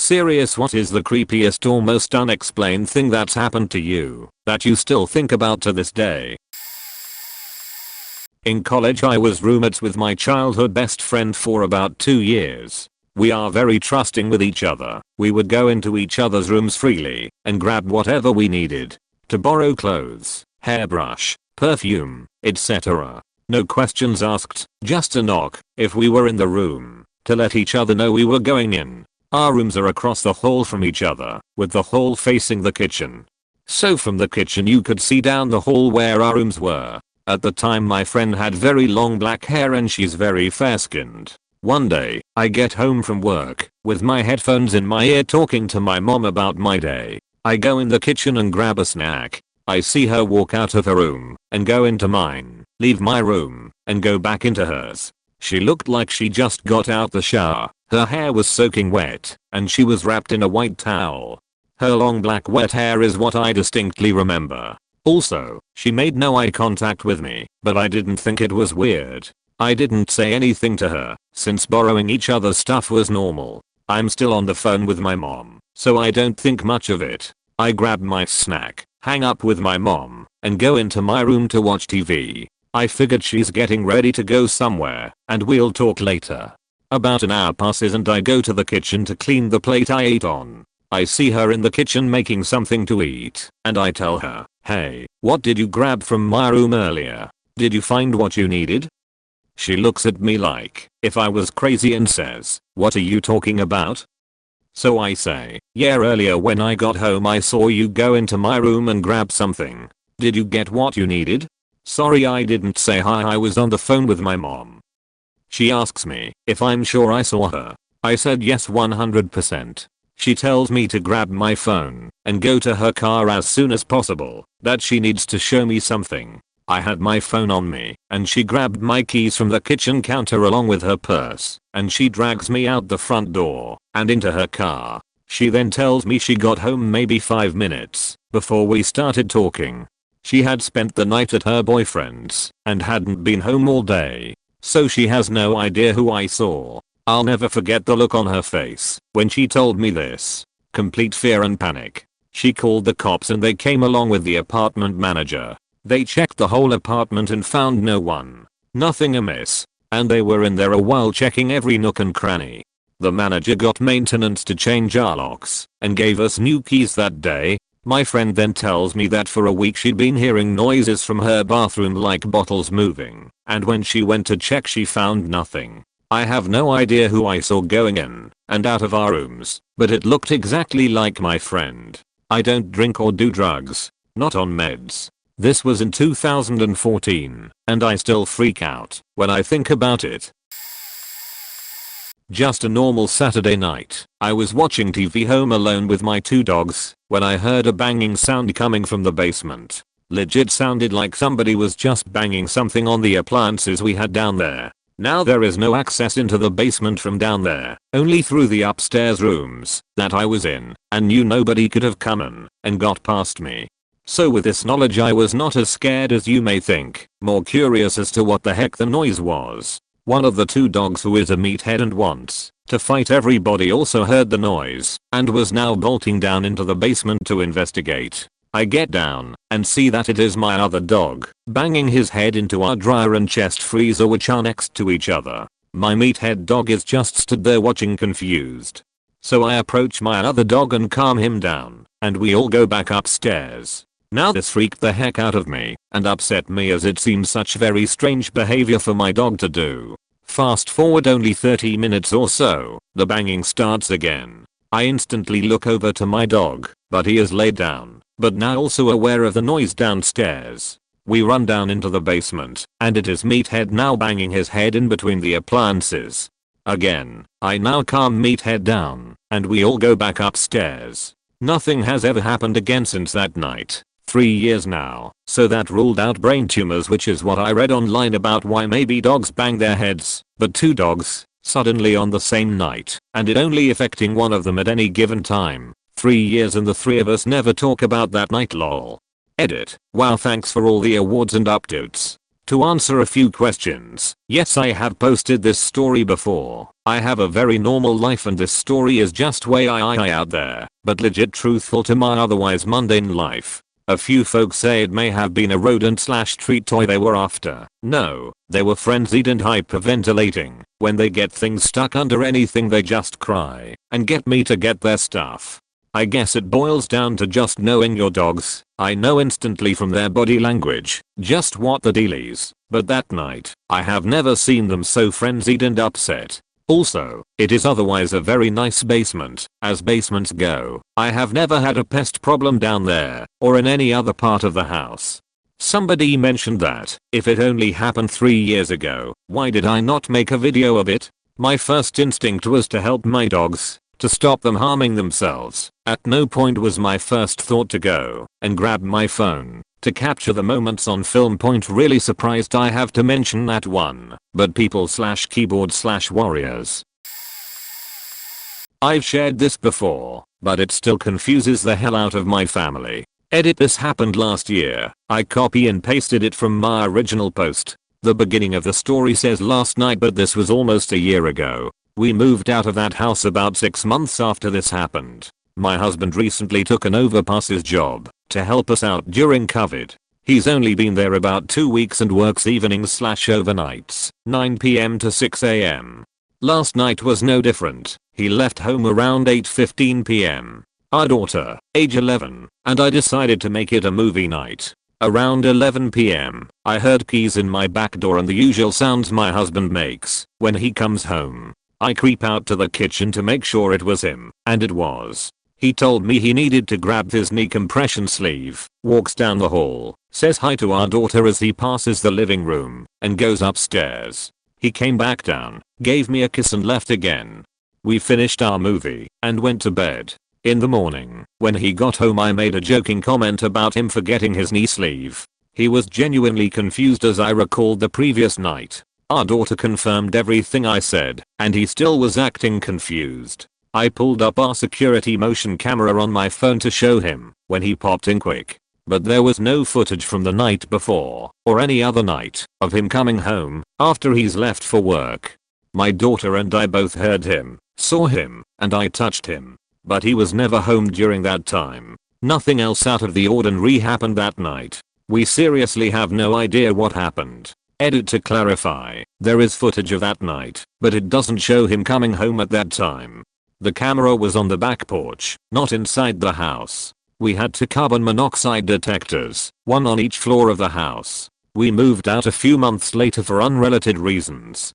serious, what is the creepiest or most unexplained thing that's happened to you that you still think about to this day? In college I was roommates with my childhood best friend for about 2 years. We are very trusting with each other. We would go into each other's rooms freely and grab whatever we needed. To borrow clothes, hairbrush, perfume, etc. No questions asked, just a knock if we were in the room to let each other know we were going in. Our rooms are across the hall from each other, with the hall facing the kitchen. So from the kitchen you could see down the hall where our rooms were. At the time my friend had very long black hair and she's very fair-skinned. One day, I get home from work, with my headphones in my ear talking to my mom about my day. I go in the kitchen and grab a snack. I see her walk out of her room, and go into mine, leave my room, and go back into hers. She looked like she just got out the shower. Her hair was soaking wet, and she was wrapped in a white towel. Her long black wet hair is what I distinctly remember. Also, she made no eye contact with me, but I didn't think it was weird. I didn't say anything to her, since borrowing each other's stuff was normal. I'm still on the phone with my mom, so I don't think much of it. I grab my snack, hang up with my mom, and go into my room to watch TV. I figured she's getting ready to go somewhere, and we'll talk later. About an hour passes and I go to the kitchen to clean the plate I ate on. I see her in the kitchen making something to eat, and I tell her, "Hey, what did you grab from my room earlier? Did you find what you needed?" She looks at me like if I was crazy and says, "What are you talking about?" So I say, "Yeah, earlier when I got home I saw you go into my room and grab something. Did you get what you needed?" Sorry, I didn't say hi, I was on the phone with my mom. She asks me if I'm sure I saw her. I said yes, 100%. She tells me to grab my phone and go to her car as soon as possible, that she needs to show me something. I had my phone on me, and she grabbed my keys from the kitchen counter along with her purse, and she drags me out the front door and into her car. She then tells me she got home maybe 5 minutes before we started talking. She had spent the night at her boyfriend's and hadn't been home all day, so she has no idea who I saw. I'll never forget the look on her face when she told me this. Complete fear and panic. She called the cops and they came along with the apartment manager. They checked the whole apartment and found no one. Nothing amiss. And they were in there a while checking every nook and cranny. The manager got maintenance to change our locks and gave us new keys that day. My friend then tells me that for a week she'd been hearing noises from her bathroom like bottles moving, and when she went to check she found nothing. I have no idea who I saw going in and out of our rooms, but it looked exactly like my friend. I don't drink or do drugs. Not on meds. This was in 2014, and I still freak out when I think about it. Just a normal Saturday night. I was watching TV home alone with my 2 dogs when I heard a banging sound coming from the basement. Legit sounded like somebody was just banging something on the appliances we had down there. Now there is no access into the basement from down there, only through the upstairs rooms that I was in, and knew nobody could have come in and got past me. So with this knowledge I was not as scared as you may think, more curious as to what the heck the noise was. One of the 2 dogs, who is a meathead and wants to fight everybody, also heard the noise and was now bolting down into the basement to investigate. I get down and see that it is my other dog banging his head into our dryer and chest freezer, which are next to each other. My meathead dog is just stood there watching confused. So I approach my other dog and calm him down, and we all go back upstairs. Now this freaked the heck out of me and upset me, as it seems such very strange behavior for my dog to do. Fast forward only 30 minutes or so, the banging starts again. I instantly look over to my dog, but he is laid down, but now also aware of the noise downstairs. We run down into the basement, and it is Meathead now banging his head in between the appliances. Again, I now calm Meathead down, and we all go back upstairs. Nothing has ever happened again since that night. 3 years now, so that ruled out brain tumors, which is what I read online about why maybe dogs bang their heads, but 2 dogs, suddenly on the same night, and it only affecting one of them at any given time. 3 years and the 3 of us never talk about that night, lol. Edit. Wow, thanks for all the awards and updates. To answer a few questions, yes, I have posted this story before. I have a very normal life and this story is just way I out there, but legit truthful to my otherwise mundane life. A few folks say it may have been a rodent/treat toy they were after. No, they were frenzied and hyperventilating. When they get things stuck under anything they just cry and get me to get their stuff. I guess it boils down to just knowing your dogs. I know instantly from their body language just what the deal is, but that night, I have never seen them so frenzied and upset. Also, it is otherwise a very nice basement, as basements go. I have never had a pest problem down there, or in any other part of the house. Somebody mentioned that, if it only happened 3 years ago, why did I not make a video of it? My first instinct was to help my dogs, to stop them harming themselves. At no point was my first thought to go and grab my phone to capture the moments on film. Really surprised I have to mention that one, but people/keyboard/warriors. I've shared this before, but it still confuses the hell out of my family. Edit: this happened last year. I copy and pasted it from my original post. The beginning of the story says last night, but this was almost a year ago. We moved out of that house about 6 months after this happened. My husband recently took an overpasses job to help us out during COVID. He's only been there about 2 weeks and works evenings/overnights, 9 PM to 6 AM. Last night was no different. He left home around 8:15 PM. Our daughter, age 11, and I decided to make it a movie night. Around 11 PM, I heard keys in my back door and the usual sounds my husband makes when he comes home. I creep out to the kitchen to make sure it was him, and it was. He told me he needed to grab his knee compression sleeve, walks down the hall, says hi to our daughter as he passes the living room, and goes upstairs. He came back down, gave me a kiss and left again. We finished our movie and went to bed. In the morning, when he got home, I made a joking comment about him forgetting his knee sleeve. He was genuinely confused as I recalled the previous night. Our daughter confirmed everything I said, and he still was acting confused. I pulled up our security motion camera on my phone to show him when he popped in quick, but there was no footage from the night before or any other night of him coming home after he's left for work. My daughter and I both heard him, saw him, and I touched him, but he was never home during that time. Nothing else out of the ordinary happened that night. We seriously have no idea what happened. Edit: to clarify, there is footage of that night, but it doesn't show him coming home at that time. The camera was on the back porch, not inside the house. We had 2 carbon monoxide detectors, one on each floor of the house. We moved out a few months later for unrelated reasons.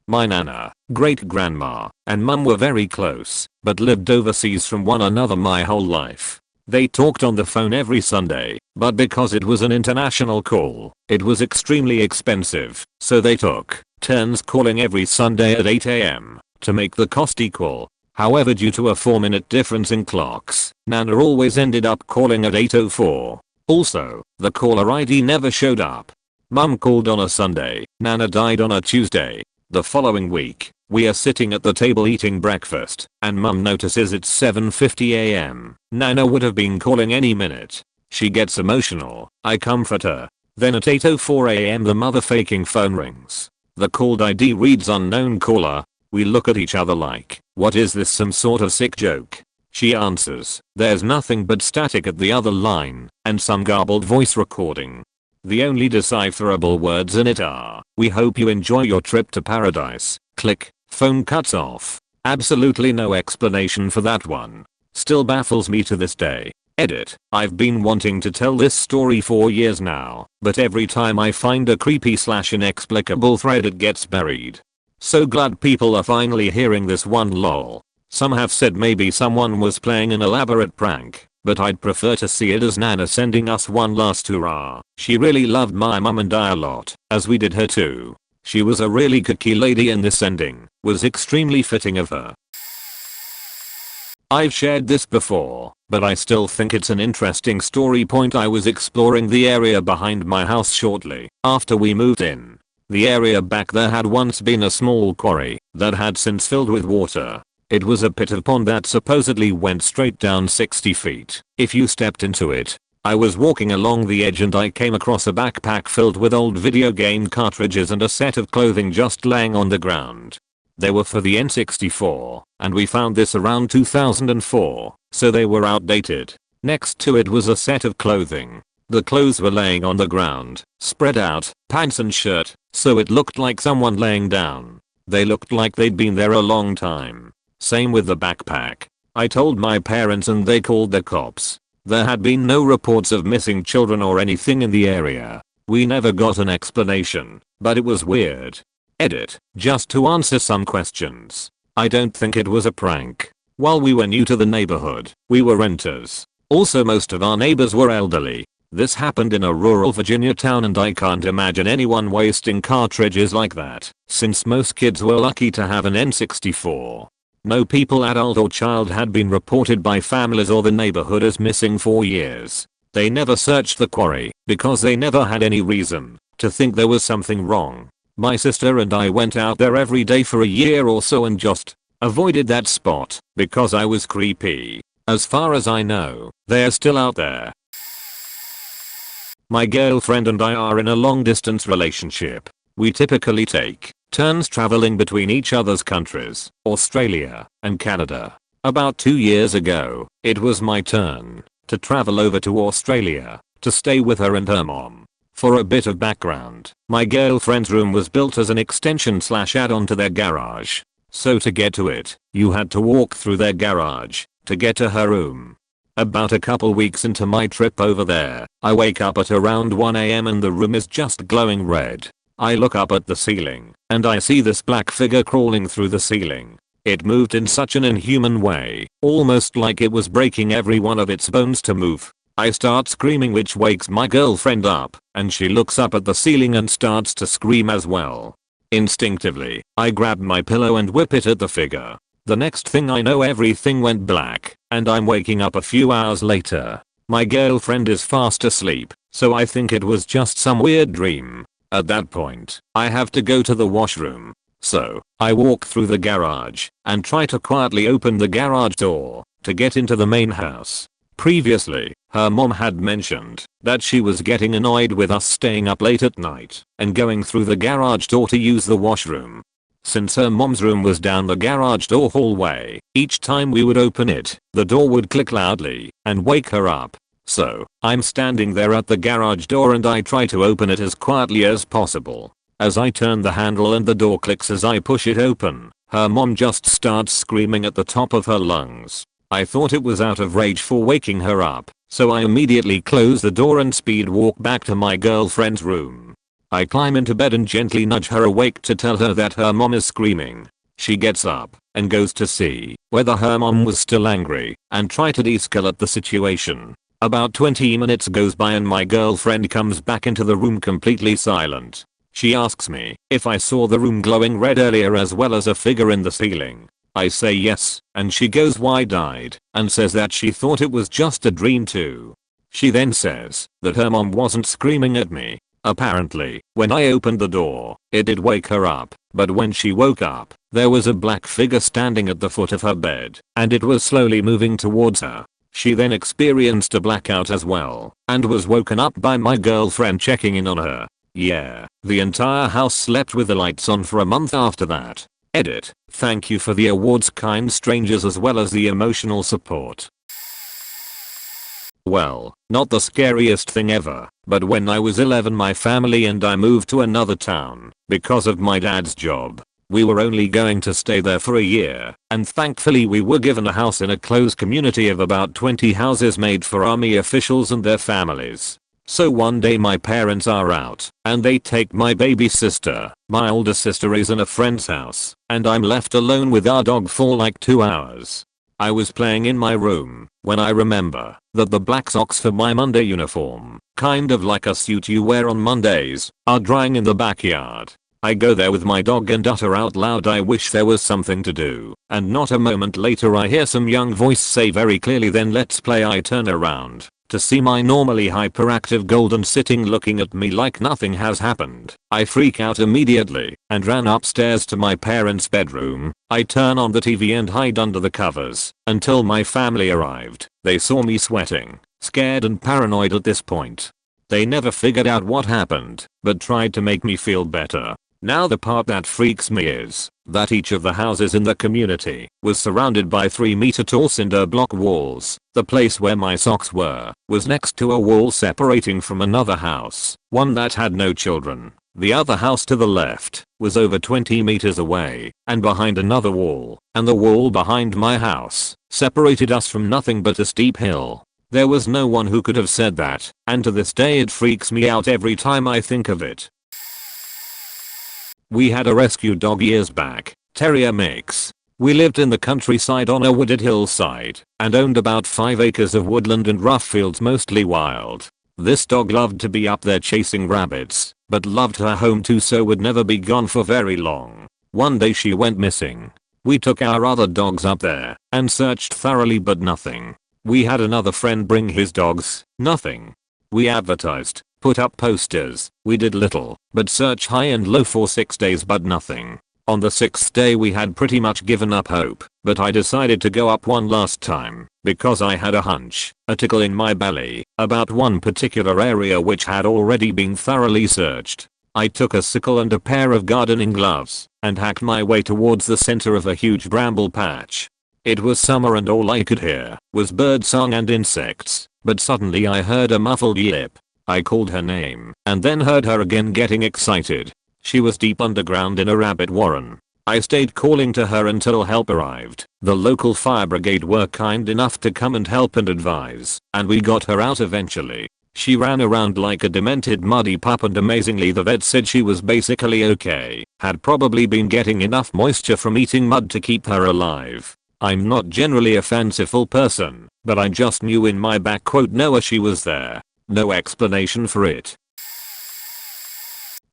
My nana, great-grandma, and mum were very close, but lived overseas from one another my whole life. They talked on the phone every Sunday, but because it was an international call, it was extremely expensive, so they took turns calling every Sunday at 8 AM to make the cost equal. However, due to a 4-minute difference in clocks, Nana always ended up calling at 8:04. Also, the caller ID never showed up. Mum called on a Sunday, Nana died on a Tuesday. The following week, we are sitting at the table eating breakfast, and Mum notices it's 7:50 AM. Nana would have been calling any minute. She gets emotional. I comfort her. Then at 8:04 AM the mother-faking phone rings. The called ID reads unknown caller. We look at each other like, what is this, some sort of sick joke? She answers. There's nothing but static at the other line, and some garbled voice recording. The only decipherable words in it are, "We hope you enjoy your trip to paradise." Click. Phone cuts off. Absolutely no explanation for that one. Still baffles me to this day. Edit: I've been wanting to tell this story for years now, but every time I find a creepy/inexplicable thread it gets buried. So glad people are finally hearing this one, lol. Some have said maybe someone was playing an elaborate prank, but I'd prefer to see it as Nana sending us one last hurrah. She really loved my mum and I a lot, as we did her too. She was a really kooky lady and this ending was extremely fitting of her. I've shared this before, but I still think it's an interesting story. I was exploring the area behind my house shortly after we moved in. The area back there had once been a small quarry that had since filled with water. It was a pit of pond that supposedly went straight down 60 feet. If you stepped into it, I was walking along the edge and I came across a backpack filled with old video game cartridges and a set of clothing just laying on the ground. They were for the N64, and we found this around 2004, so they were outdated. Next to it was a set of clothing. The clothes were laying on the ground, spread out, pants and shirt, so it looked like someone laying down. They looked like they'd been there a long time. Same with the backpack. I told my parents and they called the cops. There had been no reports of missing children or anything in the area. We never got an explanation, but it was weird. Edit. Just to answer some questions. I don't think it was a prank. While we were new to the neighborhood, we were renters. Also most of our neighbors were elderly. This happened in a rural Virginia town and I can't imagine anyone wasting cartridges like that, since most kids were lucky to have an N64. No people, adult or child, had been reported by families or the neighborhood as missing for years. They never searched the quarry because they never had any reason to think there was something wrong. My sister and I went out there every day for a year or so and just avoided that spot because I was creepy. As far as I know, they're still out there. My girlfriend and I are in a long distance relationship. We typically take turns traveling between each other's countries, Australia and Canada. About 2 years ago, it was my turn to travel over to Australia to stay with her and her mom. For a bit of background, my girlfriend's room was built as an extension / add-on to their garage. So to get to it, you had to walk through their garage to get to her room. About a couple weeks into my trip over there, I wake up at around 1 AM and the room is just glowing red. I look up at the ceiling, and I see this black figure crawling through the ceiling. It moved in such an inhuman way, almost like it was breaking every one of its bones to move. I start screaming, which wakes my girlfriend up, and she looks up at the ceiling and starts to scream as well. Instinctively, I grab my pillow and whip it at the figure. The next thing I know, everything went black, and I'm waking up a few hours later. My girlfriend is fast asleep, so I think it was just some weird dream. At that point, I have to go to the washroom. So, I walk through the garage and try to quietly open the garage door to get into the main house. Previously, her mom had mentioned that she was getting annoyed with us staying up late at night and going through the garage door to use the washroom. Since her mom's room was down the garage door hallway, each time we would open it, the door would click loudly and wake her up. So, I'm standing there at the garage door and I try to open it as quietly as possible. As I turn the handle and the door clicks as I push it open, her mom just starts screaming at the top of her lungs. I thought it was out of rage for waking her up, so I immediately close the door and speed walk back to my girlfriend's room. I climb into bed and gently nudge her awake to tell her that her mom is screaming. She gets up and goes to see whether her mom was still angry and try to de-escalate the situation. About 20 minutes goes by and my girlfriend comes back into the room completely silent. She asks me if I saw the room glowing red earlier as well as a figure in the ceiling. I say yes, and she goes wide-eyed and says that she thought it was just a dream too. She then says that her mom wasn't screaming at me. Apparently, when I opened the door, it did wake her up, but when she woke up, there was a black figure standing at the foot of her bed, and it was slowly moving towards her. She then experienced a blackout as well, and was woken up by my girlfriend checking in on her. Yeah, the entire house slept with the lights on for a month after that. Edit. Thank you for the awards, kind strangers, as well as the emotional support. Well, not the scariest thing ever, but when I was 11 my family and I moved to another town because of my dad's job. We were only going to stay there for a year, and thankfully we were given a house in a close community of about 20 houses made for army officials and their families. So one day my parents are out, and they take my baby sister. My older sister is in a friend's house, and I'm left alone with our dog for like 2 hours. I was playing in my room when I remember that the black socks for my Monday uniform, kind of like a suit you wear on Mondays, are drying in the backyard. I go there with my dog and utter out loud, I wish there was something to do, and not a moment later I hear some young voice say very clearly, then let's play. I turn around to see my normally hyperactive golden sitting looking at me like nothing has happened. I freak out immediately and ran upstairs to my parents' bedroom. I turn on the TV and hide under the covers until my family arrived. They saw me sweating scared and paranoid at this point. They never figured out what happened, but tried to make me feel better. Now the part that freaks me is that each of the houses in the community was surrounded by 3-meter tall cinder block walls. The place where my socks were was next to a wall separating from another house, one that had no children. The other house to the left was over 20 meters away and behind another wall, and the wall behind my house separated us from nothing but a steep hill. There was no one who could have said that, and to this day it freaks me out every time I think of it. We had a rescue dog years back, terrier mix. We lived in the countryside on a wooded hillside and owned about 5 acres of woodland and rough fields, mostly wild. This dog loved to be up there chasing rabbits, but loved her home too, so would never be gone for very long. One day she went missing. We took our other dogs up there and searched thoroughly, but nothing. We had another friend bring his dogs, nothing. We advertised, put up posters, we did little but search high and low for 6 days, but nothing. On the 6th day we had pretty much given up hope, but I decided to go up one last time because I had a hunch, a tickle in my belly, about one particular area which had already been thoroughly searched. I took a sickle and a pair of gardening gloves and hacked my way towards the center of a huge bramble patch. It was summer and all I could hear was birdsong and insects, but suddenly I heard a muffled yip. I called her name and then heard her again getting excited. She was deep underground in a rabbit warren. I stayed calling to her until help arrived. The local fire brigade were kind enough to come and help and advise, and we got her out eventually. She ran around like a demented muddy pup, and amazingly the vet said she was basically okay, had probably been getting enough moisture from eating mud to keep her alive. I'm not generally a fanciful person, but I just knew in my back "Noah" she was there. No explanation for it.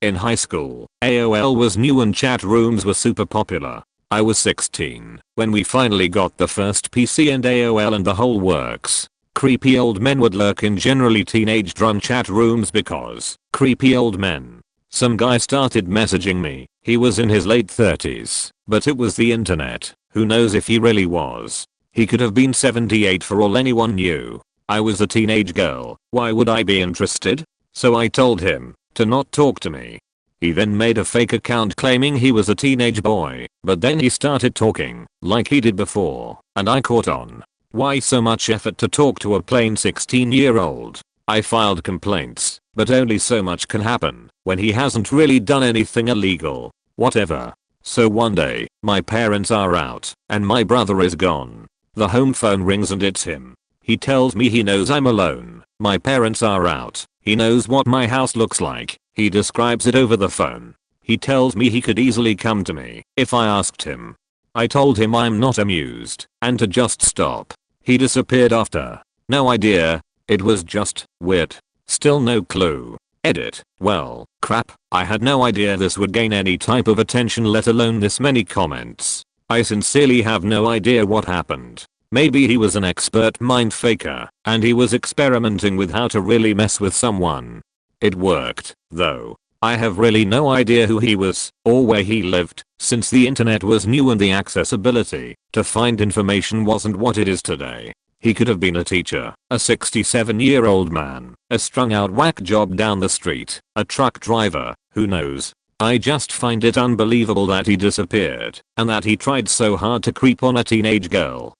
In high school, AOL was new and chat rooms were super popular. I was 16 when we finally got the first PC and AOL and the whole works. Creepy old men would lurk in generally teenage-run chat rooms because creepy old men. Some guy started messaging me. He was in his late 30s, but it was the internet. Who knows if he really was. He could have been 78 for all anyone knew. I was a teenage girl. Why would I be interested? So I told him to not talk to me. He then made a fake account claiming he was a teenage boy, but then he started talking like he did before, and I caught on. Why so much effort to talk to a plain 16-year-old? I filed complaints, but only so much can happen when he hasn't really done anything illegal. Whatever. So one day, my parents are out, and my brother is gone. The home phone rings and it's him. He tells me he knows I'm alone. My parents are out. He knows what my house looks like. He describes it over the phone. He tells me he could easily come to me if I asked him. I told him I'm not amused and to just stop. He disappeared after. No idea. It was just weird. Still no clue. Edit. Well, crap. I had no idea this would gain any type of attention, let alone this many comments. I sincerely have no idea what happened. Maybe he was an expert mind faker and he was experimenting with how to really mess with someone. It worked, though. I have really no idea who he was or where he lived, since the internet was new and the accessibility to find information wasn't what it is today. He could have been a teacher, a 67-year-old man, a strung out whack job down the street, a truck driver, who knows. I just find it unbelievable that he disappeared and that he tried so hard to creep on a teenage girl.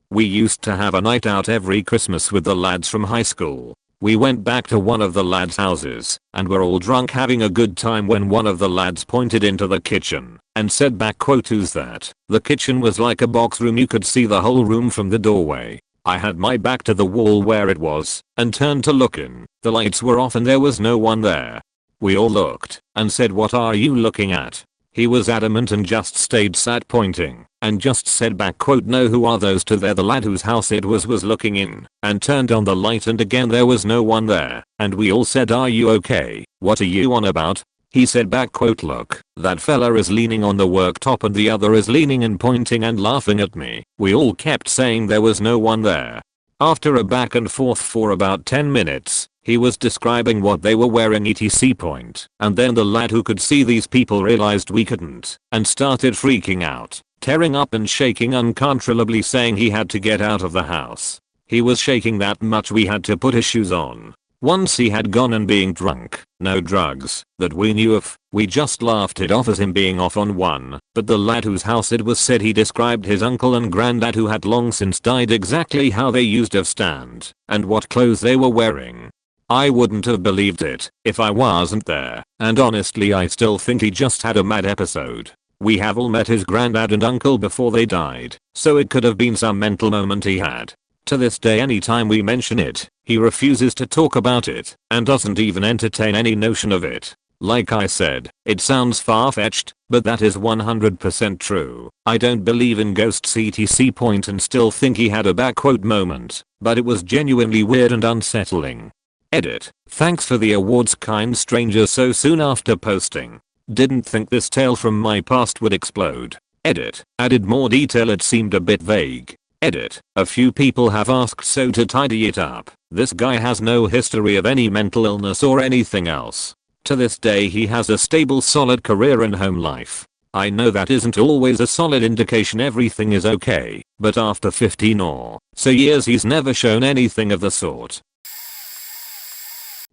We used to have a night out every Christmas with the lads from high school. We went back to one of the lads' houses and were all drunk having a good time when one of the lads pointed into the kitchen and said "Who's that?" The kitchen was like a box room, you could see the whole room from the doorway. I had my back to the wall where it was and turned to look in. The lights were off and there was no one there. We all looked and said, "What are you looking at?" He was adamant and just stayed sat pointing and just said "No, who are those two there?" The lad whose house it was looking in and turned on the light and again there was no one there, and we all said, "Are you okay? What are you on about?" He said "Look, that fella is leaning on the worktop and the other is leaning and pointing and laughing at me." We all kept saying there was no one there. After a back and forth for about 10 minutes, he was describing what they were wearing etc. And then the lad who could see these people realized we couldn't and started freaking out, tearing up and shaking uncontrollably, saying he had to get out of the house. He was shaking that much we had to put his shoes on. Once he had gone and being drunk, no drugs, that we knew of, we just laughed it off as him being off on one, but the lad whose house it was said he described his uncle and granddad who had long since died exactly how they used to stand, and what clothes they were wearing. I wouldn't have believed it if I wasn't there, and honestly I still think he just had a mad episode. We have all met his granddad and uncle before they died, so it could have been some mental moment he had. To this day anytime we mention it, he refuses to talk about it and doesn't even entertain any notion of it. Like I said, it sounds far-fetched, but that is 100% true. I don't believe in ghosts etc. point and still think he had a backquote moment, but it was genuinely weird and unsettling. Edit. Thanks for the awards kind stranger so soon after posting. Didn't think this tale from my past would explode. Edit. Added more detail it seemed a bit vague. Edit. A few people have asked so to tidy it up. This guy has no history of any mental illness or anything else. To this day he has a stable solid career and home life. I know that isn't always a solid indication everything is okay, but after 15 or so years he's never shown anything of the sort.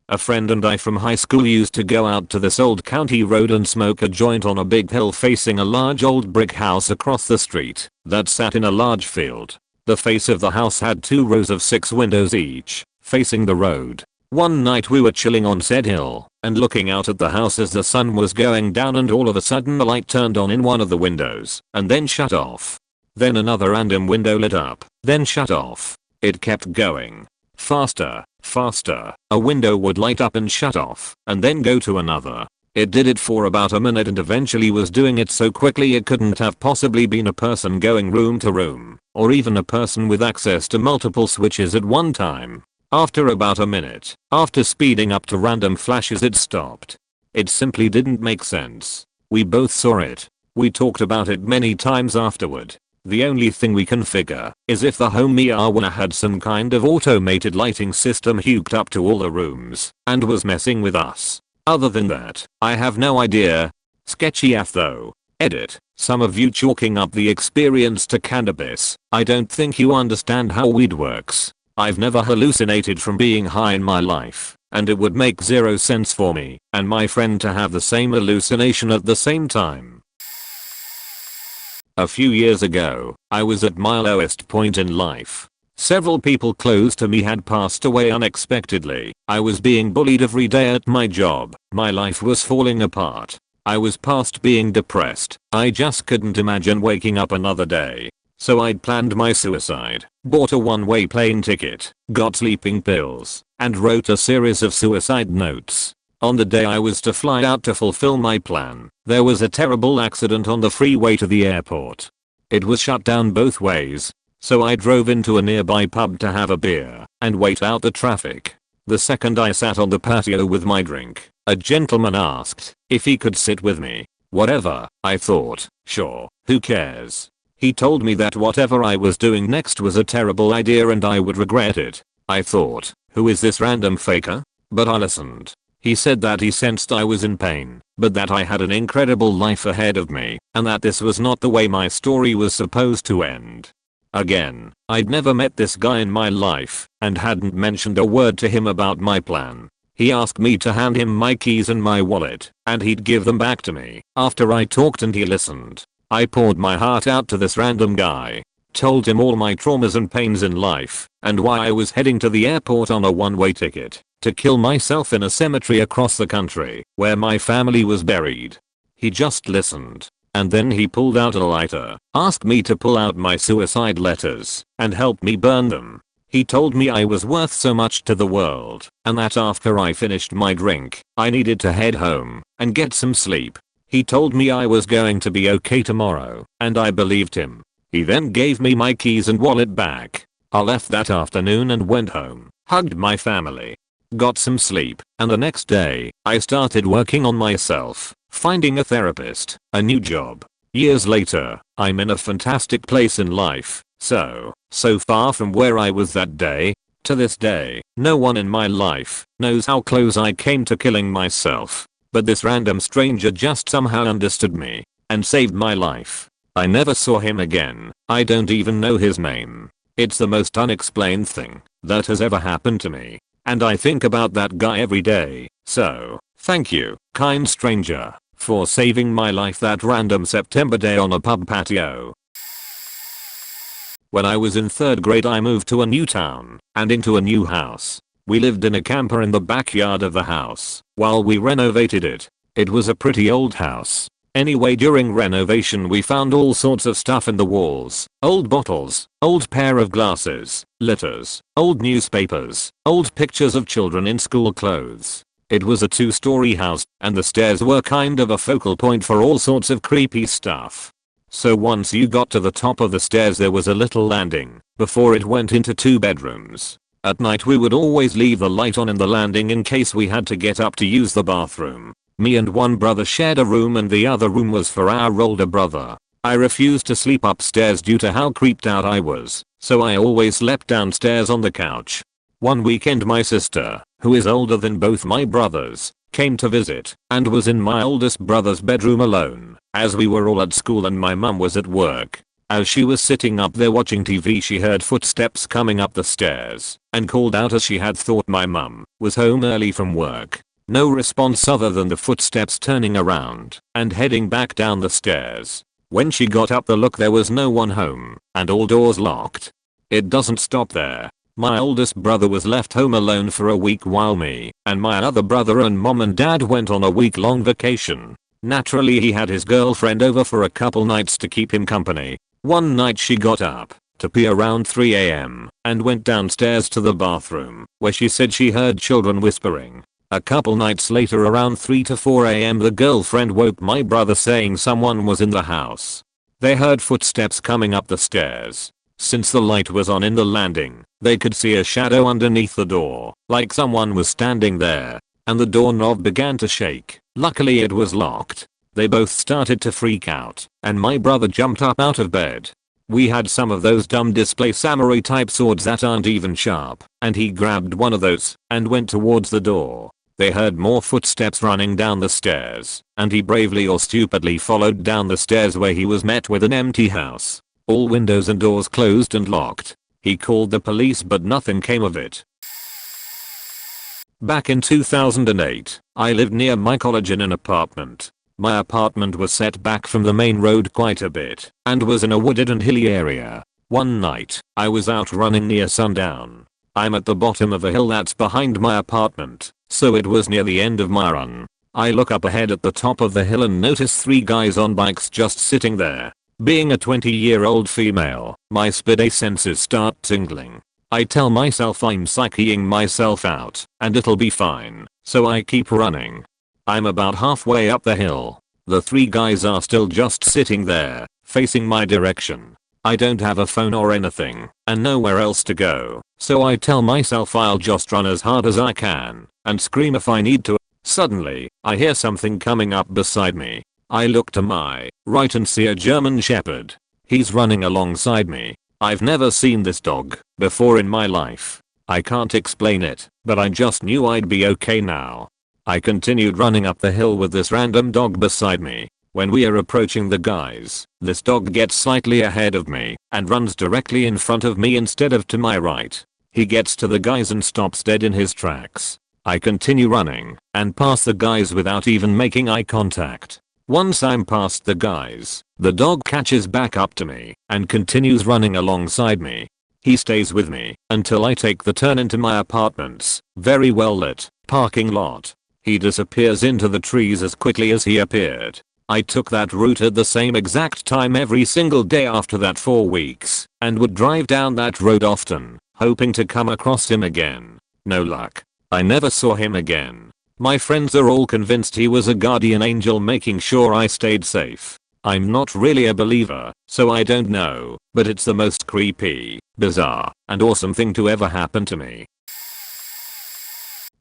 A friend and I from high school used to go out to this old county road and smoke a joint on a big hill facing a large old brick house across the street that sat in a large field. The face of the house had 2 rows of 6 windows each, facing the road. One night we were chilling on said hill and looking out at the house as the sun was going down and all of a sudden the light turned on in one of the windows and then shut off. Then another random window lit up, then shut off. It kept going. Faster, faster. A window would light up and shut off, and then go to another. It did it for about a minute and eventually was doing it so quickly it couldn't have possibly been a person going room to room, or even a person with access to multiple switches at one time. After about a minute, after speeding up to random flashes it stopped. It simply didn't make sense. We both saw it. We talked about it many times afterward. The only thing we can figure is if the home owner had some kind of automated lighting system hooked up to all the rooms and was messing with us. Other than that, I have no idea. Sketchy AF though. Edit. Some of you chalking up the experience to cannabis. I don't think you understand how weed works. I've never hallucinated from being high in my life, and it would make 0 sense for me and my friend to have the same hallucination at the same time. A few years ago, I was at my lowest point in life. Several people close to me had passed away unexpectedly. I was being bullied every day at my job. My life was falling apart. I was past being depressed. I just couldn't imagine waking up another day. So I'd planned my suicide, bought a one-way plane ticket, got sleeping pills, and wrote a series of suicide notes. On the day I was to fly out to fulfill my plan, there was a terrible accident on the freeway to the airport. It was shut down both ways, so I drove into a nearby pub to have a beer and wait out the traffic. The second I sat on the patio with my drink, a gentleman asked if he could sit with me. Whatever, I thought, sure, who cares? He told me that whatever I was doing next was a terrible idea and I would regret it. I thought, who is this random faker? But I listened. He said that he sensed I was in pain, but that I had an incredible life ahead of me, and that this was not the way my story was supposed to end. Again, I'd never met this guy in my life, and hadn't mentioned a word to him about my plan. He asked me to hand him my keys and my wallet, and he'd give them back to me after I talked and he listened. I poured my heart out to this random guy, told him all my traumas and pains in life, and why I was heading to the airport on a one-way ticket to kill myself in a cemetery across the country where my family was buried. He just listened, and then he pulled out a lighter, asked me to pull out my suicide letters, and help me burn them. He told me I was worth so much to the world, and that after I finished my drink, I needed to head home and get some sleep. He told me I was going to be okay tomorrow, and I believed him. He then gave me my keys and wallet back. I left that afternoon and went home, hugged my family, got some sleep, and the next day, I started working on myself, finding a therapist, a new job. Years later, I'm in a fantastic place in life, so far from where I was that day. To this day, no one in my life knows how close I came to killing myself, but this random stranger just somehow understood me and saved my life. I never saw him again. I don't even know his name. It's the most unexplained thing that has ever happened to me. And I think about that guy every day. So, thank you, kind stranger, for saving my life that random September day on a pub patio. When I was in 3rd grade I moved to a new town and into a new house. We lived in a camper in the backyard of the house while we renovated it. It was a pretty old house. Anyway, during renovation we found all sorts of stuff in the walls. Old bottles, old pair of glasses, litters, old newspapers, old pictures of children in school clothes. It was a 2-story house and the stairs were kind of a focal point for all sorts of creepy stuff. So once you got to the top of the stairs there was a little landing before it went into 2 bedrooms. At night we would always leave the light on in the landing in case we had to get up to use the bathroom. Me and one brother shared a room and the other room was for our older brother. I refused to sleep upstairs due to how creeped out I was, so I always slept downstairs on the couch. One weekend my sister, who is older than both my brothers, came to visit and was in my oldest brother's bedroom alone, as we were all at school and my mum was at work. As she was sitting up there watching TV she heard footsteps coming up the stairs and called out as she had thought my mum was home early from work. No response other than the footsteps turning around and heading back down the stairs. When she got up to look there was no one home and all doors locked. It doesn't stop there. My oldest brother was left home alone for a week while me and my other brother and mom and dad went on a week-long vacation. Naturally he had his girlfriend over for a couple nights to keep him company. One night she got up to pee around 3 AM and went downstairs to the bathroom where she said she heard children whispering. A couple nights later around 3 to 4 AM the girlfriend woke my brother saying someone was in the house. They heard footsteps coming up the stairs. Since the light was on in the landing, they could see a shadow underneath the door, like someone was standing there, and the doorknob began to shake. Luckily it was locked. They both started to freak out, and my brother jumped up out of bed. We had some of those dumb display samurai type swords that aren't even sharp, and he grabbed one of those and went towards the door. They heard more footsteps running down the stairs, and he bravely or stupidly followed down the stairs where he was met with an empty house. All windows and doors closed and locked. He called the police but nothing came of it. Back in 2008, I lived near my college in an apartment. My apartment was set back from the main road quite a bit and was in a wooded and hilly area. One night, I was out running near sundown. I'm at the bottom of a hill that's behind my apartment, so it was near the end of my run. I look up ahead at the top of the hill and notice 3 guys on bikes just sitting there. Being a 20-year-old female, my spidey senses start tingling. I tell myself I'm psycheing myself out and it'll be fine, so I keep running. I'm about halfway up the hill. The 3 guys are still just sitting there, facing my direction. I don't have a phone or anything, and nowhere else to go, so I tell myself I'll just run as hard as I can, and scream if I need to. Suddenly, I hear something coming up beside me. I look to my right and see a German Shepherd. He's running alongside me. I've never seen this dog before in my life. I can't explain it, but I just knew I'd be okay now. I continued running up the hill with this random dog beside me. When we are approaching the guys, this dog gets slightly ahead of me and runs directly in front of me instead of to my right. He gets to the guys and stops dead in his tracks. I continue running and pass the guys without even making eye contact. Once I'm past the guys, the dog catches back up to me and continues running alongside me. He stays with me until I take the turn into my apartment's very well lit parking lot. He disappears into the trees as quickly as he appeared. I took that route at the same exact time every single day after that 4 weeks and would drive down that road often, hoping to come across him again. No luck. I never saw him again. My friends are all convinced he was a guardian angel making sure I stayed safe. I'm not really a believer, so I don't know, but it's the most creepy, bizarre, and awesome thing to ever happen to me.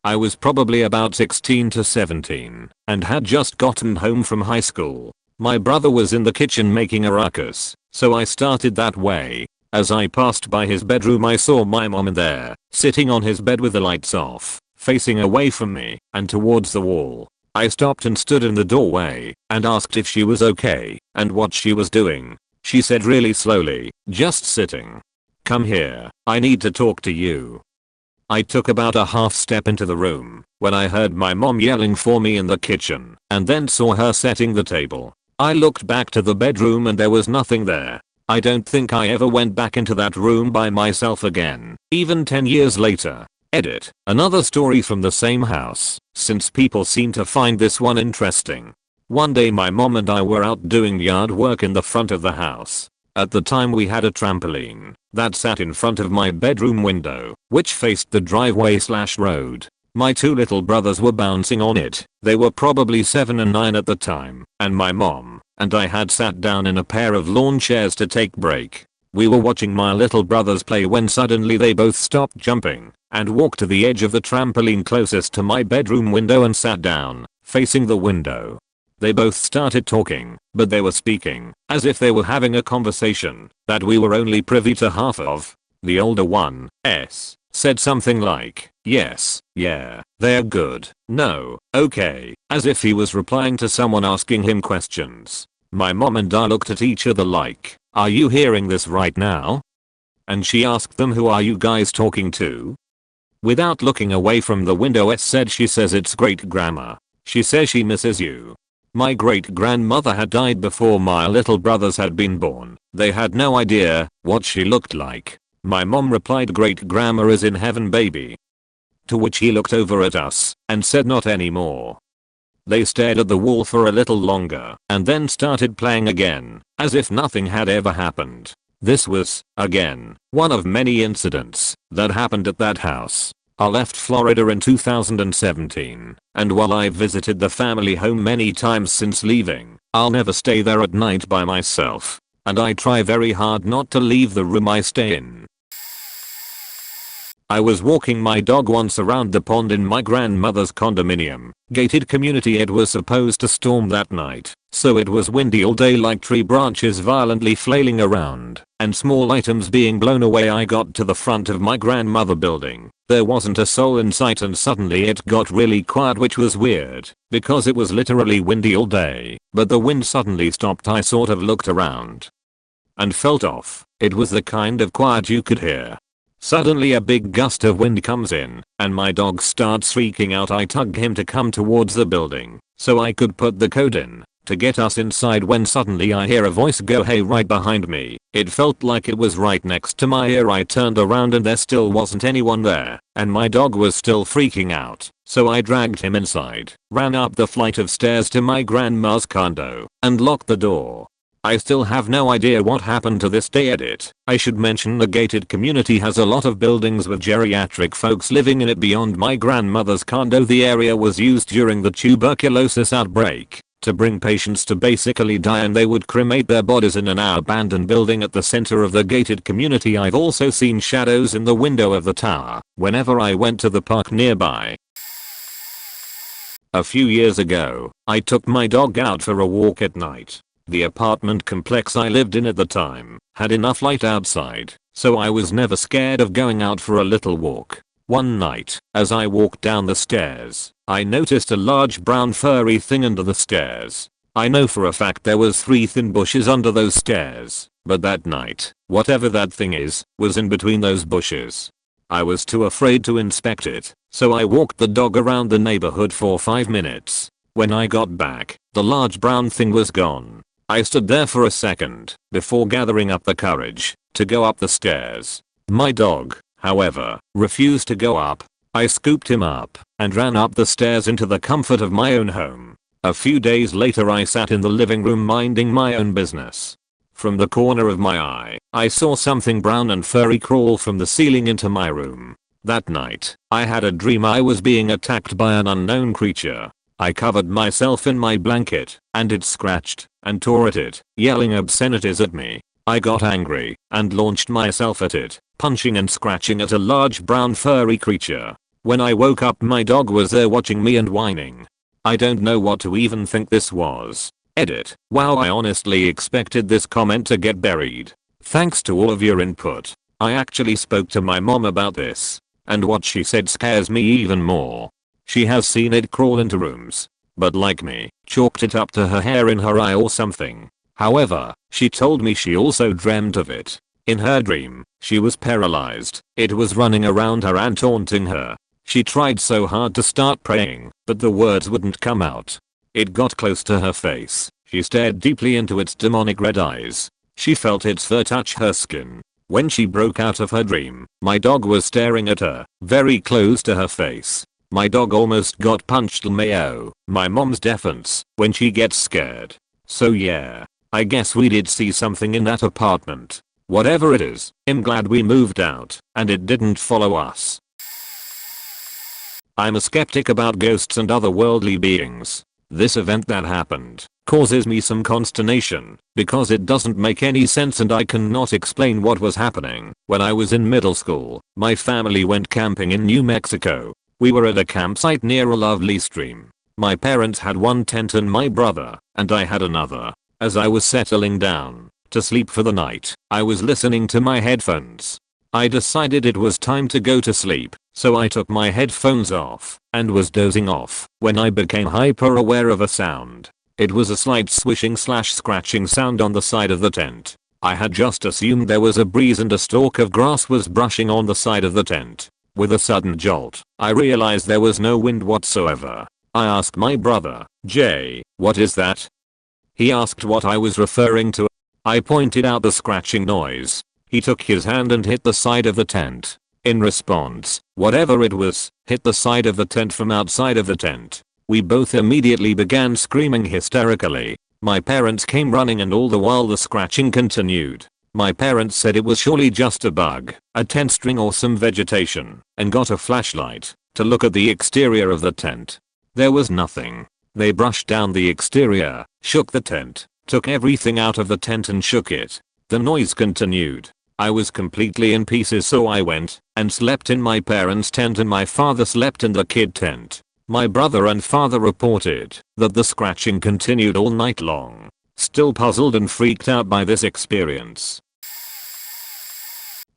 I was probably about 16 to 17 and had just gotten home from high school. My brother was in the kitchen making a ruckus, so I started that way. As I passed by his bedroom I saw my mom in there, sitting on his bed with the lights off, facing away from me and towards the wall. I stopped and stood in the doorway and asked if she was okay and what she was doing. She said really slowly, just sitting. Come here, I need to talk to you. I took about a half step into the room when I heard my mom yelling for me in the kitchen and then saw her setting the table. I looked back to the bedroom and there was nothing there. I don't think I ever went back into that room by myself again, even 10 years later. Edit. Another story from the same house, since people seem to find this one interesting. One day my mom and I were out doing yard work in the front of the house. At the time we had a trampoline that sat in front of my bedroom window, which faced the driveway/road. My two little brothers were bouncing on it. They were probably 7 and 9 at the time, and my mom and I had sat down in a pair of lawn chairs to take break. We were watching my little brothers play when suddenly they both stopped jumping and walked to the edge of the trampoline closest to my bedroom window and sat down, facing the window. They both started talking, but they were speaking as if they were having a conversation that we were only privy to half of. The older one, said something like, yes, yeah, they're good, no, okay, as if he was replying to someone asking him questions. My mom and I looked at each other like, are you hearing this right now? And she asked them, who are you guys talking to? Without looking away from the window, said she says it's great grandma. She says she misses you. My great grandmother had died before my little brothers had been born. They had no idea what she looked like. My mom replied, great grandma is in heaven, baby. To which he looked over at us and said, not anymore. They stared at the wall for a little longer and then started playing again, as if nothing had ever happened. This was, again, one of many incidents that happened at that house. I left Florida in 2017, and while I've visited the family home many times since leaving, I'll never stay there at night by myself. And I try very hard not to leave the room I stay in. I was walking my dog once around the pond in my grandmother's condominium, gated community. It was supposed to storm that night, so it was windy all day, like tree branches violently flailing around and small items being blown away. I got to the front of my grandmother building. There wasn't a soul in sight, and suddenly it got really quiet, which was weird because it was literally windy all day, but the wind suddenly stopped. I sort of looked around and felt off. It was the kind of quiet you could hear. Suddenly a big gust of wind comes in and my dog starts freaking out. I tug him to come towards the building so I could put the code in to get us inside, when suddenly I hear a voice go, hey, right behind me. It felt like it was right next to my ear. I turned around and there still wasn't anyone there, and my dog was still freaking out. So I dragged him inside, ran up the flight of stairs to my grandma's condo, and locked the door. I still have no idea what happened to this day. Edit. I should mention the gated community has a lot of buildings with geriatric folks living in it. Beyond my grandmother's condo, the area was used during the tuberculosis outbreak to bring patients to basically die, and they would cremate their bodies in an abandoned building at the center of the gated community. I've also seen shadows in the window of the tower whenever I went to the park nearby. A few years ago, I took my dog out for a walk at night. The apartment complex I lived in at the time had enough light outside, so I was never scared of going out for a little walk. One night, as I walked down the stairs, I noticed a large brown furry thing under the stairs. I know for a fact there was 3 thin bushes under those stairs, but that night, whatever that thing is, was in between those bushes. I was too afraid to inspect it, so I walked the dog around the neighborhood for 5 minutes. When I got back, the large brown thing was gone. I stood there for a second before gathering up the courage to go up the stairs. My dog, however, refused to go up. I scooped him up and ran up the stairs into the comfort of my own home. A few days later, I sat in the living room minding my own business. From the corner of my eye, I saw something brown and furry crawl from the ceiling into my room. That night, I had a dream I was being attacked by an unknown creature. I covered myself in my blanket, and it scratched and tore at it, yelling obscenities at me. I got angry and launched myself at it, punching and scratching at a large brown furry creature. When I woke up, my dog was there watching me and whining. I don't know what to even think this was. Edit. Wow, I honestly expected this comment to get buried. Thanks to all of your input. I actually spoke to my mom about this, and what she said scares me even more. She has seen it crawl into rooms, but like me, chalked it up to her hair in her eye or something. However, she told me she also dreamt of it. In her dream, she was paralyzed. It was running around her and taunting her. She tried so hard to start praying, but the words wouldn't come out. It got close to her face. She stared deeply into its demonic red eyes. She felt its fur touch her skin. When she broke out of her dream, my dog was staring at her, very close to her face. My dog almost got punched. Mayo, my mom's defense, when she gets scared. So yeah, I guess we did see something in that apartment. Whatever it is, I'm glad we moved out, and it didn't follow us. I'm a skeptic about ghosts and otherworldly beings. This event that happened causes me some consternation because it doesn't make any sense and I cannot explain what was happening. When I was in middle school, my family went camping in New Mexico. We were at a campsite near a lovely stream. My parents had one tent and my brother and I had another. As I was settling down to sleep for the night, I was listening to my headphones. I decided it was time to go to sleep, so I took my headphones off and was dozing off when I became hyper aware of a sound. It was a slight swishing/scratching sound on the side of the tent. I had just assumed there was a breeze and a stalk of grass was brushing on the side of the tent. With a sudden jolt, I realized there was no wind whatsoever. I asked my brother, Jay, what is that? He asked what I was referring to. I pointed out the scratching noise. He took his hand and hit the side of the tent. In response, whatever it was, hit the side of the tent from outside of the tent. We both immediately began screaming hysterically. My parents came running and all the while the scratching continued. My parents said it was surely just a bug, a tent string or some vegetation, and got a flashlight to look at the exterior of the tent. There was nothing. They brushed down the exterior, shook the tent, took everything out of the tent and shook it. The noise continued. I was completely in pieces, so I went and slept in my parents' tent and my father slept in the kid tent. My brother and father reported that the scratching continued all night long. Still puzzled and freaked out by this experience.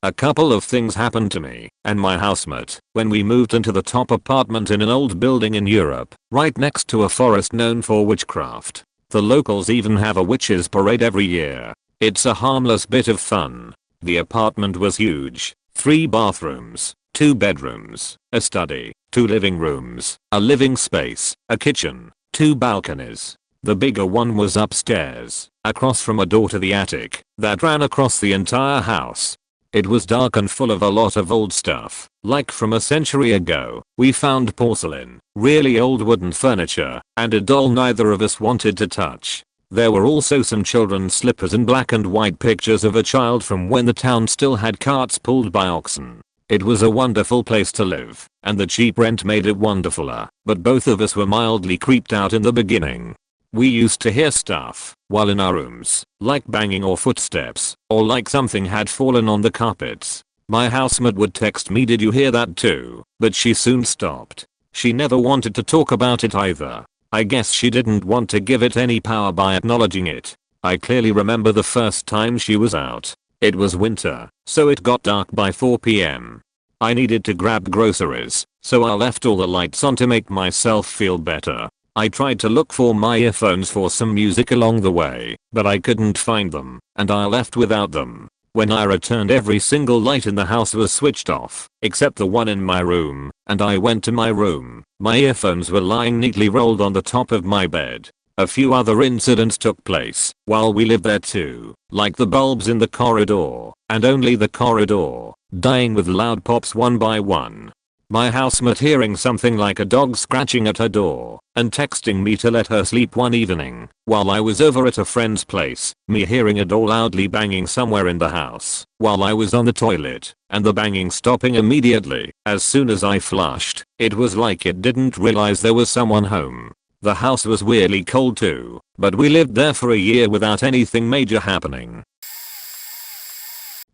A couple of things happened to me and my housemate when we moved into the top apartment in an old building in Europe, right next to a forest known for witchcraft. The locals even have a witches parade every year. It's a harmless bit of fun. The apartment was huge. 3 bathrooms, 2 bedrooms, a study, 2 living rooms, a living space, a kitchen, 2 balconies. The bigger one was upstairs, across from a door to the attic that ran across the entire house. It was dark and full of a lot of old stuff, like from a century ago. We found porcelain, really old wooden furniture, and a doll neither of us wanted to touch. There were also some children's slippers and black and white pictures of a child from when the town still had carts pulled by oxen. It was a wonderful place to live, and the cheap rent made it wonderfuler, but both of us were mildly creeped out in the beginning. We used to hear stuff while in our rooms, like banging or footsteps, or like something had fallen on the carpets. My housemate would text me, "Did you hear that too?" But she soon stopped. She never wanted to talk about it either. I guess she didn't want to give it any power by acknowledging it. I clearly remember the first time she was out. It was winter, so it got dark by 4 p.m. I needed to grab groceries, so I left all the lights on to make myself feel better. I tried to look for my earphones for some music along the way, but I couldn't find them, and I left without them. When I returned, every single light in the house was switched off, except the one in my room, and I went to my room. My earphones were lying neatly rolled on the top of my bed. A few other incidents took place while we lived there too, like the bulbs in the corridor, and only the corridor, dying with loud pops one by one. My housemate hearing something like a dog scratching at her door, and texting me to let her sleep one evening, while I was over at a friend's place, me hearing a door loudly banging somewhere in the house, while I was on the toilet, and the banging stopping immediately, as soon as I flushed. It was like it didn't realize there was someone home. The house was weirdly cold too, but we lived there for a year without anything major happening.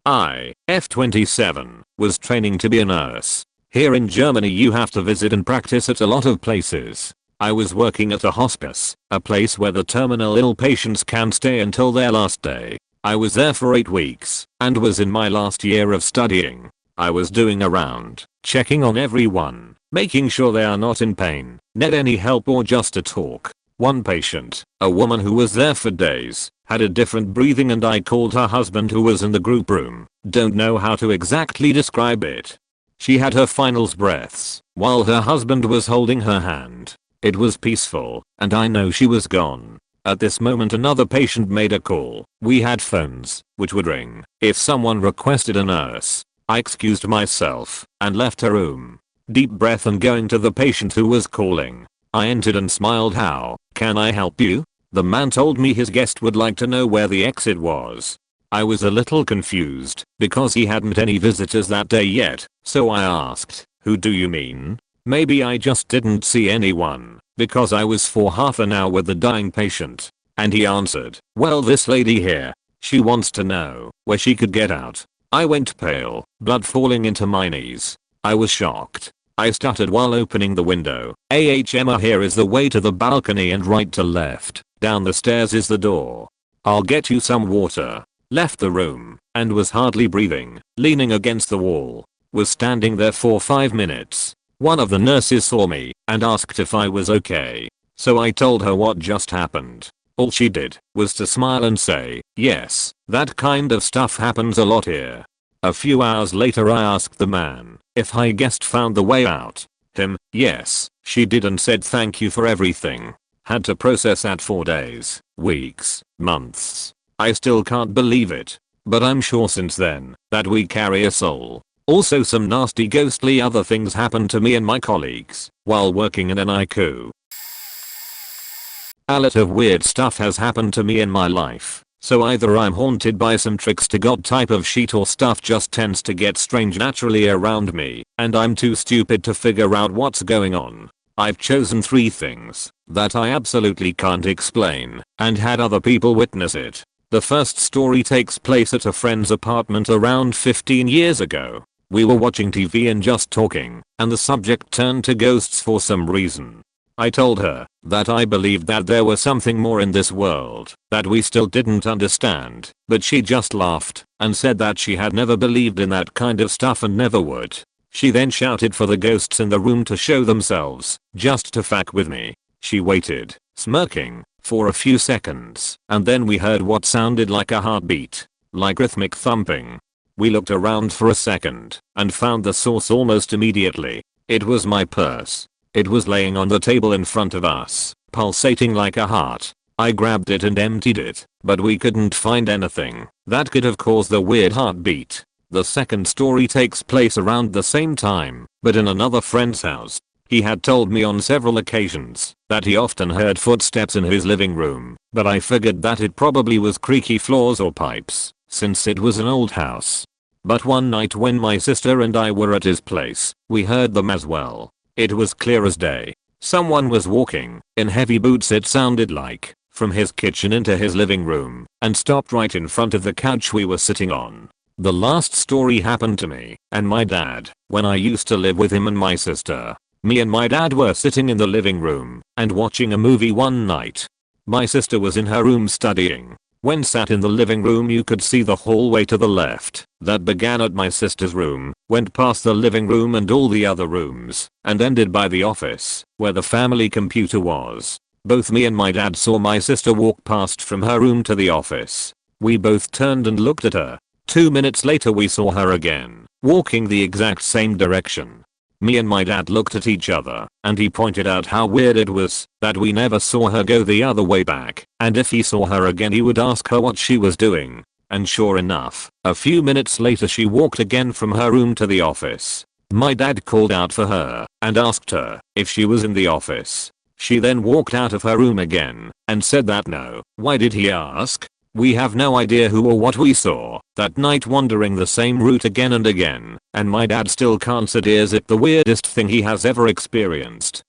I, F27, was training to be a nurse. Here in Germany you have to visit and practice at a lot of places. I was working at a hospice, a place where the terminal ill patients can stay until their last day. I was there for 8 weeks, and was in my last year of studying. I was doing a round, checking on everyone, making sure they are not in pain, need any help or just to talk. One patient, a woman who was there for days, had a different breathing, and I called her husband who was in the group room. Don't know how to exactly describe it. She had her finals breaths while her husband was holding her hand. It was peaceful, and I know she was gone. At this moment another patient made a call. We had phones, which would ring if someone requested a nurse. I excused myself and left her room. Deep breath and going to the patient who was calling. I entered and smiled. How can I help you? The man told me his guest would like to know where the exit was. I was a little confused because he hadn't any visitors that day yet, so I asked, who do you mean? Maybe I just didn't see anyone because I was for half an hour with the dying patient. And he answered, well, this lady here, she wants to know where she could get out. I went pale, blood falling into my knees. I was shocked. I stuttered while opening the window. Emma, here is the way to the balcony and right to left. Down the stairs is the door. I'll get you some water. Left the room and was hardly breathing, leaning against the wall. Was standing there for 5 minutes. One of the nurses saw me and asked if I was okay. So I told her what just happened. All she did was to smile and say, yes, that kind of stuff happens a lot here. A few hours later I asked the man if my guest found the way out. Him, yes, she did, and said thank you for everything. Had to process that for days, weeks, months. I still can't believe it. But I'm sure since then that we carry a soul. Also some nasty ghostly other things happened to me and my colleagues while working in an ICU. A lot of weird stuff has happened to me in my life. So either I'm haunted by some tricks to God type of shit, or stuff just tends to get strange naturally around me and I'm too stupid to figure out what's going on. I've chosen 3 things that I absolutely can't explain and had other people witness it. The first story takes place at a friend's apartment around 15 years ago. We were watching TV and just talking, and the subject turned to ghosts for some reason. I told her that I believed that there was something more in this world that we still didn't understand, but she just laughed and said that she had never believed in that kind of stuff and never would. She then shouted for the ghosts in the room to show themselves, just to fuck with me. She waited, smirking, for a few seconds, and then we heard what sounded like a heartbeat, like rhythmic thumping. We looked around for a second and found the source almost immediately. It was my purse. It was laying on the table in front of us, pulsating like a heart. I grabbed it and emptied it, but we couldn't find anything that could have caused the weird heartbeat. The second story takes place around the same time, but in another friend's house. He had told me on several occasions that he often heard footsteps in his living room, but I figured that it probably was creaky floors or pipes, since it was an old house. But one night when my sister and I were at his place, we heard them as well. It was clear as day. Someone was walking, in heavy boots it sounded like, from his kitchen into his living room, and stopped right in front of the couch we were sitting on. The last story happened to me and my dad when I used to live with him and my sister. Me and my dad were sitting in the living room and watching a movie one night. My sister was in her room studying. When sat in the living room you could see the hallway to the left that began at my sister's room, went past the living room and all the other rooms, and ended by the office where the family computer was. Both me and my dad saw my sister walk past from her room to the office. We both turned and looked at her. 2 minutes later we saw her again, walking the exact same direction. Me and my dad looked at each other, and he pointed out how weird it was that we never saw her go the other way back, and if he saw her again he would ask her what she was doing. And sure enough, a few minutes later she walked again from her room to the office. My dad called out for her and asked her if she was in the office. She then walked out of her room again and said that no. Why did he ask? We have no idea who or what we saw that night, wandering the same route again and again, and my dad still considers it the weirdest thing he has ever experienced.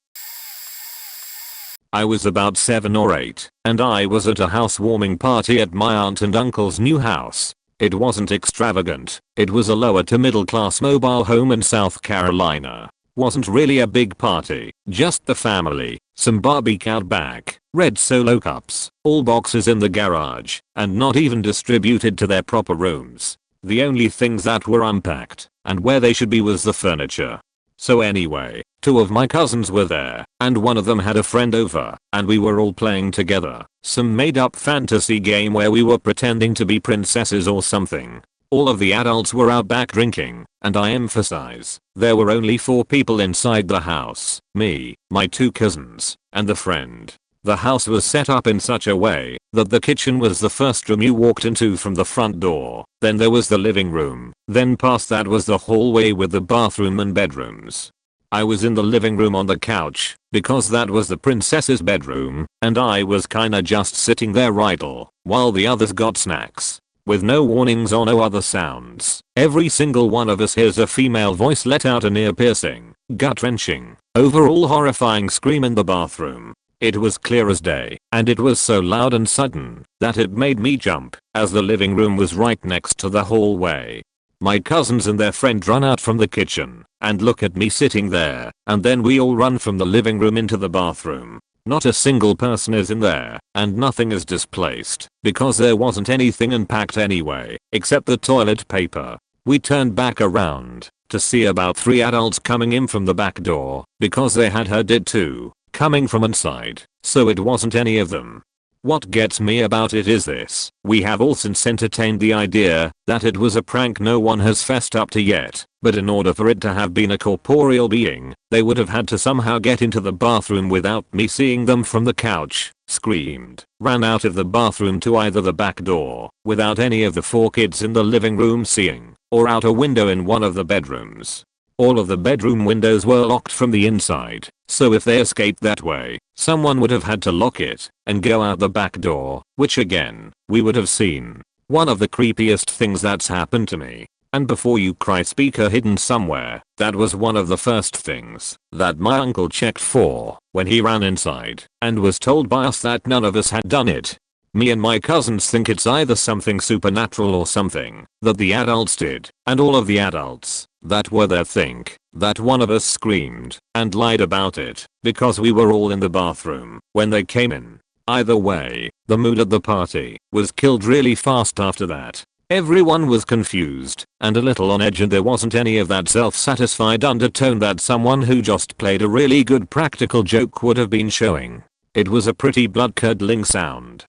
I was about 7 or 8, and I was at a housewarming party at my aunt and uncle's new house. It wasn't extravagant, it was a lower to middle class mobile home in South Carolina. Wasn't really a big party, just the family, some barbecue out back, red Solo cups, all boxes in the garage, and not even distributed to their proper rooms. The only things that were unpacked and where they should be was the furniture. So anyway, two of my cousins were there, and one of them had a friend over, and we were all playing together, some made up fantasy game where we were pretending to be princesses or something. All of the adults were out back drinking, and I emphasize, there were only 4 people inside the house, me, my 2 cousins, and the friend. The house was set up in such a way that the kitchen was the first room you walked into from the front door, then there was the living room, then past that was the hallway with the bathroom and bedrooms. I was in the living room on the couch, because that was the princess's bedroom, and I was kinda just sitting there idle, while the others got snacks. With no warnings or no other sounds, every single one of us hears a female voice let out an ear-piercing, gut-wrenching, overall horrifying scream in the bathroom. It was clear as day, and it was so loud and sudden that it made me jump, as the living room was right next to the hallway. My cousins and their friend run out from the kitchen and look at me sitting there, and then we all run from the living room into the bathroom. Not a single person is in there, and nothing is displaced, because there wasn't anything unpacked anyway, except the toilet paper. We turned back around to see about 3 adults coming in from the back door, because they had heard it too, coming from inside, so it wasn't any of them. What gets me about it is this: we have all since entertained the idea that it was a prank no one has fessed up to yet, but in order for it to have been a corporeal being, they would have had to somehow get into the bathroom without me seeing them from the couch, screamed, ran out of the bathroom to either the back door, without any of the 4 kids in the living room seeing, or out a window in one of the bedrooms. All of the bedroom windows were locked from the inside, so if they escaped that way, someone would have had to lock it and go out the back door, which again, we would have seen. One of the creepiest things that's happened to me. And before you cry speaker hidden somewhere, that was one of the first things that my uncle checked for when he ran inside and was told by us that none of us had done it. Me and my cousins think it's either something supernatural or something that the adults did, and all of the adults that were there think that one of us screamed and lied about it because we were all in the bathroom when they came in. Either way, the mood at the party was killed really fast after that. Everyone was confused and a little on edge, and there wasn't any of that self-satisfied undertone that someone who just played a really good practical joke would have been showing. It was a pretty blood-curdling sound.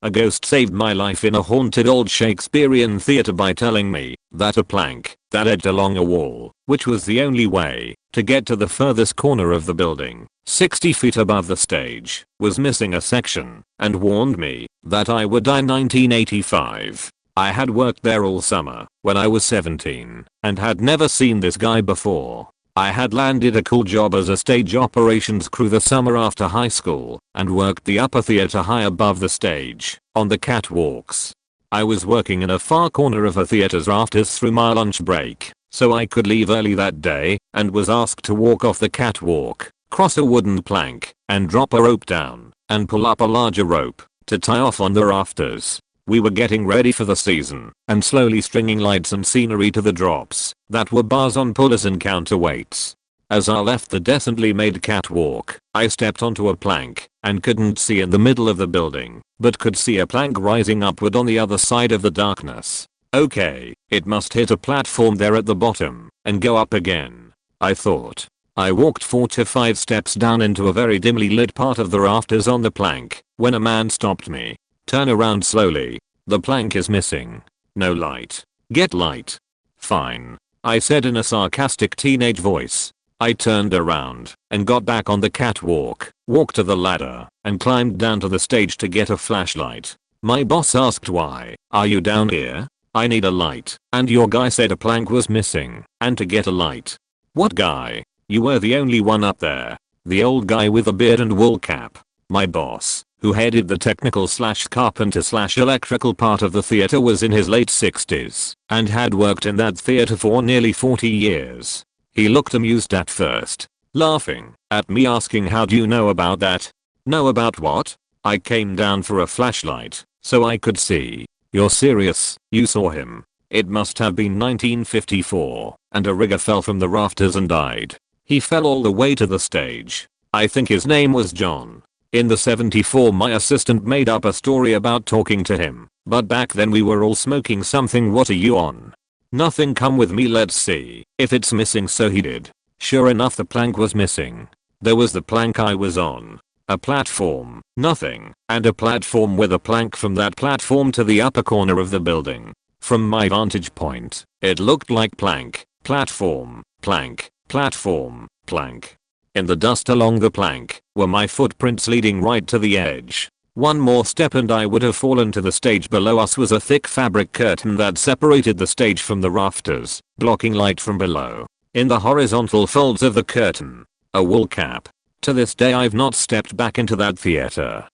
A ghost saved my life in a haunted old Shakespearean theater by telling me that a plank that edged along a wall, which was the only way to get to the furthest corner of the building, 60 feet above the stage, was missing a section, and warned me that I would die in 1985. I had worked there all summer when I was 17 and had never seen this guy before. I had landed a cool job as a stage operations crew the summer after high school and worked the upper theater high above the stage, on the catwalks. I was working in a far corner of a theater's rafters through my lunch break, so I could leave early that day, and was asked to walk off the catwalk, cross a wooden plank, and drop a rope down, and pull up a larger rope to tie off on the rafters. We were getting ready for the season, and slowly stringing lights and scenery to the drops that were bars on pullers and counterweights. As I left the decently made catwalk, I stepped onto a plank and couldn't see in the middle of the building, but could see a plank rising upward on the other side of the darkness. Okay, it must hit a platform there at the bottom and go up again, I thought. I walked 4 to 5 steps down into a very dimly lit part of the rafters on the plank when a man stopped me. Turn around slowly. The plank is missing. No light. Get light. Fine, I said in a sarcastic teenage voice. I turned around and got back on the catwalk, walked to the ladder, and climbed down to the stage to get a flashlight. My boss asked, "Why are you down here?" "I need a light, and your guy said a plank was missing, and to get a light." "What guy? You were the only one up there." "The old guy with a beard and wool cap." My boss, who headed the technical / carpenter / electrical part of the theater, was in his late 60s and had worked in that theater for nearly 40 years. He looked amused at first, laughing at me asking, "How do you know about that?" "Know about what?" "I came down for a flashlight so I could see." "You're serious? You saw him?" "It must have been 1954 and a rigger fell from the rafters and died. He fell all the way to the stage. I think his name was John. In the 74 my assistant made up a story about talking to him, but back then we were all smoking something. What are you on?" Nothing, come with me, let's see if it's missing. So he did. Sure enough, the plank was missing. There was the plank I was on. A platform, nothing, and a platform with a plank from that platform to the upper corner of the building. From my vantage point, it looked like plank, platform, plank, platform, plank. In the dust along the plank were my footprints leading right to the edge. One more step and I would have fallen to the stage. Below us was a thick fabric curtain that separated the stage from the rafters, blocking light from below. In the horizontal folds of the curtain, a wool cap. To this day I've not stepped back into that theater.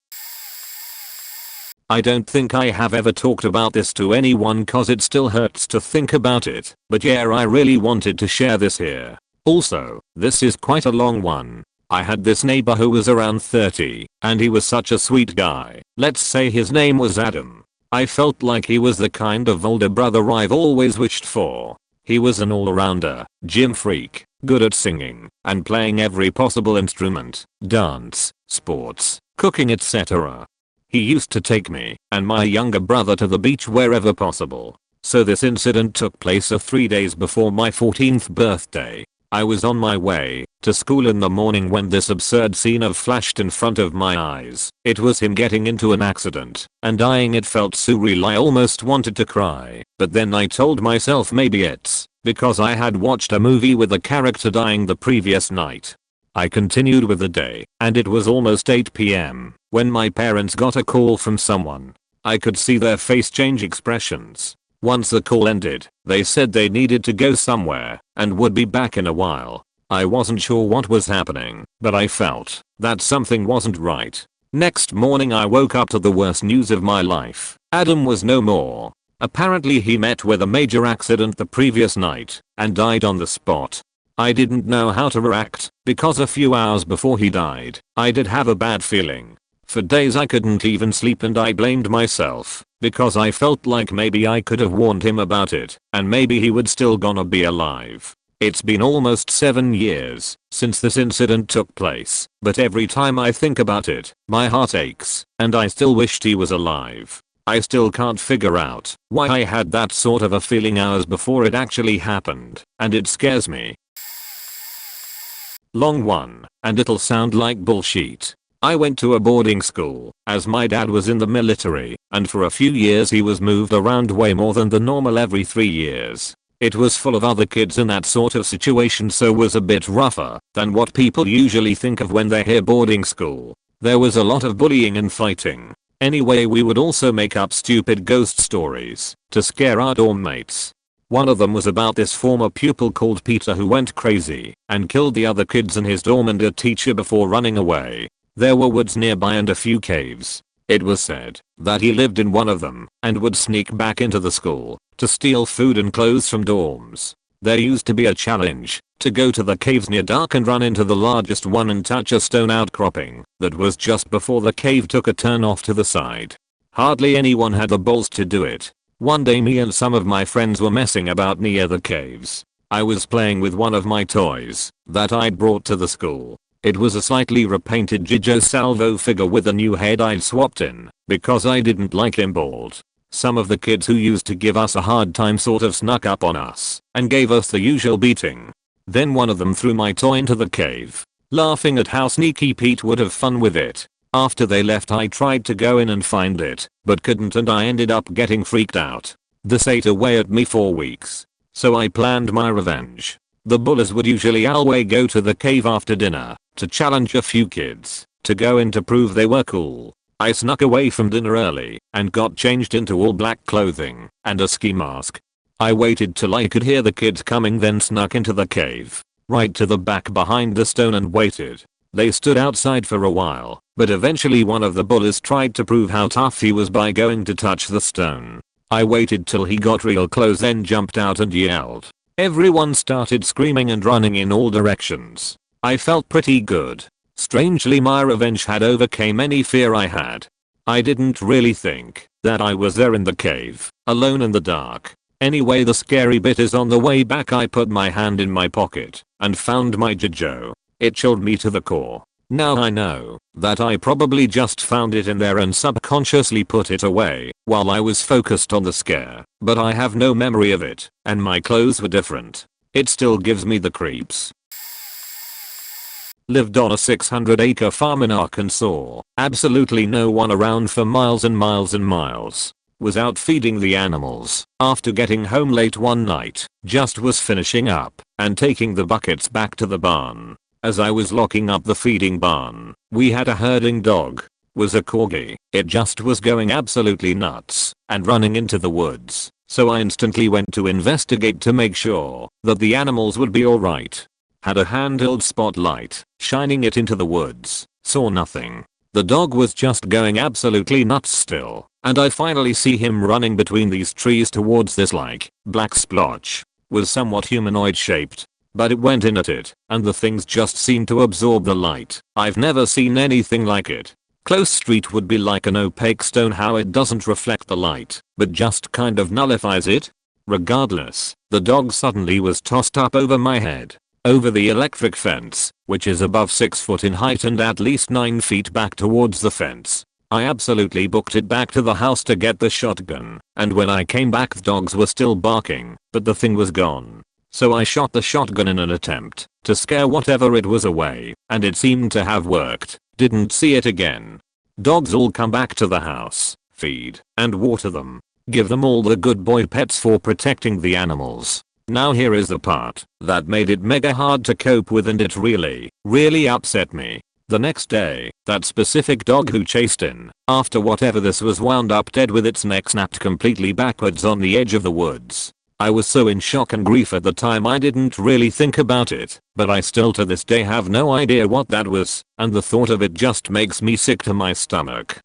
I don't think I have ever talked about this to anyone cause it still hurts to think about it, but yeah, I really wanted to share this here. Also, this is quite a long one. I had this neighbor who was around 30, and he was such a sweet guy. Let's say his name was Adam. I felt like he was the kind of older brother I've always wished for. He was an all-arounder, gym freak, good at singing, and playing every possible instrument, dance, sports, cooking, etc. He used to take me and my younger brother to the beach wherever possible. So this incident took place 3 days before my 14th birthday. I was on my way to school in the morning when this absurd scene flashed in front of my eyes. It was him getting into an accident and dying. It felt surreal. I almost wanted to cry, but then I told myself maybe it's because I had watched a movie with a character dying the previous night. I continued with the day, and it was almost 8 p.m. when my parents got a call from someone. I could see their face change expressions. Once the call ended, they said they needed to go somewhere and would be back in a while. I wasn't sure what was happening, but I felt that something wasn't right. Next morning I woke up to the worst news of my life. Adam was no more. Apparently he met with a major accident the previous night and died on the spot. I didn't know how to react because a few hours before he died, I did have a bad feeling. For days I couldn't even sleep and I blamed myself because I felt like maybe I could have warned him about it and maybe he would still gonna be alive. It's been almost 7 years since this incident took place, but every time I think about it, my heart aches and I still wished he was alive. I still can't figure out why I had that sort of a feeling hours before it actually happened, and it scares me. Long one, and it'll sound like bullshit. I went to a boarding school as my dad was in the military, and for a few years he was moved around way more than the normal every 3 years. It was full of other kids in that sort of situation, so was a bit rougher than what people usually think of when they hear boarding school. There was a lot of bullying and fighting. Anyway, we would also make up stupid ghost stories to scare our dorm mates. One of them was about this former pupil called Peter who went crazy and killed the other kids in his dorm and a teacher before running away. There were woods nearby and a few caves. It was said that he lived in one of them and would sneak back into the school to steal food and clothes from dorms. There used to be a challenge to go to the caves near dark and run into the largest one and touch a stone outcropping that was just before the cave took a turn off to the side. Hardly anyone had the balls to do it. One day me and some of my friends were messing about near the caves. I was playing with one of my toys that I'd brought to the school. It was a slightly repainted Gijo Salvo figure with a new head I'd swapped in because I didn't like him bald. Some of the kids who used to give us a hard time sort of snuck up on us and gave us the usual beating. Then one of them threw my toy into the cave, laughing at how sneaky Pete would have fun with it. After they left I tried to go in and find it, but couldn't and I ended up getting freaked out. This ate away at me for weeks. So I planned my revenge. The bullies would usually always go to the cave after dinner to challenge a few kids to go in to prove they were cool. I snuck away from dinner early and got changed into all black clothing and a ski mask. I waited till I could hear the kids coming, then snuck into the cave, right to the back behind the stone and waited. They stood outside for a while, but eventually one of the bullies tried to prove how tough he was by going to touch the stone. I waited till he got real close, then jumped out and yelled. Everyone started screaming and running in all directions. I felt pretty good. Strangely, my revenge had overcame any fear I had. I didn't really think that I was there in the cave, alone in the dark. Anyway, the scary bit is on the way back I put my hand in my pocket and found my Gijo. It chilled me to the core. Now I know that I probably just found it in there and subconsciously put it away while I was focused on the scare, but I have no memory of it, and my clothes were different. It still gives me the creeps. Lived on a 600-acre farm in Arkansas. Absolutely no one around for miles and miles and miles. Was out feeding the animals. After getting home late one night, just was finishing up and taking the buckets back to the barn. As I was locking up the feeding barn, we had a herding dog. Was a corgi. It just was going absolutely nuts and running into the woods. So I instantly went to investigate to make sure that the animals would be alright. Had a handheld spotlight, shining it into the woods. Saw nothing. The dog was just going absolutely nuts still, and I finally see him running between these trees towards this black splotch. Was somewhat humanoid shaped, but it went in at it, and the things just seemed to absorb the light. I've never seen anything like it. Close street would be like an opaque stone, how it doesn't reflect the light, but just kind of nullifies it. Regardless, the dog suddenly was tossed up over my head, over the electric fence, which is above 6 foot in height and at least 9 feet back towards the fence. I absolutely booked it back to the house to get the shotgun, and when I came back the dogs were still barking, but the thing was gone. So I shot the shotgun in an attempt to scare whatever it was away, and it seemed to have worked. Didn't see it again. Dogs all come back to the house, feed and water them. Give them all the good boy pets for protecting the animals. Now here is the part that made it mega hard to cope with, and it really upset me. The next day, that specific dog who chased in after whatever this was wound up dead with its neck snapped completely backwards on the edge of the woods. I was so in shock and grief at the time I didn't really think about it, but I still to this day have no idea what that was, and the thought of it just makes me sick to my stomach.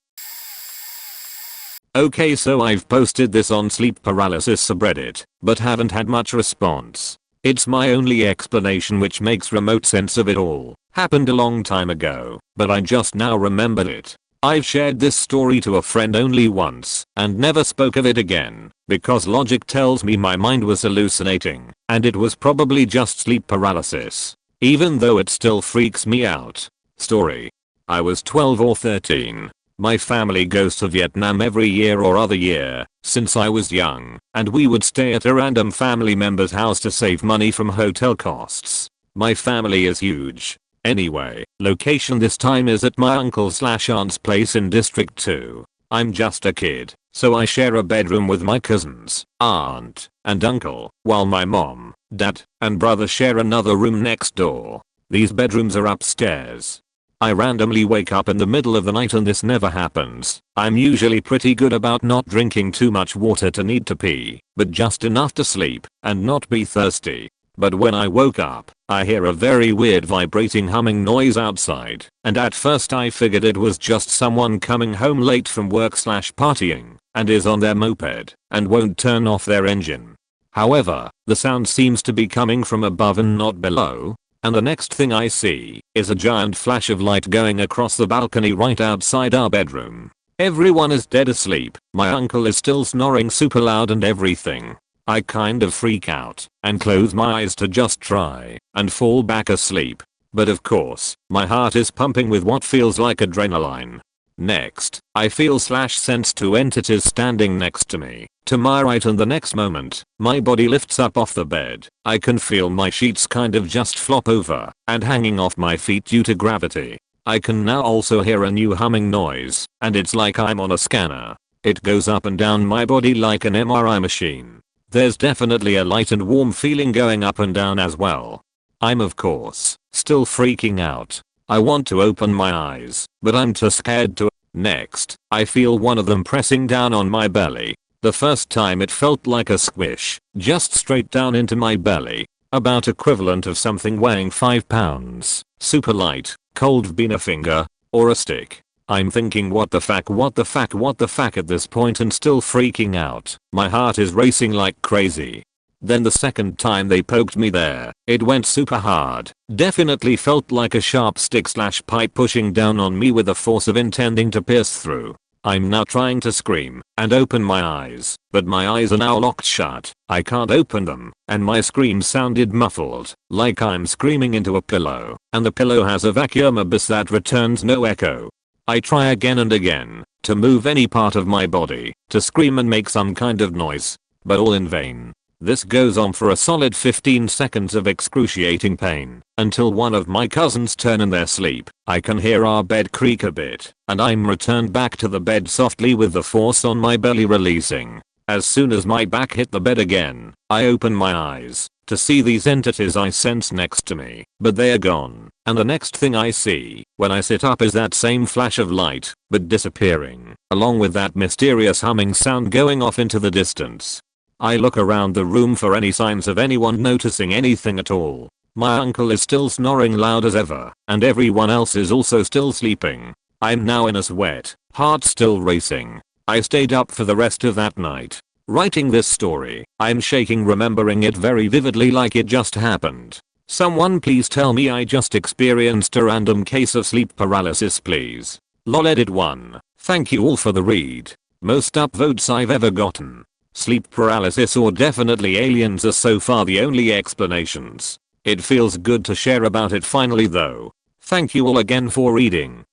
Okay, so I've posted this on sleep paralysis subreddit, but haven't had much response. It's my only explanation which makes remote sense of it all. Happened a long time ago, but I just now remembered it. I've shared this story to a friend only once and never spoke of it again because logic tells me my mind was hallucinating and it was probably just sleep paralysis, even though it still freaks me out. Story. I was 12 or 13. My family goes to Vietnam every year or other year since I was young, and we would stay at a random family member's house to save money from hotel costs. My family is huge. Anyway, location this time is at my uncle/aunt's place in District 2. I'm just a kid, so I share a bedroom with my cousins, aunt, and uncle, while my mom, dad, and brother share another room next door. These bedrooms are upstairs. I randomly wake up in the middle of the night, and this never happens. I'm usually pretty good about not drinking too much water to need to pee, but just enough to sleep and not be thirsty. But when I woke up, I hear a very weird vibrating humming noise outside, and at first I figured it was just someone coming home late from work/partying and is on their moped and won't turn off their engine. However, the sound seems to be coming from above and not below, and the next thing I see is a giant flash of light going across the balcony right outside our bedroom. Everyone is dead asleep. My uncle is still snoring super loud and everything. I kind of freak out and close my eyes to just try and fall back asleep. But of course, my heart is pumping with what feels like adrenaline. Next, I feel/sense two entities standing next to me, to my right, and the next moment, my body lifts up off the bed. I can feel my sheets kind of just flop over and hanging off my feet due to gravity. I can now also hear a new humming noise, and it's like I'm on a scanner. It goes up and down my body like an MRI machine. There's definitely a light and warm feeling going up and down as well. I'm of course still freaking out. I want to open my eyes, but I'm too scared to. Next, I feel one of them pressing down on my belly. The first time it felt like a squish, just straight down into my belly, about equivalent of something weighing 5 pounds, super light, cold being a finger, or a stick. I'm thinking what the fuck at this point and still freaking out. My heart is racing like crazy. Then the second time they poked me there, it went super hard. Definitely felt like a sharp stick/pipe pushing down on me with the force of intending to pierce through. I'm now trying to scream and open my eyes, but my eyes are now locked shut. I can't open them, and my scream sounded muffled, like I'm screaming into a pillow, and the pillow has a vacuum abyss that returns no echo. I try again and again to move any part of my body, to scream and make some kind of noise, but all in vain. This goes on for a solid 15 seconds of excruciating pain, until one of my cousins turn in their sleep. I can hear our bed creak a bit, and I'm returned back to the bed softly with the force on my belly releasing. As soon as my back hit the bed again, I open my eyes to see these entities I sense next to me, but they are gone, and the next thing I see when I sit up is that same flash of light, but disappearing, along with that mysterious humming sound going off into the distance. I look around the room for any signs of anyone noticing anything at all. My uncle is still snoring loud as ever, and everyone else is also still sleeping. I'm now in a sweat, heart still racing. I stayed up for the rest of that night, writing this story. I'm shaking remembering it very vividly like it just happened. Someone please tell me I just experienced a random case of sleep paralysis please. Lol edit 1. Thank you all for the read. Most upvotes I've ever gotten. Sleep paralysis or definitely aliens are so far the only explanations. It feels good to share about it finally though. Thank you all again for reading.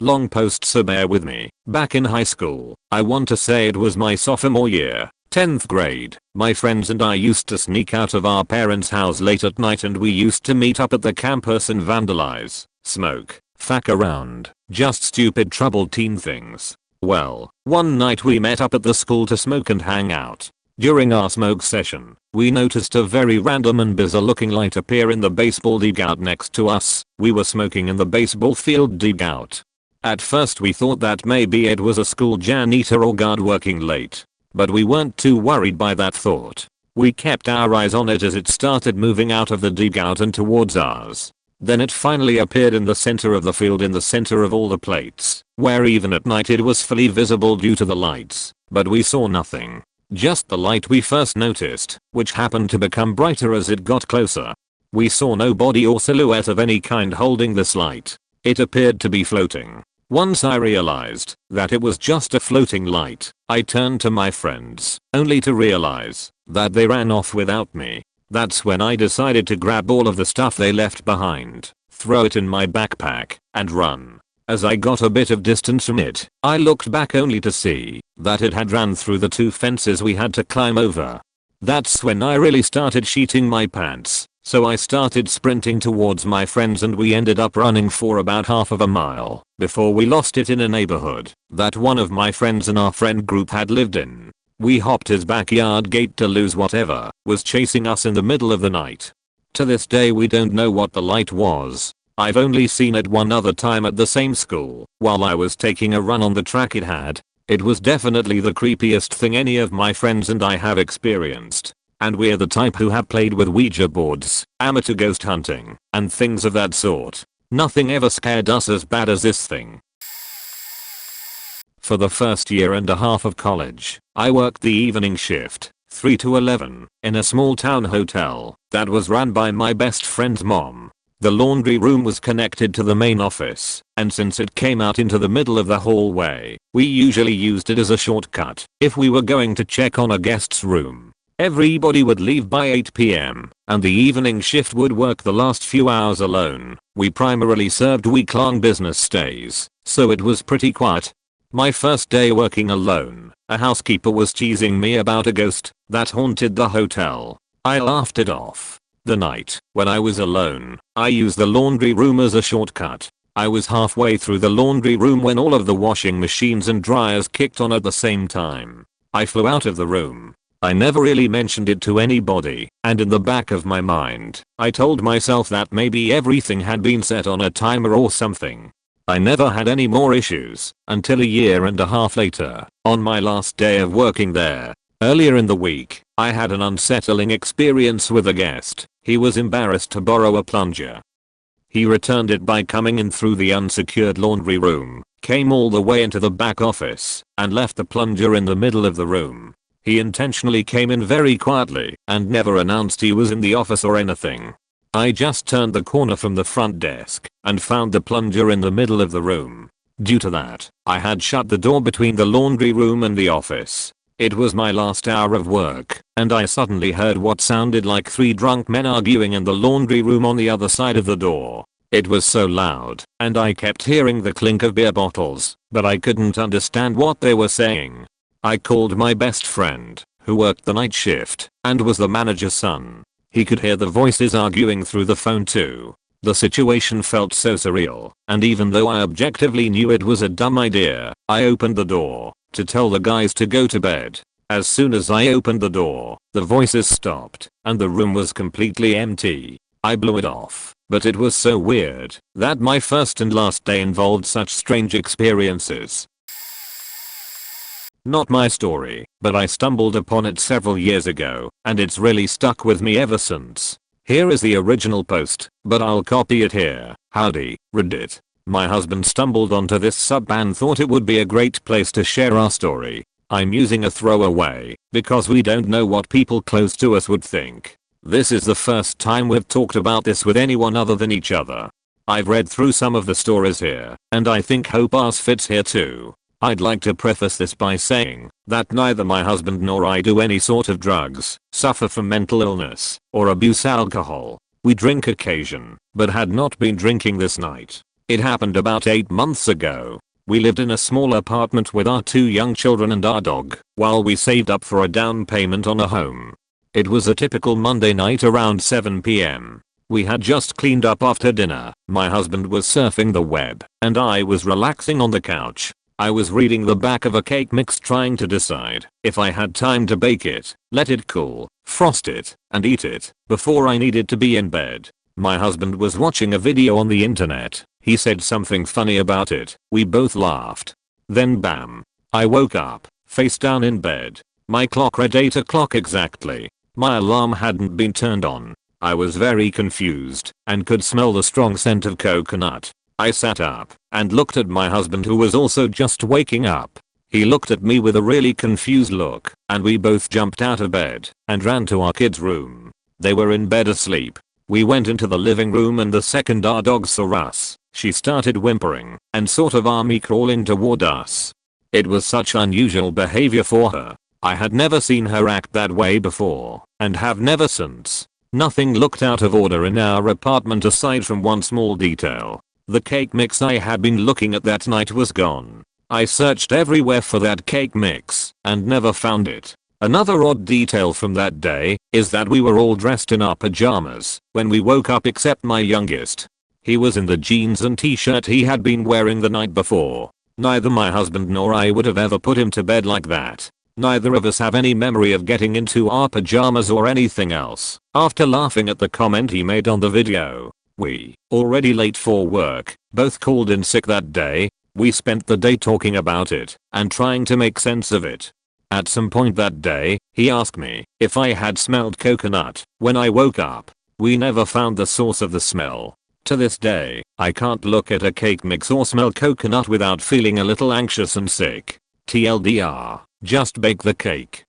Long post so bear with me. Back in high school, I want to say it was my sophomore year, 10th grade, my friends and I used to sneak out of our parents' house late at night and we used to meet up at the campus and vandalize, smoke, fuck around, just stupid troubled teen things. Well, one night we met up at the school to smoke and hang out. During our smoke session, we noticed a very random and bizarre looking light appear in the baseball dugout next to us. We were smoking in the baseball field dugout. At first we thought that maybe it was a school janitor or guard working late, but we weren't too worried by that thought. We kept our eyes on it as it started moving out of the dugout and towards us. Then it finally appeared in the center of the field in the center of all the plates, where even at night it was fully visible due to the lights, but we saw nothing. Just the light we first noticed, which happened to become brighter as it got closer. We saw no body or silhouette of any kind holding this light. It appeared to be floating. Once I realized that it was just a floating light, I turned to my friends, only to realize that they ran off without me. That's when I decided to grab all of the stuff they left behind, throw it in my backpack, and run. As I got a bit of distance from it, I looked back only to see that it had ran through the 2 fences we had to climb over. That's when I really started sheeting my pants, so I started sprinting towards my friends and we ended up running for about half of a mile before we lost it in a neighborhood that one of my friends in our friend group had lived in. We hopped his backyard gate to lose whatever was chasing us in the middle of the night. To this day we don't know what the light was. I've only seen it one other time at the same school while I was taking a run on the track it had. It was definitely the creepiest thing any of my friends and I have experienced. And we're the type who have played with Ouija boards, amateur ghost hunting, and things of that sort. Nothing ever scared us as bad as this thing. For the first year and a half of college, I worked the evening shift, 3 to 11, in a small town hotel that was run by my best friend's mom. The laundry room was connected to the main office, and since it came out into the middle of the hallway, we usually used it as a shortcut if we were going to check on a guest's room. Everybody would leave by 8 p.m., and the evening shift would work the last few hours alone. We primarily served week-long business stays, so it was pretty quiet. My first day working alone, a housekeeper was teasing me about a ghost that haunted the hotel. I laughed it off. The night when I was alone, I used the laundry room as a shortcut. I was halfway through the laundry room when all of the washing machines and dryers kicked on at the same time. I flew out of the room. I never really mentioned it to anybody, and in the back of my mind, I told myself that maybe everything had been set on a timer or something. I never had any more issues until a year and a half later, on my last day of working there. Earlier in the week, I had an unsettling experience with a guest. He was embarrassed to borrow a plunger. He returned it by coming in through the unsecured laundry room, came all the way into the back office, and left the plunger in the middle of the room. He intentionally came in very quietly and never announced he was in the office or anything. I just turned the corner from the front desk and found the plunger in the middle of the room. Due to that, I had shut the door between the laundry room and the office. It was my last hour of work, and I suddenly heard what sounded like 3 drunk men arguing in the laundry room on the other side of the door. It was so loud, and I kept hearing the clink of beer bottles, but I couldn't understand what they were saying. I called my best friend, who worked the night shift, and was the manager's son. He could hear the voices arguing through the phone too. The situation felt so surreal, and even though I objectively knew it was a dumb idea, I opened the door to tell the guys to go to bed. As soon as I opened the door, the voices stopped, and the room was completely empty. I blew it off, but it was so weird that my first and last day involved such strange experiences. Not my story, but I stumbled upon it several years ago, and it's really stuck with me ever since. Here is the original post, but I'll copy it here. Howdy, Reddit. My husband stumbled onto this sub and thought it would be a great place to share our story. I'm using a throwaway, because we don't know what people close to us would think. This is the first time we've talked about this with anyone other than each other. I've read through some of the stories here, and I think hope ours fits here too. I'd like to preface this by saying that neither my husband nor I do any sort of drugs, suffer from mental illness, or abuse alcohol. We drink occasion, but had not been drinking this night. It happened about 8 months ago. We lived in a small apartment with our 2 young children and our dog, while we saved up for a down payment on a home. It was a typical Monday night around 7 p.m. We had just cleaned up after dinner, my husband was surfing the web, and I was relaxing on the couch. I was reading the back of a cake mix trying to decide if I had time to bake it, let it cool, frost it, and eat it before I needed to be in bed. My husband was watching a video on the internet. He said something funny about it. We both laughed. Then bam. I woke up, face down in bed. My clock read 8 o'clock exactly. My alarm hadn't been turned on. I was very confused and could smell the strong scent of coconut. I sat up and looked at my husband, who was also just waking up. He looked at me with a really confused look, and we both jumped out of bed and ran to our kids' room. They were in bed asleep. We went into the living room, and the second our dog saw us, she started whimpering and sort of army crawling toward us. It was such unusual behavior for her. I had never seen her act that way before, and have never since. Nothing looked out of order in our apartment aside from one small detail. The cake mix I had been looking at that night was gone. I searched everywhere for that cake mix and never found it. Another odd detail from that day is that we were all dressed in our pajamas when we woke up except my youngest. He was in the jeans and t-shirt he had been wearing the night before. Neither my husband nor I would have ever put him to bed like that. Neither of us have any memory of getting into our pajamas or anything else. After laughing at the comment he made on the video, we, already late for work, both called in sick that day. We spent the day talking about it and trying to make sense of it. At some point that day, he asked me if I had smelled coconut when I woke up. We never found the source of the smell. To this day, I can't look at a cake mix or smell coconut without feeling a little anxious and sick. TLDR, just bake the cake.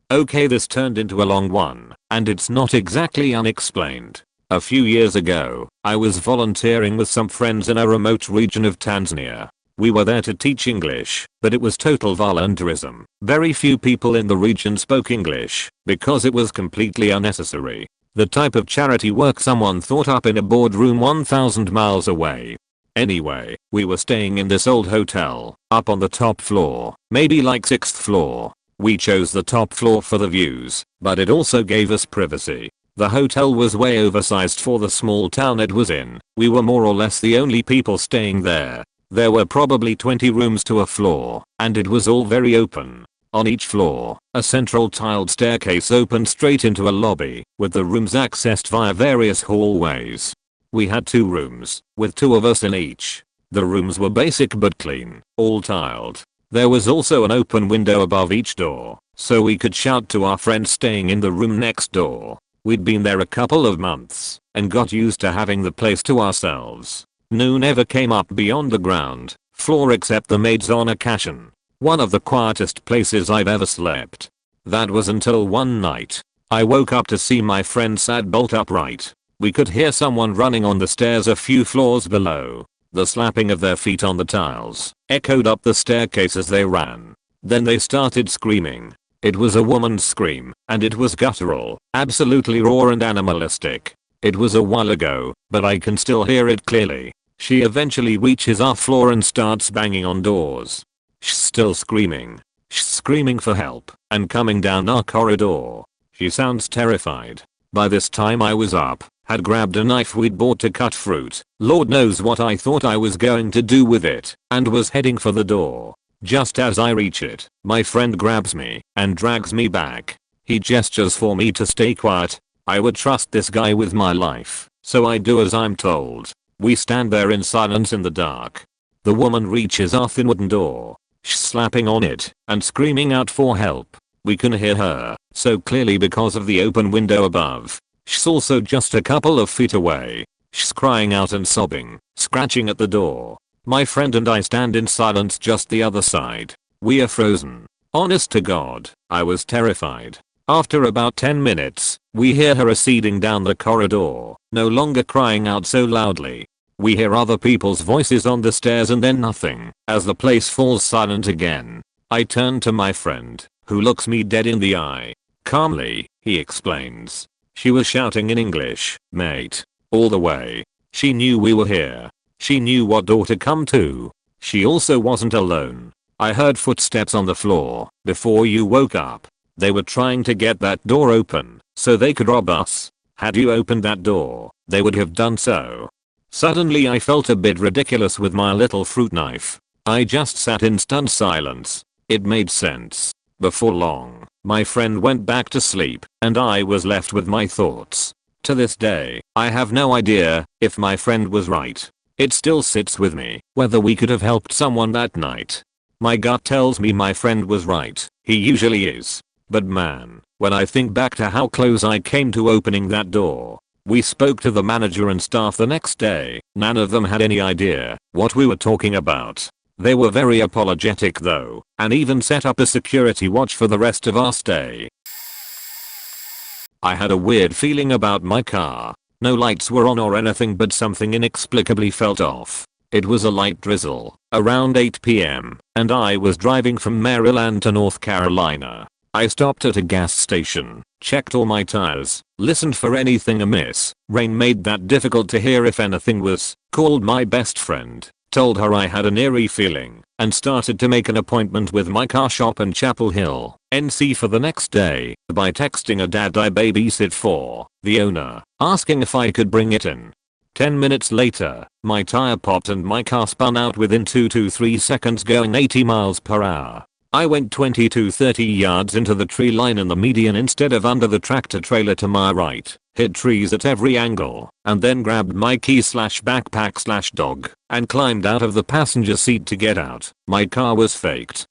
Okay, this turned into a long one, and it's not exactly unexplained. A few years ago, I was volunteering with some friends in a remote region of Tanzania. We were there to teach English, but it was total volunteerism. Very few people in the region spoke English, because it was completely unnecessary. The type of charity work someone thought up in a boardroom 1,000 miles away. Anyway, we were staying in this old hotel, up on the top floor, maybe like 6th floor. We chose the top floor for the views, but it also gave us privacy. The hotel was way oversized for the small town it was in. We were more or less the only people staying there. There were probably 20 rooms to a floor, and it was all very open. On each floor, a central tiled staircase opened straight into a lobby, with the rooms accessed via various hallways. We had 2 rooms, with 2 of us in each. The rooms were basic but clean, all tiled. There was also an open window above each door, so we could shout to our friends staying in the room next door. We'd been there a couple of months, and got used to having the place to ourselves. No never came up beyond the ground floor except the maid's on occasion. One of the quietest places I've ever slept. That was until one night. I woke up to see my friend sat bolt upright. We could hear someone running on the stairs a few floors below. The slapping of their feet on the tiles echoed up the staircase as they ran. Then they started screaming. It was a woman's scream, and it was guttural, absolutely raw and animalistic. It was a while ago, but I can still hear it clearly. She eventually reaches our floor and starts banging on doors. She's still screaming. She's screaming for help and coming down our corridor. She sounds terrified. By this time I was up, had grabbed a knife we'd bought to cut fruit, Lord knows what I thought I was going to do with it, and was heading for the door. Just as I reach it, my friend grabs me and drags me back. He gestures for me to stay quiet. I would trust this guy with my life, so I do as I'm told. We stand there in silence in the dark. The woman reaches our thin wooden door. She's slapping on it and screaming out for help. We can hear her so clearly because of the open window above. She's also just a couple of feet away. She's crying out and sobbing, scratching at the door. My friend and I stand in silence just the other side. We are frozen. Honest to God, I was terrified. After about 10 minutes, we hear her receding down the corridor, no longer crying out so loudly. We hear other people's voices on the stairs and then nothing, as the place falls silent again. I turn to my friend, who looks me dead in the eye. Calmly, he explains. She was shouting in English, "Mate." All the way. She knew we were here. She knew what door to come to. She also wasn't alone. I heard footsteps on the floor before you woke up. They were trying to get that door open so they could rob us. Had you opened that door, they would have done so. Suddenly I felt a bit ridiculous with my little fruit knife. I just sat in stunned silence. It made sense. Before long, my friend went back to sleep and I was left with my thoughts. To this day, I have no idea if my friend was right. It still sits with me whether we could have helped someone that night. My gut tells me my friend was right. He usually is. But man, when I think back to how close I came to opening that door. We spoke to the manager and staff the next day. None of them had any idea what we were talking about. They were very apologetic though, and even set up a security watch for the rest of our stay. I had a weird feeling about my car. No lights were on or anything, but something inexplicably felt off. It was a light drizzle, around 8 p.m., and I was driving from Maryland to North Carolina. I stopped at a gas station, checked all my tires, listened for anything amiss. Rain made that difficult to hear if anything was, called my best friend, told her I had an eerie feeling, and started to make an appointment with my car shop in Chapel Hill, NC for the next day by texting a dad I babysit for, the owner, asking if I could bring it in. 10 minutes later, my tire popped and my car spun out within 2 to 3 seconds going 80 miles per hour. I went 20 to 30 yards into the tree line in the median instead of under the tractor trailer to my right, hit trees at every angle, and then grabbed my key/backpack/dog and climbed out of the passenger seat to get out. My car was faked.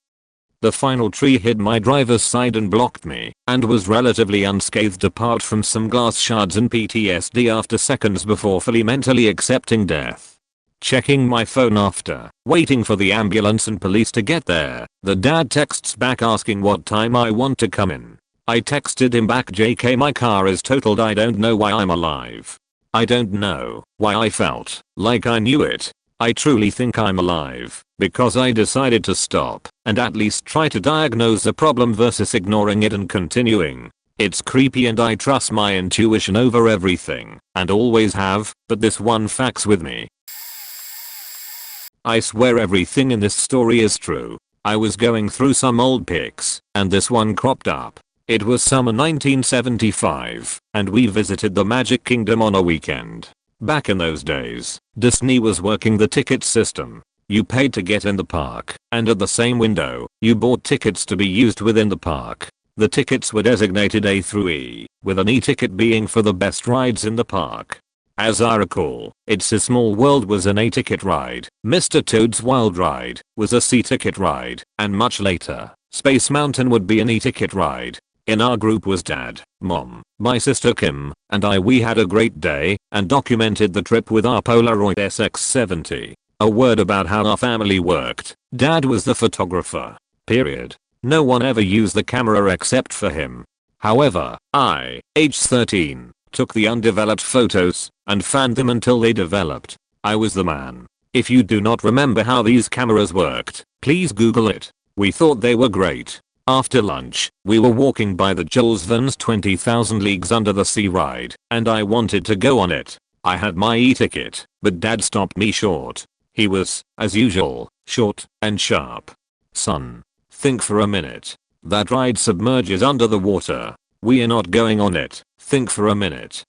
The final tree hit my driver's side and blocked me, and was relatively unscathed apart from some glass shards and PTSD after seconds before fully mentally accepting death. Checking my phone after waiting for the ambulance and police to get there, the dad texts back asking what time I want to come in. I texted him back, "JK, my car is totaled. I don't know why I'm alive. I don't know why I felt like I knew it. I truly think I'm alive because I decided to stop and at least try to diagnose the problem versus ignoring it and continuing. It's creepy and I trust my intuition over everything and always have, but this one fucks with me. I swear everything in this story is true. I was going through some old pics and this one cropped up. It was summer 1975 and we visited the Magic Kingdom on a weekend. Back in those days, Disney was working the ticket system. You paid to get in the park, and at the same window, you bought tickets to be used within the park. The tickets were designated A through E, with an E ticket being for the best rides in the park. As I recall, It's a Small World was an A ticket ride, Mr. Toad's Wild Ride was a C ticket ride, and much later, Space Mountain would be an E ticket ride. In our group was Dad, Mom, my sister Kim, and I. We had a great day and documented the trip with our Polaroid SX70. A word about how our family worked. Dad was the photographer. Period. No one ever used the camera except for him. However, I, age 13, took the undeveloped photos and fanned them until they developed. I was the man. If you do not remember how these cameras worked, please Google it. We thought they were great. After lunch, we were walking by the Jules Verne's 20,000 Leagues Under the Sea ride, and I wanted to go on it. I had my e-ticket, but dad stopped me short. He was, as usual, short and sharp. Son, think for a minute. That ride submerges under the water. We are not going on it. Think for a minute.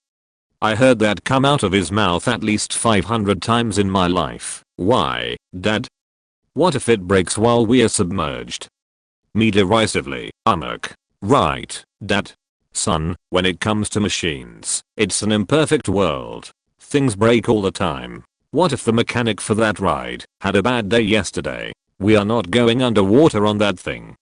I heard that come out of his mouth at least 500 times in my life. Why, Dad? What if it breaks while we are submerged? Me derisively, right, Dad. Son, when it comes to machines, it's an imperfect world. Things break all the time. What if the mechanic for that ride had a bad day yesterday? We are not going underwater on that thing.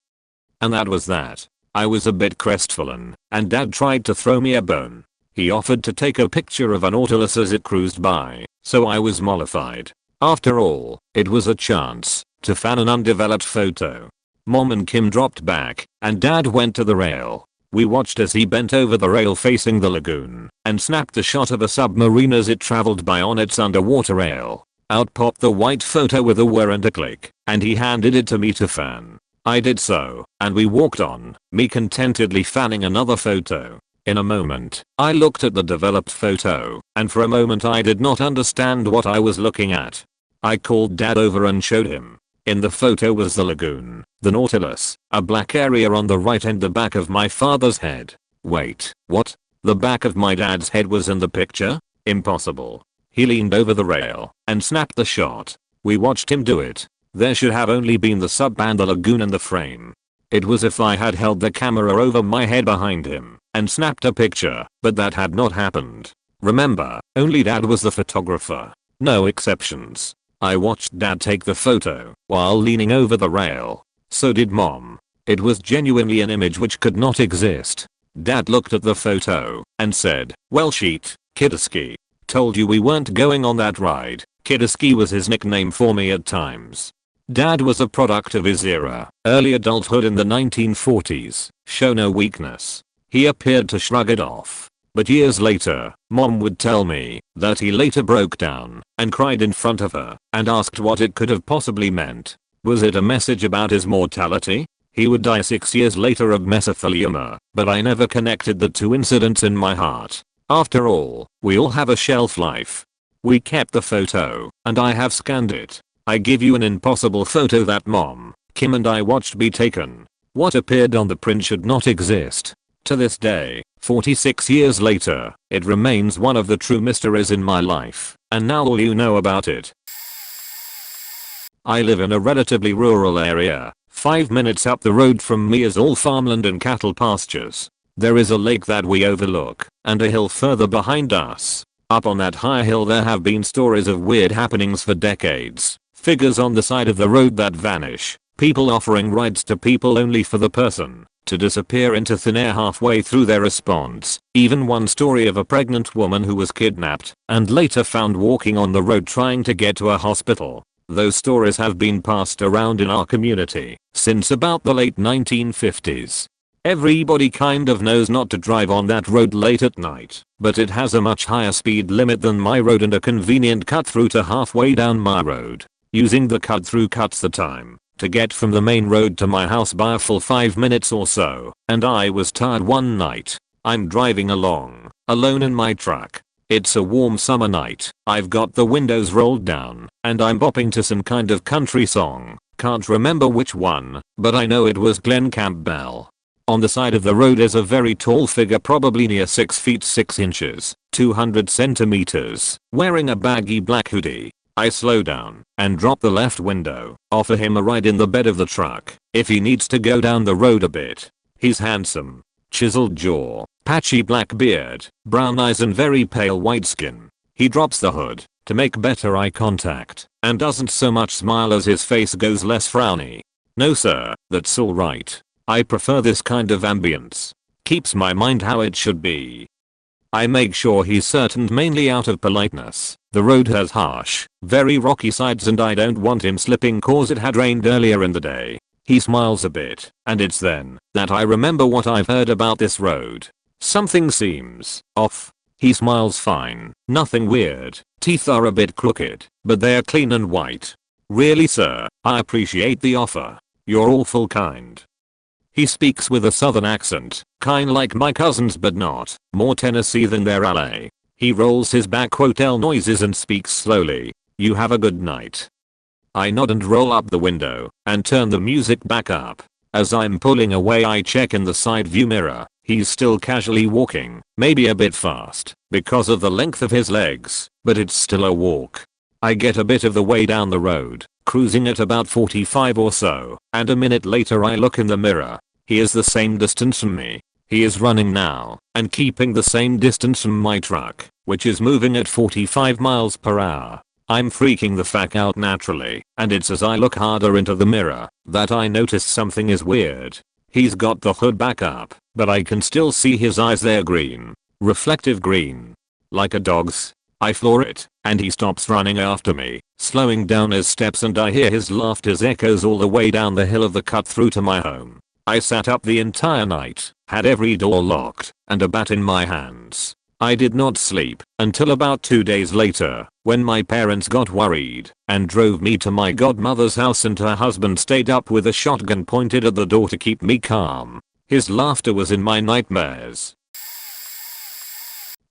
And that was that. I was a bit crestfallen, and Dad tried to throw me a bone. He offered to take a picture of a Nautilus as it cruised by, so I was mollified. After all, it was a chance to fan an undeveloped photo. Mom and Kim dropped back, and Dad went to the rail. We watched as he bent over the rail facing the lagoon, and snapped a shot of a submarine as it traveled by on its underwater rail. Out popped the white photo with a whir and a click, and he handed it to me to fan. I did so, and we walked on, me contentedly fanning another photo. In a moment, I looked at the developed photo, and for a moment I did not understand what I was looking at. I called Dad over and showed him. In the photo was the lagoon, the Nautilus, a black area on the right and the back of my father's head. Wait, what? The back of my dad's head was in the picture? Impossible. He leaned over the rail and snapped the shot. We watched him do it. There should have only been the sub and the lagoon in the frame. It was if I had held the camera over my head behind him and snapped a picture, but that had not happened. Remember, only Dad was the photographer. No exceptions. I watched Dad take the photo while leaning over the rail. So did Mom. It was genuinely an image which could not exist. Dad looked at the photo and said, "Well shit, Kiddeski. Told you we weren't going on that ride." Kiddeski was his nickname for me at times. Dad was a product of his era, early adulthood in the 1940s, show no weakness. He appeared to shrug it off. But years later, Mom would tell me that he later broke down and cried in front of her and asked what it could have possibly meant. Was it a message about his mortality? He would die 6 years later of mesothelioma, but I never connected the two incidents in my heart. After all, we all have a shelf life. We kept the photo, and I have scanned it. I give you an impossible photo that Mom, Kim and I watched be taken. What appeared on the print should not exist. To this day, 46 years later, it remains one of the true mysteries in my life, and now all you know about it. I live in a relatively rural area. 5 minutes up the road from me is all farmland and cattle pastures. There is a lake that we overlook, and a hill further behind us. Up on that high hill there have been stories of weird happenings for decades. Figures on the side of the road that vanish. People offering rides to people only for the person to disappear into thin air halfway through their response. Even one story of a pregnant woman who was kidnapped and later found walking on the road trying to get to a hospital. Those stories have been passed around in our community since about the late 1950s. Everybody kind of knows not to drive on that road late at night, but it has a much higher speed limit than my road and a convenient cut through to halfway down my road. Using the cut through cuts the time to get from the main road to my house by a full 5 minutes or so, and I was tired one night. I'm driving along, alone in my truck. It's a warm summer night. I've got the windows rolled down, and I'm bopping to some kind of country song. Can't remember which one, but I know it was Glenn Campbell. On the side of the road is a very tall figure, probably near 6 feet 6 inches, 200 centimeters, wearing a baggy black hoodie. I slow down and drop the left window, offer him a ride in the bed of the truck if he needs to go down the road a bit. He's handsome, chiseled jaw, patchy black beard, brown eyes and very pale white skin. He drops the hood to make better eye contact and doesn't so much smile as his face goes less frowny. "No sir, that's alright. I prefer this kind of ambience. Keeps my mind how it should be." I make sure he's certain mainly out of politeness. The road has harsh, very rocky sides and I don't want him slipping cause it had rained earlier in the day. He smiles a bit, and it's then that I remember what I've heard about this road. Something seems off. He smiles fine, nothing weird. Teeth are a bit crooked, but they are clean and white. Really sir, I appreciate the offer. You're awful kind. He speaks with a southern accent, kinda like my cousins but not, more Tennessee than their LA. He rolls his back hotel noises and speaks slowly. You have a good night. I nod and roll up the window and turn the music back up. As I'm pulling away I check in the side view mirror. He's still casually walking, maybe a bit fast because of the length of his legs, but it's still a walk. I get a bit of the way down the road, cruising at about 45 or so, and a minute later I look in the mirror. He is the same distance from me. He is running now and keeping the same distance from my truck, which is moving at 45 miles per hour. I'm freaking the fuck out naturally, and it's as I look harder into the mirror that I notice something is weird. He's got the hood back up, but I can still see his eyes. They're green. Reflective green. Like a dog's. I floor it, and he stops running after me, slowing down his steps, and I hear his laughter echoes all the way down the hill of the cut through to my home. I sat up the entire night, had every door locked, and a bat in my hands. I did not sleep until about 2 days later, when my parents got worried and drove me to my godmother's house, and her husband stayed up with a shotgun pointed at the door to keep me calm. His laughter was in my nightmares.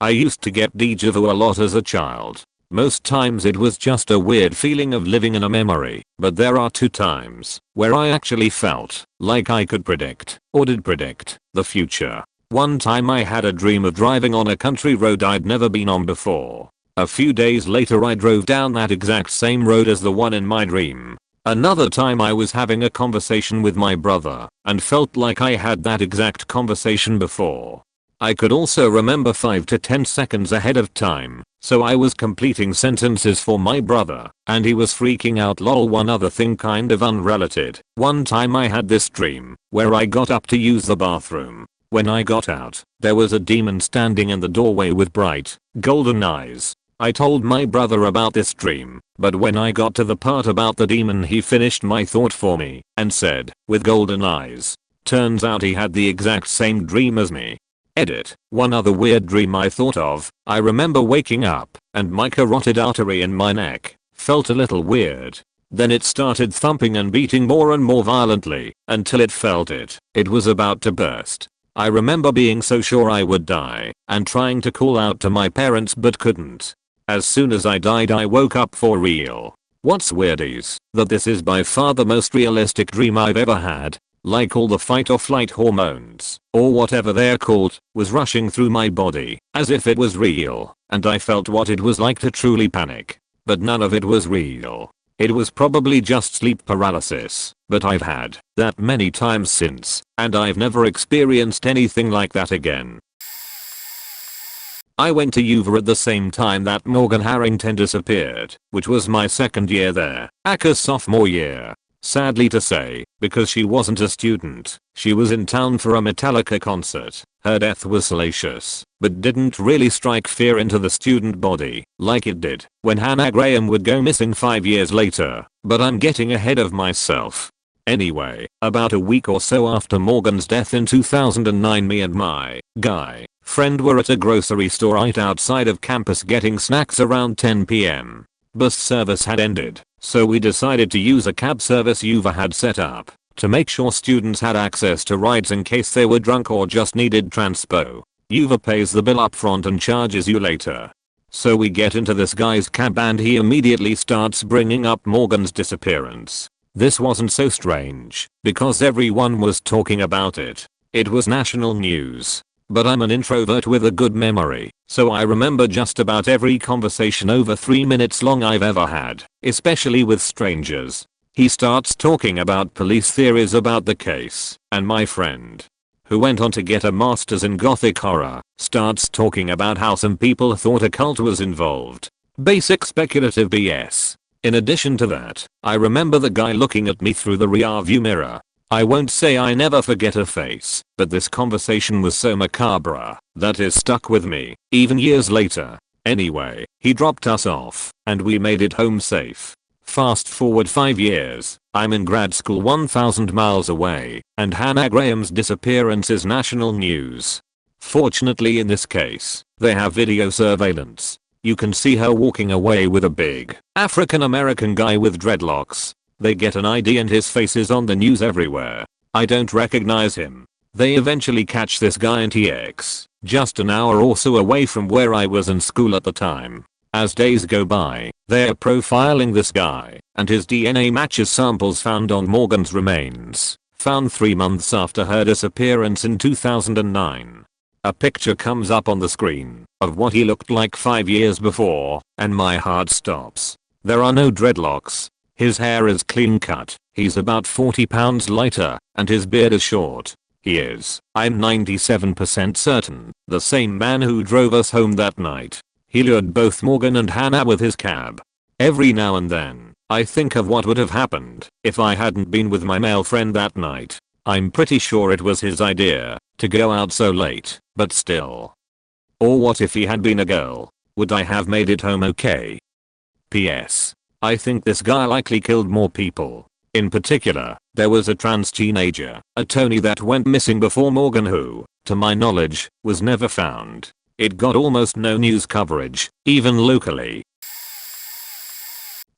I used to get deja vu a lot as a child. Most times it was just a weird feeling of living in a memory, but there are 2 times where I actually felt like I could predict, or did predict, the future. One time I had a dream of driving on a country road I'd never been on before. A few days later I drove down that exact same road as the one in my dream. Another time I was having a conversation with my brother and felt like I had that exact conversation before. I could also remember 5 to 10 seconds ahead of time, so I was completing sentences for my brother and he was freaking out. Lol. One other thing kind of unrelated. One time I had this dream where I got up to use the bathroom. When I got out, there was a demon standing in the doorway with bright, golden eyes. I told my brother about this dream, but when I got to the part about the demon he finished my thought for me and said, with golden eyes. Turns out he had the exact same dream as me. Edit. One other weird dream I thought of. I remember waking up and my carotid artery in my neck felt a little weird. Then it started thumping and beating more and more violently until it felt it was about to burst. I remember being so sure I would die and trying to call out to my parents but couldn't. As soon as I died I woke up for real. What's weird is that this is by far the most realistic dream I've ever had. Like all the fight or flight hormones, or whatever they're called, was rushing through my body as if it was real, and I felt what it was like to truly panic. But none of it was real. It was probably just sleep paralysis, but I've had that many times since, and I've never experienced anything like that again. I went to UVA at the same time that Morgan Harrington disappeared, which was my second year there, aka sophomore year. Sadly to say, because she wasn't a student, she was in town for a Metallica concert. Her death was salacious, but didn't really strike fear into the student body like it did when Hannah Graham would go missing 5 years later. But I'm getting ahead of myself. Anyway, about a week or so after Morgan's death in 2009, me and my guy friend were at a grocery store right outside of campus getting snacks around 10 p.m. Bus service had ended, so we decided to use a cab service UVA had set up to make sure students had access to rides in case they were drunk or just needed transpo. UVA pays the bill up front and charges you later. So we get into this guy's cab and he immediately starts bringing up Morgan's disappearance. This wasn't so strange because everyone was talking about it. It was national news. But I'm an introvert with a good memory, so I remember just about every conversation over 3 minutes long I've ever had, especially with strangers. He starts talking about police theories about the case, and my friend, who went on to get a master's in gothic horror, starts talking about how some people thought a cult was involved. Basic speculative BS. In addition to that, I remember the guy looking at me through the rear view mirror. I won't say I never forget a face, but this conversation was so macabre that it stuck with me, even years later. Anyway, he dropped us off, and we made it home safe. Fast forward 5 years, I'm in grad school 1,000 miles away, and Hannah Graham's disappearance is national news. Fortunately in this case, they have video surveillance. You can see her walking away with a big African American guy with dreadlocks. They get an ID and his face is on the news everywhere. I don't recognize him. They eventually catch this guy in TX, just an hour or so away from where I was in school at the time. As days go by, they're profiling this guy, and his DNA matches samples found on Morgan's remains, found 3 months after her disappearance in 2009. A picture comes up on the screen of what he looked like 5 years before, and my heart stops. There are no dreadlocks. His hair is clean cut, he's about 40 pounds lighter, and his beard is short. He is, I'm 97% certain, the same man who drove us home that night. He lured both Morgan and Hannah with his cab. Every now and then, I think of what would have happened if I hadn't been with my male friend that night. I'm pretty sure it was his idea to go out so late, but still. Or what if he had been a girl? Would I have made it home okay? P.S. I think this guy likely killed more people. In particular, there was a trans teenager, a Tony, that went missing before Morgan who, to my knowledge, was never found. It got almost no news coverage, even locally.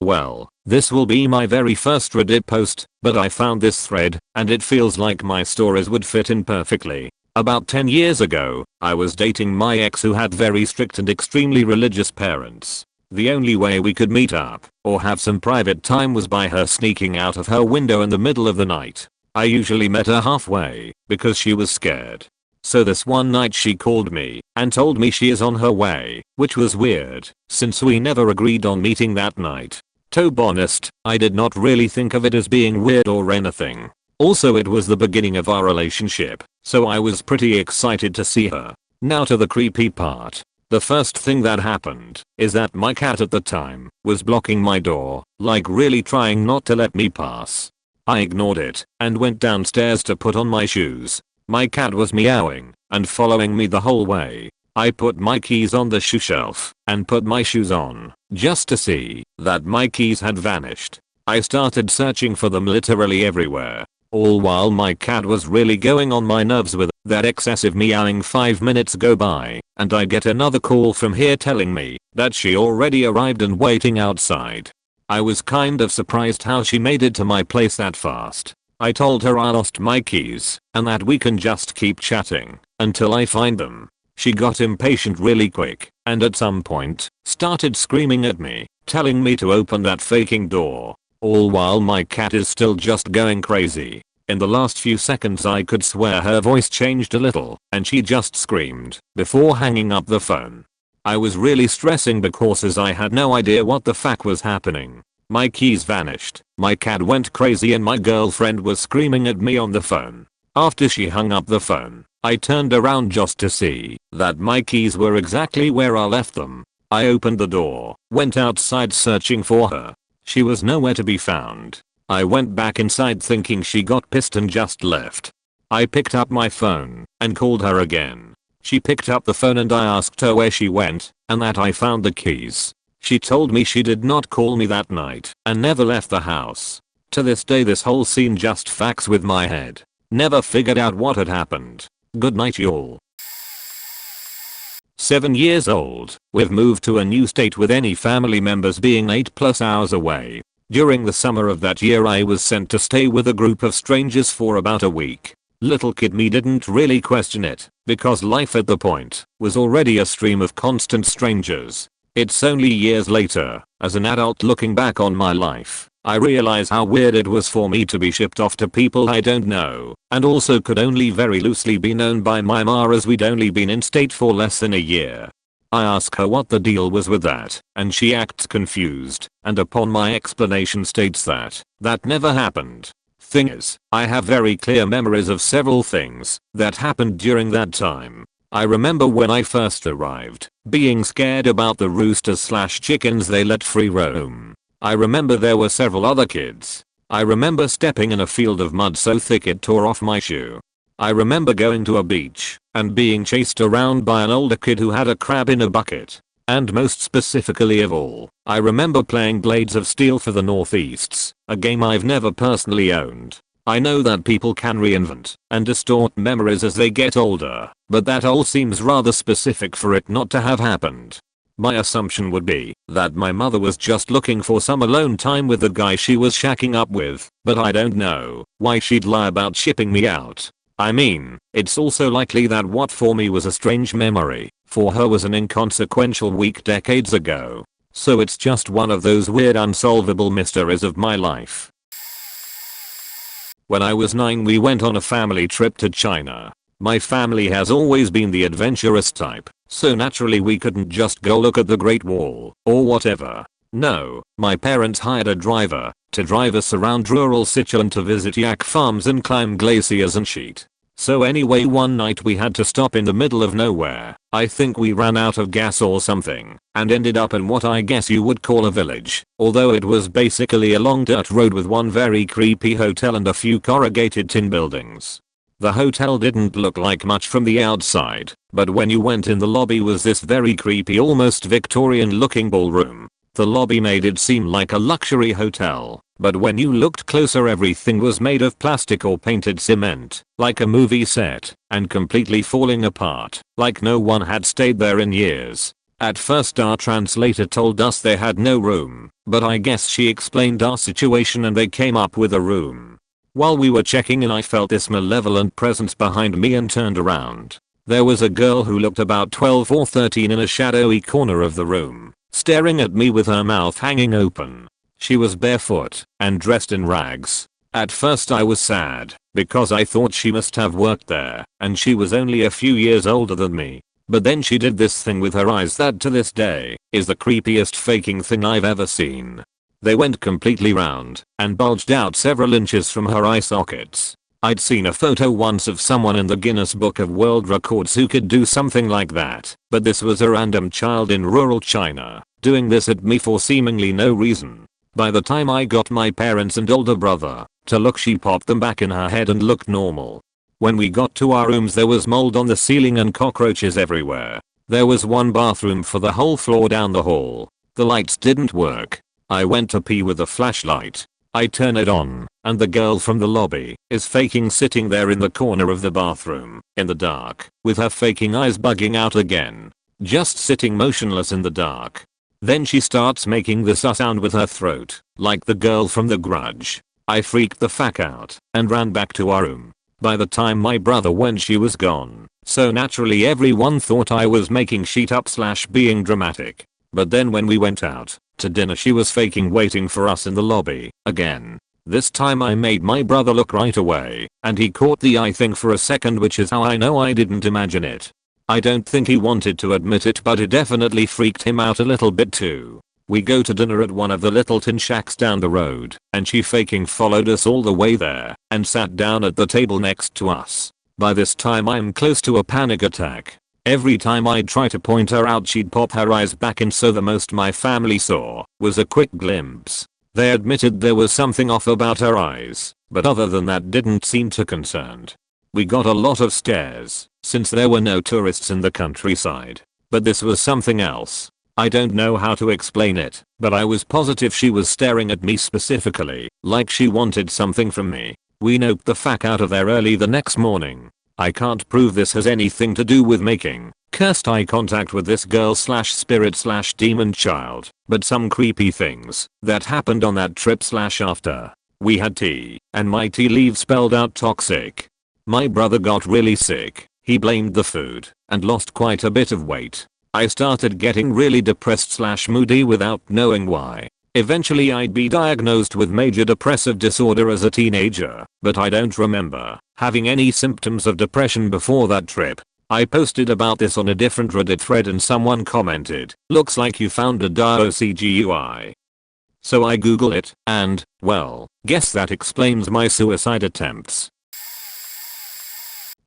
Well, this will be my very first Reddit post, but I found this thread, and it feels like my stories would fit in perfectly. About 10 years ago, I was dating my ex who had very strict and extremely religious parents. The only way we could meet up, or have some private time, was by her sneaking out of her window in the middle of the night. I usually met her halfway, because she was scared. So this one night she called me, and told me she is on her way, which was weird, since we never agreed on meeting that night. To be honest, I did not really think of it as being weird or anything. Also it was the beginning of our relationship, so I was pretty excited to see her. Now to the creepy part. The first thing that happened is that my cat at the time was blocking my door, like really trying not to let me pass. I ignored it and went downstairs to put on my shoes. My cat was meowing and following me the whole way. I put my keys on the shoe shelf and put my shoes on, just to see that my keys had vanished. I started searching for them literally everywhere. All while my cat was really going on my nerves with that excessive meowing. 5 minutes go by, and I get another call from here telling me that she already arrived and waiting outside. I was kind of surprised how she made it to my place that fast. I told her I lost my keys, and that we can just keep chatting until I find them. She got impatient really quick, and at some point, started screaming at me, telling me to open that faking door. All while my cat is still just going crazy. In the last few seconds I could swear her voice changed a little, and she just screamed before hanging up the phone. I was really stressing because as I had no idea what the fuck was happening. My keys vanished, my cat went crazy, and my girlfriend was screaming at me on the phone. After she hung up the phone, I turned around just to see that my keys were exactly where I left them. I opened the door, went outside searching for her. She was nowhere to be found. I went back inside thinking she got pissed and just left. I picked up my phone and called her again. She picked up the phone and I asked her where she went and that I found the keys. She told me she did not call me that night and never left the house. To this day this whole scene just fucks with my head. Never figured out what had happened. Good night y'all. 7 years old, we've moved to a new state with any family members being 8+ hours away. During the summer of that year I was sent to stay with a group of strangers for about a week. Little kid me didn't really question it, because life at the point was already a stream of constant strangers. It's only years later, as an adult looking back on my life, I realize how weird it was for me to be shipped off to people I don't know, and also could only very loosely be known by my ma, as we'd only been in state for less than a year. I ask her what the deal was with that, and she acts confused, and upon my explanation states that never happened. Thing is, I have very clear memories of several things that happened during that time. I remember when I first arrived, being scared about the roosters/chickens they let free roam. I remember there were several other kids. I remember stepping in a field of mud so thick it tore off my shoe. I remember going to a beach and being chased around by an older kid who had a crab in a bucket. And most specifically of all, I remember playing Blades of Steel for the Northeasts, a game I've never personally owned. I know that people can reinvent and distort memories as they get older, but that all seems rather specific for it not to have happened. My assumption would be that my mother was just looking for some alone time with the guy she was shacking up with, but I don't know why she'd lie about shipping me out. I mean, it's also likely that what for me was a strange memory, for her was an inconsequential week decades ago. So it's just one of those weird unsolvable mysteries of my life. When I was 9 we went on a family trip to China. My family has always been the adventurous type, so naturally we couldn't just go look at the Great Wall or whatever. No, my parents hired a driver to drive us around rural Sichuan to visit yak farms and climb glaciers and sheet. So anyway, one night we had to stop in the middle of nowhere. I think we ran out of gas or something and ended up in what I guess you would call a village, although it was basically a long dirt road with one very creepy hotel and a few corrugated tin buildings. The hotel didn't look like much from the outside, but when you went in the lobby was this very creepy almost Victorian looking ballroom. The lobby made it seem like a luxury hotel, but when you looked closer everything was made of plastic or painted cement, like a movie set, and completely falling apart, like no one had stayed there in years. At first our translator told us they had no room, but I guess she explained our situation and they came up with a room. While we were checking in I felt this malevolent presence behind me and turned around. There was a girl who looked about 12 or 13 in a shadowy corner of the room, staring at me with her mouth hanging open. She was barefoot and dressed in rags. At first I was sad because I thought she must have worked there and she was only a few years older than me. But then she did this thing with her eyes that to this day is the creepiest faking thing I've ever seen. They went completely round and bulged out several inches from her eye sockets. I'd seen a photo once of someone in the Guinness Book of World Records who could do something like that, but this was a random child in rural China doing this at me for seemingly no reason. By the time I got my parents and older brother to look, she popped them back in her head and looked normal. When we got to our rooms there was mold on the ceiling and cockroaches everywhere. There was one bathroom for the whole floor down the hall. The lights didn't work. I went to pee with a flashlight. I turn it on, and the girl from the lobby is faking sitting there in the corner of the bathroom, in the dark, with her faking eyes bugging out again. Just sitting motionless in the dark. Then she starts making this sound with her throat, like the girl from The Grudge. I freaked the fuck out, and ran back to our room. By the time my brother went she was gone, so naturally everyone thought I was making shit up / being dramatic. But then when we went out to dinner she was faking waiting for us in the lobby, again. This time I made my brother look right away, and he caught the eye thing for a second, which is how I know I didn't imagine it. I don't think he wanted to admit it, but it definitely freaked him out a little bit too. We go to dinner at one of the little tin shacks down the road, and she faking followed us all the way there and sat down at the table next to us. By this time I'm close to a panic attack. Every time I'd try to point her out she'd pop her eyes back in, so the most my family saw was a quick glimpse. They admitted there was something off about her eyes, but other than that didn't seem too concerned. We got a lot of stares, since there were no tourists in the countryside. But this was something else. I don't know how to explain it, but I was positive she was staring at me specifically, like she wanted something from me. We noped the fuck out of there early the next morning. I can't prove this has anything to do with making cursed eye contact with this girl / spirit / demon child, but some creepy things that happened on that trip / after. We had tea, and my tea leaves spelled out toxic. My brother got really sick. He blamed the food and lost quite a bit of weight. I started getting really depressed / moody without knowing why. Eventually I'd be diagnosed with major depressive disorder as a teenager, but I don't remember having any symptoms of depression before that trip. I posted about this on a different Reddit thread and someone commented, "Looks like you found a DIOCGUI." So I Google it, and, well, guess that explains my suicide attempts.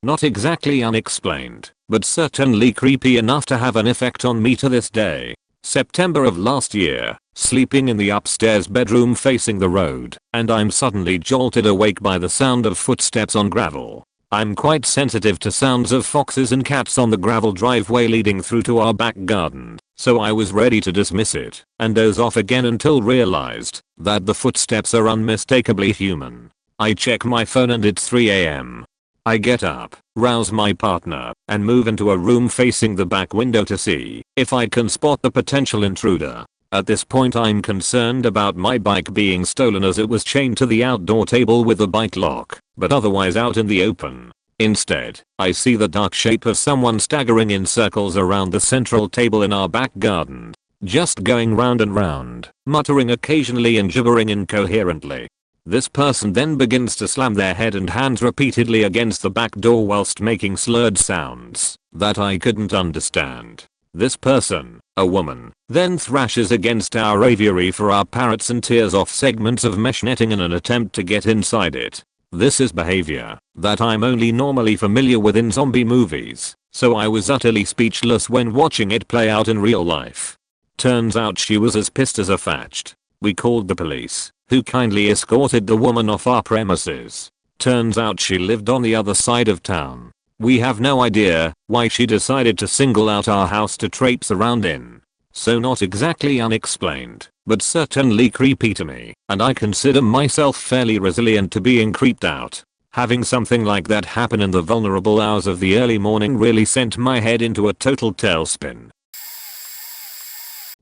Not exactly unexplained, but certainly creepy enough to have an effect on me to this day. September of last year, sleeping in the upstairs bedroom facing the road, and I'm suddenly jolted awake by the sound of footsteps on gravel. I'm quite sensitive to sounds of foxes and cats on the gravel driveway leading through to our back garden, so I was ready to dismiss it and doze off again until realized that the footsteps are unmistakably human. I check my phone and it's 3 AM. I get up, rouse my partner, and move into a room facing the back window to see if I can spot the potential intruder. At this point I'm concerned about my bike being stolen as it was chained to the outdoor table with the bike lock, but otherwise out in the open. Instead, I see the dark shape of someone staggering in circles around the central table in our back garden, just going round and round, muttering occasionally and gibbering incoherently. This person then begins to slam their head and hands repeatedly against the back door whilst making slurred sounds that I couldn't understand. This person, a woman, then thrashes against our aviary for our parrots and tears off segments of mesh netting in an attempt to get inside it. This is behavior that I'm only normally familiar with in zombie movies, so I was utterly speechless when watching it play out in real life. Turns out she was as pissed as a fatched. We called the police, who kindly escorted the woman off our premises. Turns out she lived on the other side of town. We have no idea why she decided to single out our house to traipse around in. So not exactly unexplained, but certainly creepy to me, and I consider myself fairly resilient to being creeped out. Having something like that happen in the vulnerable hours of the early morning really sent my head into a total tailspin.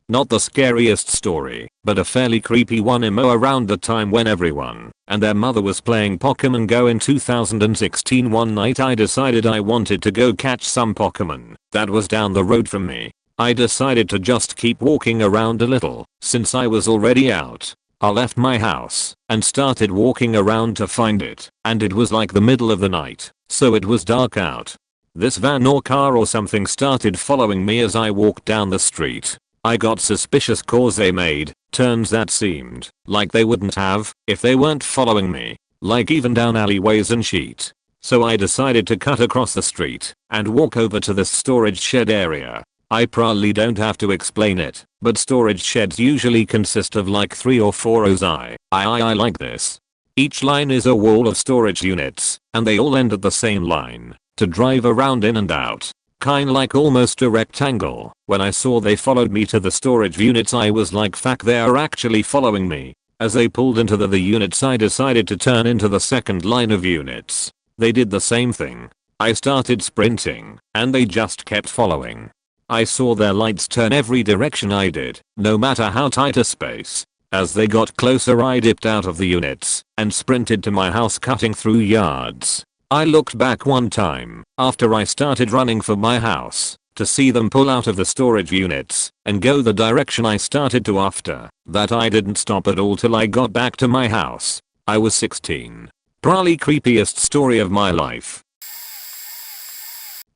Not the scariest story, but a fairly creepy one around the time when everyone and their mother was playing Pokemon Go in 2016. One night I decided I wanted to go catch some Pokemon that was down the road from me. I decided to just keep walking around a little since I was already out. I left my house and started walking around to find it, and it was like the middle of the night, so it was dark out. This van or car or something started following me as I walked down the street. I got suspicious cause they made turns that seemed like they wouldn't have if they weren't following me, like even down alleyways and shit. So I decided to cut across the street and walk over to the storage shed area. I probably don't have to explain it, but storage sheds usually consist of like 3 or 4 rows. I like this. Each line is a wall of storage units, and they all end at the same line to drive around in and out. Kinda like almost a rectangle. When I saw they followed me to the storage units I was like fuck, they are actually following me. As they pulled into the units I decided to turn into the second line of units. They did the same thing. I started sprinting, and they just kept following. I saw their lights turn every direction I did, no matter how tight a space. As they got closer I dipped out of the units and sprinted to my house cutting through yards. I looked back one time after I started running for my house to see them pull out of the storage units and go the direction I started to. After that I didn't stop at all till I got back to my house. I was 16. Probably creepiest story of my life.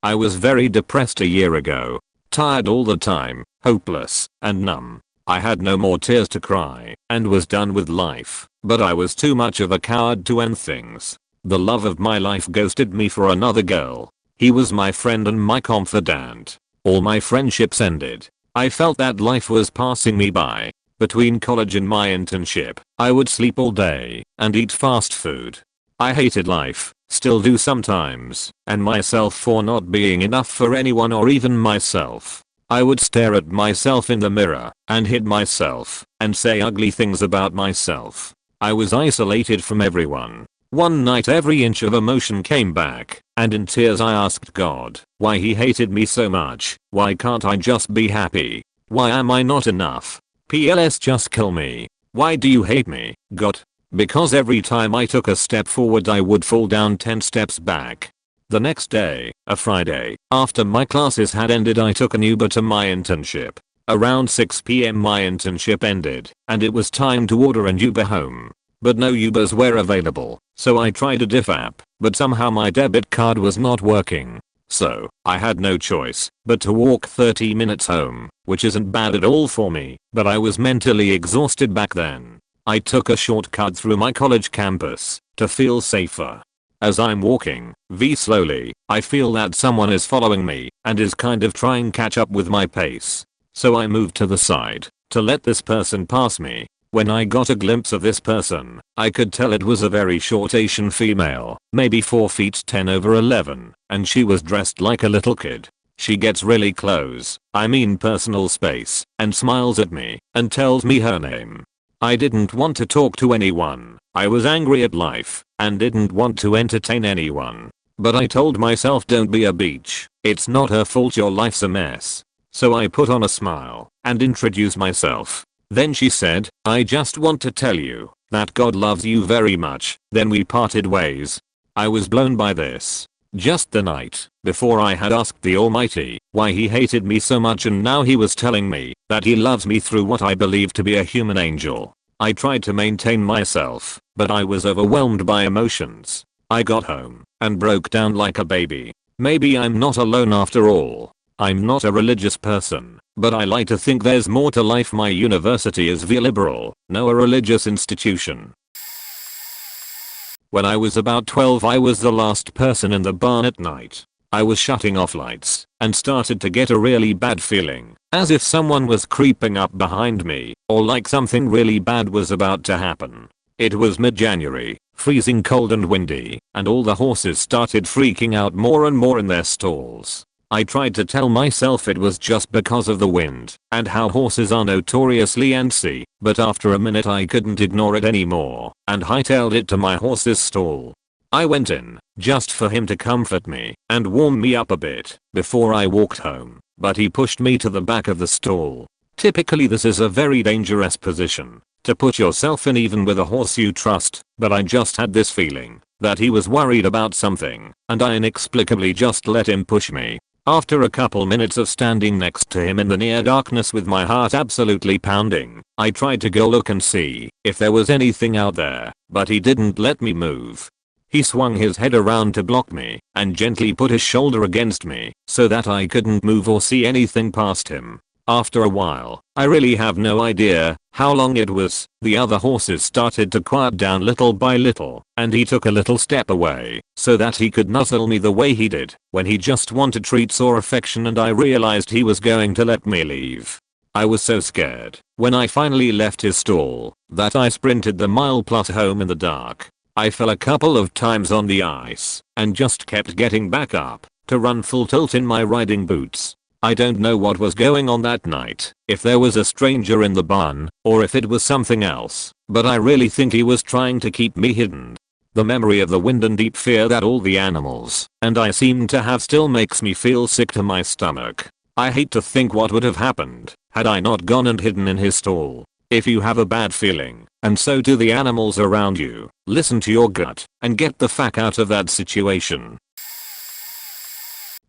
I was very depressed a year ago. Tired all the time, hopeless, and numb. I had no more tears to cry and was done with life, but I was too much of a coward to end things. The love of my life ghosted me for another girl. He was my friend and my confidant. All my friendships ended. I felt that life was passing me by. Between college and my internship, I would sleep all day and eat fast food. I hated life, still do sometimes, and myself for not being enough for anyone or even myself. I would stare at myself in the mirror and hit myself and say ugly things about myself. I was isolated from everyone. One night every inch of emotion came back, and in tears I asked God why he hated me so much. Why can't I just be happy? Why am I not enough? PLS, just kill me. Why do you hate me, God? Because every time I took a step forward I would fall down 10 steps back. The next day, a Friday, after my classes had ended I took an Uber to my internship. Around 6 PM my internship ended, and it was time to order an Uber home. But no Ubers were available, so I tried a Diff app, but somehow my debit card was not working. So, I had no choice but to walk 30 minutes home, which isn't bad at all for me, but I was mentally exhausted back then. I took a shortcut through my college campus to feel safer. As I'm walking, slowly, I feel that someone is following me and is kind of trying catch up with my pace. So I moved to the side to let this person pass me. When I got a glimpse of this person, I could tell it was a very short Asian female, maybe 4 feet 10 over 11, and she was dressed like a little kid. She gets really close, I mean personal space, and smiles at me and tells me her name. I didn't want to talk to anyone. I was angry at life and didn't want to entertain anyone. but I told myself don't be a bitch. It's not her fault your life's a mess. So I put on a smile and introduced myself. Then she said, I just want to tell you that God loves you very much. Then we parted ways. I was blown by this. Just the night before I had asked the Almighty why he hated me so much, and now he was telling me that he loves me through what I believe to be a human angel. I tried to maintain myself, but I was overwhelmed by emotions. I got home and broke down like a baby. Maybe I'm not alone after all. I'm not a religious person, but I like to think there's more to life. My university is liberal, no a religious institution. When I was about 12, I was the last person in the barn at night. I was shutting off lights and started to get a really bad feeling, as if someone was creeping up behind me, or like something really bad was about to happen. It was mid-January, freezing cold and windy, and all the horses started freaking out more and more in their stalls. I tried to tell myself it was just because of the wind and how horses are notoriously antsy, but after a minute I couldn't ignore it anymore and hightailed it to my horse's stall. I went in just for him to comfort me and warm me up a bit before I walked home, but he pushed me to the back of the stall. Typically this is a very dangerous position to put yourself in, even with a horse you trust, but I just had this feeling that he was worried about something, and I inexplicably just let him push me. After a couple minutes of standing next to him in the near darkness with my heart absolutely pounding, I tried to go look and see if there was anything out there, but he didn't let me move. He swung his head around to block me and gently put his shoulder against me so that I couldn't move or see anything past him. After a while, I really have no idea how long it was, the other horses started to quiet down little by little, and he took a little step away so that he could nuzzle me the way he did when he just wanted treats or affection, and I realized he was going to let me leave. I was so scared when I finally left his stall that I sprinted the mile plus home in the dark. I fell a couple of times on the ice and just kept getting back up to run full tilt in my riding boots. I don't know what was going on that night, if there was a stranger in the barn, or if it was something else, but I really think he was trying to keep me hidden. The memory of the wind and deep fear that all the animals and I seem to have still makes me feel sick to my stomach. I hate to think what would have happened had I not gone and hidden in his stall. If you have a bad feeling, and so do the animals around you, listen to your gut and get the fuck out of that situation.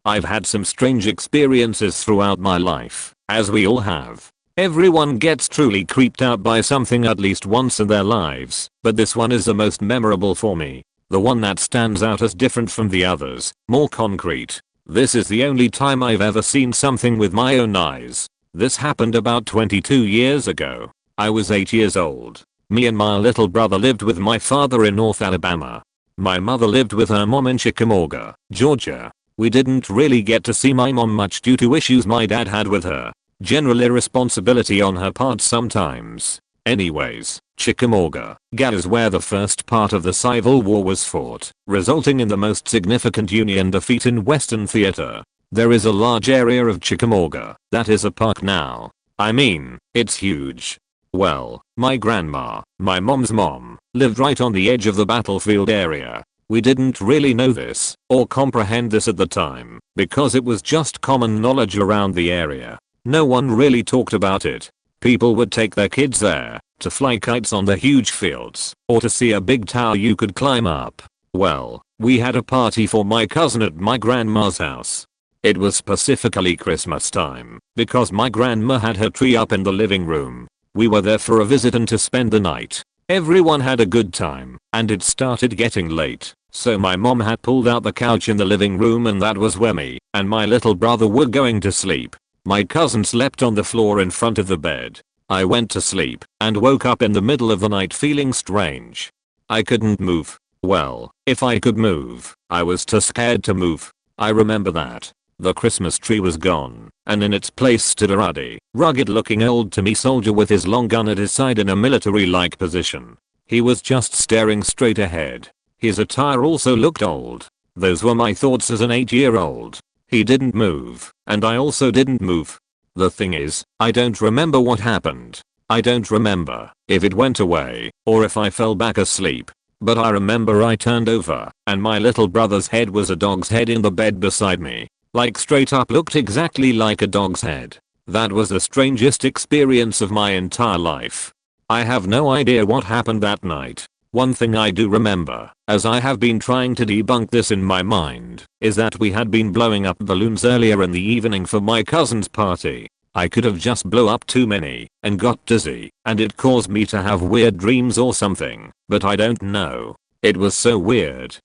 I've had some strange experiences throughout my life, as we all have. Everyone gets truly creeped out by something at least once in their lives, but this one is the most memorable for me. The one that stands out as different from the others, more concrete. This is the only time I've ever seen something with my own eyes. This happened about 22 years ago. I was 8 years old. Me and my little brother lived with my father in North Alabama. My mother lived with her mom in Chickamauga, Georgia. We didn't really get to see my mom much due to issues my dad had with her. General irresponsibility on her part sometimes. Anyways, Chickamauga, Ga is where the first part of the Civil War was fought, resulting in the most significant Union defeat in Western theater. There is a large area of Chickamauga that is a park now. I mean, it's huge. Well, my grandma, my mom's mom, lived right on the edge of the battlefield area. We didn't really know this or comprehend this at the time because it was just common knowledge around the area. No one really talked about it. People would take their kids there to fly kites on the huge fields or to see a big tower you could climb up. Well, we had a party for my cousin at my grandma's house. It was specifically Christmas time because my grandma had her tree up in the living room. We were there for a visit and to spend the night. Everyone had a good time, and it started getting late, so my mom had pulled out the couch in the living room, and that was where me and my little brother were going to sleep. My cousin slept on the floor in front of the bed. I went to sleep and woke up in the middle of the night feeling strange. I couldn't move. Well, if I could move, I was too scared to move. I remember that. The Christmas tree was gone, and in its place stood a ruddy, rugged-looking old-timey soldier with his long gun at his side in a military-like position. He was just staring straight ahead. His attire also looked old. Those were my thoughts as an 8-year-old. He didn't move, and I also didn't move. The thing is, I don't remember what happened. I don't remember if it went away, or if I fell back asleep. but I remember I turned over and my little brother's head was a dog's head in the bed beside me. Like straight up looked exactly like a dog's head. That was the strangest experience of my entire life. I have no idea what happened that night. One thing I do remember, as I have been trying to debunk this in my mind, is that we had been blowing up balloons earlier in the evening for my cousin's party. I could have just blew up too many and got dizzy, and it caused me to have weird dreams or something, but I don't know. It was so weird.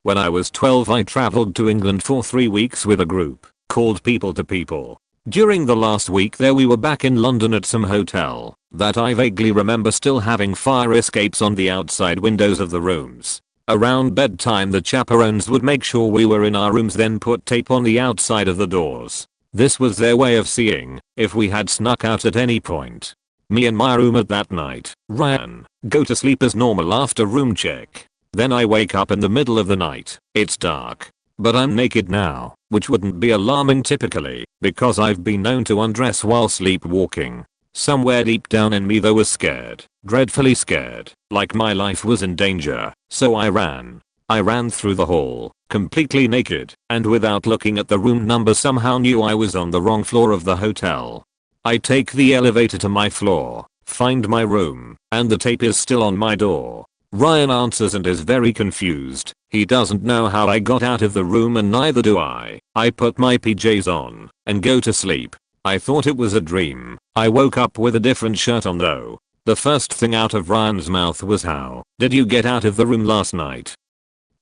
When I was 12 I traveled to England for 3 weeks with a group called People to People. During the last week there we were back in London at some hotel that I vaguely remember still having fire escapes on the outside windows of the rooms. Around bedtime the chaperones would make sure we were in our rooms, then put tape on the outside of the doors. This was their way of seeing if we had snuck out at any point. Me and my roommate that night, Ryan, go to sleep as normal after room check. Then I wake up in the middle of the night. It's dark, but I'm naked now, which wouldn't be alarming typically, because I've been known to undress while sleepwalking. Somewhere deep down in me though was scared, dreadfully scared, like my life was in danger, so I ran. I ran through the hall, completely naked, and without looking at the room number somehow knew I was on the wrong floor of the hotel. I take the elevator to my floor, find my room, and the tape is still on my door. Ryan answers and is very confused. He doesn't know how I got out of the room and neither do I. I put my PJs on and go to sleep. I thought it was a dream. I woke up with a different shirt on though. The first thing out of Ryan's mouth was, "How did you get out of the room last night?"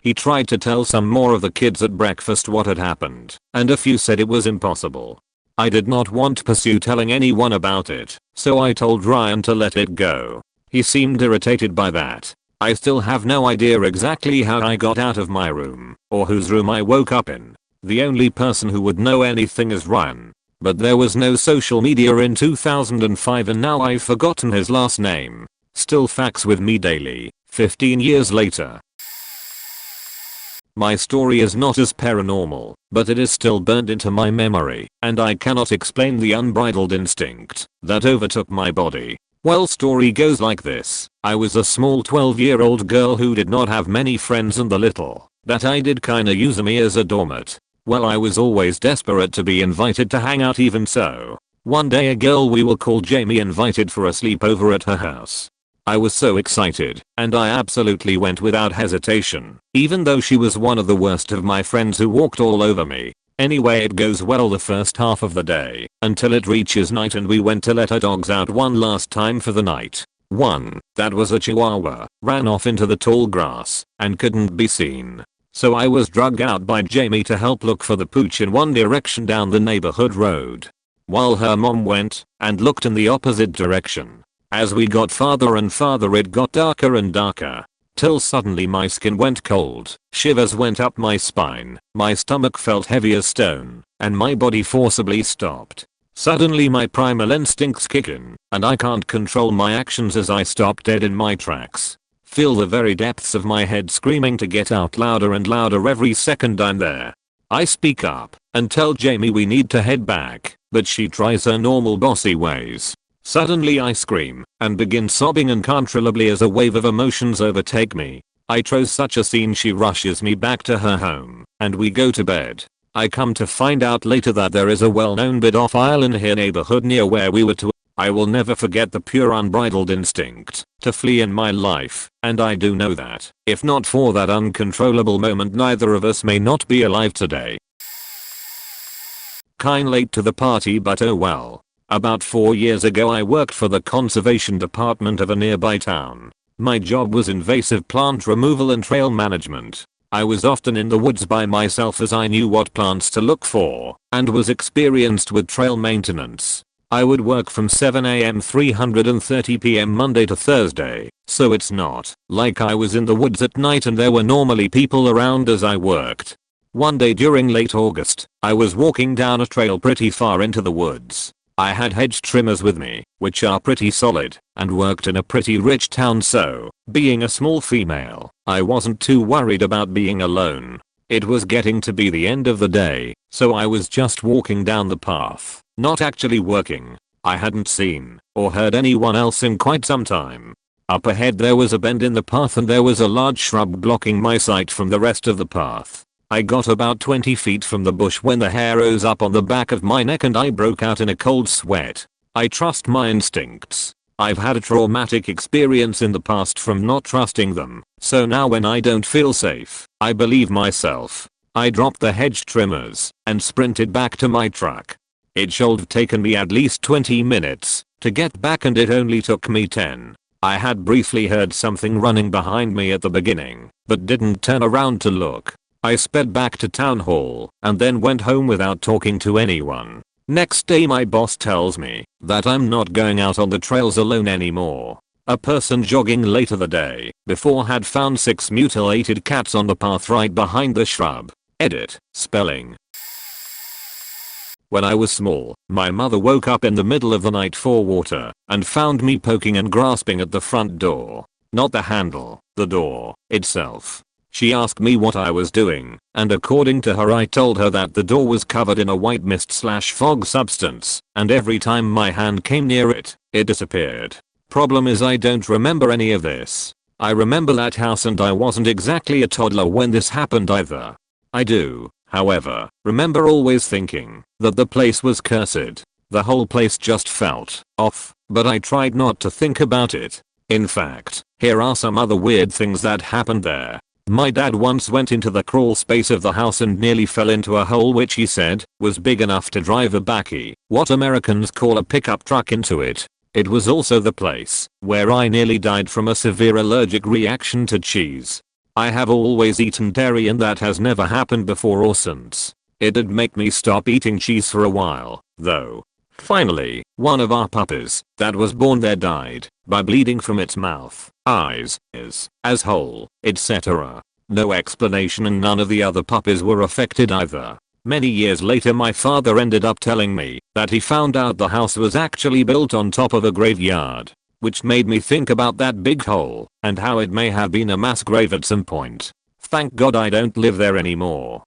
He tried to tell some more of the kids at breakfast what had happened, and a few said it was impossible. I did not want to pursue telling anyone about it, so I told Ryan to let it go. He seemed irritated by that. I still have no idea exactly how I got out of my room, or whose room I woke up in. The only person who would know anything is Ryan. But there was no social media in 2005 and now I've forgotten his last name. Still facts with me daily, 15 years later. My story is not as paranormal, but it is still burned into my memory, and I cannot explain the unbridled instinct that overtook my body. Well, story goes like this. I was a small 12-year-old girl who did not have many friends, and the little that I did kinda use me as a doormat. Well, I was always desperate to be invited to hang out. Even so, one day a girl we will call Jamie invited for a sleepover at her house. I was so excited, and I absolutely went without hesitation, even though she was one of the worst of my friends who walked all over me. Anyway, it goes well the first half of the day, until it reaches night and we went to let our dogs out one last time for the night. One, that was a chihuahua, ran off into the tall grass, and couldn't be seen. So I was dragged out by Jamie to help look for the pooch in one direction down the neighborhood road, while her mom went and looked in the opposite direction. As we got farther and farther it got darker and darker, till suddenly my skin went cold, shivers went up my spine, my stomach felt heavy as stone, and my body forcibly stopped. Suddenly my primal instincts kick in, and I can't control my actions as I stop dead in my tracks. Feel the very depths of my head screaming to get out louder and louder every second I'm there. I speak up and tell Jamie we need to head back, but she tries her normal bossy ways. Suddenly I scream and begin sobbing uncontrollably as a wave of emotions overtake me. I throw such a scene she rushes me back to her home, and we go to bed. I come to find out later that there is a well-known pedophile in her neighborhood near where we were to. I will never forget the pure unbridled instinct to flee in my life, and I do know that, if not for that uncontrollable moment, neither of us may not be alive today. Kinda late to the party, but oh well. About 4 years ago I worked for the conservation department of a nearby town. My job was invasive plant removal and trail management. I was often in the woods by myself as I knew what plants to look for, and was experienced with trail maintenance. I would work from 7 am 3:30 pm Monday to Thursday, so it's not like I was in the woods at night and there were normally people around as I worked. One day during late August, I was walking down a trail pretty far into the woods. I had hedge trimmers with me, which are pretty solid, and worked in a pretty rich town, so, being a small female, I wasn't too worried about being alone. It was getting to be the end of the day, so I was just walking down the path, not actually working. I hadn't seen or heard anyone else in quite some time. Up ahead there was a bend in the path and there was a large shrub blocking my sight from the rest of the path. I got about 20 feet from the bush when the hair rose up on the back of my neck and I broke out in a cold sweat. I trust my instincts. I've had a traumatic experience in the past from not trusting them, so now when I don't feel safe, I believe myself. I dropped the hedge trimmers and sprinted back to my truck. It should have taken me at least 20 minutes to get back and it only took me 10. I had briefly heard something running behind me at the beginning, but didn't turn around to look. I sped back to town hall and then went home without talking to anyone. Next day my boss tells me that I'm not going out on the trails alone anymore. A person jogging later the day before had found 6 mutilated cats on the path right behind the shrub. Edit. Spelling. When I was small, my mother woke up in the middle of the night for water and found me poking and grasping at the front door. Not the handle, the door itself. She asked me what I was doing, and according to her I told her that the door was covered in a white mist/fog substance, and every time my hand came near it, it disappeared. Problem is I don't remember any of this. I remember that house and I wasn't exactly a toddler when this happened either. I do, however, remember always thinking that the place was cursed. The whole place just felt off, but I tried not to think about it. In fact, here are some other weird things that happened there. My dad once went into the crawl space of the house and nearly fell into a hole which he said was big enough to drive a bakkie, what Americans call a pickup truck, into it. It was also the place where I nearly died from a severe allergic reaction to cheese. I have always eaten dairy and that has never happened before or since. It did make me stop eating cheese for a while, though. Finally, one of our puppies that was born there died by bleeding from its mouth, eyes, ears, asshole, etc. No explanation and none of the other puppies were affected either. Many years later my father ended up telling me that he found out the house was actually built on top of a graveyard, which made me think about that big hole and how it may have been a mass grave at some point. Thank God I don't live there anymore.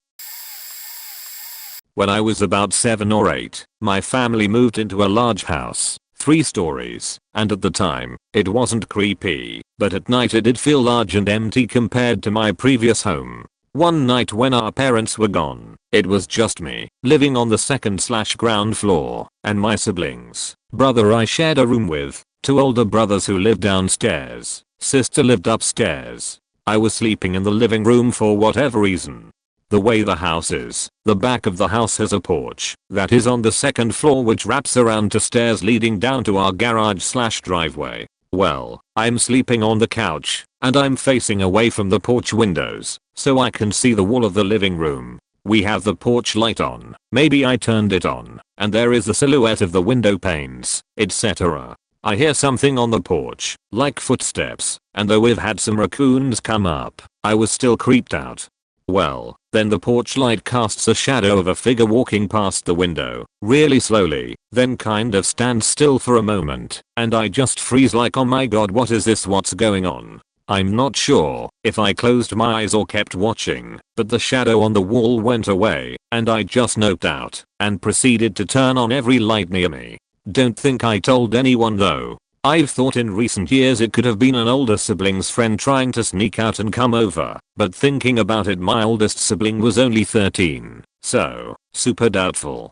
When I was about 7 or 8, my family moved into a large house, 3 stories, and at the time, it wasn't creepy, but at night it did feel large and empty compared to my previous home. One night when our parents were gone, it was just me, living on the 2nd/ground floor, and my siblings. Brother I shared a room with, 2 older brothers who lived downstairs, sister lived upstairs. I was sleeping in the living room for whatever reason. The way the house is, the back of the house has a porch that is on the 2nd floor which wraps around to stairs leading down to our garage/driveway. Well, I'm sleeping on the couch, and I'm facing away from the porch windows, so I can see the wall of the living room. We have the porch light on, maybe I turned it on, and there is the silhouette of the window panes, etc. I hear something on the porch, like footsteps, and though we've had some raccoons come up, I was still creeped out. Well, then the porch light casts a shadow of a figure walking past the window, really slowly, then kind of stands still for a moment, and I just freeze like, oh my god, what is this, what's going on? I'm not sure if I closed my eyes or kept watching, but the shadow on the wall went away, and I just noped out, and proceeded to turn on every light near me. Don't think I told anyone though. I've thought in recent years it could have been an older sibling's friend trying to sneak out and come over, but thinking about it, my oldest sibling was only 13, so super doubtful.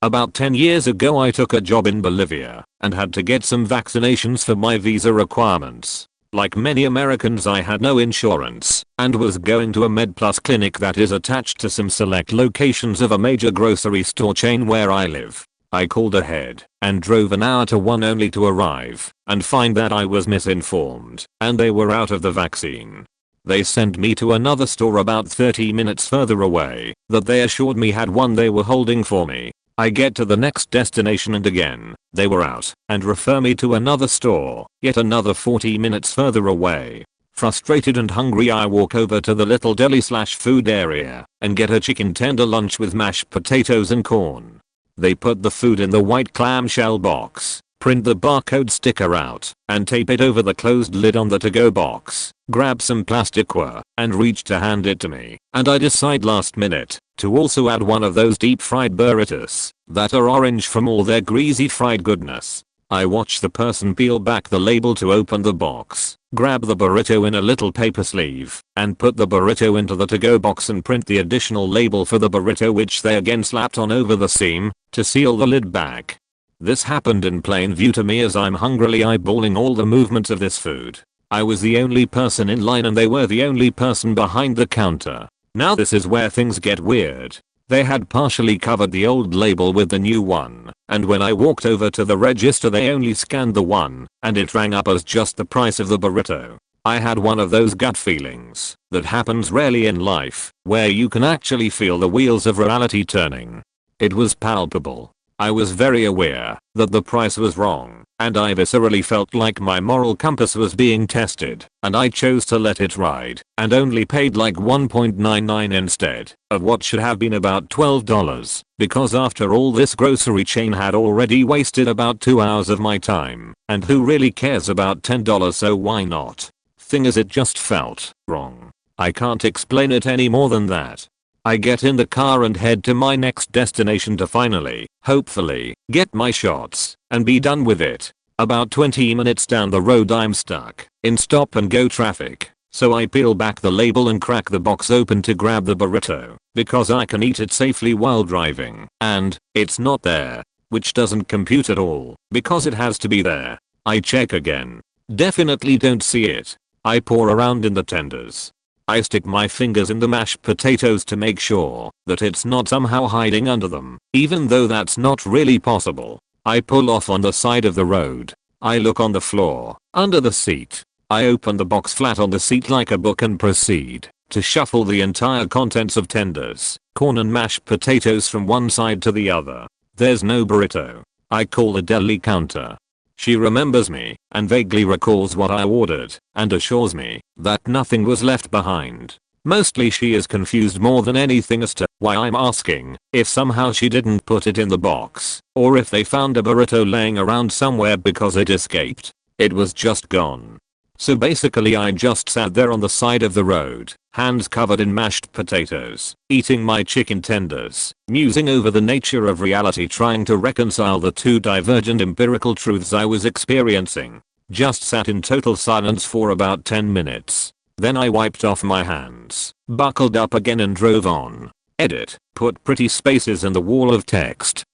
About 10 years ago I took a job in Bolivia and had to get some vaccinations for my visa requirements. Like many Americans I had no insurance and was going to a MedPlus clinic that is attached to some select locations of a major grocery store chain where I live. I called ahead and drove an hour to one only to arrive and find that I was misinformed and they were out of the vaccine. They sent me to another store about 30 minutes further away that they assured me had one they were holding for me. I get to the next destination and again, they were out and refer me to another store, yet another 40 minutes further away. Frustrated and hungry I walk over to the little deli/food area and get a chicken tender lunch with mashed potatoes and corn. They put the food in the white clamshell box, print the barcode sticker out, and tape it over the closed lid on the to-go box, grab some plasticware, and reach to hand it to me, and I decide last minute to also add one of those deep fried burritos that are orange from all their greasy fried goodness. I watch the person peel back the label to open the box, grab the burrito in a little paper sleeve, and put the burrito into the to-go box and print the additional label for the burrito, which they again slapped on over the seam to seal the lid back. This happened in plain view to me as I'm hungrily eyeballing all the movements of this food. I was the only person in line and they were the only person behind the counter. Now this is where things get weird. They had partially covered the old label with the new one, and when I walked over to the register they only scanned the one, and it rang up as just the price of the burrito. I had one of those gut feelings that happens rarely in life, where you can actually feel the wheels of reality turning. It was palpable. I was very aware that the price was wrong, and I viscerally felt like my moral compass was being tested, and I chose to let it ride, and only paid like $1.99 instead of what should have been about $12, because after all this grocery chain had already wasted about 2 hours of my time, and who really cares about $10, so why not? Thing is, it just felt wrong. I can't explain it any more than that. I get in the car and head to my next destination to finally, hopefully, get my shots and be done with it. About 20 minutes down the road I'm stuck in stop and go traffic, so I peel back the label and crack the box open to grab the burrito because I can eat it safely while driving, and it's not there, which doesn't compute at all because it has to be there. I check again. Definitely don't see it. I pour around in the tenders. I stick my fingers in the mashed potatoes to make sure that it's not somehow hiding under them, even though that's not really possible. I pull off on the side of the road. I look on the floor, under the seat. I open the box flat on the seat like a book and proceed to shuffle the entire contents of tenders, corn and mashed potatoes from one side to the other. There's no burrito. I call the deli counter. She remembers me and vaguely recalls what I ordered and assures me that nothing was left behind. Mostly she is confused more than anything as to why I'm asking if somehow she didn't put it in the box or if they found a burrito laying around somewhere because it escaped. It was just gone. So basically I just sat there on the side of the road, hands covered in mashed potatoes, eating my chicken tenders, musing over the nature of reality, trying to reconcile the two divergent empirical truths I was experiencing. Just sat in total silence for about 10 minutes. Then I wiped off my hands, buckled up again and drove on. Edit, put pretty spaces in the wall of text.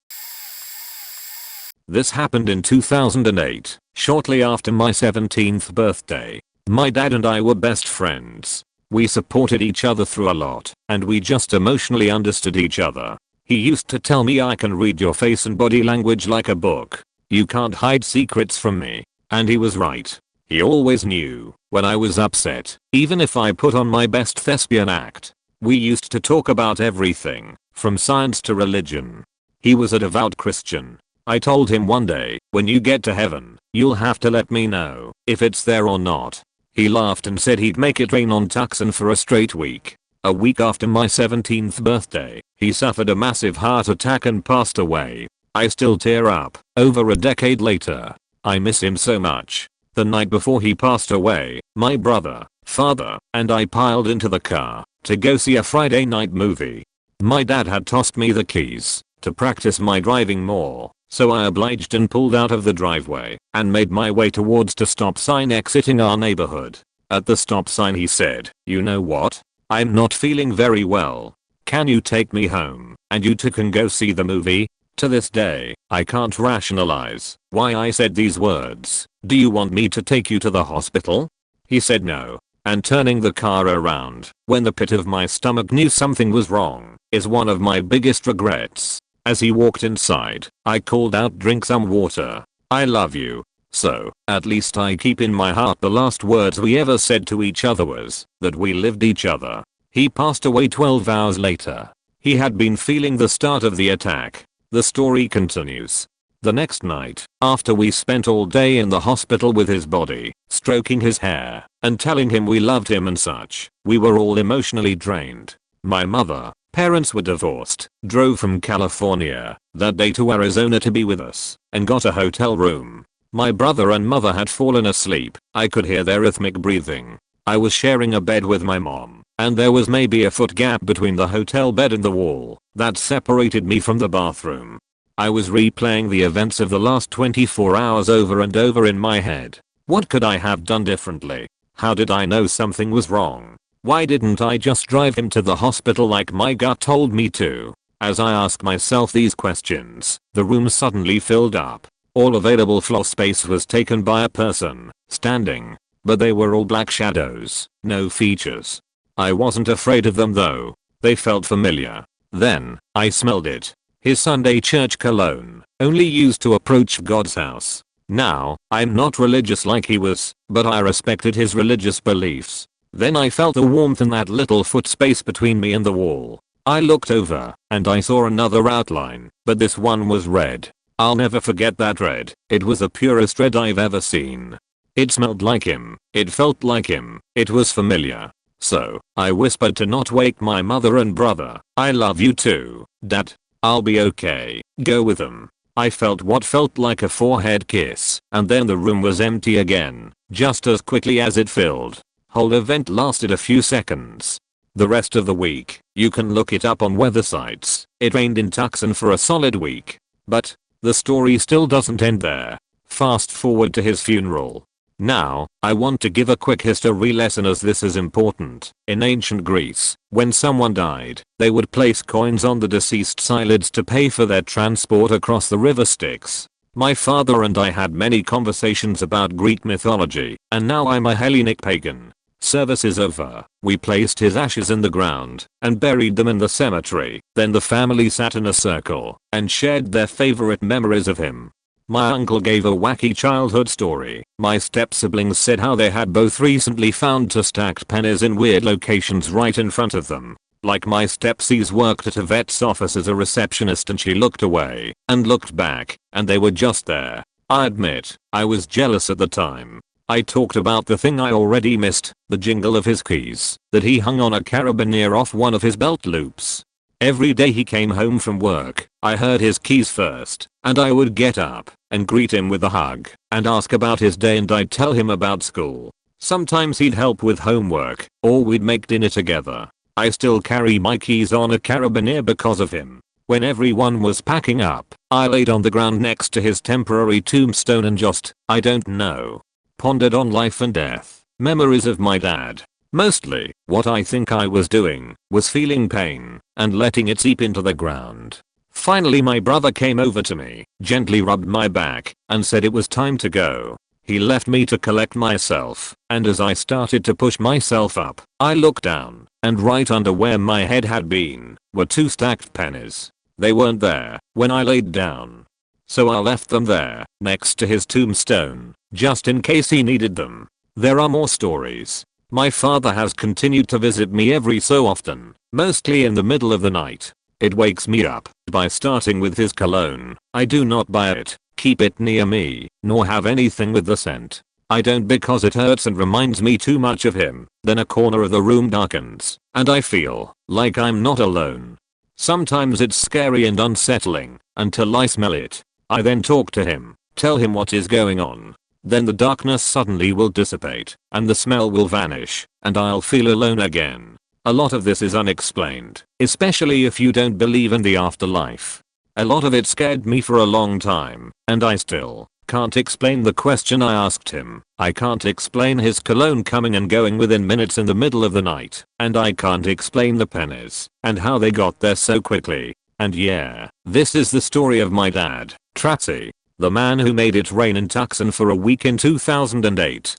This happened in 2008, shortly after my 17th birthday. My dad and I were best friends. We supported each other through a lot, and we just emotionally understood each other. He used to tell me, I can read your face and body language like a book. You can't hide secrets from me. And he was right. He always knew when I was upset, even if I put on my best thespian act. We used to talk about everything, from science to religion. He was a devout Christian. I told him one day, when you get to heaven, you'll have to let me know if it's there or not. He laughed and said he'd make it rain on Tucson for a straight week. A week after my 17th birthday, he suffered a massive heart attack and passed away. I still tear up, over a decade later. I miss him so much. The night before he passed away, my brother, father, and I piled into the car to go see a Friday night movie. My dad had tossed me the keys to practice my driving more, so I obliged and pulled out of the driveway and made my way towards the stop sign exiting our neighborhood. At the stop sign he said, "You know what? I'm not feeling very well. Can you take me home and you two can go see the movie?" To this day, I can't rationalize why I said these words. "Do you want me to take you to the hospital?" He said no. And turning the car around when the pit of my stomach knew something was wrong is one of my biggest regrets. As he walked inside, I called out, "Drink some water. I love you." So, at least I keep in my heart the last words we ever said to each other was that we lived each other. He passed away 12 hours later. He had been feeling the start of the attack. The story continues. The next night, after we spent all day in the hospital with his body, stroking his hair, and telling him we loved him and such, we were all emotionally drained. My mother, parents were divorced, drove from California that day to Arizona to be with us, and got a hotel room. My brother and mother had fallen asleep. I could hear their rhythmic breathing. I was sharing a bed with my mom, and there was maybe a foot gap between the hotel bed and the wall that separated me from the bathroom. I was replaying the events of the last 24 hours over and over in my head. What could I have done differently? How did I know something was wrong? Why didn't I just drive him to the hospital like my gut told me to? As I asked myself these questions, the room suddenly filled up. All available floor space was taken by a person, standing. But they were all black shadows, no features. I wasn't afraid of them though. They felt familiar. Then, I smelled it. His Sunday church cologne, only used to approach God's house. Now, I'm not religious like he was, but I respected his religious beliefs. Then I felt the warmth in that little foot space between me and the wall. I looked over, and I saw another outline, but this one was red. I'll never forget that red. It was the purest red I've ever seen. It smelled like him. It felt like him. It was familiar. So, I whispered to not wake my mother and brother. I love you too, Dad. I'll be okay. Go with them. I felt what felt like a forehead kiss, and then the room was empty again, just as quickly as it filled. Whole event lasted a few seconds. The rest of the week, you can look it up on weather sites. It rained in Tucson for a solid week. But, the story still doesn't end there. Fast forward to his funeral. Now, I want to give a quick history lesson as this is important. In ancient Greece, when someone died, they would place coins on the deceased's eyelids to pay for their transport across the river Styx. My father and I had many conversations about Greek mythology, and now I'm a Hellenic pagan. Service is over. We placed his ashes in the ground and buried them in the cemetery. Then the family sat in a circle and shared their favorite memories of him. My uncle gave a wacky childhood story. My step-siblings said how they had both recently found two stacked pennies in weird locations right in front of them. Like my stepsis worked at a vet's office as a receptionist and she looked away and looked back and they were just there. I admit, I was jealous at the time. I talked about the thing I already missed, the jingle of his keys that he hung on a carabiner off one of his belt loops. Every day he came home from work, I heard his keys first, and I would get up and greet him with a hug and ask about his day and I'd tell him about school. Sometimes he'd help with homework, or we'd make dinner together. I still carry my keys on a carabiner because of him. When everyone was packing up, I laid on the ground next to his temporary tombstone and just, I don't know, pondered on life and death, memories of my dad. Mostly, what I think I was doing was feeling pain and letting it seep into the ground. Finally my brother came over to me, gently rubbed my back, and said it was time to go. He left me to collect myself, and as I started to push myself up, I looked down, and right under where my head had been were two stacked pennies. They weren't there when I laid down. So I left them there, next to his tombstone, just in case he needed them. There are more stories. My father has continued to visit me every so often, mostly in the middle of the night. It wakes me up by starting with his cologne. I do not buy it, keep it near me, nor have anything with the scent. I don't because it hurts and reminds me too much of him. Then a corner of the room darkens, and I feel like I'm not alone. Sometimes it's scary and unsettling, until I smell it. I then talk to him, tell him what is going on. Then the darkness suddenly will dissipate, and the smell will vanish, and I'll feel alone again. A lot of this is unexplained, especially if you don't believe in the afterlife. A lot of it scared me for a long time, and I still can't explain the question I asked him. I can't explain his cologne coming and going within minutes in the middle of the night, and I can't explain the pennies and how they got there so quickly. And yeah, this is the story of my dad, Tracy, the man who made it rain in Tucson for a week in 2008.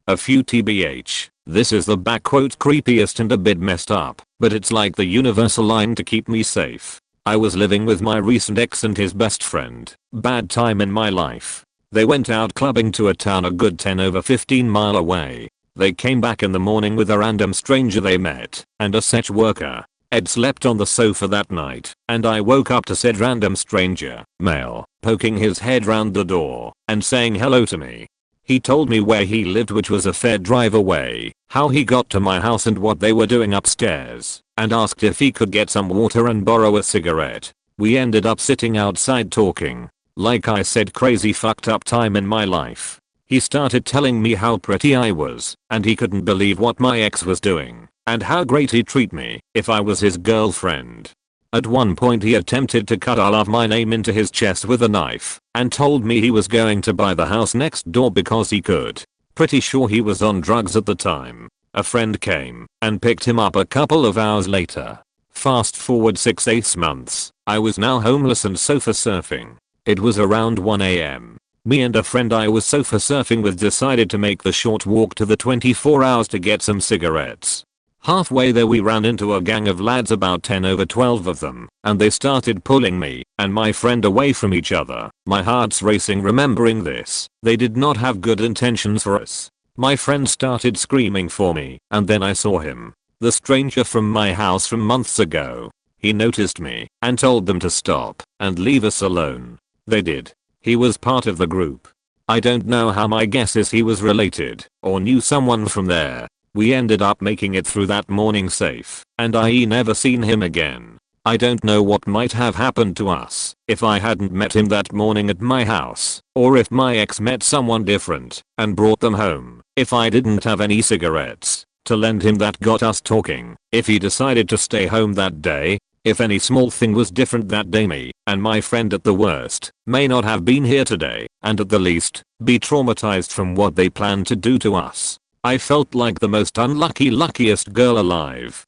A few TBH, this is the backquote creepiest and a bit messed up, but it's like the universal line to keep me safe. I was living with my recent ex and his best friend. Bad time in my life. They went out clubbing to a town a good 10 over 15 mile away. They came back in the morning with a random stranger they met, and a sex worker. Ed slept on the sofa that night, and I woke up to said random stranger, male, poking his head round the door and saying hello to me. He told me where he lived, which was a fair drive away, how he got to my house and what they were doing upstairs, and asked if he could get some water and borrow a cigarette. We ended up sitting outside talking. Like I said, crazy fucked up time in my life. He started telling me how pretty I was, and he couldn't believe what my ex was doing, and how great he'd treat me if I was his girlfriend. At one point he attempted to cut all of my name into his chest with a knife and told me he was going to buy the house next door because he could. Pretty sure he was on drugs at the time. A friend came and picked him up a couple of hours later. Fast forward 6 months, I was now homeless and sofa surfing. It was around 1 AM. Me and a friend I was sofa surfing with decided to make the short walk to the 24 hours to get some cigarettes. Halfway there we ran into a gang of lads, about 10 over 12 of them, and they started pulling me and my friend away from each other. My heart's racing remembering this. They did not have good intentions for us. My friend started screaming for me, and then I saw him. The stranger from my house from months ago. He noticed me and told them to stop and leave us alone. They did. He was part of the group. I don't know how, my guess is he was related or knew someone from there. We ended up making it through that morning safe, and I never seen him again. I don't know what might have happened to us if I hadn't met him that morning at my house, or if my ex met someone different and brought them home, if I didn't have any cigarettes to lend him that got us talking, if he decided to stay home that day, if any small thing was different that day. Me and my friend at the worst may not have been here today, and at the least be traumatized from what they planned to do to us. I felt like the most luckiest girl alive.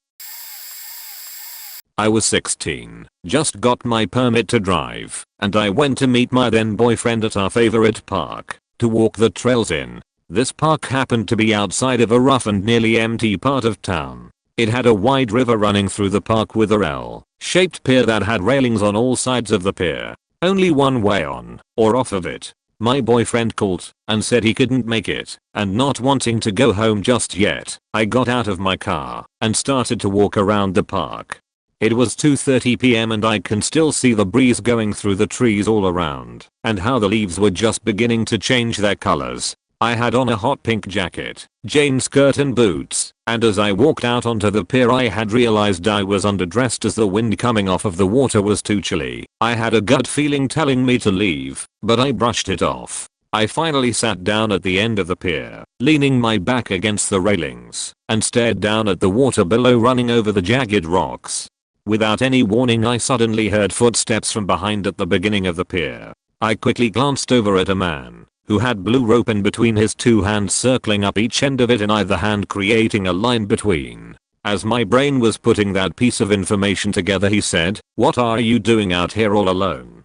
I was 16, just got my permit to drive, and I went to meet my then boyfriend at our favorite park to walk the trails in. This park happened to be outside of a rough and nearly empty part of town. It had a wide river running through the park with a L-shaped pier that had railings on all sides of the pier. Only one way on or off of it. My boyfriend called and said he couldn't make it, and not wanting to go home just yet, I got out of my car and started to walk around the park. It was 2:30 PM and I can still see the breeze going through the trees all around, and how the leaves were just beginning to change their colors. I had on a hot pink jacket, jean skirt and boots, and as I walked out onto the pier I had realized I was underdressed as the wind coming off of the water was too chilly. I had a gut feeling telling me to leave, but I brushed it off. I finally sat down at the end of the pier, leaning my back against the railings, and stared down at the water below running over the jagged rocks. Without any warning I suddenly heard footsteps from behind at the beginning of the pier. I quickly glanced over at a man who had blue rope in between his two hands, circling up each end of it in either hand, creating a line between. As my brain was putting that piece of information together, he said, "What are you doing out here all alone?"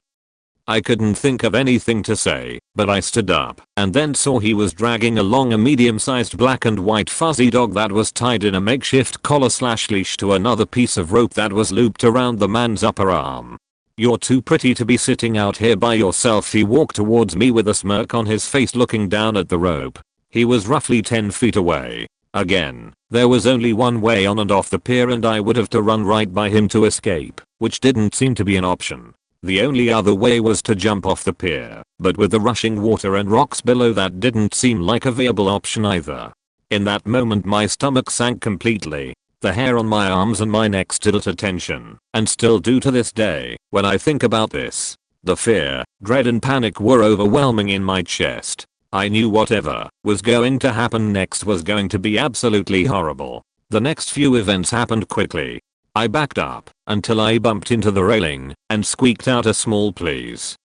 I couldn't think of anything to say, but I stood up and then saw he was dragging along a medium-sized black and white fuzzy dog that was tied in a makeshift collar/leash to another piece of rope that was looped around the man's upper arm. "You're too pretty to be sitting out here by yourself." He walked towards me with a smirk on his face, looking down at the rope. He was roughly 10 feet away. Again, there was only one way on and off the pier, and I would have to run right by him to escape, which didn't seem to be an option. The only other way was to jump off the pier, but with the rushing water and rocks below that didn't seem like a viable option either. In that moment my stomach sank completely. The hair on my arms and my neck stood at attention, and still do to this day when I think about this. The fear, dread and panic were overwhelming in my chest. I knew whatever was going to happen next was going to be absolutely horrible. The next few events happened quickly. I backed up until I bumped into the railing and squeaked out a small please.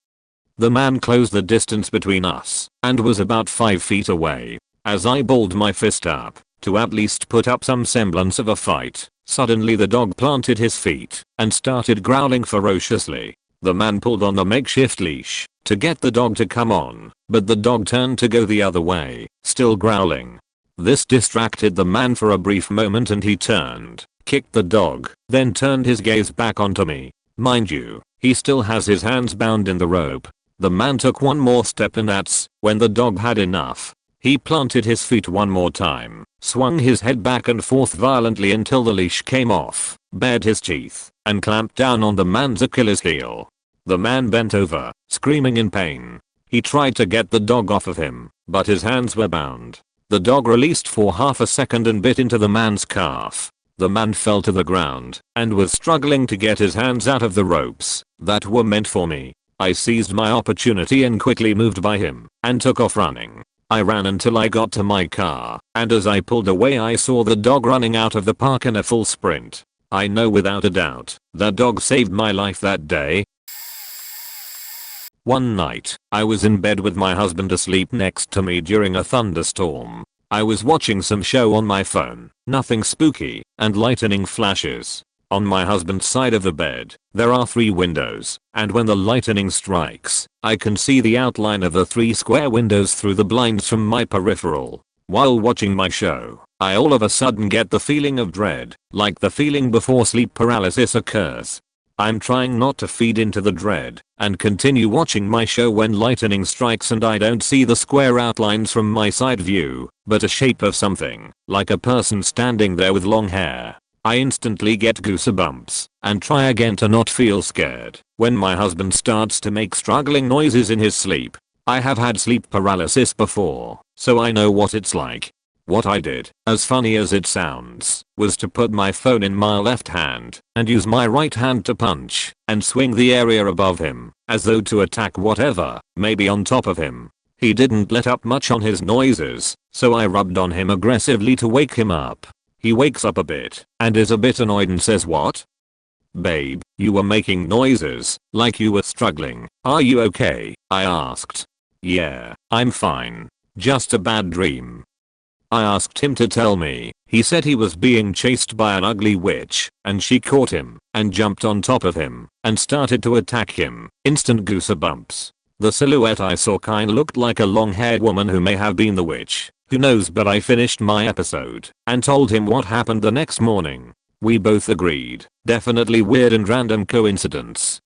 The man closed the distance between us and was about 5 feet away. As I balled my fist up to at least put up some semblance of a fight, suddenly the dog planted his feet and started growling ferociously. The man pulled on the makeshift leash to get the dog to come on, but the dog turned to go the other way, still growling. This distracted the man for a brief moment and he turned, kicked the dog, then turned his gaze back onto me. Mind you, he still has his hands bound in the rope. The man took one more step and that's when the dog had enough. He planted his feet one more time, swung his head back and forth violently until the leash came off, bared his teeth, and clamped down on the man's Achilles heel. The man bent over, screaming in pain. He tried to get the dog off of him, but his hands were bound. The dog released for half a second and bit into the man's calf. The man fell to the ground and was struggling to get his hands out of the ropes that were meant for me. I seized my opportunity and quickly moved by him and took off running. I ran until I got to my car, and as I pulled away I saw the dog running out of the park in a full sprint. I know without a doubt that dog saved my life that day. One night, I was in bed with my husband asleep next to me during a thunderstorm. I was watching some show on my phone, nothing spooky, and lightning flashes. On my husband's side of the bed, there are 3 windows, and when the lightning strikes, I can see the outline of the 3 square windows through the blinds from my peripheral. While watching my show, I all of a sudden get the feeling of dread, like the feeling before sleep paralysis occurs. I'm trying not to feed into the dread, and continue watching my show when lightning strikes and I don't see the square outlines from my side view, but a shape of something, like a person standing there with long hair. I instantly get goosebumps, and try again to not feel scared, when my husband starts to make struggling noises in his sleep. I have had sleep paralysis before, so I know what it's like. What I did, as funny as it sounds, was to put my phone in my left hand, and use my right hand to punch, and swing the area above him, as though to attack whatever may be on top of him. He didn't let up much on his noises, so I rubbed on him aggressively to wake him up. He wakes up a bit, and is a bit annoyed and says, "What? Babe, you were making noises, like you were struggling. Are you okay?" I asked. "Yeah, I'm fine. Just a bad dream." I asked him to tell me. He said he was being chased by an ugly witch, and she caught him, and jumped on top of him, and started to attack him. Instant goosebumps. The silhouette I saw kinda looked like a long-haired woman who may have been the witch. Who knows, but I finished my episode and told him what happened the next morning. We both agreed, definitely weird and random coincidence.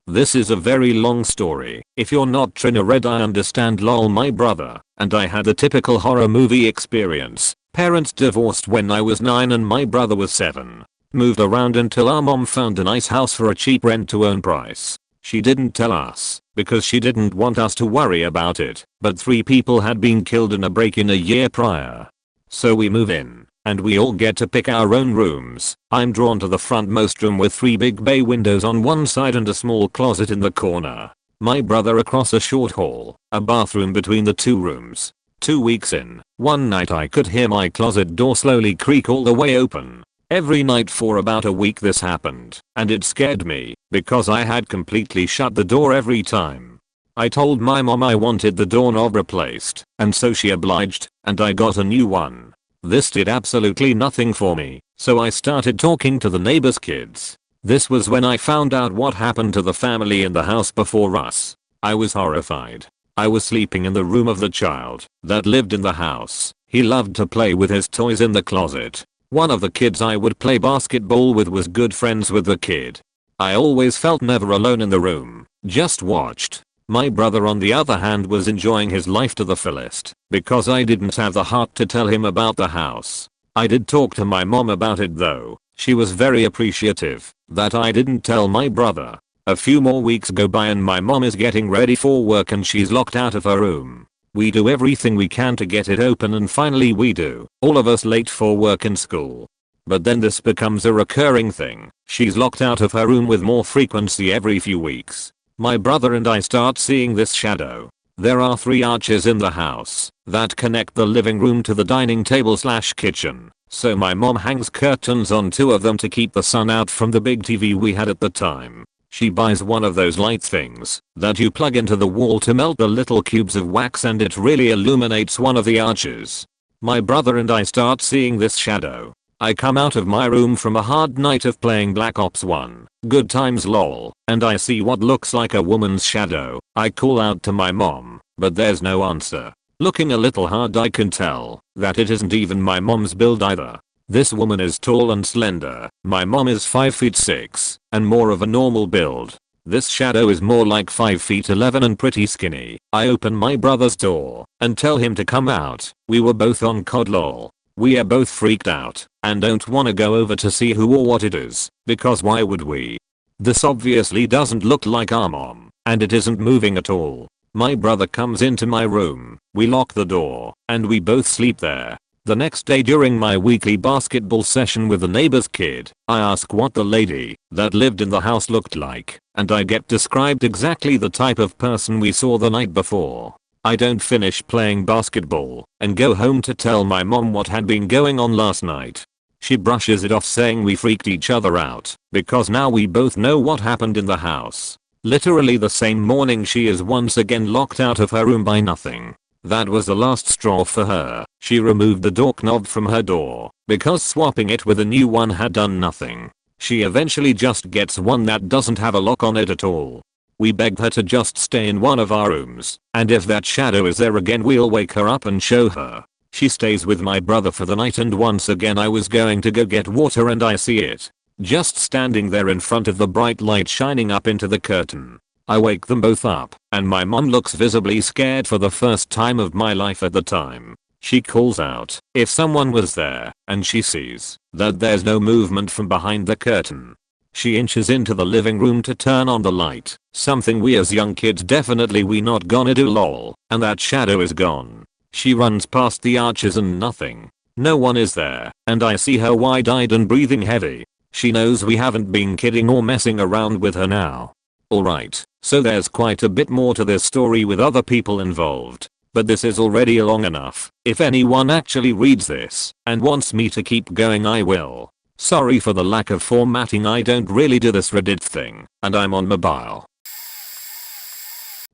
This is a very long story. If you're not Trina Red, I understand. Lol. My brother and I had a typical horror movie experience. Parents divorced when I was 9 and my brother was 7. Moved around until our mom found a nice house for a cheap rent to own price. She didn't tell us, because she didn't want us to worry about it, but 3 people had been killed in a break-in a year prior. So we move in, and we all get to pick our own rooms. I'm drawn to the frontmost room with 3 big bay windows on one side and a small closet in the corner. My brother across a short hall, a bathroom between the 2 rooms. 2 weeks in, one night I could hear my closet door slowly creak all the way open. Every night for about a week this happened, and it scared me, because I had completely shut the door every time. I told my mom I wanted the doorknob replaced, and so she obliged, and I got a new one. This did absolutely nothing for me, so I started talking to the neighbor's kids. This was when I found out what happened to the family in the house before us. I was horrified. I was sleeping in the room of the child that lived in the house. He loved to play with his toys in the closet. One of the kids I would play basketball with was good friends with the kid. I always felt never alone in the room, just watched. My brother on the other hand was enjoying his life to the fullest, because I didn't have the heart to tell him about the house. I did talk to my mom about it though. She was very appreciative that I didn't tell my brother. A few more weeks go by and my mom is getting ready for work and she's locked out of her room. We do everything we can to get it open and finally we do, all of us late for work and school. But then this becomes a recurring thing. She's locked out of her room with more frequency every few weeks. My brother and I start seeing this shadow. There are 3 arches in the house that connect the living room to the dining table/kitchen. So my mom hangs curtains on 2 of them to keep the sun out from the big TV we had at the time. She buys one of those light things that you plug into the wall to melt the little cubes of wax and it really illuminates one of the arches. My brother and I start seeing this shadow. I come out of my room from a hard night of playing Black Ops 1, good times lol, and I see what looks like a woman's shadow. I call out to my mom, but there's no answer. Looking a little hard I can tell that it isn't even my mom's build either. This woman is tall and slender. My mom is 5 feet 6 and more of a normal build. This shadow is more like 5 feet 11 and pretty skinny. I open my brother's door and tell him to come out. We were both on COD lol. We are both freaked out and don't wanna go over to see who or what it is, because why would we? This obviously doesn't look like our mom, and it isn't moving at all. My brother comes into my room, we lock the door, and we both sleep there. The next day during my weekly basketball session with the neighbor's kid, I ask what the lady that lived in the house looked like, and I get described exactly the type of person we saw the night before. I don't finish playing basketball and go home to tell my mom what had been going on last night. She brushes it off saying we freaked each other out because now we both know what happened in the house. Literally the same morning she is once again locked out of her room by nothing. That was the last straw for her. She removed the door knob from her door because swapping it with a new one had done nothing. She eventually just gets one that doesn't have a lock on it at all. We begged her to just stay in one of our rooms, and if that shadow is there again we'll wake her up and show her. She stays with my brother for the night, and once again I was going to go get water and I see it just standing there in front of the bright light shining up into the curtain. I wake them both up, and my mom looks visibly scared for the first time of my life at the time. She calls out if someone was there, and she sees that there's no movement from behind the curtain. She inches into the living room to turn on the light, something we as young kids definitely we not gonna do lol, and that shadow is gone. She runs past the arches and nothing. No one is there, and I see her wide-eyed and breathing heavy. She knows we haven't been kidding or messing around with her now. Alright, so there's quite a bit more to this story with other people involved. But this is already long enough. If anyone actually reads this and wants me to keep going I will. Sorry for the lack of formatting, I don't really do this Reddit thing, and I'm on mobile.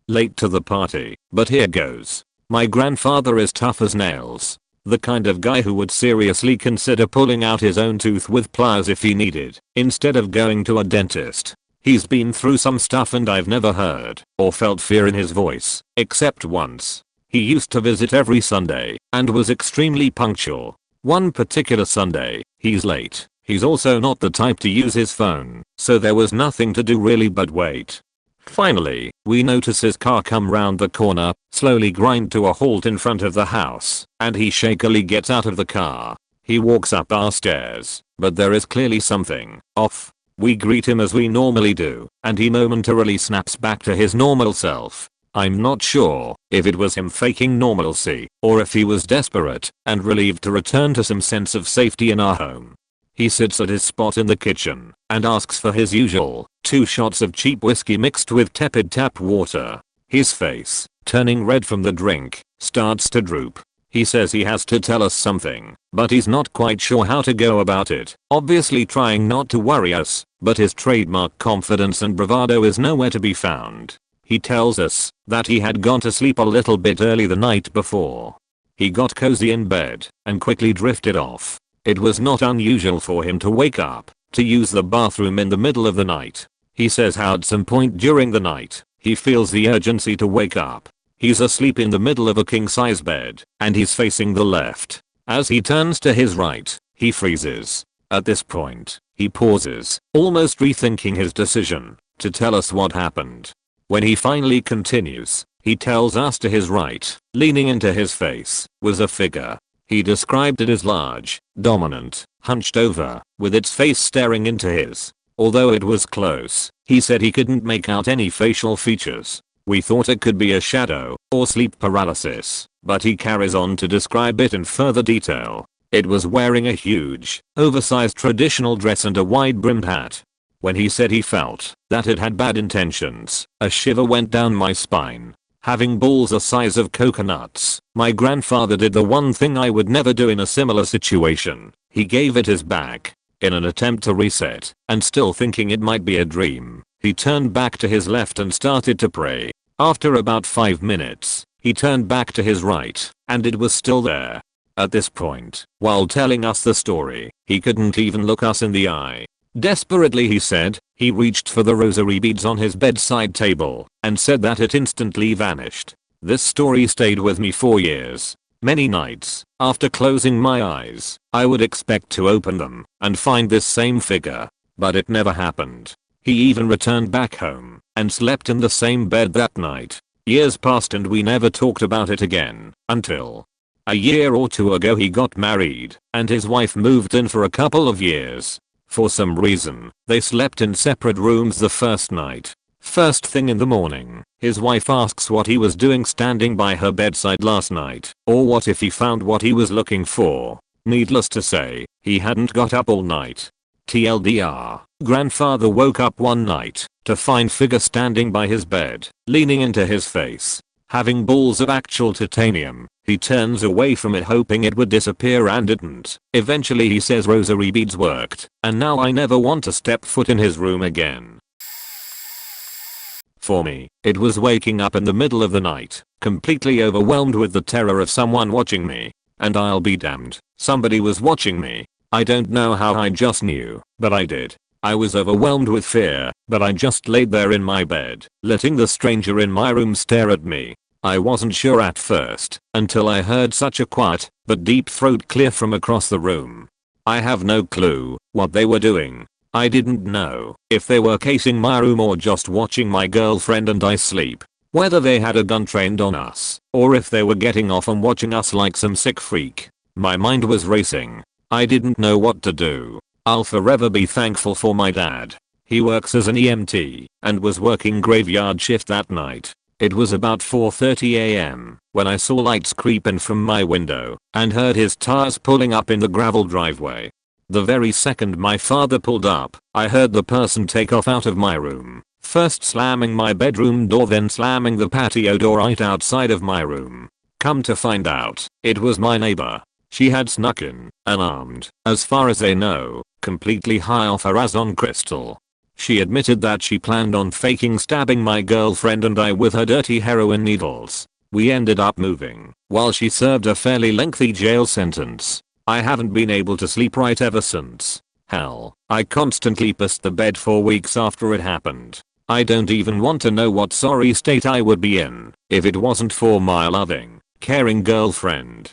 Late to the party, but here goes. My grandfather is tough as nails. The kind of guy who would seriously consider pulling out his own tooth with pliers if he needed, instead of going to a dentist. He's been through some stuff and I've never heard or felt fear in his voice, except once. He used to visit every Sunday and was extremely punctual. One particular Sunday, he's late. He's also not the type to use his phone, so there was nothing to do really but wait. Finally, we notice his car come round the corner, slowly grind to a halt in front of the house, and he shakily gets out of the car. He walks up our stairs, but there is clearly something off. We greet him as we normally do, and he momentarily snaps back to his normal self. I'm not sure if it was him faking normalcy, or if he was desperate and relieved to return to some sense of safety in our home. He sits at his spot in the kitchen and asks for his usual 2 shots of cheap whiskey mixed with tepid tap water. His face, turning red from the drink, starts to droop. He says he has to tell us something, but he's not quite sure how to go about it, obviously trying not to worry us, but his trademark confidence and bravado is nowhere to be found. He tells us that he had gone to sleep a little bit early the night before. He got cozy in bed and quickly drifted off. It was not unusual for him to wake up to use the bathroom in the middle of the night. He says how at some point during the night, he feels the urgency to wake up. He's asleep in the middle of a king-size bed, and he's facing the left. As he turns to his right, he freezes. At this point, he pauses, almost rethinking his decision to tell us what happened. When he finally continues, he tells us to his right, leaning into his face, was a figure. He described it as large, dominant, hunched over, with its face staring into his. Although it was close, he said he couldn't make out any facial features. We thought it could be a shadow or sleep paralysis, but he carries on to describe it in further detail. It was wearing a huge, oversized traditional dress and a wide-brimmed hat. When he said he felt that it had bad intentions, a shiver went down my spine. Having balls the size of coconuts, my grandfather did the one thing I would never do in a similar situation. He gave it his back. In an attempt to reset, and still thinking it might be a dream, he turned back to his left and started to pray. After about 5 minutes, he turned back to his right, and it was still there. At this point, while telling us the story, he couldn't even look us in the eye. Desperately, he said, he reached for the rosary beads on his bedside table and said that it instantly vanished. This story stayed with me for years. Many nights, after closing my eyes, I would expect to open them and find this same figure. But it never happened. He even returned back home and slept in the same bed that night. Years passed and we never talked about it again until a year or 2 ago he got married and his wife moved in for a couple of years. For some reason, they slept in separate rooms the first night. First thing in the morning, his wife asks what he was doing standing by her bedside last night, or what if he found what he was looking for. Needless to say, he hadn't got up all night. TLDR, grandfather woke up one night to find figure standing by his bed, leaning into his face. having balls of actual titanium. He turns away from it hoping it would disappear and didn't. Eventually he says rosary beads worked, and now I never want to step foot in his room again. For me, it was waking up in the middle of the night, completely overwhelmed with the terror of someone watching me. And I'll be damned, somebody was watching me. I don't know how, I just knew, but I did. I was overwhelmed with fear, but I just laid there in my bed, letting the stranger in my room stare at me. I wasn't sure at first, until I heard such a quiet, but deep throat clear from across the room. I have no clue what they were doing. I didn't know if they were casing my room or just watching my girlfriend and I sleep. Whether they had a gun trained on us, or if they were getting off and watching us like some sick freak. My mind was racing. I didn't know what to do. I'll forever be thankful for my dad. He works as an EMT, and was working graveyard shift that night. It was about 4:30 AM when I saw lights creep in from my window, and heard his tires pulling up in the gravel driveway. The very second my father pulled up, I heard the person take off out of my room. First slamming my bedroom door, then slamming the patio door right outside of my room. Come to find out, it was my neighbor. She had snuck in, unarmed, as far as they know, completely high off her ass on crystal. She admitted that she planned on faking stabbing my girlfriend and I with her dirty heroin needles. We ended up moving, while she served a fairly lengthy jail sentence. I haven't been able to sleep right ever since. Hell, I constantly pissed the bed for weeks after it happened. I don't even want to know what sorry state I would be in if it wasn't for my loving, caring girlfriend.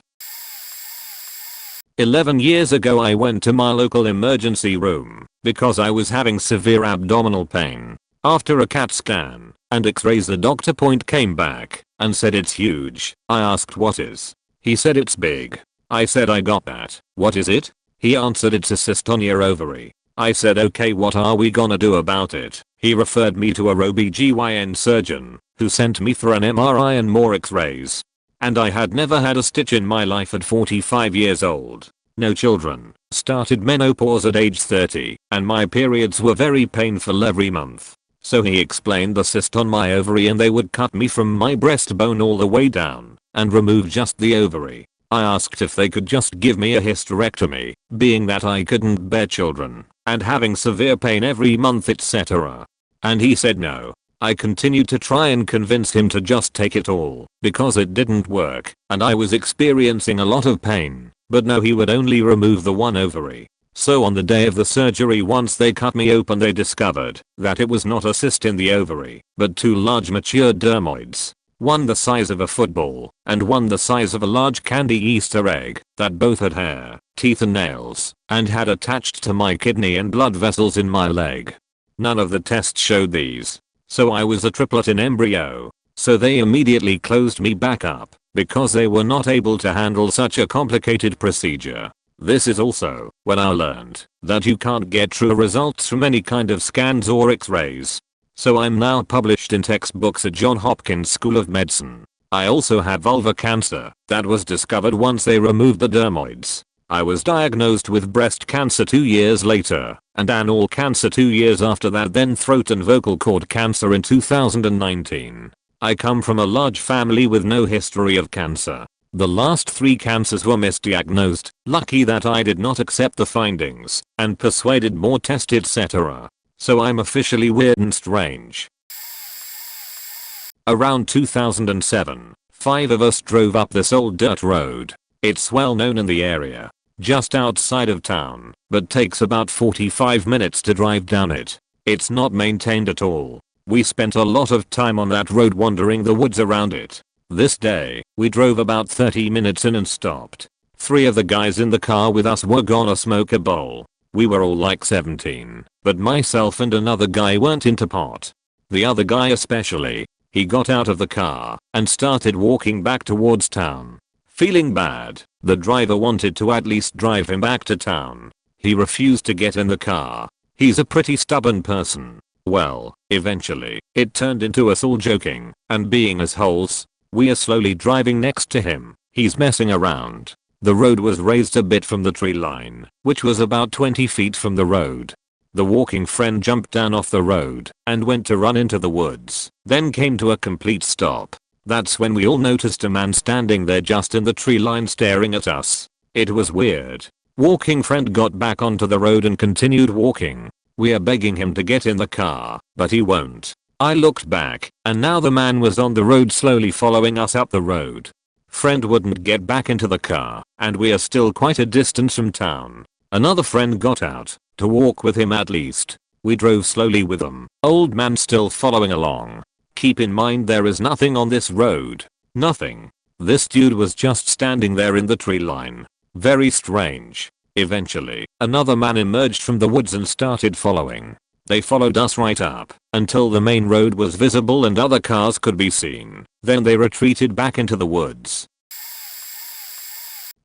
11 years ago I went to my local emergency room because I was having severe abdominal pain. After a CAT scan and x-rays the doctor came back and said it's huge. I asked what is. He said it's big. I said I got that. What is it? He answered it's a cyst on your ovary. I said okay, what are we gonna do about it? He referred me to a OB/GYN surgeon who sent me for an MRI and more x-rays. And I had never had a stitch in my life at 45 years old. No children. Started menopause at age 30 and my periods were very painful every month. So he explained the cyst on my ovary and they would cut me from my breastbone all the way down and remove just the ovary. I asked if they could just give me a hysterectomy, being that I couldn't bear children and having severe pain every month etc. And he said no. I continued to try and convince him to just take it all because it didn't work and I was experiencing a lot of pain, but no, he would only remove the one ovary. So on the day of the surgery, once they cut me open, they discovered that it was not a cyst in the ovary, but two large mature dermoids. One the size of a football, and one the size of a large candy Easter egg, that both had hair, teeth and nails, and had attached to my kidney and blood vessels in my leg. None of the tests showed these. So I was a triplet in embryo. So they immediately closed me back up, because they were not able to handle such a complicated procedure. This is also when I learned that you can't get true results from any kind of scans or x-rays. So I'm now published in textbooks at Johns Hopkins School of Medicine. I also had vulva cancer that was discovered once they removed the dermoids. I was diagnosed with breast cancer 2 years later, and anal cancer 2 years after that, then throat and vocal cord cancer in 2019. I come from a large family with no history of cancer. The last 3 cancers were misdiagnosed. Lucky that I did not accept the findings and persuaded more tests etc. So I'm officially weird and strange. Around 2007, 5 of us drove up this old dirt road. It's well known in the area, just outside of town, but takes about 45 minutes to drive down it. It's not maintained at all. We spent a lot of time on that road wandering the woods around it. This day, we drove about 30 minutes in and stopped. 3 of the guys in the car with us were gonna smoke a bowl. We were all like 17, but myself and another guy weren't into pot. The other guy especially. He got out of the car and started walking back towards town. Feeling bad, the driver wanted to at least drive him back to town. He refused to get in the car. He's a pretty stubborn person. Well, eventually, it turned into us all joking and being assholes. We are slowly driving next to him. He's messing around. The road was raised a bit from the tree line, which was about 20 feet from the road. The walking friend jumped down off the road and went to run into the woods, then came to a complete stop. That's when we all noticed a man standing there just in the tree line staring at us. It was weird. Walking friend got back onto the road and continued walking. We are begging him to get in the car, but he won't. I looked back, and now the man was on the road slowly following us up the road. Friend wouldn't get back into the car, and we are still quite a distance from town. Another friend got out, to walk with him at least. We drove slowly with him, old man still following along. Keep in mind there is nothing on this road. Nothing. This dude was just standing there in the tree line. Very strange. Eventually, another man emerged from the woods and started following. They followed us right up until the main road was visible and other cars could be seen. Then they retreated back into the woods.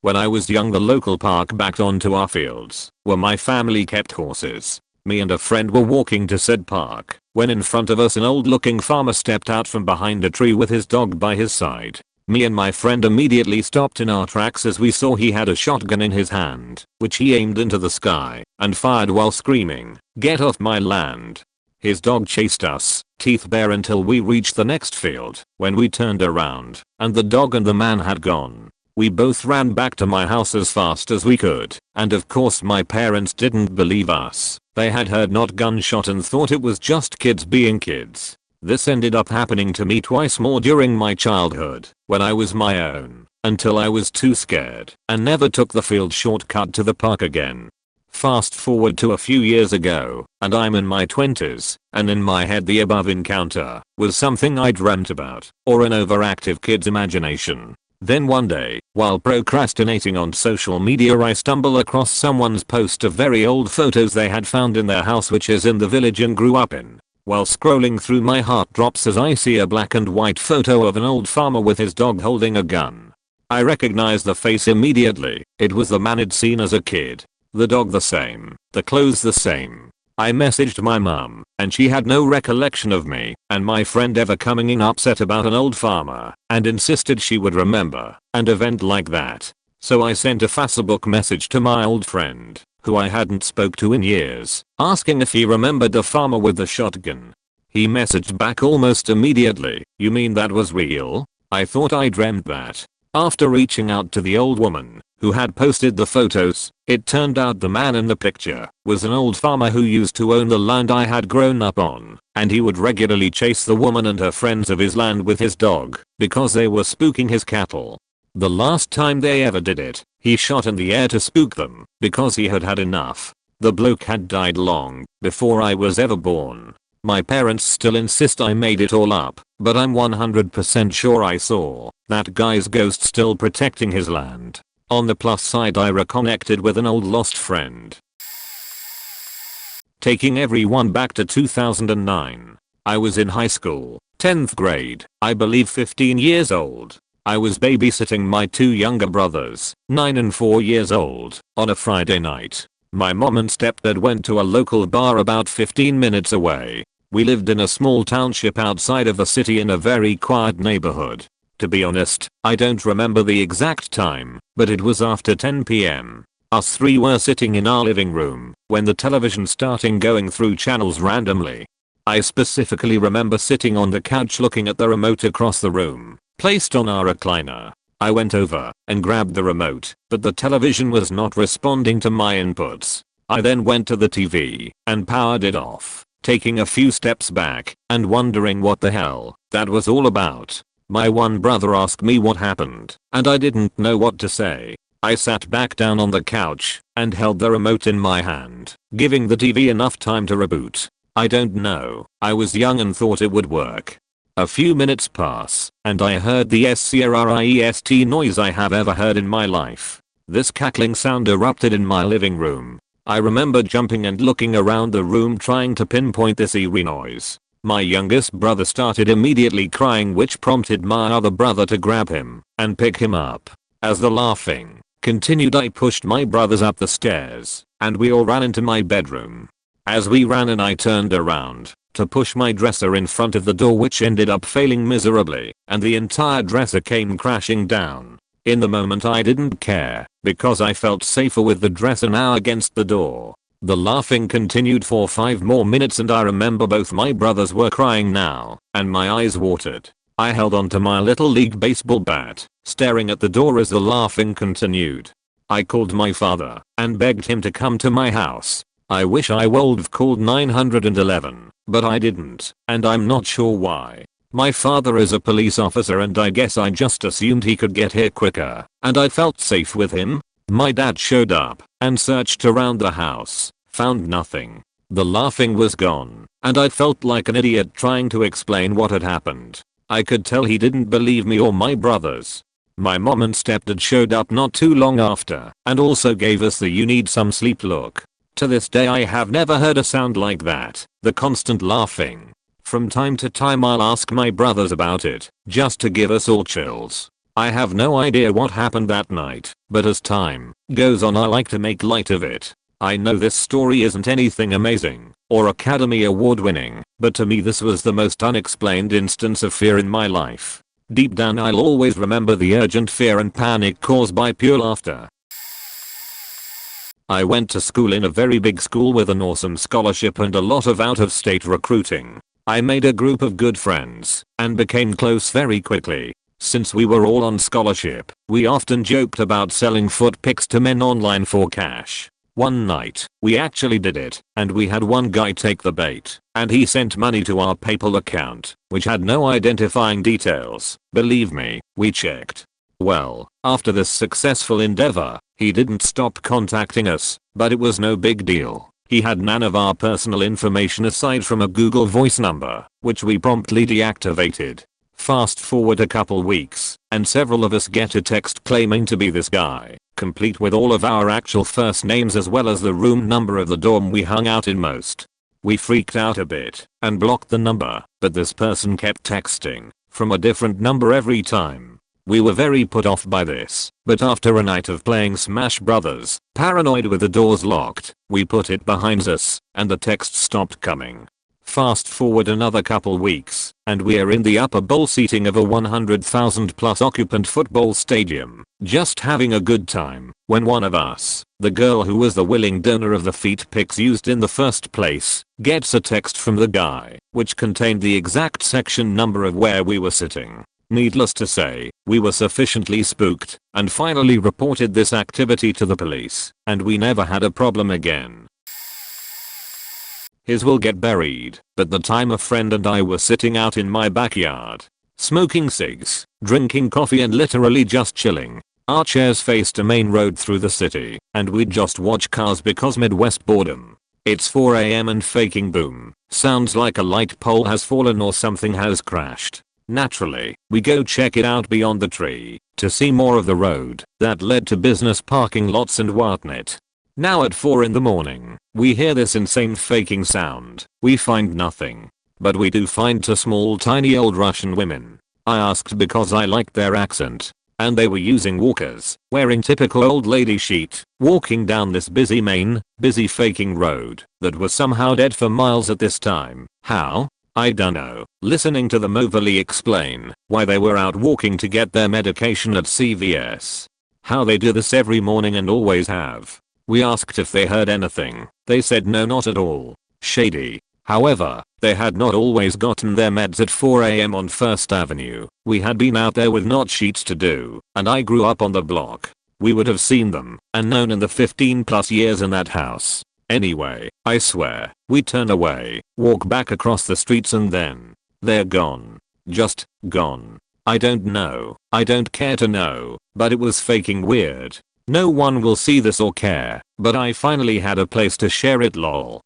When I was young, the local park backed onto our fields where my family kept horses. Me and a friend were walking to said park when in front of us an old looking farmer stepped out from behind a tree with his dog by his side. Me and my friend immediately stopped in our tracks as we saw he had a shotgun in his hand, which he aimed into the sky and fired while screaming, "Get off my land." His dog chased us, teeth bare, until we reached the next field, when we turned around, and the dog and the man had gone. We both ran back to my house as fast as we could, and of course my parents didn't believe us. They had heard not gunshot and thought it was just kids being kids. This ended up happening to me twice more during my childhood, when I was my own, until I was too scared and never took the field shortcut to the park again. Fast forward to a few years ago, and I'm in my 20s, and in my head the above encounter was something I dreamt about, or an overactive kid's imagination. Then one day, while procrastinating on social media, I stumble across someone's post of very old photos they had found in their house, which is in the village and grew up in. While scrolling through, my heart drops as I see a black and white photo of an old farmer with his dog holding a gun. I recognize the face immediately. It was the man I'd seen as a kid. The dog the same, the clothes the same. I messaged my mum, and she had no recollection of me and my friend ever coming in upset about an old farmer, and insisted she would remember an event like that. So I sent a Facebook message to my old friend, who I hadn't spoke to in years, asking if he remembered the farmer with the shotgun. He messaged back almost immediately, "You mean that was real?" I thought I dreamt that. After reaching out to the old woman who had posted the photos, it turned out the man in the picture was an old farmer who used to own the land I had grown up on, and he would regularly chase the woman and her friends of his land with his dog because they were spooking his cattle. The last time they ever did it, he shot in the air to spook them because he had had enough. The bloke had died long before I was ever born. My parents still insist I made it all up, but I'm 100% sure I saw that guy's ghost still protecting his land. On the plus side, I reconnected with an old lost friend. Taking everyone back to 2009. I was in high school, 10th grade, I believe 15 years old. I was babysitting my two younger brothers, 9 and 4 years old, on a Friday night. My mom and stepdad went to a local bar about 15 minutes away. We lived in a small township outside of the city in a very quiet neighborhood. To be honest, I don't remember the exact time, but it was after 10 p.m. Us three were sitting in our living room when the television started going through channels randomly. I specifically remember sitting on the couch looking at the remote across the room, placed on our recliner. I went over and grabbed the remote, but the television was not responding to my inputs. I then went to the TV and powered it off, taking a few steps back and wondering what the hell that was all about. My one brother asked me what happened, and I didn't know what to say. I sat back down on the couch and held the remote in my hand, giving the TV enough time to reboot. I don't know, I was young and thought it would work. A few minutes pass, and I heard the screest noise I have ever heard in my life. This cackling sound erupted in my living room. I remember jumping and looking around the room trying to pinpoint this eerie noise. My youngest brother started immediately crying, which prompted my other brother to grab him and pick him up. As the laughing continued, I pushed my brothers up the stairs, and we all ran into my bedroom. As we ran in, I turned around to push my dresser in front of the door, which ended up failing miserably, and the entire dresser came crashing down. In the moment I didn't care, because I felt safer with the dresser now against the door. The laughing continued for 5 more minutes, and I remember both my brothers were crying now, and my eyes watered. I held onto my little league baseball bat, staring at the door as the laughing continued. I called my father and begged him to come to my house. I wish I would've called 911, but I didn't, and I'm not sure why. My father is a police officer and I guess I just assumed he could get here quicker, and I felt safe with him. My dad showed up and searched around the house, found nothing. The laughing was gone, and I felt like an idiot trying to explain what had happened. I could tell he didn't believe me or my brothers. My mom and stepdad showed up not too long after and also gave us the "you need some sleep" look. To this day I have never heard a sound like that, the constant laughing. From time to time I'll ask my brothers about it, just to give us all chills. I have no idea what happened that night, but as time goes on I like to make light of it. I know this story isn't anything amazing or Academy Award winning, but to me this was the most unexplained instance of fear in my life. Deep down I'll always remember the urgent fear and panic caused by pure laughter. I went to school in a very big school with an awesome scholarship and a lot of out-of-state recruiting. I made a group of good friends and became close very quickly. Since we were all on scholarship, we often joked about selling foot pics to men online for cash. One night, we actually did it, and we had one guy take the bait, and he sent money to our PayPal account, which had no identifying details. Believe me, we checked. Well, after this successful endeavor, he didn't stop contacting us, but it was no big deal. He had none of our personal information aside from a Google Voice number, which we promptly deactivated. Fast forward a couple weeks, and several of us get a text claiming to be this guy, complete with all of our actual first names as well as the room number of the dorm we hung out in most. We freaked out a bit and blocked the number, but this person kept texting from a different number every time. We were very put off by this, but after a night of playing Smash Brothers, paranoid with the doors locked, we put it behind us, and the texts stopped coming. Fast forward another couple weeks, and we're in the upper bowl seating of a 100,000 plus occupant football stadium, just having a good time, when one of us, the girl who was the willing donor of the feet pics used in the first place, gets a text from the guy, which contained the exact section number of where we were sitting. Needless to say, we were sufficiently spooked, and finally reported this activity to the police, and we never had a problem again. His will get buried, but the time a friend and I were sitting out in my backyard, smoking cigs, drinking coffee and literally just chilling. Our chairs faced a main road through the city, and we'd just watch cars because Midwest boredom. It's 4 AM and faking boom. Sounds like a light pole has fallen or something has crashed. Naturally, we go check it out beyond the tree, to see more of the road that led to business parking lots and whatnot. Now at 4 in the morning, we hear this insane faking sound. We find nothing. But we do find two small tiny old Russian women. I asked because I liked their accent. And they were using walkers, wearing typical old lady chic, walking down this busy faking road that was somehow dead for miles at this time. How? I dunno. Listening to them overly explain why they were out walking to get their medication at CVS. How they do this every morning and always have. We asked if they heard anything. They said no, not at all. Shady. However, they had not always gotten their meds at 4 AM on First Avenue. We had been out there with not sheets to do, and I grew up on the block. We would have seen them and known in the 15 plus years in that house. Anyway, I swear, we turn away, walk back across the streets and then they're gone. Just gone. I don't know. I don't care to know, but it was faking weird. No one will see this or care, but I finally had a place to share it, lol.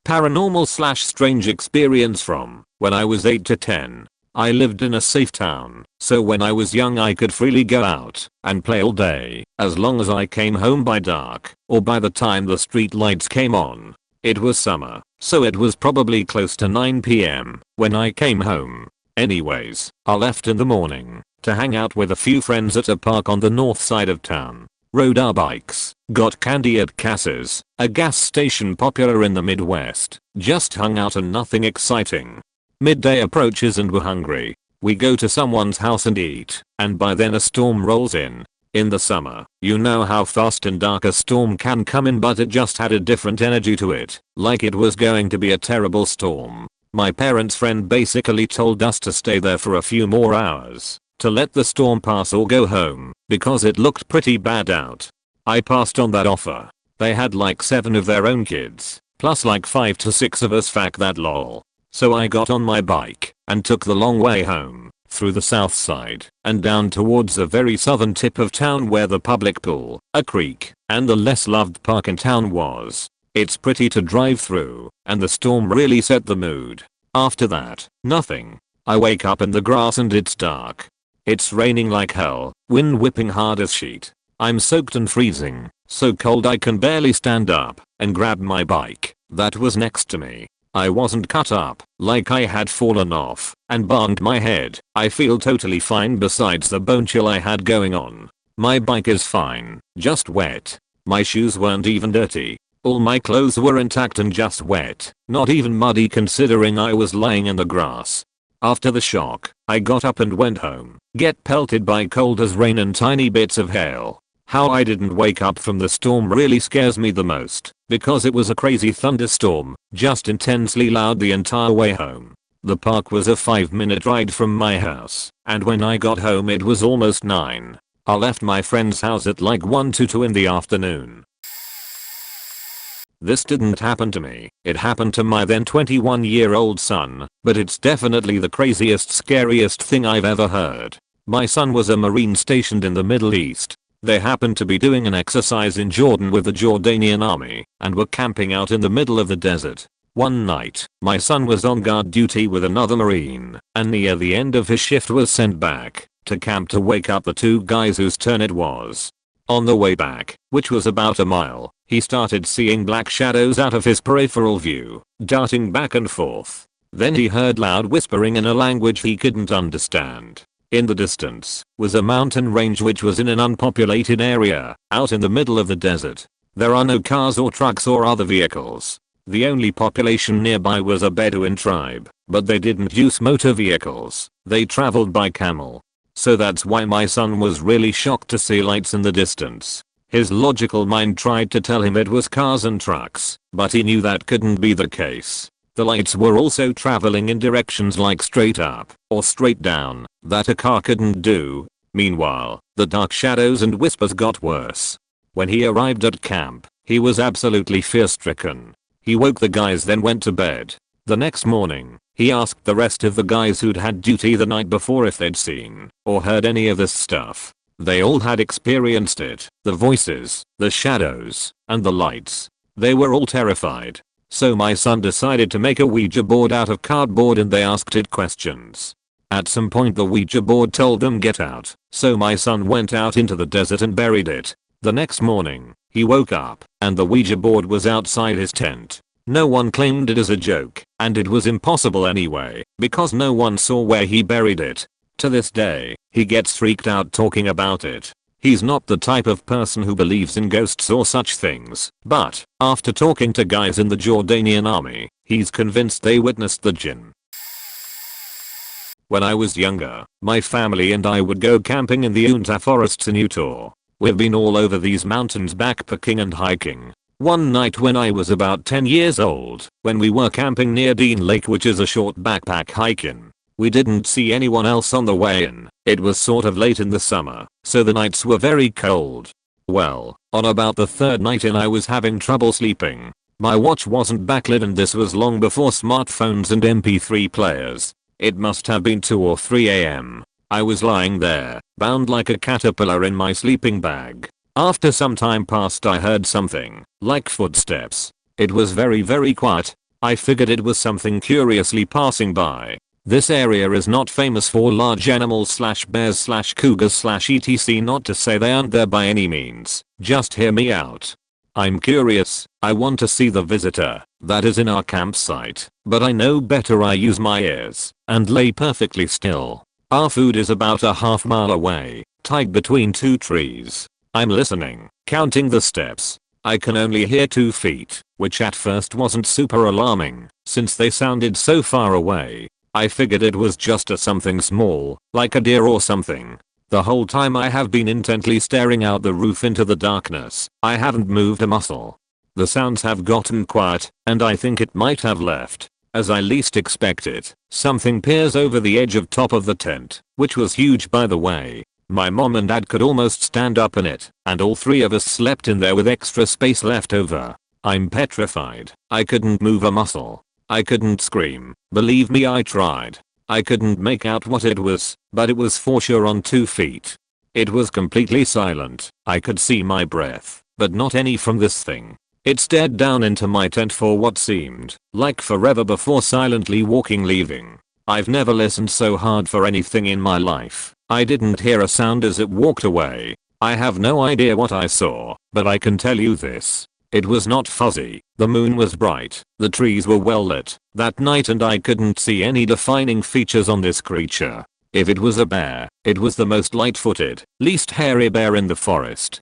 Paranormal / strange experience from when I was 8 to 10. I lived in a safe town, so when I was young I could freely go out and play all day, as long as I came home by dark, or by the time the street lights came on. It was summer, so it was probably close to 9 PM when I came home. Anyways, I left in the morning to hang out with a few friends at a park on the north side of town. Rode our bikes, got candy at Cass's, a gas station popular in the Midwest, just hung out and nothing exciting. Midday approaches and we're hungry. We go to someone's house and eat, and by then a storm rolls in. In the summer, you know how fast and dark a storm can come in, but it just had a different energy to it, like it was going to be a terrible storm. My parents' friend basically told us to stay there for a few more hours, to let the storm pass or go home, because it looked pretty bad out. I passed on that offer. They had like 7 of their own kids, plus like 5 to 6 of us, fuck that lol. So I got on my bike and took the long way home, through the south side, and down towards the very southern tip of town where the public pool, a creek, and the less loved park in town was. It's pretty to drive through, and the storm really set the mood. After that, nothing. I wake up in the grass and it's dark. It's raining like hell, wind whipping hard as shit. I'm soaked and freezing, so cold I can barely stand up, and grab my bike that was next to me. I wasn't cut up, like I had fallen off, and banged my head. I feel totally fine besides the bone chill I had going on. My bike is fine, just wet. My shoes weren't even dirty. All my clothes were intact and just wet, not even muddy considering I was lying in the grass. After the shock, I got up and went home, get pelted by cold as rain and tiny bits of hail. How I didn't wake up from the storm really scares me the most, because it was a crazy thunderstorm, just intensely loud the entire way home. The park was a 5-minute ride from my house, and when I got home it was almost 9. I left my friend's house at like 1 to 2 in the afternoon. This didn't happen to me, it happened to my then 21-year-old son, but it's definitely the craziest, scariest thing I've ever heard. My son was a Marine stationed in the Middle East. They happened to be doing an exercise in Jordan with the Jordanian army, and were camping out in the middle of the desert. One night, my son was on guard duty with another Marine, and near the end of his shift was sent back to camp to wake up the 2 guys whose turn it was. On the way back, which was about a mile, he started seeing black shadows out of his peripheral view, darting back and forth. Then he heard loud whispering in a language he couldn't understand. In the distance was a mountain range which was in an unpopulated area, out in the middle of the desert. There are no cars or trucks or other vehicles. The only population nearby was a Bedouin tribe, but they didn't use motor vehicles, they traveled by camel. So that's why my son was really shocked to see lights in the distance. His logical mind tried to tell him it was cars and trucks, but he knew that couldn't be the case. The lights were also traveling in directions like straight up or straight down that a car couldn't do. Meanwhile, the dark shadows and whispers got worse. When he arrived at camp, he was absolutely fear-stricken. He woke the guys, then went to bed. The next morning, he asked the rest of the guys who'd had duty the night before if they'd seen or heard any of this stuff. They all had experienced it, the voices, the shadows, and the lights. They were all terrified. So my son decided to make a Ouija board out of cardboard and they asked it questions. At some point the Ouija board told them get out, so my son went out into the desert and buried it. The next morning, he woke up and the Ouija board was outside his tent. No one claimed it as a joke, and it was impossible anyway, because no one saw where he buried it. To this day, he gets freaked out talking about it. He's not the type of person who believes in ghosts or such things, but after talking to guys in the Jordanian army, he's convinced they witnessed the jinn. When I was younger, my family and I would go camping in the Uinta forests in Utah. We've been all over these mountains backpacking and hiking. One night when I was about 10 years old, when we were camping near Dean Lake, which is a short backpack hike in, we didn't see anyone else on the way in. It was sort of late in the summer, so the nights were very cold. Well, on about the 3rd night in I was having trouble sleeping. My watch wasn't backlit and this was long before smartphones and MP3 players. It must have been 2 or 3 AM. I was lying there, bound like a caterpillar in my sleeping bag. After some time passed I heard something, like footsteps. It was very quiet. I figured it was something curiously passing by. This area is not famous for large animals / bears / cougars / etc, not to say they aren't there by any means. Just hear me out. I'm curious, I want to see the visitor that is in our campsite, but I know better. I use my ears and lay perfectly still. Our food is about a half mile away, tied between 2 trees. I'm listening, counting the steps. I can only hear 2 feet, which at first wasn't super alarming, since they sounded so far away. I figured it was just a something small, like a deer or something. The whole time I have been intently staring out the roof into the darkness. I haven't moved a muscle. The sounds have gotten quiet, and I think it might have left. As I least expect it, something peers over the edge of top of the tent, which was huge by the way. My mom and dad could almost stand up in it, and all three of us slept in there with extra space left over. I'm petrified. I couldn't move a muscle. I couldn't scream. Believe me, I tried. I couldn't make out what it was, but it was for sure on 2 feet. It was completely silent. I could see my breath, but not any from this thing. It stared down into my tent for what seemed like forever before silently leaving. I've never listened so hard for anything in my life. I didn't hear a sound as it walked away. I have no idea what I saw, but I can tell you this. It was not fuzzy. The moon was bright. The trees were well lit that night and I couldn't see any defining features on this creature. If it was a bear, it was the most light-footed, least hairy bear in the forest.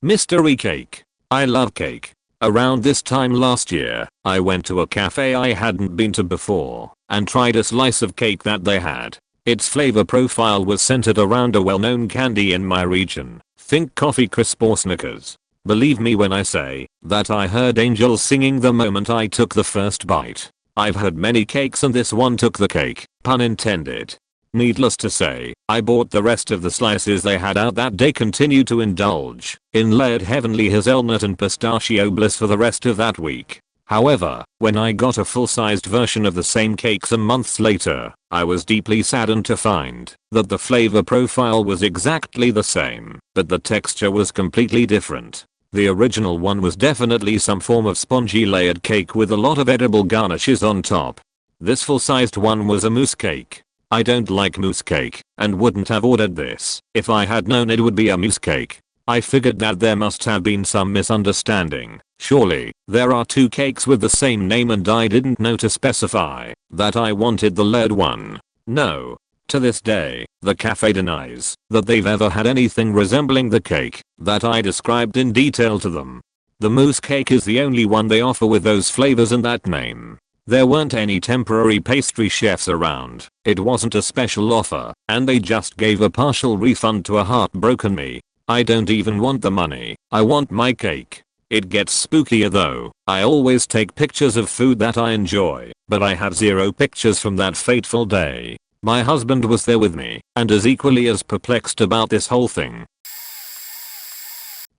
Mystery cake. I love cake. Around this time last year, I went to a cafe I hadn't been to before and tried a slice of cake that they had. Its flavor profile was centered around a well-known candy in my region. Think Coffee Crisp or Snickers. Believe me when I say that I heard angels singing the moment I took the first bite. I've had many cakes and this one took the cake, pun intended. Needless to say, I bought the rest of the slices they had out that day, continued to indulge in layered heavenly hazelnut and pistachio bliss for the rest of that week. However, when I got a full-sized version of the same cake some months later, I was deeply saddened to find that the flavor profile was exactly the same, but the texture was completely different. The original one was definitely some form of spongy layered cake with a lot of edible garnishes on top. This full-sized one was a mousse cake. I don't like mousse cake and wouldn't have ordered this if I had known it would be a mousse cake. I figured that there must have been some misunderstanding. Surely, there are 2 cakes with the same name and I didn't know to specify that I wanted the layered one. No. To this day, the cafe denies that they've ever had anything resembling the cake that I described in detail to them. The mousse cake is the only one they offer with those flavors and that name. There weren't any temporary pastry chefs around. It wasn't a special offer, and they just gave a partial refund to a heartbroken me. I don't even want the money. I want my cake. It gets spookier though. I always take pictures of food that I enjoy, but I have 0 pictures from that fateful day. My husband was there with me and is equally as perplexed about this whole thing.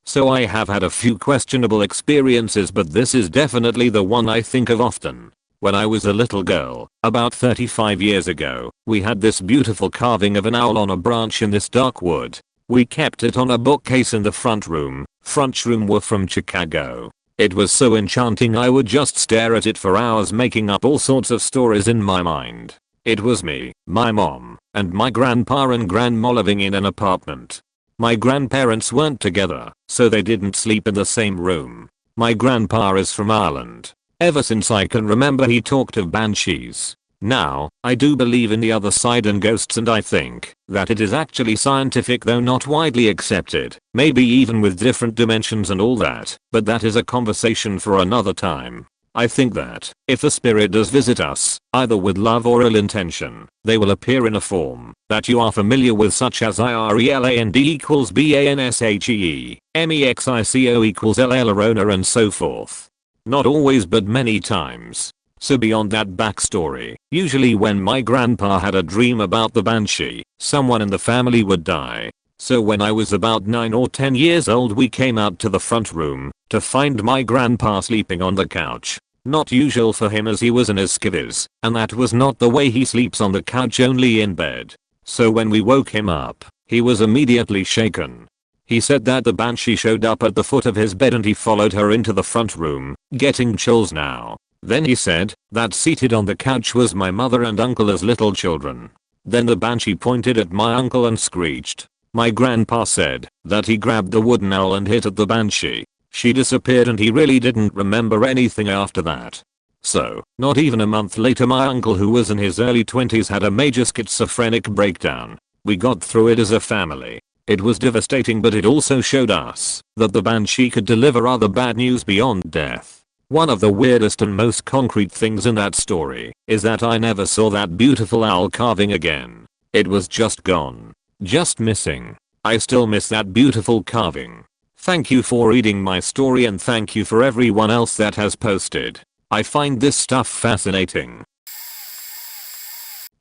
So I have had a few questionable experiences, but this is definitely the one I think of often. When I was a little girl, about 35 years ago, we had this beautiful carving of an owl on a branch in this dark wood. We kept it on a bookcase in the front room. Front room were from Chicago. It was so enchanting I would just stare at it for hours, making up all sorts of stories in my mind. It was me, my mom, and my grandpa and grandma living in an apartment. My grandparents weren't together, so they didn't sleep in the same room. My grandpa is from Ireland. Ever since I can remember he talked of banshees. Now, I do believe in the other side and ghosts, and I think that it is actually scientific though not widely accepted, maybe even with different dimensions and all that, but that is a conversation for another time. I think that if a spirit does visit us, either with love or ill intention, they will appear in a form that you are familiar with, such as IRELAND equals BANSHEE, MEXICO equals LL and so forth. Not always, but many times. So beyond that backstory, usually when my grandpa had a dream about the banshee, someone in the family would die. So when I was about 9 or 10 years old, we came out to the front room to find my grandpa sleeping on the couch. Not usual for him as he was in his skivvies, and that was not the way he sleeps on the couch, only in bed. So when we woke him up, he was immediately shaken. He said that the banshee showed up at the foot of his bed and he followed her into the front room, getting chills now. Then he said that seated on the couch was my mother and uncle as little children. Then the banshee pointed at my uncle and screeched. My grandpa said that he grabbed the wooden owl and hit at the banshee. She disappeared and he really didn't remember anything after that. So, not even a month later, my uncle, who was in his early 20s, had a major schizophrenic breakdown. We got through it as a family. It was devastating, but it also showed us that the banshee could deliver other bad news beyond death. One of the weirdest and most concrete things in that story is that I never saw that beautiful owl carving again. It was just gone. Just missing. I still miss that beautiful carving. Thank you for reading my story, and thank you for everyone else that has posted. I find this stuff fascinating.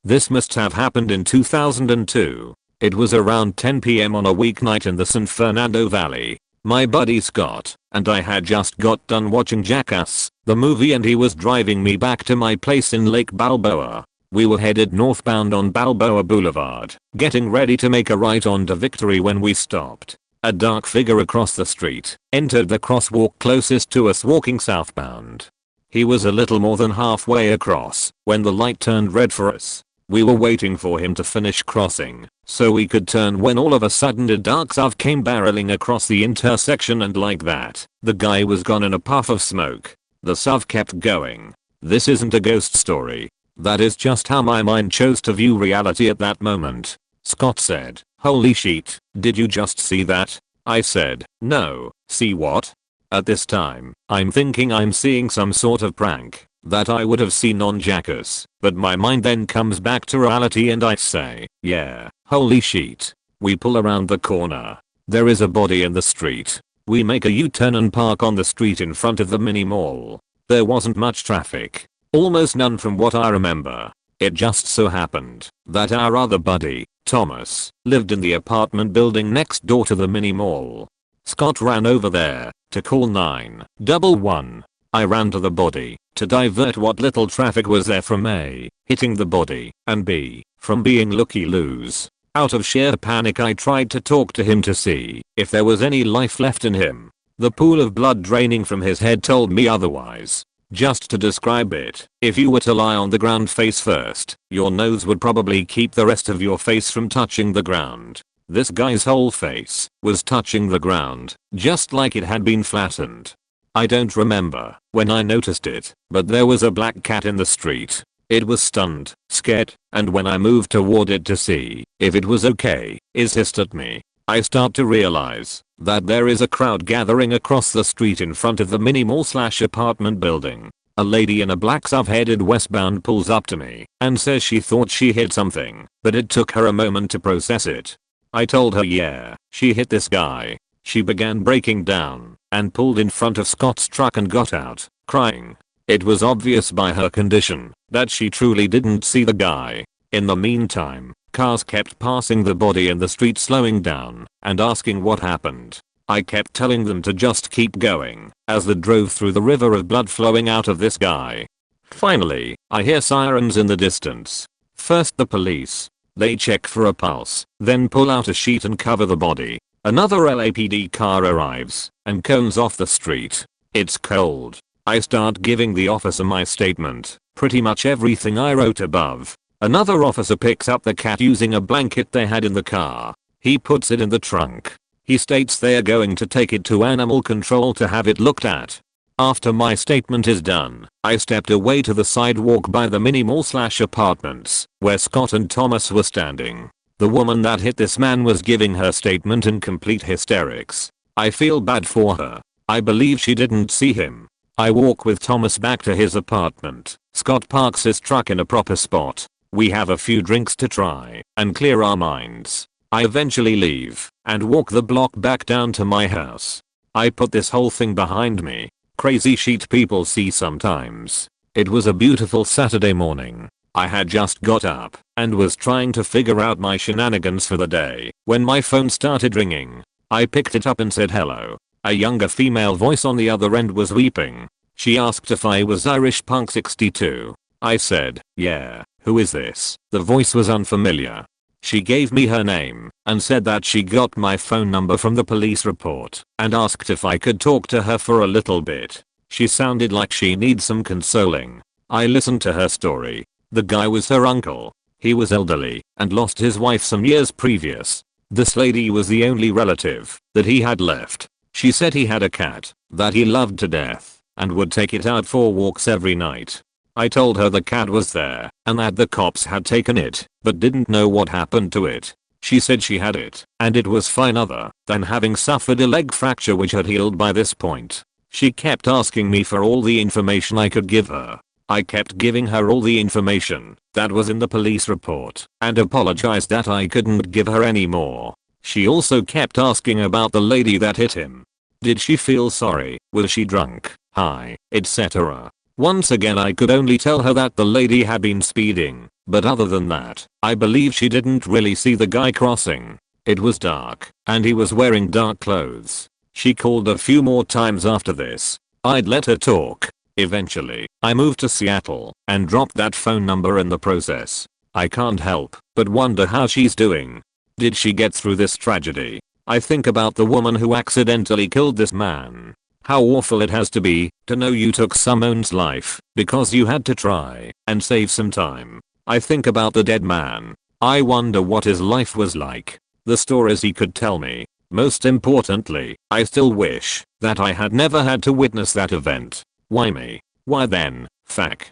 This must have happened in 2002. It was around 10 PM on a weeknight in the San Fernando Valley. My buddy Scott and I had just got done watching Jackass, the movie, and he was driving me back to my place in Lake Balboa. We were headed northbound on Balboa Boulevard, getting ready to make a right onto Victory when we stopped. A dark figure across the street entered the crosswalk closest to us walking southbound. He was a little more than halfway across when the light turned red for us. We were waiting for him to finish crossing so we could turn when all of a sudden a dark SUV came barreling across the intersection, and like that, the guy was gone in a puff of smoke. The SUV kept going. This isn't a ghost story. That is just how my mind chose to view reality at that moment. Scott said, "Holy shit, did you just see that?" I said, "No, see what?" At this time, I'm thinking I'm seeing some sort of prank that I would have seen on Jackass, but my mind then comes back to reality and I say, yeah, holy shit. We pull around the corner. There is a body in the street. We make a U-turn and park on the street in front of the mini mall. There wasn't much traffic. Almost none from what I remember. It just so happened that our other buddy, Thomas, lived in the apartment building next door to the mini mall. Scott ran over there to call 911. I ran to the body to divert what little traffic was there from A, hitting the body, and B, from being looky-loos. Out of sheer panic I tried to talk to him to see if there was any life left in him. The pool of blood draining from his head told me otherwise. Just to describe it, if you were to lie on the ground face first, your nose would probably keep the rest of your face from touching the ground. This guy's whole face was touching the ground, just like it had been flattened. I don't remember when I noticed it, but there was a black cat in the street. It was stunned, scared, and when I moved toward it to see if it was okay, it hissed at me. I start to realize that there is a crowd gathering across the street in front of the mini mall / apartment building. A lady in a black SUV headed westbound pulls up to me and says she thought she hit something, but it took her a moment to process it. I told her yeah, she hit this guy. She began breaking down and pulled in front of Scott's truck and got out, crying. It was obvious by her condition that she truly didn't see the guy. In the meantime, cars kept passing the body in the street, slowing down and asking what happened. I kept telling them to just keep going as they drove through the river of blood flowing out of this guy. Finally, I hear sirens in the distance. First the police. They check for a pulse, then pull out a sheet and cover the body. Another LAPD car arrives and cones off the street. It's cold. I start giving the officer my statement, pretty much everything I wrote above. Another officer picks up the cat using a blanket they had in the car. He puts it in the trunk. He states they are going to take it to animal control to have it looked at. After my statement is done, I stepped away to the sidewalk by the mini mall / apartments where Scott and Thomas were standing. The woman that hit this man was giving her statement in complete hysterics. I feel bad for her. I believe she didn't see him. I walk with Thomas back to his apartment. Scott parks his truck in a proper spot. We have a few drinks to try and clear our minds. I eventually leave and walk the block back down to my house. I put this whole thing behind me. Crazy shit people see sometimes. It was a beautiful Saturday morning. I had just got up and was trying to figure out my shenanigans for the day when my phone started ringing. I picked it up and said hello. A younger female voice on the other end was weeping. She asked if I was Irish Punk 62. I said, yeah, who is this? The voice was unfamiliar. She gave me her name and said that she got my phone number from the police report and asked if I could talk to her for a little bit. She sounded like she needs some consoling. I listened to her story. The guy was her uncle. He was elderly and lost his wife some years previous. This lady was the only relative that he had left. She said he had a cat that he loved to death and would take it out for walks every night. I told her the cat was there and that the cops had taken it but didn't know what happened to it. She said she had it and it was fine other than having suffered a leg fracture which had healed by this point. She kept asking me for all the information I could give her. I kept giving her all the information that was in the police report and apologized that I couldn't give her any more. She also kept asking about the lady that hit him. Did she feel sorry? Was she drunk, high, etc.? Once again I could only tell her that the lady had been speeding, but other than that, I believe she didn't really see the guy crossing. It was dark, and he was wearing dark clothes. She called a few more times after this. I'd let her talk. Eventually, I moved to Seattle and dropped that phone number in the process. I can't help but wonder how she's doing. Did she get through this tragedy? I think about the woman who accidentally killed this man. How awful it has to be to know you took someone's life because you had to try and save some time. I think about the dead man. I wonder what his life was like. The stories he could tell me. Most importantly, I still wish that I had never had to witness that event. Why me? Why then? Fuck.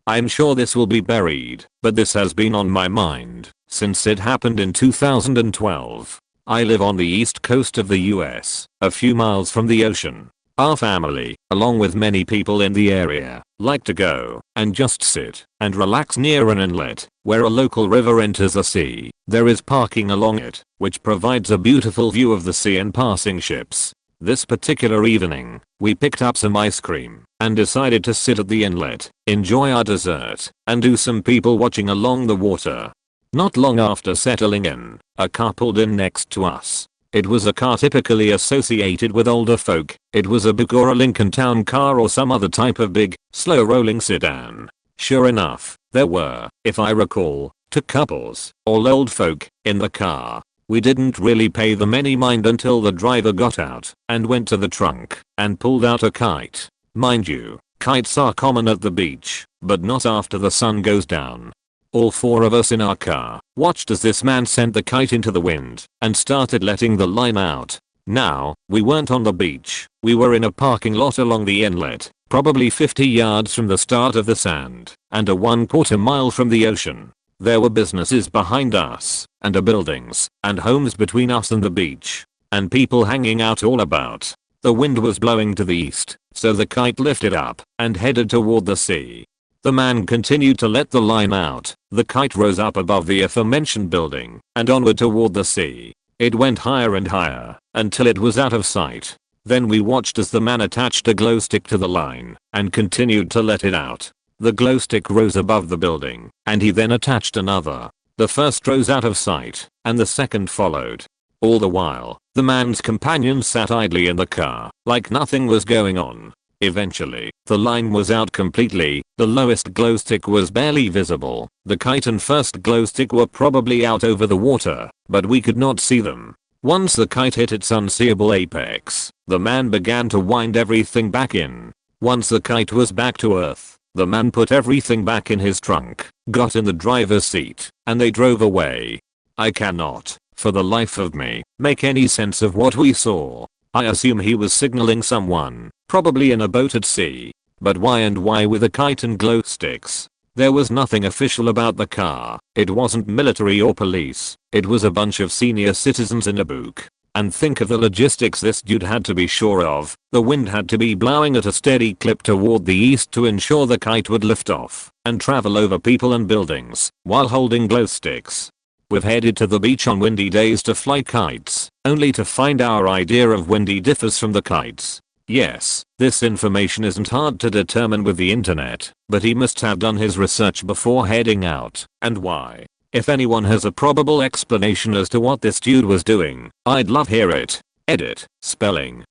I'm sure this will be buried, but this has been on my mind since it happened in 2012. I live on the east coast of the US, a few miles from the ocean. Our family, along with many people in the area, like to go and just sit and relax near an inlet where a local river enters the sea. There is parking along it, which provides a beautiful view of the sea and passing ships. This particular evening, we picked up some ice cream and decided to sit at the inlet, enjoy our dessert, and do some people watching along the water. Not long after settling in, a car pulled in next to us. It was a car typically associated with older folk. It was a Buick or a Lincoln Town car or some other type of big, slow-rolling sedan. Sure enough, there were, if I recall, two couples, all old folk, in the car. We didn't really pay them any mind until the driver got out and went to the trunk and pulled out a kite. Mind you, kites are common at the beach, but not after the sun goes down. All four of us in our car watched as this man sent the kite into the wind and started letting the line out. Now, we weren't on the beach. We were in a parking lot along the inlet, probably 50 yards from the start of the sand and a 1/4 mile from the ocean. There were businesses behind us and buildings and homes between us and the beach and people hanging out all about. The wind was blowing to the east, so the kite lifted up and headed toward the sea. The man continued to let the line out. The kite rose up above the aforementioned building and onward toward the sea. It went higher and higher until it was out of sight. Then we watched as the man attached a glow stick to the line and continued to let it out. The glow stick rose above the building and he then attached another. The first rose out of sight and the second followed. All the while, the man's companion sat idly in the car like nothing was going on. Eventually, the line was out completely. The lowest glow stick was barely visible. The kite and first glow stick were probably out over the water, but we could not see them. Once the kite hit its unseeable apex, the man began to wind everything back in. Once the kite was back to earth, the man put everything back in his trunk, got in the driver's seat, and they drove away. I cannot, for the life of me, make any sense of what we saw. I assume he was signaling someone, probably in a boat at sea. But why and why with a kite and glow sticks? There was nothing official about the car. It wasn't military or police. It was a bunch of senior citizens in a book. And think of the logistics this dude had to be sure of. The wind had to be blowing at a steady clip toward the east to ensure the kite would lift off and travel over people and buildings while holding glow sticks. We've headed to the beach on windy days to fly kites, only to find our idea of windy differs from the kites. Yes, this information isn't hard to determine with the internet, but he must have done his research before heading out, and why. If anyone has a probable explanation as to what this dude was doing, I'd love hear it. Edit, spelling.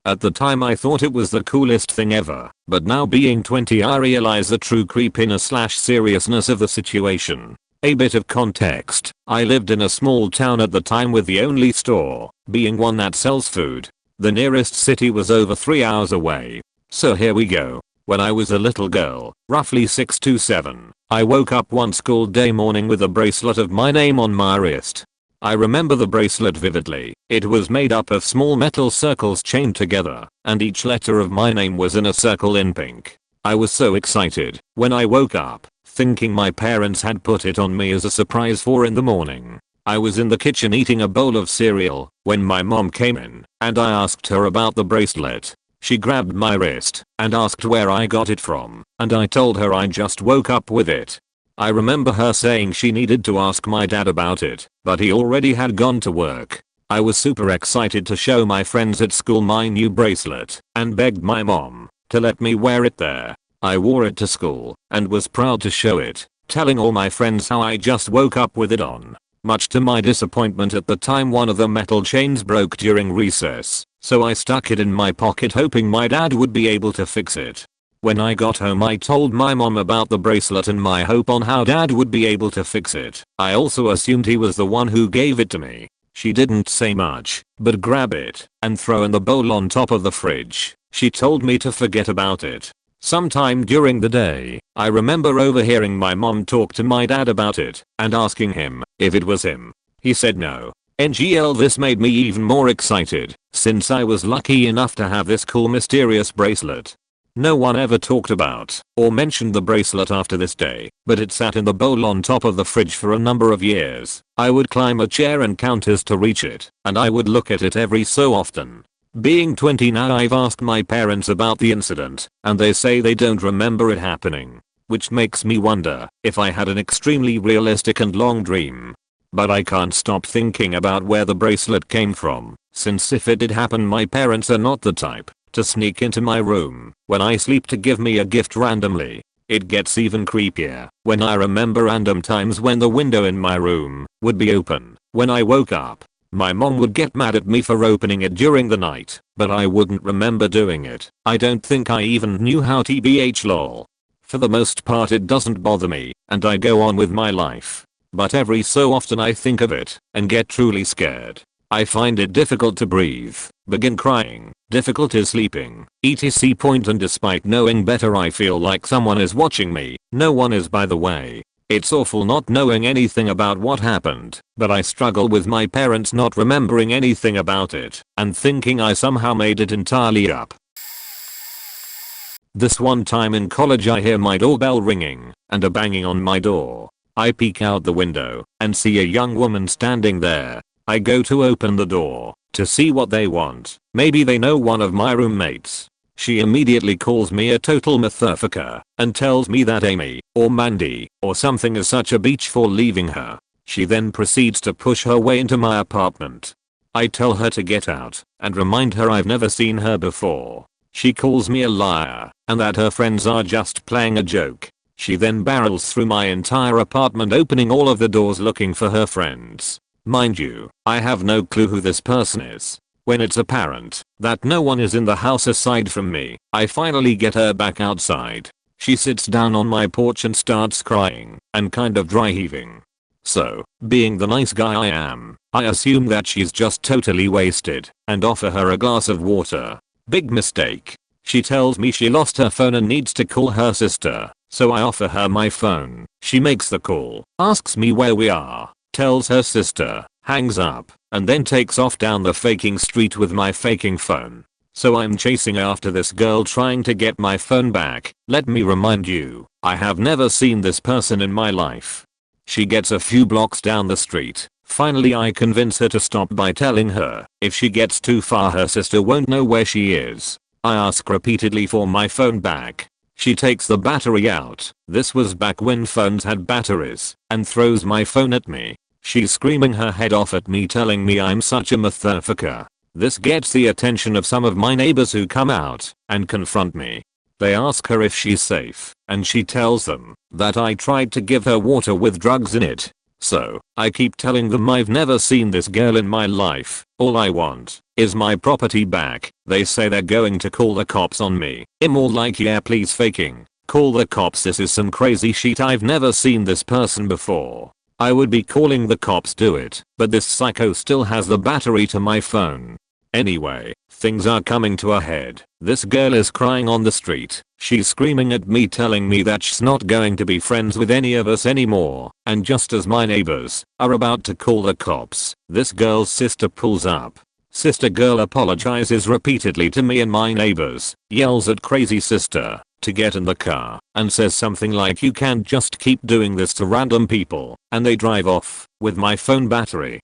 At the time I thought it was the coolest thing ever, but now being 20 I realize the true creepiness/seriousness of the situation. A bit of context, I lived in a small town at the time with the only store being one that sells food. The nearest city was over 3 hours away. So here we go. When I was a little girl, roughly 6 to 7, I woke up one school day morning with a bracelet of my name on my wrist. I remember the bracelet vividly. It was made up of small metal circles chained together, and each letter of my name was in a circle in pink. I was so excited when I woke up, thinking my parents had put it on me as a surprise for in the morning. I was in the kitchen eating a bowl of cereal when my mom came in, and I asked her about the bracelet. She grabbed my wrist and asked where I got it from, and I told her I just woke up with it. I remember her saying she needed to ask my dad about it, but he already had gone to work. I was super excited to show my friends at school my new bracelet and begged my mom to let me wear it there. I wore it to school and was proud to show it, telling all my friends how I just woke up with it on. Much to my disappointment at the time, one of the metal chains broke during recess, so I stuck it in my pocket hoping my dad would be able to fix it. When I got home I told my mom about the bracelet and my hope on how dad would be able to fix it. I also assumed he was the one who gave it to me. She didn't say much, but grab it and throw in the bowl on top of the fridge. She told me to forget about it. Sometime during the day, I remember overhearing my mom talk to my dad about it and asking him if it was him. He said no. NGL, this made me even more excited since I was lucky enough to have this cool mysterious bracelet. No one ever talked about or mentioned the bracelet after this day, but it sat in the bowl on top of the fridge for a number of years. I would climb a chair and counters to reach it, and I would look at it every so often. Being 20 now, I've asked my parents about the incident, and they say they don't remember it happening, which makes me wonder if I had an extremely realistic and long dream. But I can't stop thinking about where the bracelet came from, since if it did happen, my parents are not the type to sneak into my room when I sleep to give me a gift randomly. It gets even creepier when I remember random times when the window in my room would be open. When I woke up, my mom would get mad at me for opening it during the night, but I wouldn't remember doing it. I don't think I even knew how tbh lol. For the most part it doesn't bother me, and I go on with my life. But every so often I think of it and get truly scared. I find it difficult to breathe, begin crying, difficulty sleeping, etc. And despite knowing better, I feel like someone is watching me. No one is, by the way. It's awful not knowing anything about what happened, but I struggle with my parents not remembering anything about it and thinking I somehow made it entirely up. This one time in college I hear my doorbell ringing and a banging on my door. I peek out the window and see a young woman standing there. I go to open the door to see what they want. Maybe they know one of my roommates. She immediately calls me a total motherfucker and tells me that Amy or Mandy or something is such a bitch for leaving her. She then proceeds to push her way into my apartment. I tell her to get out and remind her I've never seen her before. She calls me a liar and that her friends are just playing a joke. She then barrels through my entire apartment, opening all of the doors looking for her friends. Mind you, I have no clue who this person is. When it's apparent that no one is in the house aside from me, I finally get her back outside. She sits down on my porch and starts crying and kind of dry heaving. So, being the nice guy I am, I assume that she's just totally wasted and offer her a glass of water. Big mistake. She tells me she lost her phone and needs to call her sister, so I offer her my phone. She makes the call, asks me where we are, tells her sister, hangs up, and then takes off down the faking street with my faking phone. So I'm chasing after this girl trying to get my phone back. Let me remind you, I have never seen this person in my life. She gets a few blocks down the street. Finally I convince her to stop by telling her if she gets too far her sister won't know where she is. I ask repeatedly for my phone back. She takes the battery out. This was back when phones had batteries, and throws my phone at me. She's screaming her head off at me, telling me I'm such a motherfucker. This gets the attention of some of my neighbors who come out and confront me. They ask her if she's safe, and she tells them that I tried to give her water with drugs in it. So, I keep telling them I've never seen this girl in my life. All I want is my property back. They say they're going to call the cops on me. I'm all like, yeah, please, faking. Call the cops, this is some crazy shit. I've never seen this person before. I would be calling the cops, do it, but this psycho still has the battery to my phone. Anyway, things are coming to a head. This girl is crying on the street. She's screaming at me, telling me that she's not going to be friends with any of us anymore. And just as my neighbors are about to call the cops, this girl's sister pulls up. Sister girl apologizes repeatedly to me and my neighbors, yells at crazy sister to get in the car, and says something like, you can't just keep doing this to random people, and they drive off with my phone battery.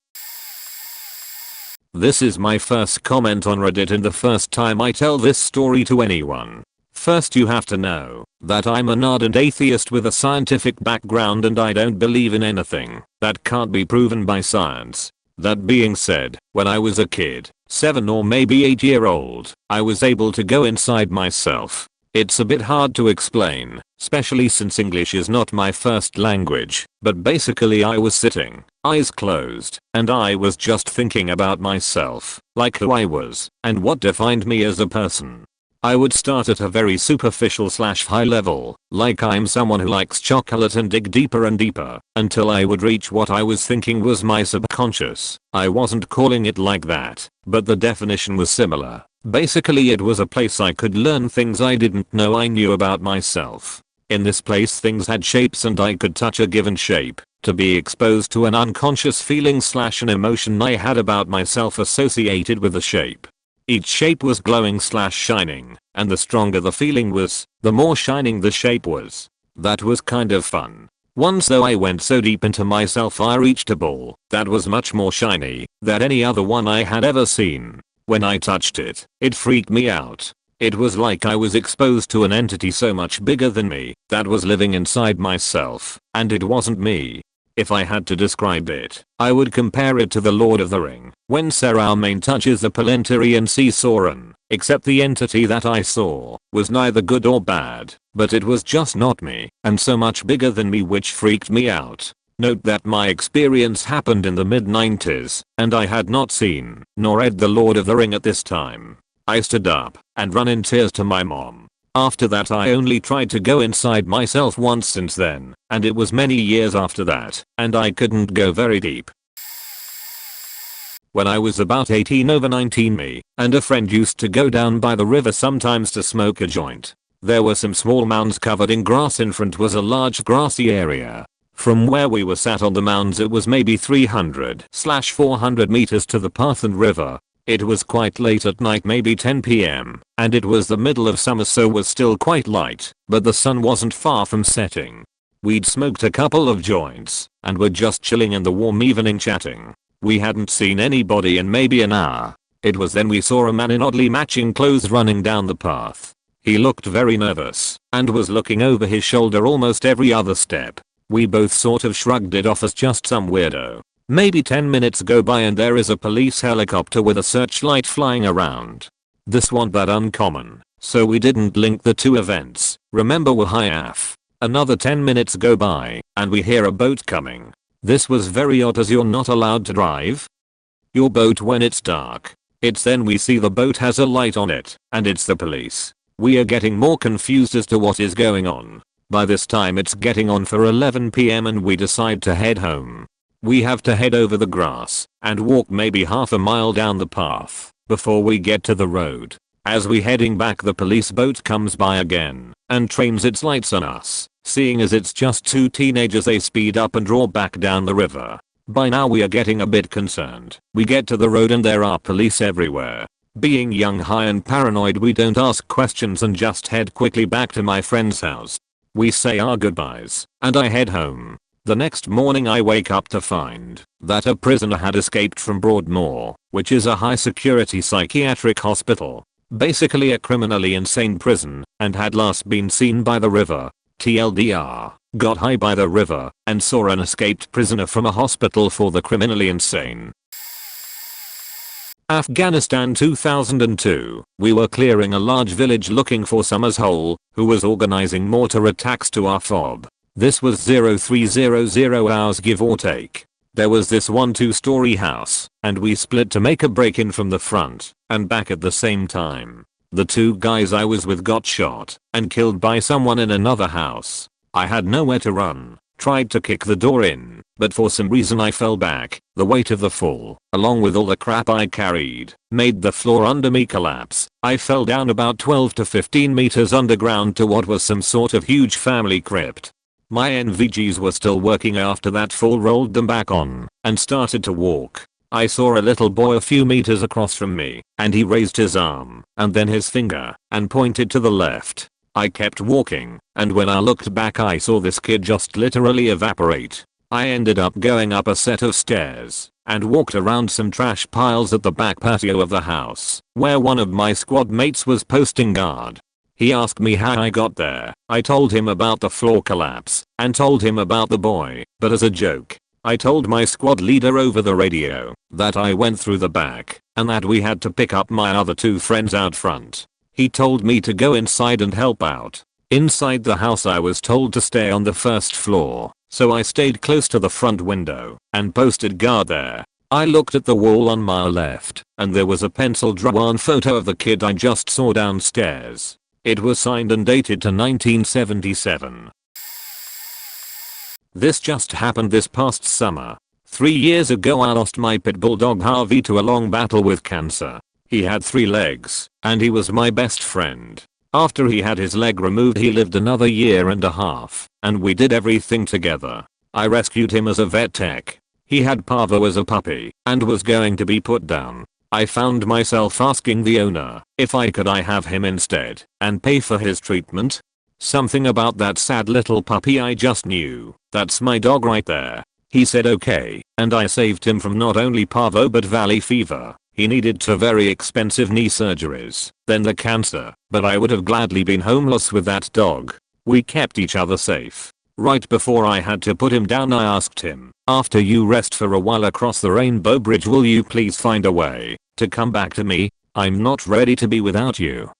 This is my first comment on Reddit and the first time I tell this story to anyone. First, you have to know that I'm an ardent atheist with a scientific background and I don't believe in anything that can't be proven by science. That being said, when I was a kid, 7 or maybe 8-year-old, I was able to go inside myself. It's a bit hard to explain, especially since English is not my first language, but basically I was sitting, eyes closed, and I was just thinking about myself, like who I was, and what defined me as a person. I would start at a very superficial / high level, like I'm someone who likes chocolate, and dig deeper and deeper, until I would reach what I was thinking was my subconscious. I wasn't calling it like that, but the definition was similar. Basically it was a place I could learn things I didn't know I knew about myself. In this place things had shapes and I could touch a given shape, to be exposed to an unconscious feeling / an emotion I had about myself associated with the shape. Each shape was glowing / shining, and the stronger the feeling was, the more shining the shape was. That was kind of fun. Once though I went so deep into myself I reached a ball that was much more shiny than any other one I had ever seen. When I touched it, it freaked me out. It was like I was exposed to an entity so much bigger than me that was living inside myself, and it wasn't me. If I had to describe it, I would compare it to the Lord of the Ring, when Saruman touches the Palantiri and sees Sauron, except the entity that I saw was neither good or bad, but it was just not me, and so much bigger than me, which freaked me out. Note that my experience happened in the mid-90s, and I had not seen nor read The Lord of the Ring at this time. I stood up and ran in tears to my mom. After that I only tried to go inside myself once since then, and it was many years after that, and I couldn't go very deep. When I was about 18/19, me and a friend used to go down by the river sometimes to smoke a joint. There were some small mounds covered in grass. In front was a large grassy area. From where we were sat on the mounds it was maybe 300/400 meters to the path and river. It was quite late at night, maybe 10 p.m, and it was the middle of summer, so was still quite light, but the sun wasn't far from setting. We'd smoked a couple of joints and were just chilling in the warm evening chatting. We hadn't seen anybody in maybe an hour. It was then we saw a man in oddly matching clothes running down the path. He looked very nervous and was looking over his shoulder almost every other step. We both sort of shrugged it off as just some weirdo. Maybe 10 minutes go by and there is a police helicopter with a searchlight flying around. This wasn't that uncommon, so we didn't link the two events. Remember, we're high AF. Another 10 minutes go by and we hear a boat coming. This was very odd as you're not allowed to drive your boat when it's dark. It's then we see the boat has a light on it and it's the police. We are getting more confused as to what is going on. By this time it's getting on for 11 p.m. and we decide to head home. We have to head over the grass and walk maybe half a mile down the path before we get to the road. As we heading back, the police boat comes by again and trains its lights on us. Seeing as it's just two teenagers, they speed up and draw back down the river. By now we are getting a bit concerned. We get to the road and there are police everywhere. Being young, high and paranoid, we don't ask questions and just head quickly back to my friend's house. We say our goodbyes and I head home. The next morning I wake up to find that a prisoner had escaped from Broadmoor, which is a high security psychiatric hospital, basically a criminally insane prison, and had last been seen by the river. TLDR, got high by the river and saw an escaped prisoner from a hospital for the criminally insane. Afghanistan 2002, we were clearing a large village looking for some asshole who was organizing mortar attacks to our fob. This was 0300 hours give or take. There was this one 2-story house, and we split to make a break-in from the front and back at the same time. The two guys I was with got shot and killed by someone in another house. I had nowhere to run, tried to kick the door in, but for some reason I fell back. The weight of the fall, along with all the crap I carried, made the floor under me collapse. I fell down about 12 to 15 meters underground to what was some sort of huge family crypt. My NVGs were still working after that fall, rolled them back on and started to walk. I saw a little boy a few meters across from me, and he raised his arm and then his finger and pointed to the left. I kept walking, and when I looked back I saw this kid just literally evaporate. I ended up going up a set of stairs and walked around some trash piles at the back patio of the house, where one of my squad mates was posting guard. He asked me how I got there. I told him about the floor collapse and told him about the boy, but as a joke. I told my squad leader over the radio that I went through the back and that we had to pick up my other 2 friends out front. He told me to go inside and help out. Inside the house I was told to stay on the first floor, so I stayed close to the front window and posted guard there. I looked at the wall on my left and there was a pencil drawn photo of the kid I just saw downstairs. It was signed and dated to 1977. This just happened this past summer. 3 years ago I lost my pit bull dog Harvey to a long battle with cancer. He had 3 legs, and he was my best friend. After he had his leg removed he lived another year and a half, and we did everything together. I rescued him as a vet tech. He had parvo as a puppy, and was going to be put down. I found myself asking the owner if I could have him instead, and pay for his treatment. Something about that sad little puppy I just knew, that's my dog right there. He said okay, and I saved him from not only parvo but valley fever. He needed 2 very expensive knee surgeries, then the cancer, but I would have gladly been homeless with that dog. We kept each other safe. Right before I had to put him down I asked him, after you rest for a while across the rainbow bridge, will you please find a way to come back to me? I'm not ready to be without you.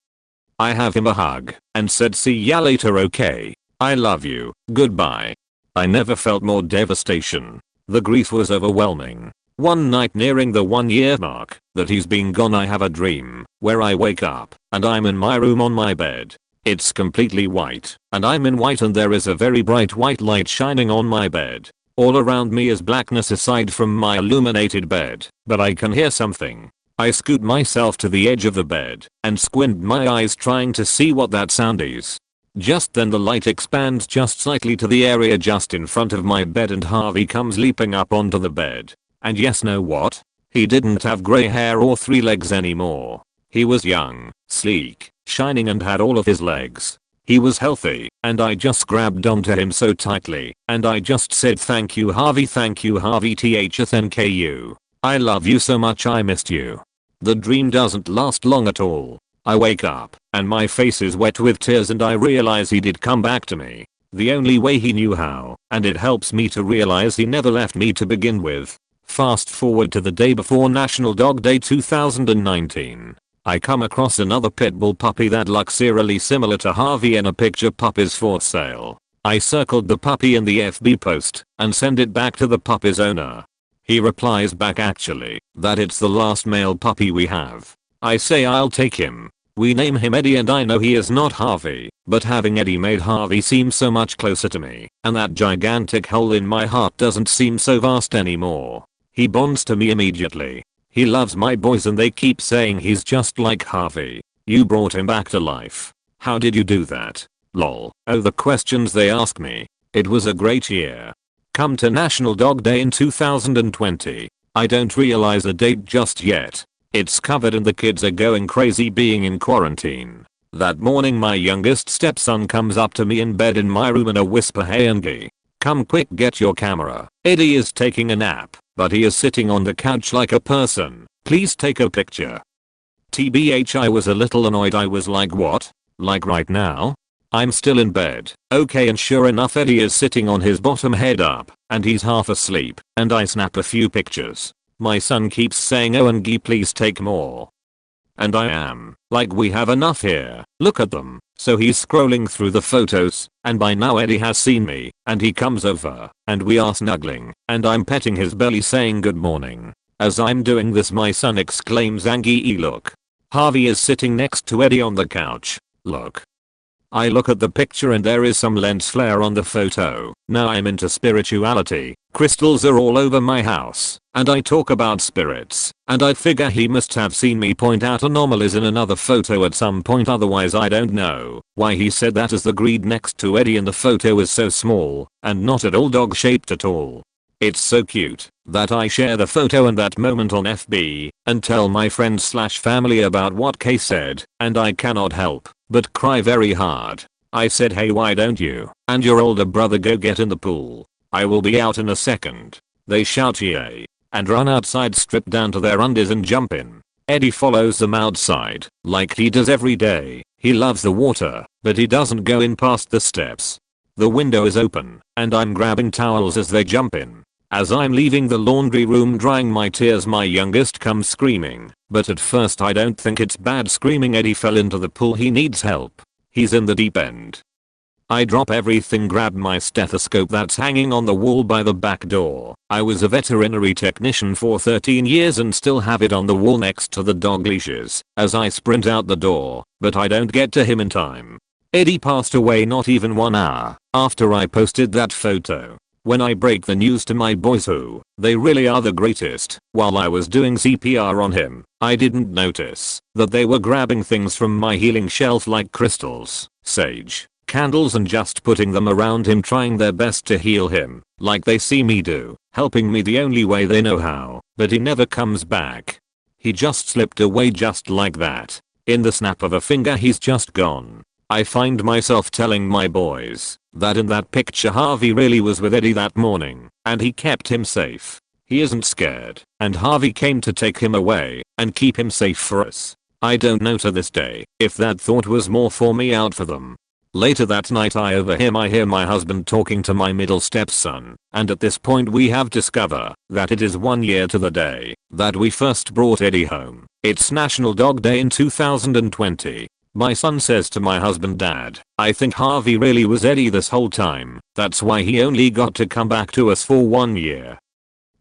I have him a hug and said see ya later, okay? I love you, goodbye. I never felt more devastation. The grief was overwhelming. One night nearing the 1-year mark that he's been gone I have a dream where I wake up and I'm in my room on my bed. It's completely white and I'm in white and there is a very bright white light shining on my bed. All around me is blackness aside from my illuminated bed, but I can hear something. I scoot myself to the edge of the bed and squint my eyes trying to see what that sound is. Just then the light expands just slightly to the area just in front of my bed and Harvey comes leaping up onto the bed. And yes, know what? He didn't have grey hair or 3 legs anymore. He was young, sleek, shining and had all of his legs. He was healthy, and I just grabbed onto him so tightly, and I just said thank you Harvey THNKU. I love you so much, I missed you. The dream doesn't last long at all. I wake up, and my face is wet with tears and I realize he did come back to me. The only way he knew how, and it helps me to realize he never left me to begin with. Fast forward to the day before National Dog Day 2019. I come across another pit bull puppy that looks eerily similar to Harvey in a picture puppies for sale. I circled the puppy in the FB post and send it back to the puppy's owner. He replies back actually that it's the last male puppy we have. I say I'll take him. We name him Eddie and I know he is not Harvey, but having Eddie made Harvey seem so much closer to me, and that gigantic hole in my heart doesn't seem so vast anymore. He bonds to me immediately. He loves my boys and they keep saying he's just like Harvey. You brought him back to life. How did you do that? Lol. Oh, the questions they ask me. It was a great year. Come to National Dog Day in 2020. I don't realize the date just yet. It's covered and the kids are going crazy being in quarantine. That morning my youngest stepson comes up to me in bed in my room and a whisper, hey Angie, come quick, get your camera. Eddie is taking a nap, but he is sitting on the couch like a person. Please take a picture. TBH, I was a little annoyed. I was like, what? Like right now? I'm still in bed. Okay, and sure enough Eddie is sitting on his bottom head up and he's half asleep, and I snap a few pictures. My son keeps saying, oh Angie, please take more. And I am like, we have enough here, look at them. So he's scrolling through the photos, and by now Eddie has seen me, and he comes over, and we are snuggling, and I'm petting his belly saying good morning. As I'm doing this my son exclaims, Angie, look. Harvey is sitting next to Eddie on the couch. Look. I look at the picture and there is some lens flare on the photo. Now I'm into spirituality. Crystals are all over my house, and I talk about spirits, and I figure he must have seen me point out anomalies in another photo at some point, otherwise I don't know why he said that, as the grid next to Eddie in the photo is so small and not at all dog shaped at all. It's so cute that I share the photo and that moment on FB and tell my friends/family about what Kay said, and I cannot help but cry very hard. I said, hey, why don't you and your older brother go get in the pool? I will be out in a second. They shout yay and run outside, strip down to their undies and jump in. Eddie follows them outside like he does every day. He loves the water, but he doesn't go in past the steps. The window is open and I'm grabbing towels as they jump in. As I'm leaving the laundry room drying my tears, my youngest comes screaming, but at first I don't think it's bad screaming. Eddie fell into the pool, he needs help. He's in the deep end. I drop everything, grab my stethoscope that's hanging on the wall by the back door. I was a veterinary technician for 13 years and still have it on the wall next to the dog leashes as I sprint out the door, but I don't get to him in time. Eddie passed away not even 1 hour after I posted that photo. When I break the news to my boys, who they really are the greatest, while I was doing CPR on him, I didn't notice that they were grabbing things from my healing shelf like crystals, sage, candles, and just putting them around him, trying their best to heal him, like they see me do, helping me the only way they know how, but he never comes back. He just slipped away just like that. In the snap of a finger he's just gone. I find myself telling my boys that in that picture Harvey really was with Eddie that morning, and he kept him safe. He isn't scared, and Harvey came to take him away and keep him safe for us. I don't know to this day if that thought was more for me out for them. Later that night I hear my husband talking to my middle stepson, and at this point we have discovered that it is 1 year to the day that we first brought Eddie home. It's National Dog Day in 2020. My son says to my husband, "Dad, I think Harvey really was Eddie this whole time. That's why he only got to come back to us for 1 year."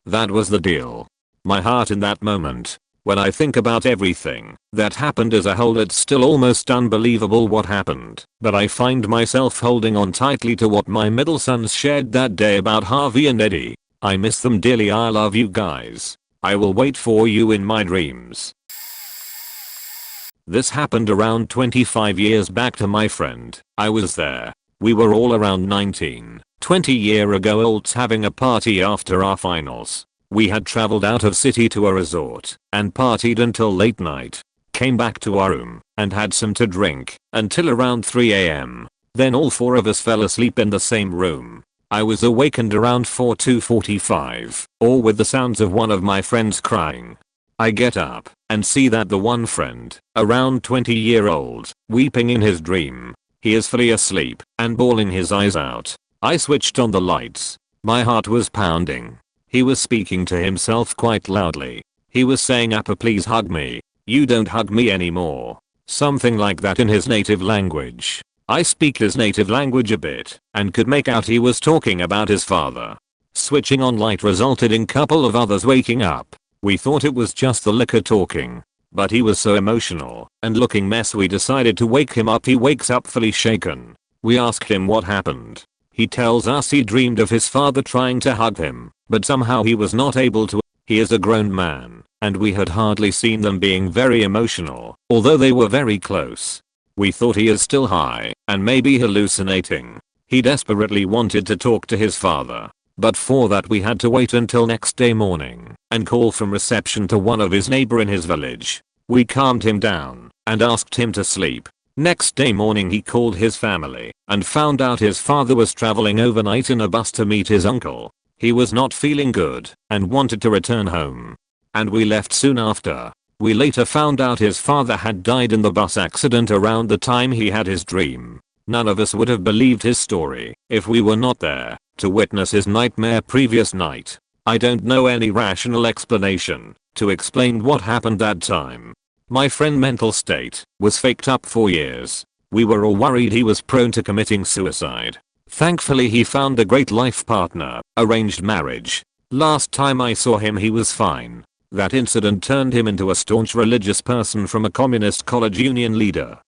That was the deal. My heart in that moment. When I think about everything that happened as a whole, it's still almost unbelievable what happened, but I find myself holding on tightly to what my middle sons shared that day about Harvey and Eddie. I miss them dearly. I love you guys. I will wait for you in my dreams. This happened around 25 years back to my friend. I was there. We were all around 19, 20 ago olds having a party after our finals. We had traveled out of city to a resort and partied until late night. Came back to our room and had some to drink until around 3 AM. Then all 4 of us fell asleep in the same room. I was awakened around 4:45, or with the sounds of one of my friends crying. I get up and see that the one friend, around 20-year-old, weeping in his dream. He is fully asleep and bawling his eyes out. I switched on the lights. My heart was pounding. He was speaking to himself quite loudly. He was saying, "Appa, please hug me. You don't hug me anymore." Something like that in his native language. I speak his native language a bit and could make out he was talking about his father. Switching on light resulted in couple of others waking up. We thought it was just the liquor talking, but he was so emotional and looking mess we decided to wake him up. He wakes up fully shaken. We asked him what happened. He tells us he dreamed of his father trying to hug him, but somehow he was not able to. He is a grown man, and we had hardly seen them being very emotional, although they were very close. We thought he is still high and maybe hallucinating. He desperately wanted to talk to his father, but for that we had to wait until next day morning and call from reception to one of his neighbor in his village. We calmed him down and asked him to sleep. Next day morning he called his family and found out his father was traveling overnight in a bus to meet his uncle. He was not feeling good and wanted to return home. And we left soon after. We later found out his father had died in the bus accident around the time he had his dream. None of us would have believed his story if we were not there to witness his nightmare previous night. I don't know any rational explanation to explain what happened that time. My friend's mental state was faked up for years. We were all worried he was prone to committing suicide. Thankfully he found a great life partner, arranged marriage. Last time I saw him he was fine. That incident turned him into a staunch religious person from a communist college union leader.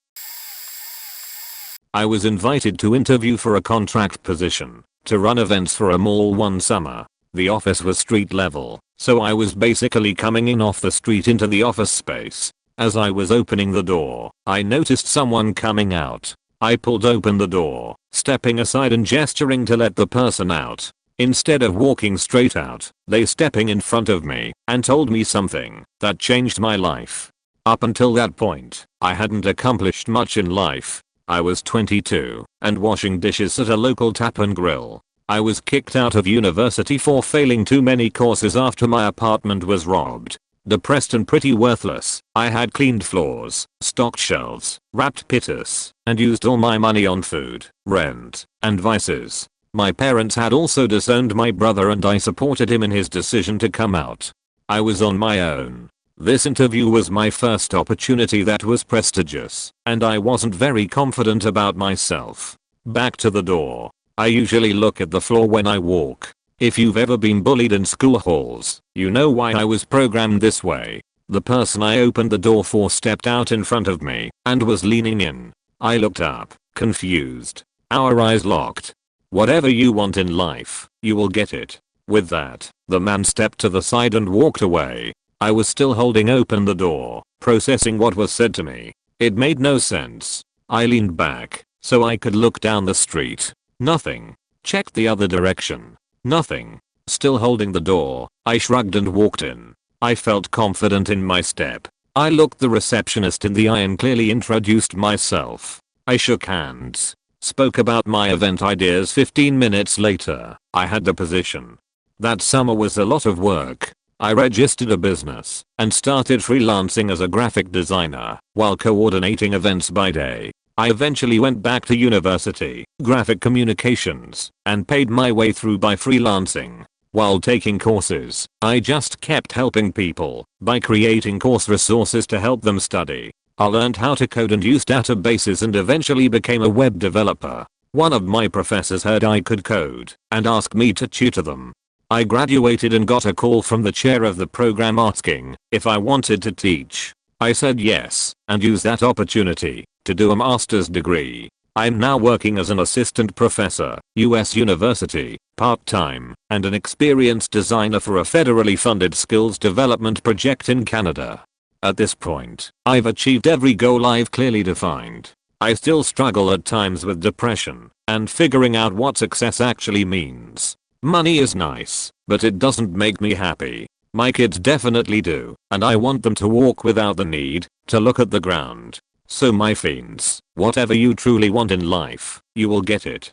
I was invited to interview for a contract position to run events for a mall one summer. The office was street level, so I was basically coming in off the street into the office space. As I was opening the door, I noticed someone coming out. I pulled open the door, stepping aside and gesturing to let the person out. Instead of walking straight out, they stepping in front of me and told me something that changed my life. Up until that point, I hadn't accomplished much in life. I was 22 and washing dishes at a local tap and grill. I was kicked out of university for failing too many courses after my apartment was robbed. Depressed and pretty worthless, I had cleaned floors, stocked shelves, wrapped pitas, and used all my money on food, rent, and vices. My parents had also disowned my brother and I supported him in his decision to come out. I was on my own. This interview was my first opportunity that was prestigious, and I wasn't very confident about myself. Back to the door. I usually look at the floor when I walk. If you've ever been bullied in school halls, you know why I was programmed this way. The person I opened the door for stepped out in front of me and was leaning in. I looked up, confused. Our eyes locked. Whatever you want in life, you will get it. With that, the man stepped to the side and walked away. I was still holding open the door, processing what was said to me. It made no sense. I leaned back so I could look down the street. Nothing. Checked the other direction. Nothing. Still holding the door, I shrugged and walked in. I felt confident in my step. I looked the receptionist in the eye and clearly introduced myself. I shook hands. Spoke about my event ideas. 15 minutes later, I had the position. That summer was a lot of work. I registered a business and started freelancing as a graphic designer while coordinating events by day. I eventually went back to university, graphic communications, and paid my way through by freelancing. While taking courses, I just kept helping people by creating course resources to help them study. I learned how to code and use databases and eventually became a web developer. One of my professors heard I could code and asked me to tutor them. I graduated and got a call from the chair of the program asking if I wanted to teach. I said yes and used that opportunity to do a master's degree. I'm now working as an assistant professor, US University, part-time, and an experienced designer for a federally funded skills development project in Canada. At this point, I've achieved every goal I've clearly defined. I still struggle at times with depression and figuring out what success actually means. Money is nice, but it doesn't make me happy. My kids definitely do, and I want them to walk without the need to look at the ground. So my fiends, whatever you truly want in life, you will get it.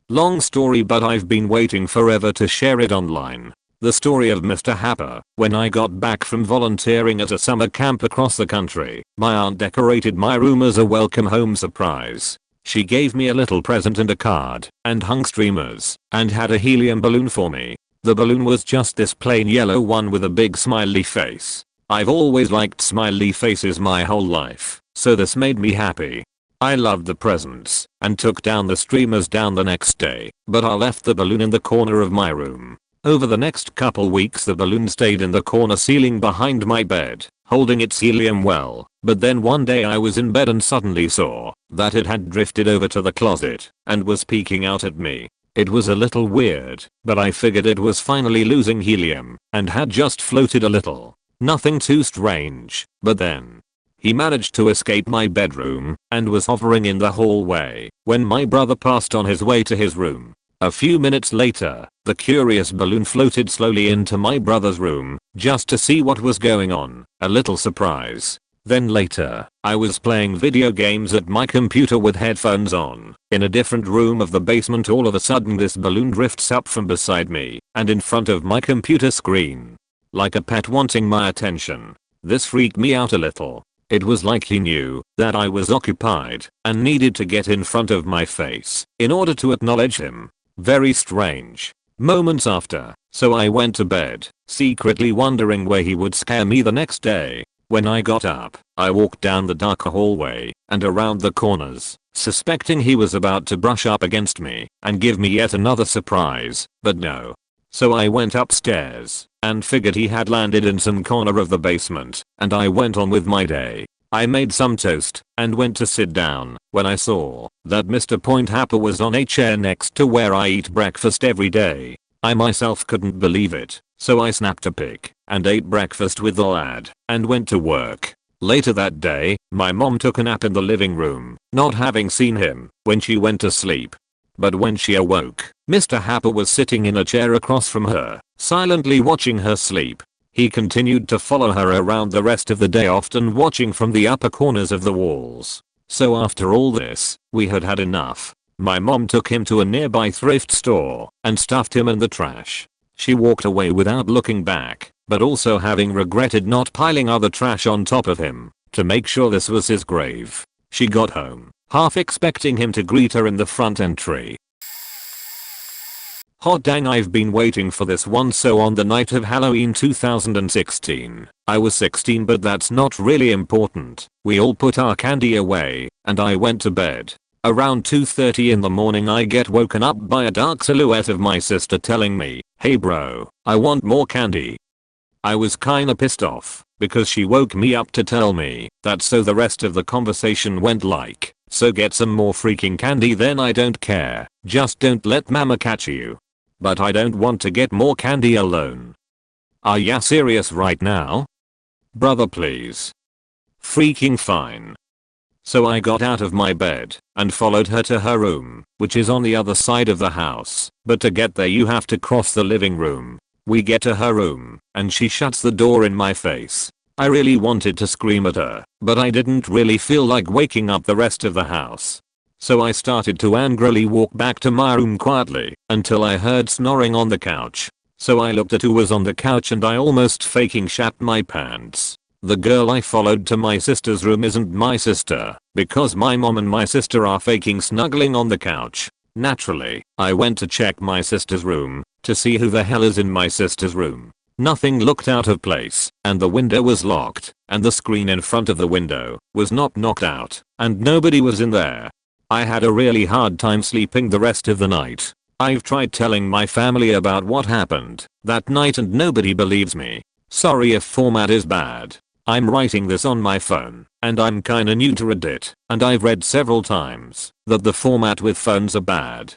Long story, but I've been waiting forever to share it online. The story of Mr. Happer. When I got back from volunteering at a summer camp across the country, my aunt decorated my room as a welcome home surprise. She gave me a little present and a card, and hung streamers, and had a helium balloon for me. The balloon was just this plain yellow one with a big smiley face. I've always liked smiley faces my whole life, so this made me happy. I loved the presents, and took down the streamers down the next day, but I left the balloon in the corner of my room. Over the next couple weeks the balloon stayed in the corner ceiling behind my bed, holding its helium well, but then one day I was in bed and suddenly saw that it had drifted over to the closet and was peeking out at me. It was a little weird, but I figured it was finally losing helium and had just floated a little. Nothing too strange, but then he managed to escape my bedroom and was hovering in the hallway when my brother passed on his way to his room. A few minutes later, the curious balloon floated slowly into my brother's room just to see what was going on, a little surprise. Then later, I was playing video games at my computer with headphones on. In a different room of the basement, all of a sudden this balloon drifts up from beside me and in front of my computer screen. Like a pet wanting my attention. This freaked me out a little. It was like he knew that I was occupied and needed to get in front of my face in order to acknowledge him. Very strange. Moments after, so I went to bed, secretly wondering where he would scare me the next day. When I got up, I walked down the dark hallway and around the corners, suspecting he was about to brush up against me and give me yet another surprise, but no. So I went upstairs and figured he had landed in some corner of the basement, and I went on with my day. I made some toast and went to sit down when I saw that Mr. Point Happer was on a chair next to where I eat breakfast every day. I myself couldn't believe it, so I snapped a pic and ate breakfast with the lad and went to work. Later that day, my mom took a nap in the living room, not having seen him when she went to sleep. But when she awoke, Mr. Happer was sitting in a chair across from her, silently watching her sleep. He continued to follow her around the rest of the day, often watching from the upper corners of the walls. So after all this, we had had enough. My mom took him to a nearby thrift store and stuffed him in the trash. She walked away without looking back, but also having regretted not piling other trash on top of him to make sure this was his grave. She got home, half expecting him to greet her in the front entry. Hot dang, I've been waiting for this one. So on the night of Halloween 2016, I was 16, but that's not really important. We all put our candy away, and I went to bed. Around 2:30 in the morning I get woken up by a dark silhouette of my sister telling me, "Hey bro, I want more candy." I was kinda pissed off, because she woke me up to tell me that, so the rest of the conversation went like, "So get some more freaking candy then, I don't care, just don't let mama catch you." But I don't want to get more candy alone. Are ya serious right now? Brother please. Freaking fine. So I got out of my bed and followed her to her room, which is on the other side of the house, but to get there you have to cross the living room. We get to her room, and she shuts the door in my face. I really wanted to scream at her, but I didn't really feel like waking up the rest of the house. So I started to angrily walk back to my room quietly until I heard snoring on the couch. So I looked at who was on the couch and I almost faking shat my pants. The girl I followed to my sister's room isn't my sister, because my mom and my sister are faking snuggling on the couch. Naturally, I went to check my sister's room to see who the hell is in my sister's room. Nothing looked out of place, and the window was locked, and the screen in front of the window was not knocked out, and nobody was in there. I had a really hard time sleeping the rest of the night. I've tried telling my family about what happened that night and nobody believes me. Sorry if format is bad. I'm writing this on my phone, and I'm kinda new to Reddit, and I've read several times that the format with phones are bad.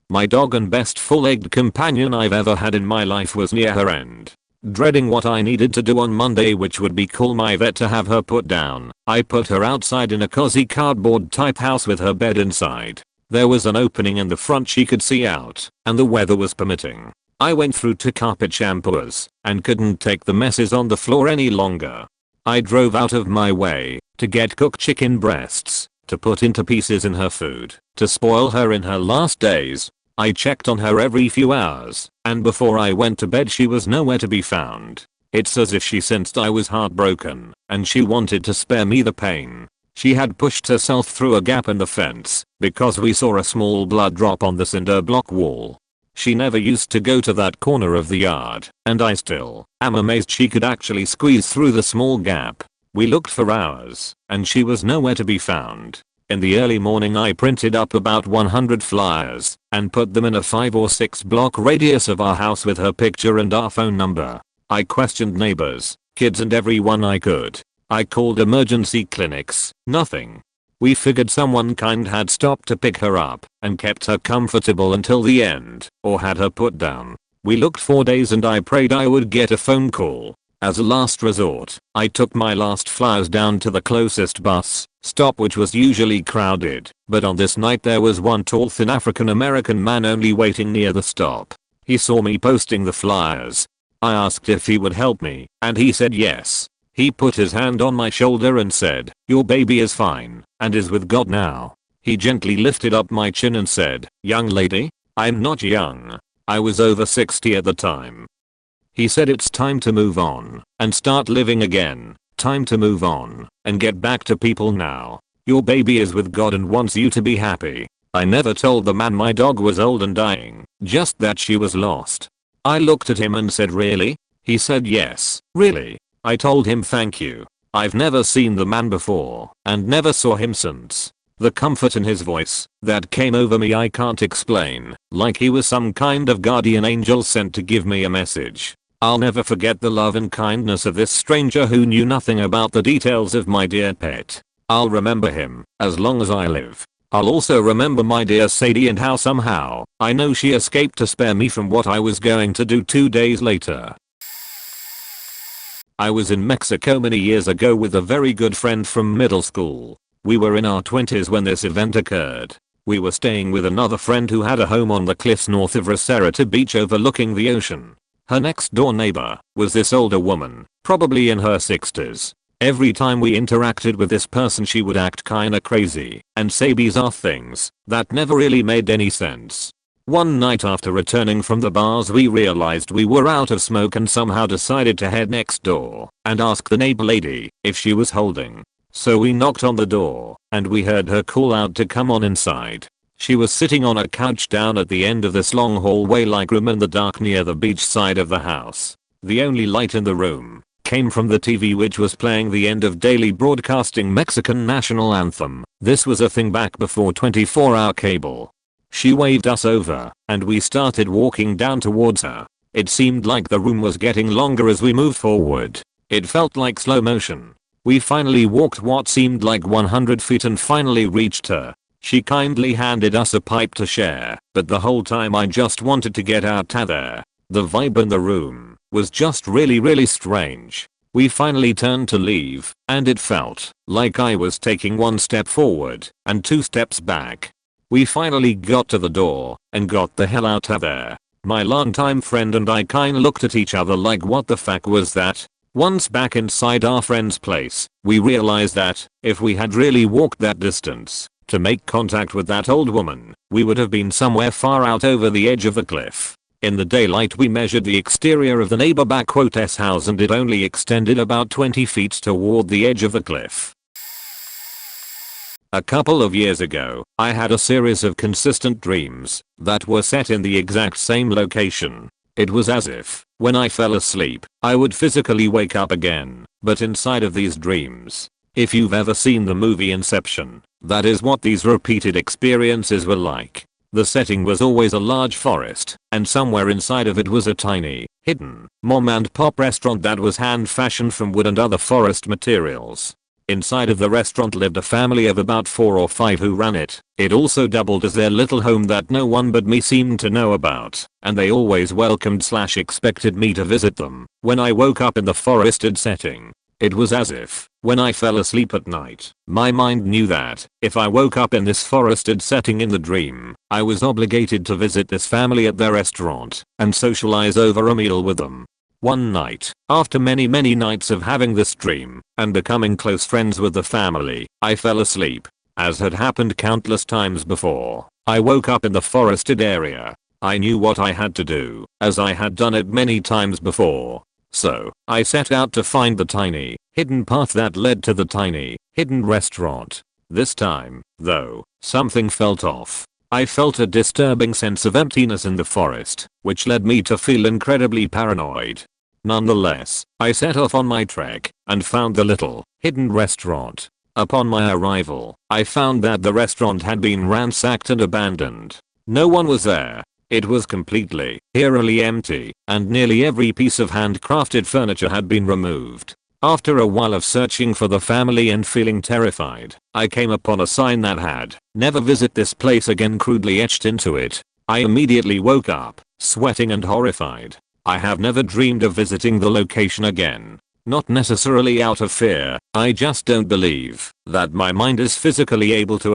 My dog and best full-legged companion I've ever had in my life was near her end. Dreading what I needed to do on Monday, which would be call my vet to have her put down, I put her outside in a cozy cardboard type house with her bed inside. There was an opening in the front she could see out, and the weather was permitting. I went through 2 carpet shampoos and couldn't take the messes on the floor any longer. I drove out of my way to get cooked chicken breasts to put into pieces in her food to spoil her in her last days. I checked on her every few hours, and before I went to bed she was nowhere to be found. It's as if she sensed I was heartbroken, and she wanted to spare me the pain. She had pushed herself through a gap in the fence, because we saw a small blood drop on the cinder block wall. She never used to go to that corner of the yard, and I still am amazed she could actually squeeze through the small gap. We looked for hours, and she was nowhere to be found. In the early morning I printed up about 100 flyers and put them in a 5 or 6 block radius of our house with her picture and our phone number. I questioned neighbors, kids and everyone I could. I called emergency clinics, nothing. We figured someone kind had stopped to pick her up and kept her comfortable until the end, or had her put down. We looked for days and I prayed I would get a phone call. As a last resort, I took my last flyers down to the closest bus stop, which was usually crowded, but on this night there was one tall thin African American man only waiting near the stop. He saw me posting the flyers. I asked if he would help me, and he said yes. He put his hand on my shoulder and said, "Your baby is fine, and is with God now." He gently lifted up my chin and said, "Young lady, I'm not young. I was over 60 at the time." He said, "It's time to move on and start living again. Time to move on and get back to people now. Your baby is with God and wants you to be happy." I never told the man my dog was old and dying, just that she was lost. I looked at him and said, "Really?" He said, "Yes, really." I told him thank you. I've never seen the man before and never saw him since. The comfort in his voice that came over me I can't explain, like he was some kind of guardian angel sent to give me a message. I'll never forget the love and kindness of this stranger who knew nothing about the details of my dear pet. I'll remember him as long as I live. I'll also remember my dear Sadie and how somehow I know she escaped to spare me from what I was going to do 2 days later. I was in Mexico many years ago with a very good friend from middle school. We were in our 20s when this event occurred. We were staying with another friend who had a home on the cliffs north of Resereta Beach overlooking the ocean. Her next door neighbor was this older woman, probably in her 60s. Every time we interacted with this person she would act kinda crazy and say bizarre things that never really made any sense. One night after returning from the bars we realized we were out of smoke and somehow decided to head next door and ask the neighbor lady if she was holding. So we knocked on the door, and we heard her call out to come on inside. She was sitting on a couch down at the end of this long hallway-like room in the dark near the beach side of the house. The only light in the room came from the TV, which was playing the end of daily broadcasting Mexican national anthem. This was a thing back before 24-hour cable. She waved us over, and we started walking down towards her. It seemed like the room was getting longer as we moved forward. It felt like slow motion. We finally walked what seemed like 100 feet and finally reached her. She kindly handed us a pipe to share, but the whole time I just wanted to get out of there. The vibe in the room was just really strange. We finally turned to leave, and it felt like I was taking one step forward and two steps back. We finally got to the door and got the hell out of there. My longtime friend and I kinda looked at each other like, what the fuck was that? Once back inside our friend's place, we realized that if we had really walked that distance to make contact with that old woman, we would have been somewhere far out over the edge of the cliff. In the daylight we measured the exterior of the neighbor back's house, and it only extended about 20 feet toward the edge of the cliff. A couple of years ago, I had a series of consistent dreams that were set in the exact same location. It was as if, when I fell asleep, I would physically wake up again, but inside of these dreams. If you've ever seen the movie Inception, that is what these repeated experiences were like. The setting was always a large forest, and somewhere inside of it was a tiny, hidden, mom and pop restaurant that was hand-fashioned from wood and other forest materials. Inside of the restaurant lived a family of about 4 or 5 who ran it. It also doubled as their little home that no one but me seemed to know about, and they always welcomed/expected me to visit them. When I woke up in the forested setting, it was as if, when I fell asleep at night, my mind knew that, if I woke up in this forested setting in the dream, I was obligated to visit this family at their restaurant and socialize over a meal with them. One night, after many nights of having this dream and becoming close friends with the family, I fell asleep. As had happened countless times before, I woke up in the forested area. I knew what I had to do, as I had done it many times before. So, I set out to find the tiny, hidden path that led to the tiny, hidden restaurant. This time, though, something felt off. I felt a disturbing sense of emptiness in the forest, which led me to feel incredibly paranoid. Nonetheless, I set off on my trek and found the little, hidden restaurant. Upon my arrival, I found that the restaurant had been ransacked and abandoned. No one was there. It was completely, eerily empty, and nearly every piece of handcrafted furniture had been removed. After a while of searching for the family and feeling terrified, I came upon a sign that had, "Never visit this place again," crudely etched into it. I immediately woke up, sweating and horrified. I have never dreamed of visiting the location again. Not necessarily out of fear, I just don't believe that my mind is physically able to.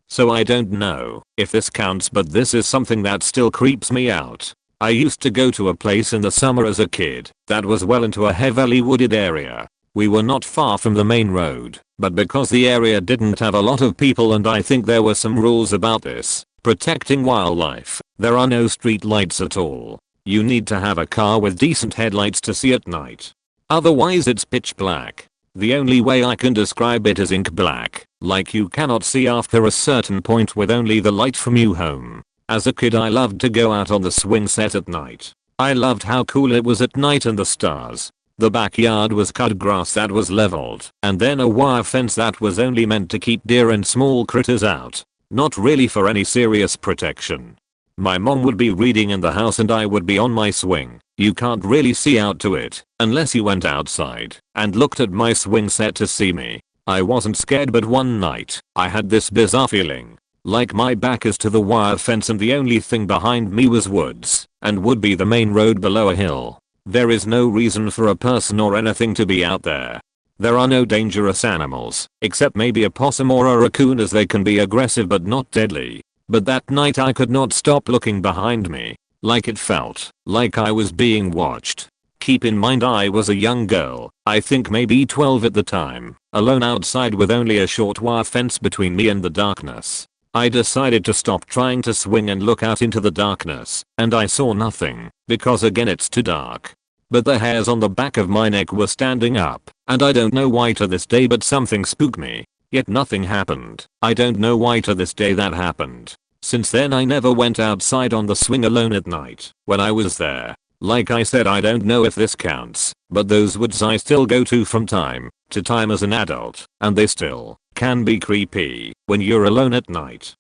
So I don't know if this counts, but this is something that still creeps me out. I used to go to a place in the summer as a kid that was well into a heavily wooded area. We were not far from the main road, but because the area didn't have a lot of people, and I think there were some rules about this, protecting wildlife, there are no street lights at all. You need to have a car with decent headlights to see at night. Otherwise it's pitch black. The only way I can describe it is ink black, like you cannot see after a certain point with only the light from your home. As a kid I loved to go out on the swing set at night. I loved how cool it was at night and the stars. The backyard was cut grass that was leveled, and then a wire fence that was only meant to keep deer and small critters out. Not really for any serious protection. My mom would be reading in the house and I would be on my swing. You can't really see out to it unless you went outside and looked at my swing set to see me. I wasn't scared, but one night I had this bizarre feeling, like my back is to the wire fence and the only thing behind me was woods, and would be the main road below a hill. There is no reason for a person or anything to be out there. There are no dangerous animals, except maybe a possum or a raccoon, as they can be aggressive but not deadly. But that night I could not stop looking behind me, like it felt like I was being watched. Keep in mind I was a young girl, I think maybe 12 at the time, alone outside with only a short wire fence between me and the darkness. I decided to stop trying to swing and look out into the darkness, and I saw nothing, because again it's too dark. But the hairs on the back of my neck were standing up, and I don't know why to this day, but something spooked me. Yet nothing happened. I don't know why to this day that happened. Since then I never went outside on the swing alone at night when I was there. Like I said, I don't know if this counts, but those woods I still go to from time to time as an adult, and they still can be creepy when you're alone at night.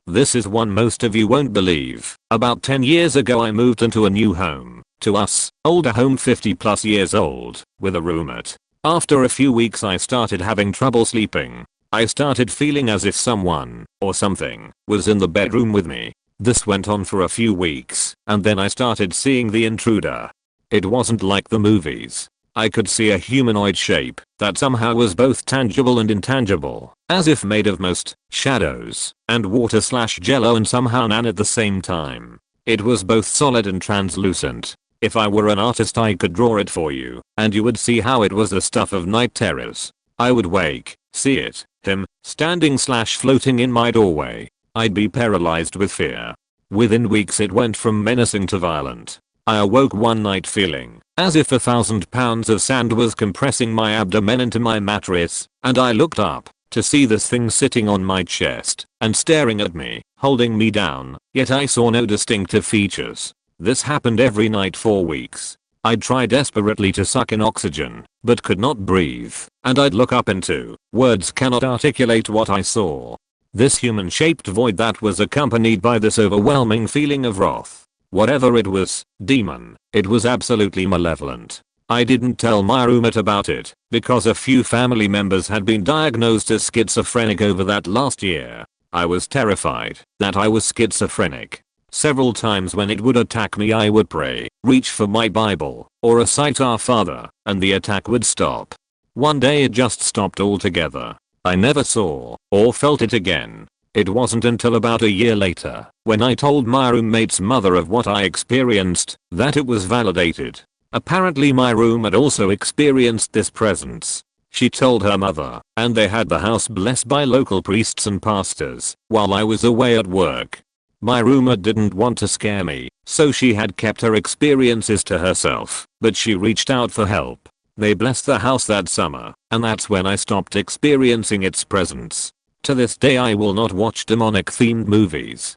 This is one most of you won't believe. About 10 years ago I moved into a new home. To us, older home, 50 plus years old, with a roommate. After a few weeks I started having trouble sleeping. I started feeling as if someone, or something, was in the bedroom with me. This went on for a few weeks, and then I started seeing the intruder. It wasn't like the movies. I could see a humanoid shape that somehow was both tangible and intangible, as if made of most shadows and water/jello and somehow nan at the same time. It was both solid and translucent. If I were an artist I could draw it for you, and you would see how it was the stuff of night terrors. I would wake, see it, him, standing/floating in my doorway. I'd be paralyzed with fear. Within weeks it went from menacing to violent. I awoke one night feeling as if 1,000 pounds of sand was compressing my abdomen into my mattress, and I looked up to see this thing sitting on my chest and staring at me, holding me down, yet I saw no distinctive features. This happened every night for weeks. I'd try desperately to suck in oxygen, but could not breathe, and I'd look up into words cannot articulate what I saw. This human-shaped void that was accompanied by this overwhelming feeling of wrath. Whatever it was, demon, it was absolutely malevolent. I didn't tell my roommate about it, because a few family members had been diagnosed as schizophrenic over that last year. I was terrified that I was schizophrenic. Several times when it would attack me I would pray, reach for my Bible, or recite Our Father, and the attack would stop. One day it just stopped altogether. I never saw or felt it again. It wasn't until about a year later, when I told my roommate's mother of what I experienced, that it was validated. Apparently my roommate also experienced this presence. She told her mother, and they had the house blessed by local priests and pastors while I was away at work. My roommate didn't want to scare me, so she had kept her experiences to herself, but she reached out for help. They blessed the house that summer, and that's when I stopped experiencing its presence. To this day I will not watch demonic themed movies.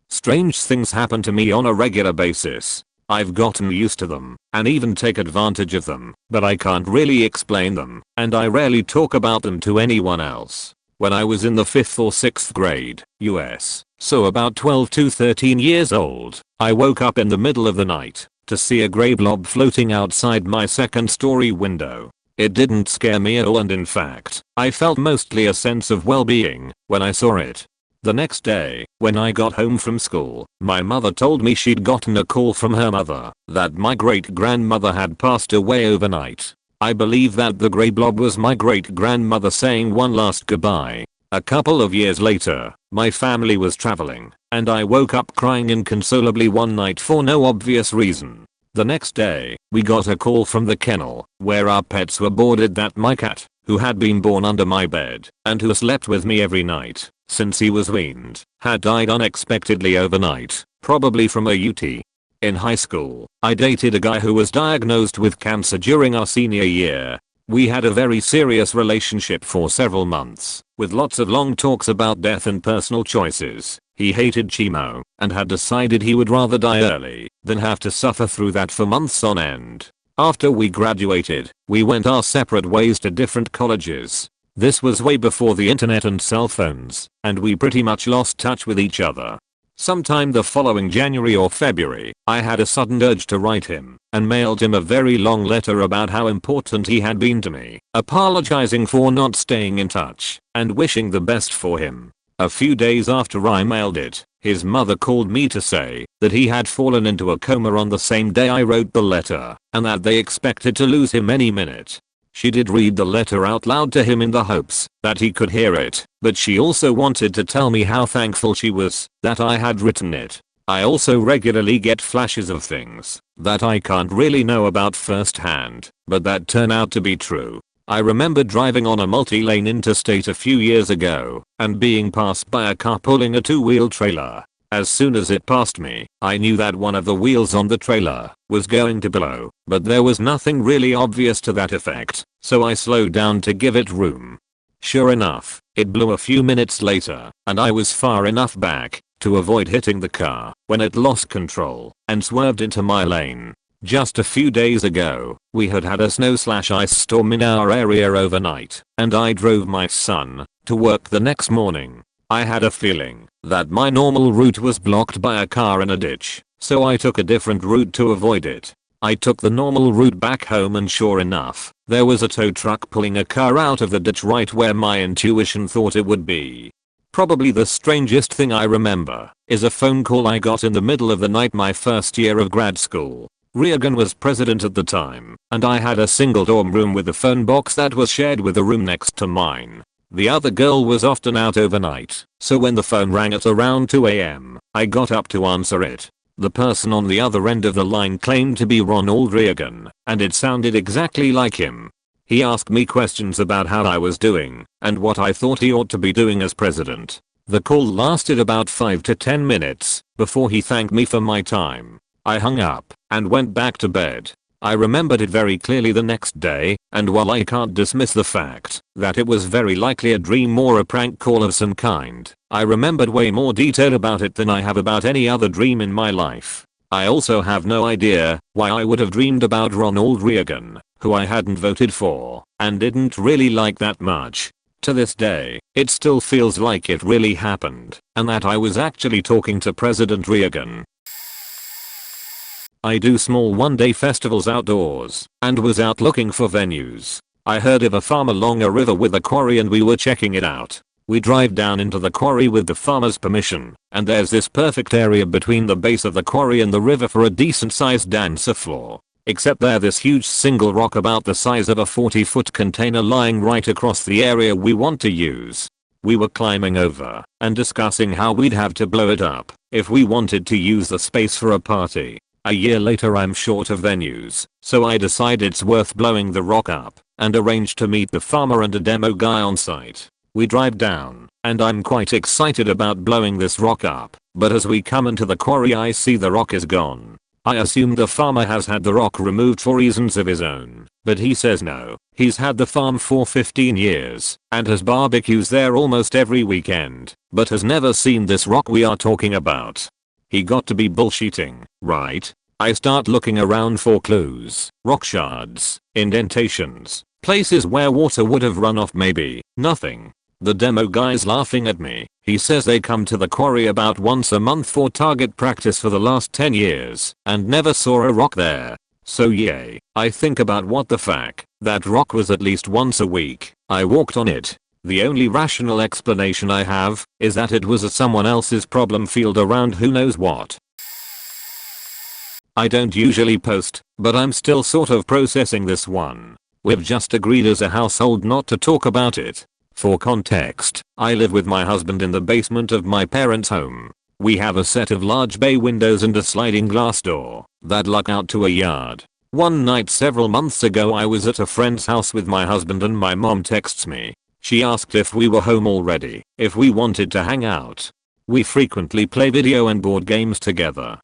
Strange things happen to me on a regular basis. I've gotten used to them, and even take advantage of them, but I can't really explain them, and I rarely talk about them to anyone else. When I was in the 5th or 6th grade, US, so about 12 to 13 years old, I woke up in the middle of the night to see a grey blob floating outside my second-story window. It didn't scare me at all, and in fact, I felt mostly a sense of well-being when I saw it. The next day, when I got home from school, my mother told me she'd gotten a call from her mother that my great-grandmother had passed away overnight. I believe that the grey blob was my great-grandmother saying one last goodbye. A couple of years later, my family was traveling, and I woke up crying inconsolably one night for no obvious reason. The next day, we got a call from the kennel, where our pets were boarded, that my cat, who had been born under my bed, and who slept with me every night since he was weaned, had died unexpectedly overnight, probably from a UTI. In high school, I dated a guy who was diagnosed with cancer during our senior year. We had a very serious relationship for several months, with lots of long talks about death and personal choices. He hated chemo, and had decided he would rather die early than have to suffer through that for months on end. After we graduated, we went our separate ways to different colleges. This was way before the internet and cell phones, and we pretty much lost touch with each other. Sometime the following January or February, I had a sudden urge to write him, and mailed him a very long letter about how important he had been to me, apologizing for not staying in touch, and wishing the best for him. A few days after I mailed it, his mother called me to say that he had fallen into a coma on the same day I wrote the letter, and that they expected to lose him any minute. She did read the letter out loud to him in the hopes that he could hear it, but she also wanted to tell me how thankful she was that I had written it. I also regularly get flashes of things that I can't really know about firsthand, but that turn out to be true. I remember driving on a multi-lane interstate a few years ago and being passed by a car pulling a two-wheel trailer. As soon as it passed me, I knew that one of the wheels on the trailer was going to blow, but there was nothing really obvious to that effect, so I slowed down to give it room. Sure enough, it blew a few minutes later, and I was far enough back to avoid hitting the car when it lost control and swerved into my lane. Just a few days ago, we had a snow/ice storm in our area overnight, and I drove my son to work the next morning. I had a feeling that my normal route was blocked by a car in a ditch, so I took a different route to avoid it. I took the normal route back home, and sure enough, there was a tow truck pulling a car out of the ditch right where my intuition thought it would be. Probably the strangest thing I remember is a phone call I got in the middle of the night my first year of grad school. Reagan was president at the time, and I had a single dorm room with a phone box that was shared with a room next to mine. The other girl was often out overnight, so when the phone rang at around 2 AM, I got up to answer it. The person on the other end of the line claimed to be Ronald Reagan, and it sounded exactly like him. He asked me questions about how I was doing and what I thought he ought to be doing as president. The call lasted about 5 to 10 minutes before he thanked me for my time. I hung up and went back to bed. I remembered it very clearly the next day, and while I can't dismiss the fact that it was very likely a dream or a prank call of some kind, I remembered way more detail about it than I have about any other dream in my life. I also have no idea why I would have dreamed about Ronald Reagan, who I hadn't voted for and didn't really like that much. To this day, it still feels like it really happened and that I was actually talking to President Reagan. I do small one-day festivals outdoors and was out looking for venues. I heard of a farm along a river with a quarry and we were checking it out. We drive down into the quarry with the farmer's permission, and there's this perfect area between the base of the quarry and the river for a decent sized dancer floor. Except there's this huge single rock about the size of a 40-foot container lying right across the area we want to use. We were climbing over and discussing how we'd have to blow it up if we wanted to use the space for a party. A year later I'm short of venues, so I decide it's worth blowing the rock up and arrange to meet the farmer and a demo guy on site. We drive down, and I'm quite excited about blowing this rock up, but as we come into the quarry I see the rock is gone. I assume the farmer has had the rock removed for reasons of his own, but he says no, he's had the farm for 15 years and has barbecues there almost every weekend, but has never seen this rock we are talking about. He got to be bullshitting, right? I start looking around for clues, rock shards, indentations, places where water would have run off. Maybe. Nothing. The demo guy's laughing at me. He says they come to the quarry about once a month for target practice for the last 10 years and never saw a rock there. So yay. I think about what the fuck. That rock was at least once a week. I walked on it. The only rational explanation I have is that it was someone else's problem field around who knows what. I don't usually post, but I'm still sort of processing this one. We've just agreed as a household not to talk about it. For context, I live with my husband in the basement of my parents' home. We have a set of large bay windows and a sliding glass door that look out to a yard. One night several months ago I was at a friend's house with my husband and my mom texts me. She asked if we were home already, if we wanted to hang out. We frequently play video and board games together.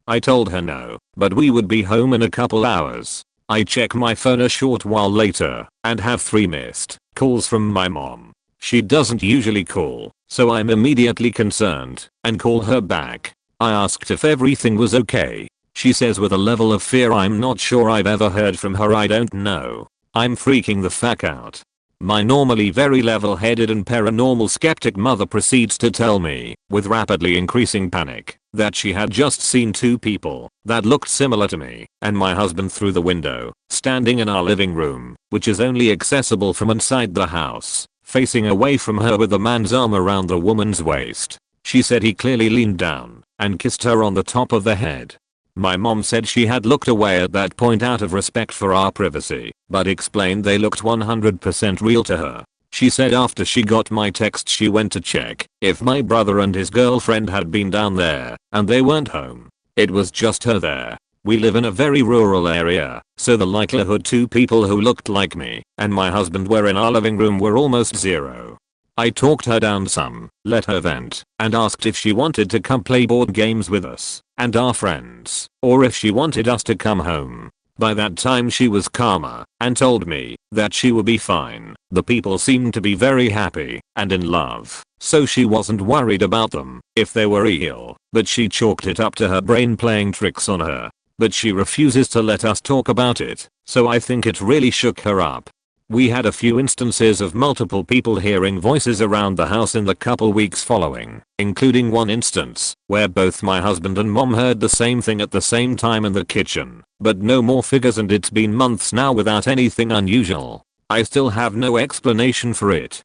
I told her no, but we would be home in a couple hours. I check my phone a short while later and have 3 missed calls from my mom. She doesn't usually call, so I'm immediately concerned and call her back. I asked if everything was okay. She says with a level of fear I'm not sure I've ever heard from her. I don't know. I'm freaking the fuck out. My normally very level-headed and paranormal skeptic mother proceeds to tell me, with rapidly increasing panic, that she had just seen 2 people that looked similar to me and my husband through the window, standing in our living room, which is only accessible from inside the house, facing away from her with a man's arm around the woman's waist. She said he clearly leaned down and kissed her on the top of the head. My mom said she had looked away at that point out of respect for our privacy, but explained they looked 100% real to her. She said after she got my text she went to check if my brother and his girlfriend had been down there, and they weren't home. It was just her there. We live in a very rural area, so the likelihood 2 people who looked like me and my husband were in our living room were almost zero. I talked her down some, let her vent, and asked if she wanted to come play board games with us and our friends, or if she wanted us to come home. By that time she was calmer and told me that she would be fine. The people seemed to be very happy and in love, so she wasn't worried about them if they were ill, but she chalked it up to her brain playing tricks on her. But she refuses to let us talk about it, so I think it really shook her up. We had a few instances of multiple people hearing voices around the house in the couple weeks following, including one instance where both my husband and mom heard the same thing at the same time in the kitchen, but no more figures, and it's been months now without anything unusual. I still have no explanation for it.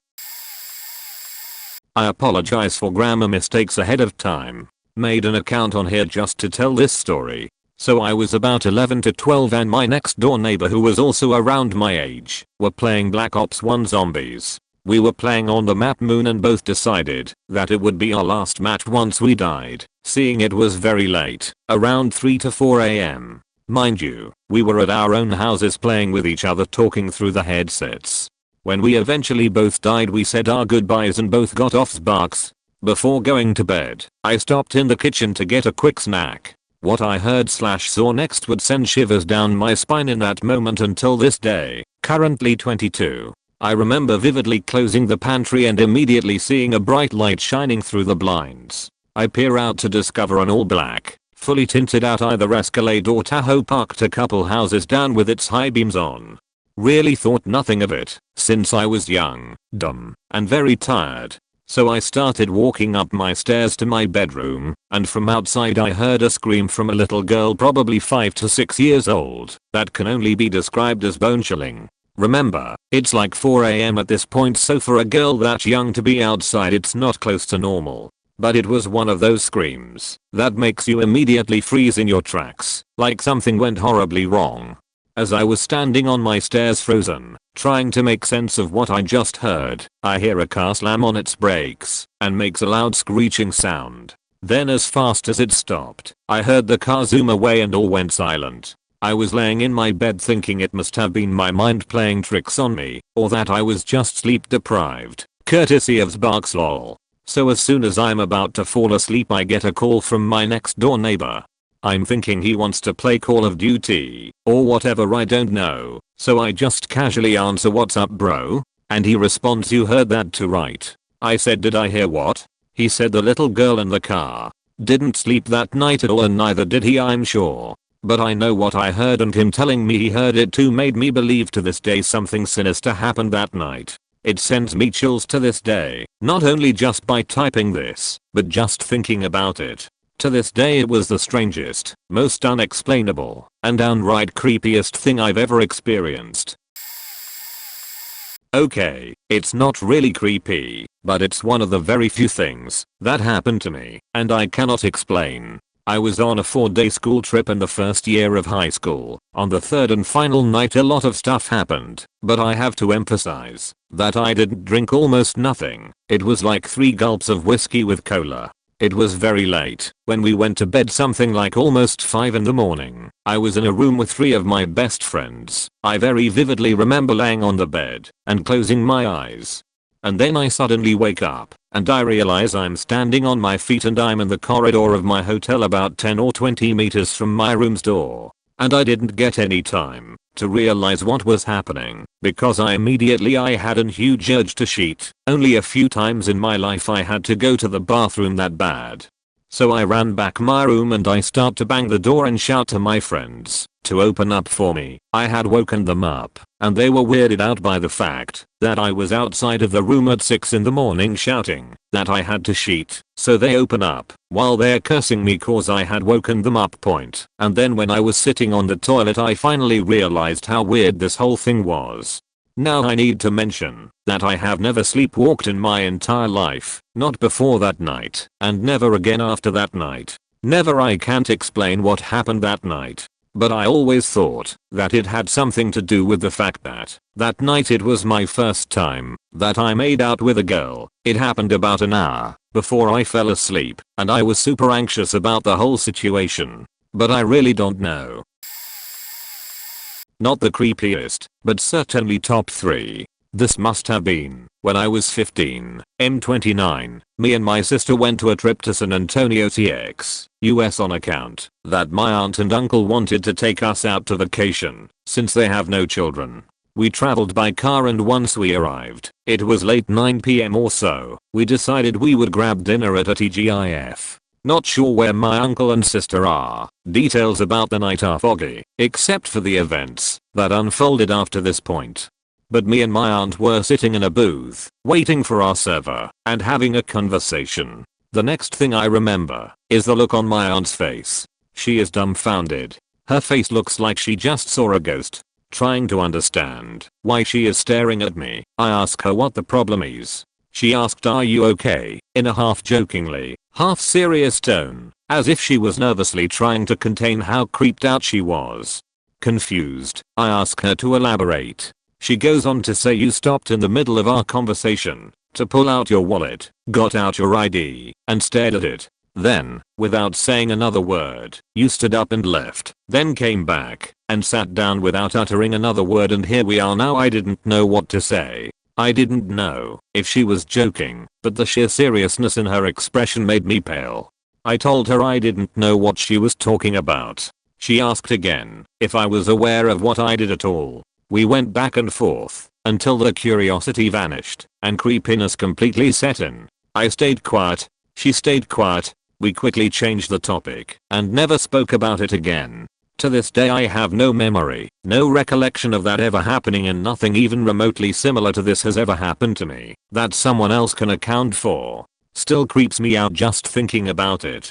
I apologize for grammar mistakes ahead of time. Made an account on here just to tell this story. So I was about 11 to 12 and my next door neighbor, who was also around my age, were playing Black Ops 1 Zombies. We were playing on the map Moon and both decided that it would be our last match once we died, seeing it was very late, around 3 to 4 am. Mind you, we were at our own houses playing with each other, talking through the headsets. When we eventually both died, we said our goodbyes and both got off Xbox. Before going to bed, I stopped in the kitchen to get a quick snack. What I heard/saw next would send shivers down my spine in that moment until this day, currently 22. I remember vividly closing the pantry and immediately seeing a bright light shining through the blinds. I peer out to discover an all black, fully tinted out either Escalade or Tahoe parked a couple houses down with its high beams on. Really thought nothing of it, since I was young, dumb, and very tired. So I started walking up my stairs to my bedroom, and from outside I heard a scream from a little girl, probably 5 to 6 years old, that can only be described as bone-chilling. Remember, it's like 4 am at this point, so for a girl that young to be outside, it's not close to normal. But it was one of those screams that makes you immediately freeze in your tracks, like something went horribly wrong. As I was standing on my stairs frozen, trying to make sense of what I just heard, I hear a car slam on its brakes and makes a loud screeching sound. Then as fast as it stopped, I heard the car zoom away and all went silent. I was laying in my bed thinking it must have been my mind playing tricks on me, or that I was just sleep deprived, courtesy of Xbox lol. So as soon as I'm about to fall asleep, I get a call from my next door neighbor. I'm thinking he wants to play Call of Duty or whatever, I don't know, so I just casually answer, "What's up bro?" And he responds, "You heard that too, right?" I said, "Did I hear what?" He said, "The little girl in the car didn't sleep that night at all, and neither did he, I'm sure. But I know what I heard, and him telling me he heard it too made me believe to this day something sinister happened that night." It sends me chills to this day, not only just by typing this, but just thinking about it. To this day it was the strangest, most unexplainable, and downright creepiest thing I've ever experienced. Okay, it's not really creepy, but it's one of the very few things that happened to me, and I cannot explain. I was on a 4-day school trip in the first year of high school. On the third and final night a lot of stuff happened, but I have to emphasize that I didn't drink almost nothing. It was like 3 gulps of whiskey with cola. It was very late when we went to bed, something like almost 5 in the morning. I was in a room with 3 of my best friends. I very vividly remember laying on the bed and closing my eyes. And then I suddenly wake up and I realize I'm standing on my feet and I'm in the corridor of my hotel about 10 or 20 meters from my room's door. And I didn't get any time to realize what was happening because I had a huge urge to shit. Only a few times in my life I had to go to the bathroom that bad. So I ran back my room and I start to bang the door and shout to my friends to open up for me. I had woken them up and they were weirded out by the fact that I was outside of the room at 6 in the morning shouting that I had to shit. So they open up while they're cursing me cause I had woken them up point. And then when I was sitting on the toilet I finally realized how weird this whole thing was. Now I need to mention that I have never sleepwalked in my entire life, not before that night, and never again after that night. Never. I can't explain what happened that night, but I always thought that it had something to do with the fact that that night it was my first time that I made out with a girl. It happened about an hour before I fell asleep, and I was super anxious about the whole situation, but I really don't know. Not the creepiest, but certainly top 3. This must have been when I was 15. M29. Me and my sister went to a trip to San Antonio, TX, US on account that my aunt and uncle wanted to take us out to vacation since they have no children. We traveled by car, and once we arrived, it was late 9 PM or so. We decided we would grab dinner at a TGIF. Not sure where my uncle and sister are. Details about the night are foggy, except for the events that unfolded after this point. But me and my aunt were sitting in a booth, waiting for our server, and having a conversation. The next thing I remember is the look on my aunt's face. She is dumbfounded. Her face looks like she just saw a ghost. Trying to understand why she is staring at me, I ask her what the problem is. She asked, "Are you okay?" in a half jokingly, half serious tone, as if she was nervously trying to contain how creeped out she was. Confused, I ask her to elaborate. She goes on to say, "You stopped in the middle of our conversation to pull out your wallet, got out your ID, and stared at it. Then, without saying another word, you stood up and left, then came back and sat down without uttering another word, and here we are now." I didn't know what to say. I didn't know if she was joking, but the sheer seriousness in her expression made me pale. I told her I didn't know what she was talking about. She asked again if I was aware of what I did at all. We went back and forth until the curiosity vanished and creepiness completely set in. I stayed quiet. She stayed quiet. We quickly changed the topic and never spoke about it again. To this day I have no memory, no recollection of that ever happening, and nothing even remotely similar to this has ever happened to me that someone else can account for. Still creeps me out just thinking about it.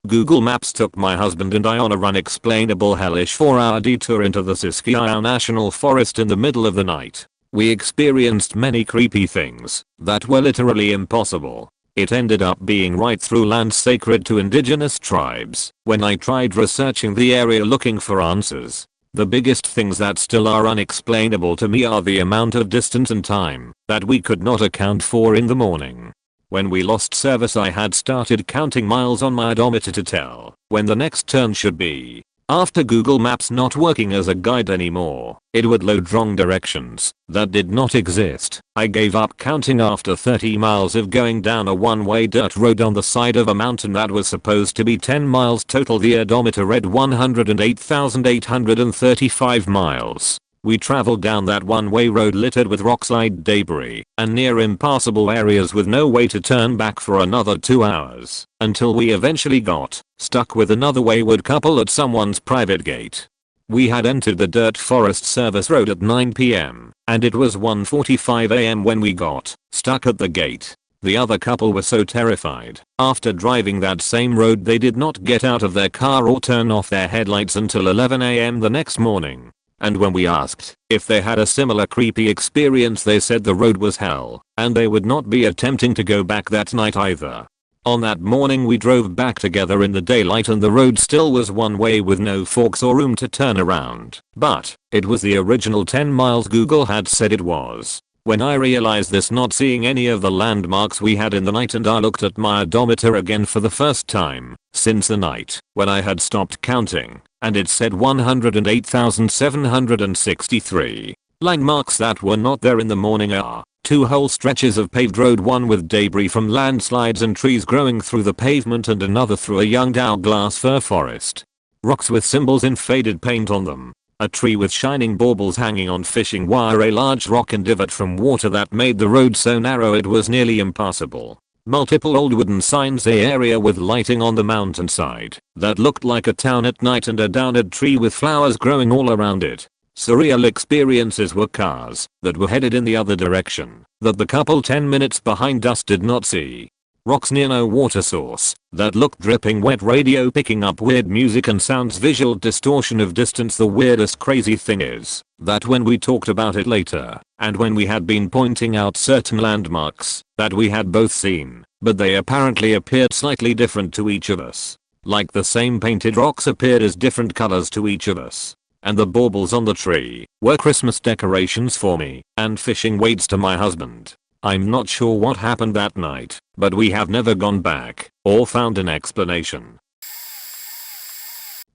Google Maps took my husband and I on a unexplainable hellish 4-hour detour into the Siskiyou National Forest in the middle of the night. We experienced many creepy things that were literally impossible. It ended up being right through land sacred to indigenous tribes. When I tried researching the area looking for answers, the biggest things that still are unexplainable to me are the amount of distance and time that we could not account for in the morning. When we lost service, I had started counting miles on my odometer to tell when the next turn should be. After Google Maps not working as a guide anymore, it would load wrong directions that did not exist. I gave up counting after 30 miles of going down a one-way dirt road on the side of a mountain that was supposed to be 10 miles total. The odometer read 108,835 miles. We traveled down that one-way road littered with rockslide debris and near impassable areas with no way to turn back for another 2 hours, until we eventually got stuck with another wayward couple at someone's private gate. We had entered the dirt Forest Service Road at 9 PM, and it was 1:45 AM when we got stuck at the gate. The other couple were so terrified after driving that same road they did not get out of their car or turn off their headlights until 11 AM the next morning. And when we asked if they had a similar creepy experience, they said the road was hell and they would not be attempting to go back that night either. On that morning we drove back together in the daylight and the road still was one way with no forks or room to turn around, but it was the original 10 miles Google had said it was. When I realized this, not seeing any of the landmarks we had in the night, and I looked at my odometer again for the first time since the night when I had stopped counting, and it said 108,763. Landmarks that were not there in the morning are 2 whole stretches of paved road, one with debris from landslides and trees growing through the pavement, and another through a young Douglas fir forest. Rocks with symbols in faded paint on them. A tree with shining baubles hanging on fishing wire, a large rock and divot from water that made the road so narrow it was nearly impassable. Multiple old wooden signs, a area with lighting on the mountainside that looked like a town at night, and a downed tree with flowers growing all around it. Surreal experiences were cars that were headed in the other direction that the couple 10 minutes behind us did not see. Rocks near no water source that looked dripping wet, radio picking up weird music and sounds, visual distortion of distance. The weirdest crazy thing is that when we talked about it later, and when we had been pointing out certain landmarks that we had both seen, but they apparently appeared slightly different to each of us. Like the same painted rocks appeared as different colors to each of us. And the baubles on the tree were Christmas decorations for me and fishing weights to my husband. I'm not sure what happened that night, but we have never gone back or found an explanation.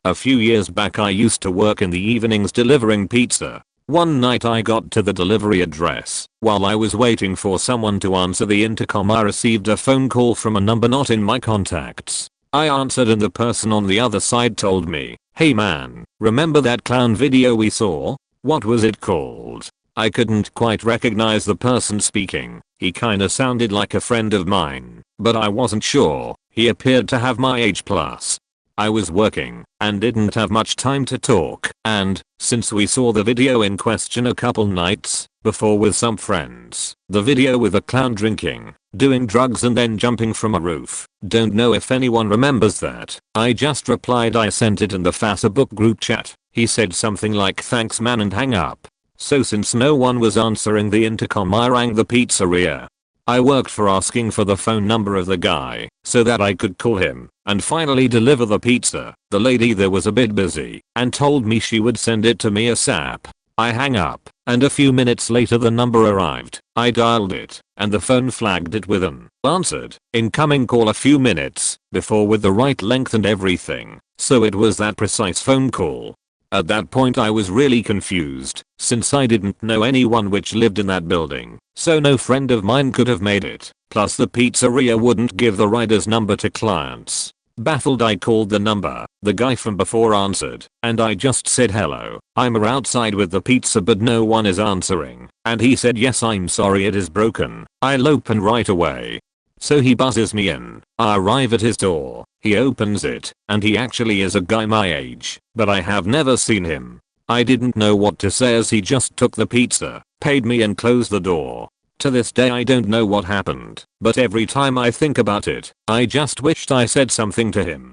A few years back I used to work in the evenings delivering pizza. One night I got to the delivery address. While I was waiting for someone to answer the intercom, I received a phone call from a number not in my contacts. I answered and the person on the other side told me, "Hey man, remember that clown video we saw? What was it called?" I couldn't quite recognize the person speaking. He kinda sounded like a friend of mine, but I wasn't sure. He appeared to have my age plus. I was working and didn't have much time to talk, and since we saw the video in question a couple nights before with some friends, the video with a clown drinking, doing drugs and then jumping from a roof, don't know if anyone remembers that. I just replied I sent it in the Facebook group chat. He said something like "thanks man" and hang up. So since no one was answering the intercom, I rang the pizzeria. I worked for asking for the phone number of the guy so that I could call him and finally deliver the pizza. The lady there was a bit busy and told me she would send it to me ASAP. I hang up and a few minutes later the number arrived. I dialed it and the phone flagged it with an answered incoming call a few minutes before with the right length and everything. So it was that precise phone call. At that point I was really confused since I didn't know anyone which lived in that building, so no friend of mine could have made it. Plus the pizzeria wouldn't give the rider's number to clients. Baffled I called the number. The guy from before answered and I just said hello, I'm outside with the pizza but no one is answering, and he said yes I'm sorry it is broken. I'll open right away. So he buzzes me in. I arrive at his door. He opens it, and he actually is a guy my age, but I have never seen him. I didn't know what to say as he just took the pizza, paid me and closed the door. To this day I don't know what happened, but every time I think about it, I just wished I said something to him.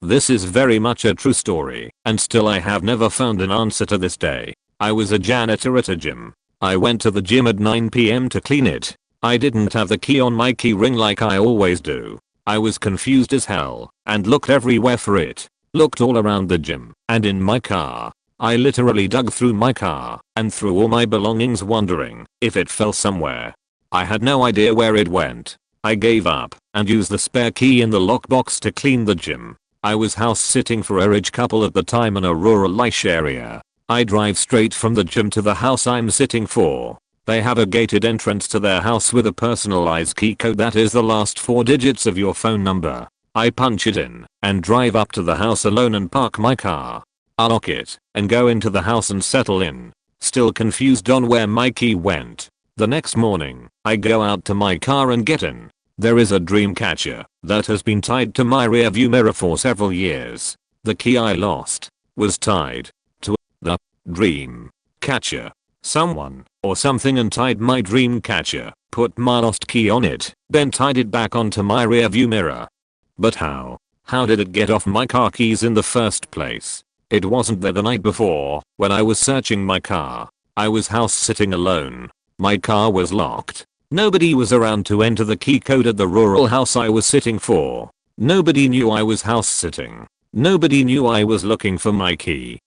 This is very much a true story, and still I have never found an answer to this day. I was a janitor at a gym. I went to the gym at 9 PM to clean it. I didn't have the key on my key ring like I always do. I was confused as hell and looked everywhere for it. Looked all around the gym and in my car. I literally dug through my car and through all my belongings wondering if it fell somewhere. I had no idea where it went. I gave up and used the spare key in the lockbox to clean the gym. I was house sitting for a rich couple at the time in a rural-ish area. I drive straight from the gym to the house I'm sitting for. They have a gated entrance to their house with a personalized key code that is the last 4 digits of your phone number. I punch it in and drive up to the house alone and park my car. I lock it and go into the house and settle in, still confused on where my key went. The next morning, I go out to my car and get in. There is a dream catcher that has been tied to my rearview mirror for several years. The key I lost was tied to the dream catcher. Someone or something untied my dream catcher, put my lost key on it, then tied it back onto my rearview mirror. But how? How did it get off my car keys in the first place? It wasn't there the night before when I was searching my car. I was house sitting alone. My car was locked. Nobody was around to enter the key code at the rural house I was sitting for. Nobody knew I was house sitting. Nobody knew I was looking for my key.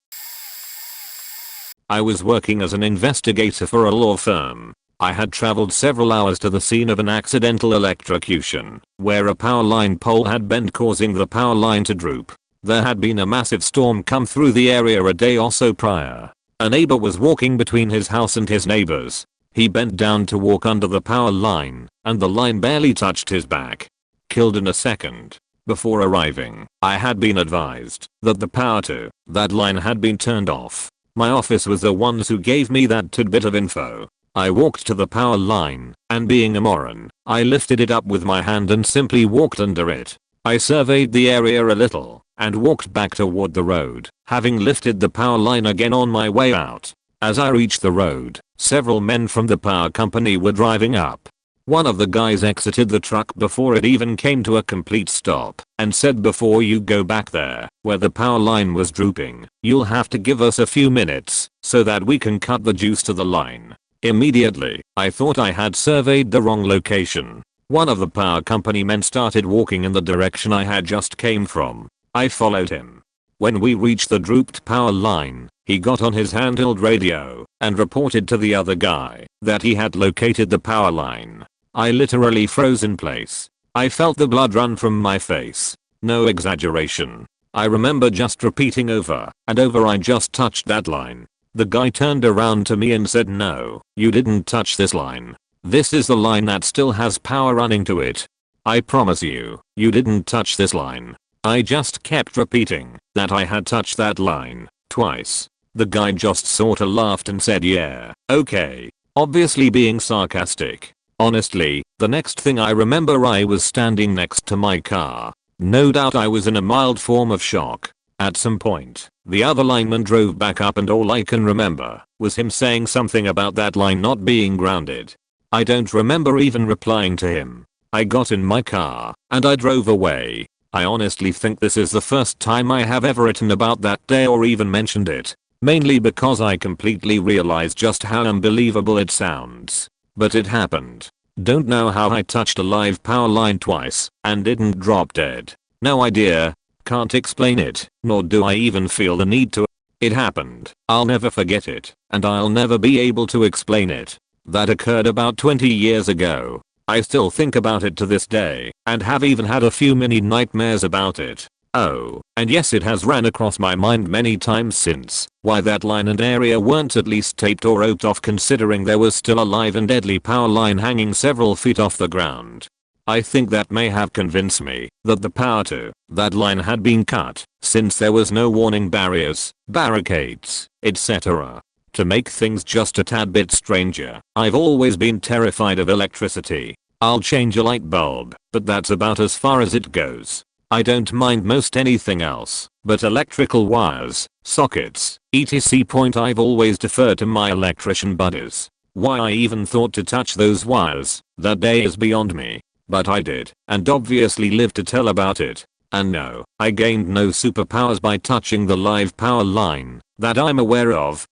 I was working as an investigator for a law firm. I had traveled several hours to the scene of an accidental electrocution, where a power line pole had bent causing the power line to droop. There had been a massive storm come through the area a day or so prior. A neighbor was walking between his house and his neighbor's. He bent down to walk under the power line, and the line barely touched his back. Killed in a second. Before arriving, I had been advised that the power to that line had been turned off. My office was the ones who gave me that tidbit of info. I walked to the power line, and being a moron, I lifted it up with my hand and simply walked under it. I surveyed the area a little, and walked back toward the road, having lifted the power line again on my way out. As I reached the road, several men from the power company were driving up. One of the guys exited the truck before it even came to a complete stop and said, "Before you go back there, where the power line was drooping, you'll have to give us a few minutes so that we can cut the juice to the line." Immediately, I thought I had surveyed the wrong location. One of the power company men started walking in the direction I had just came from. I followed him. When we reached the drooped power line, he got on his handheld radio and reported to the other guy that he had located the power line. I literally froze in place. I felt the blood run from my face. No exaggeration. I remember just repeating over and over, I just touched that line. The guy turned around to me and said, no, you didn't touch this line. This is the line that still has power running to it. I promise you, you didn't touch this line. I just kept repeating that I had touched that line twice. The guy just sorta laughed and said, yeah, okay. Obviously being sarcastic. Honestly, the next thing I remember, I was standing next to my car. No doubt I was in a mild form of shock. At some point, the other lineman drove back up and all I can remember was him saying something about that line not being grounded. I don't remember even replying to him. I got in my car and I drove away. I honestly think this is the first time I have ever written about that day or even mentioned it. Mainly because I completely realized just how unbelievable it sounds. But it happened. Don't know how I touched a live power line twice and didn't drop dead. No idea. Can't explain it, nor do I even feel the need to. It happened. I'll never forget it, and I'll never be able to explain it. That occurred about 20 years ago. I still think about it to this day, and have even had a few mini nightmares about it. Oh, and yes, it has ran across my mind many times since, why that line and area weren't at least taped or roped off, considering there was still a live and deadly power line hanging several feet off the ground. I think that may have convinced me that the power to that line had been cut, since there was no warning barriers, barricades, etc. To make things just a tad bit stranger, I've always been terrified of electricity. I'll change a light bulb, but that's about as far as it goes. I don't mind most anything else, but electrical wires, sockets, etc. I've always deferred to my electrician buddies. Why I even thought to touch those wires that day is beyond me. But I did, and obviously lived to tell about it. And no, I gained no superpowers by touching the live power line that I'm aware of.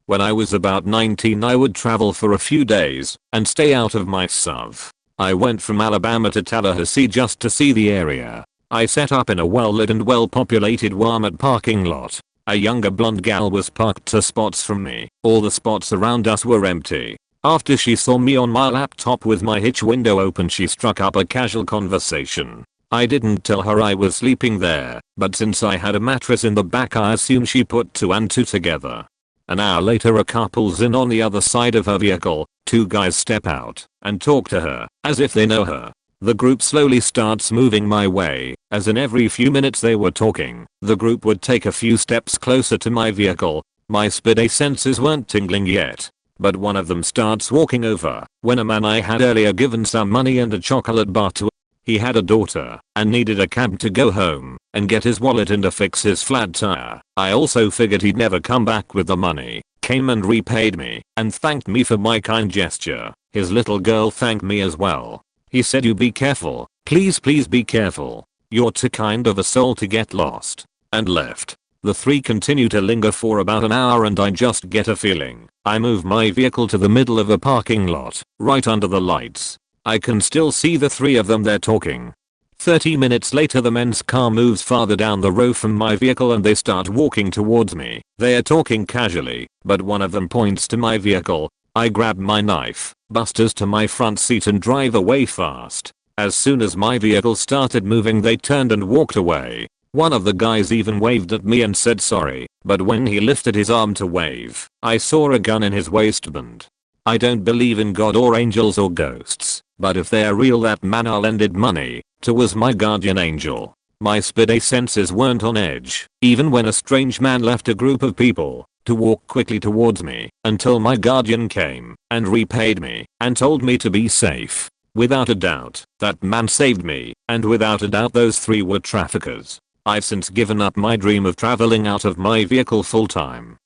When I was about 19, I would travel for a few days and stay out of my SUV. I went from Alabama to Tallahassee just to see the area. I set up in a well-lit and well-populated Walmart parking lot. A younger blonde gal was parked 2 spots from me. All the spots around us were empty. After she saw me on my laptop with my hitch window open, she struck up a casual conversation. I didn't tell her I was sleeping there, but since I had a mattress in the back, I assumed she put 2 and 2 together. An hour later, a car pulls in on the other side of her vehicle. 2 guys step out and talk to her as if they know her. The group slowly starts moving my way, as in every few minutes they were talking, the group would take a few steps closer to my vehicle. My spidey senses weren't tingling yet, but one of them starts walking over when a man I had earlier given some money and a chocolate bar to. He had a daughter and needed a cab to go home and get his wallet and to fix his flat tire. I also figured he'd never come back with the money. Came and repaid me and thanked me for my kind gesture. His little girl thanked me as well. He said, "You be careful, please be careful. You're too kind of a soul to get lost," and left. The 3 continue to linger for about an hour, and I just get a feeling. I move my vehicle to the middle of a parking lot, right under the lights. I can still see the 3 of them there talking. 30 minutes later, the men's car moves farther down the row from my vehicle and they start walking towards me. They are talking casually, but one of them points to my vehicle. I grab my knife, busters to my front seat and drive away fast. As soon as my vehicle started moving, they turned and walked away. One of the guys even waved at me and said sorry, but when he lifted his arm to wave, I saw a gun in his waistband. I don't believe in God or angels or ghosts, but if they're real, that man I lended money to was my guardian angel. My spidey senses weren't on edge, even when a strange man left a group of people to walk quickly towards me, until my guardian came and repaid me and told me to be safe. Without a doubt, that man saved me, and without a doubt those 3 were traffickers. I've since given up my dream of traveling out of my vehicle full time.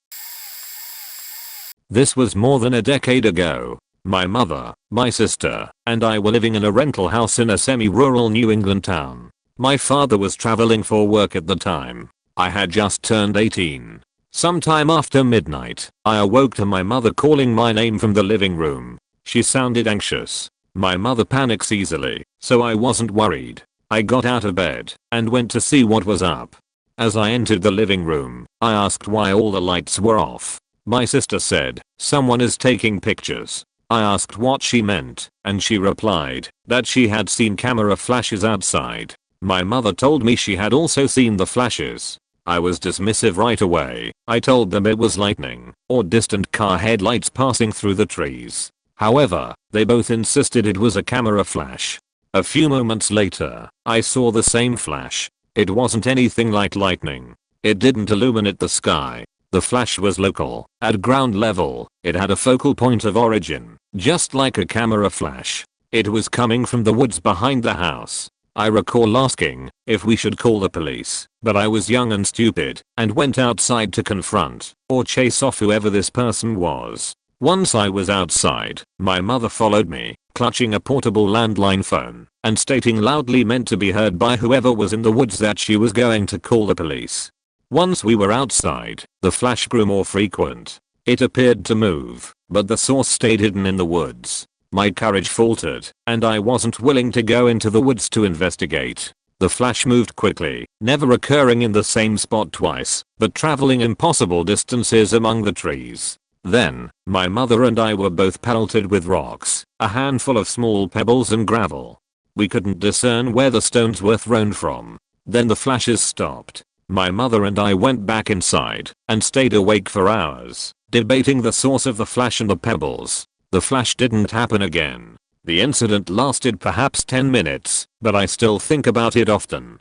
This was more than a decade ago. My mother, my sister, and I were living in a rental house in a semi-rural New England town. My father was traveling for work at the time. I had just turned 18. Sometime after midnight, I awoke to my mother calling my name from the living room. She sounded anxious. My mother panics easily, so I wasn't worried. I got out of bed and went to see what was up. As I entered the living room, I asked why all the lights were off. My sister said, "Someone is taking pictures." I asked what she meant, and she replied that she had seen camera flashes outside. My mother told me she had also seen the flashes. I was dismissive right away. I told them it was lightning or distant car headlights passing through the trees. However, they both insisted it was a camera flash. A few moments later, I saw the same flash. It wasn't anything like lightning. It didn't illuminate the sky. The flash was local, at ground level. It had a focal point of origin, just like a camera flash. It was coming from the woods behind the house. I recall asking if we should call the police, but I was young and stupid and went outside to confront or chase off whoever this person was. Once I was outside, my mother followed me, clutching a portable landline phone and stating loudly, meant to be heard by whoever was in the woods, that she was going to call the police. Once we were outside, the flash grew more frequent. It appeared to move, but the source stayed hidden in the woods. My courage faltered, and I wasn't willing to go into the woods to investigate. The flash moved quickly, never occurring in the same spot twice, but traveling impossible distances among the trees. Then, my mother and I were both pelted with rocks, a handful of small pebbles and gravel. We couldn't discern where the stones were thrown from. Then the flashes stopped. My mother and I went back inside and stayed awake for hours, debating the source of the flash and the pebbles. The flash didn't happen again. The incident lasted perhaps 10 minutes, but I still think about it often.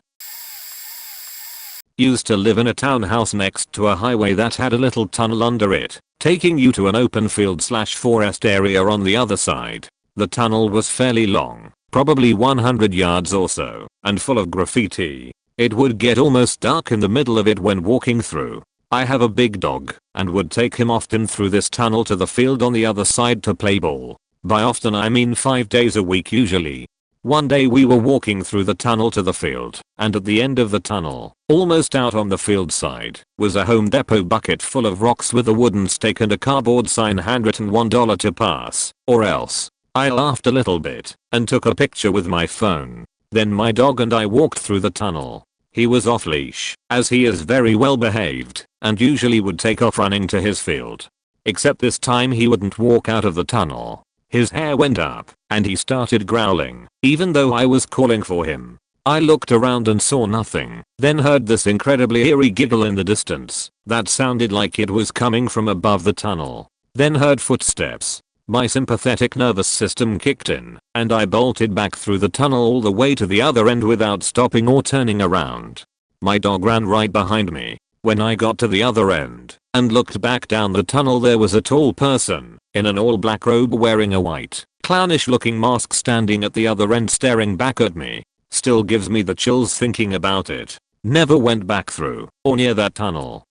Used to live in a townhouse next to a highway that had a little tunnel under it, taking you to an open field/forest area on the other side. The tunnel was fairly long, probably 100 yards or so, and full of graffiti. It would get almost dark in the middle of it when walking through. I have a big dog and would take him often through this tunnel to the field on the other side to play ball. By often I mean 5 days a week usually. One day we were walking through the tunnel to the field, and at the end of the tunnel, almost out on the field side, was a Home Depot bucket full of rocks with a wooden stake and a cardboard sign handwritten $1 to pass, or else. I laughed a little bit and took a picture with my phone. Then my dog and I walked through the tunnel. He was off leash, as he is very well behaved, and usually would take off running to his field. Except this time he wouldn't walk out of the tunnel. His hair went up, and he started growling, even though I was calling for him. I looked around and saw nothing, then heard this incredibly eerie giggle in the distance that sounded like it was coming from above the tunnel. Then heard footsteps. My sympathetic nervous system kicked in, and I bolted back through the tunnel all the way to the other end without stopping or turning around. My dog ran right behind me. When I got to the other end and looked back down the tunnel, there was a tall person in an all black robe wearing a white, clownish looking mask standing at the other end staring back at me. Still gives me the chills thinking about it. Never went back through or near that tunnel.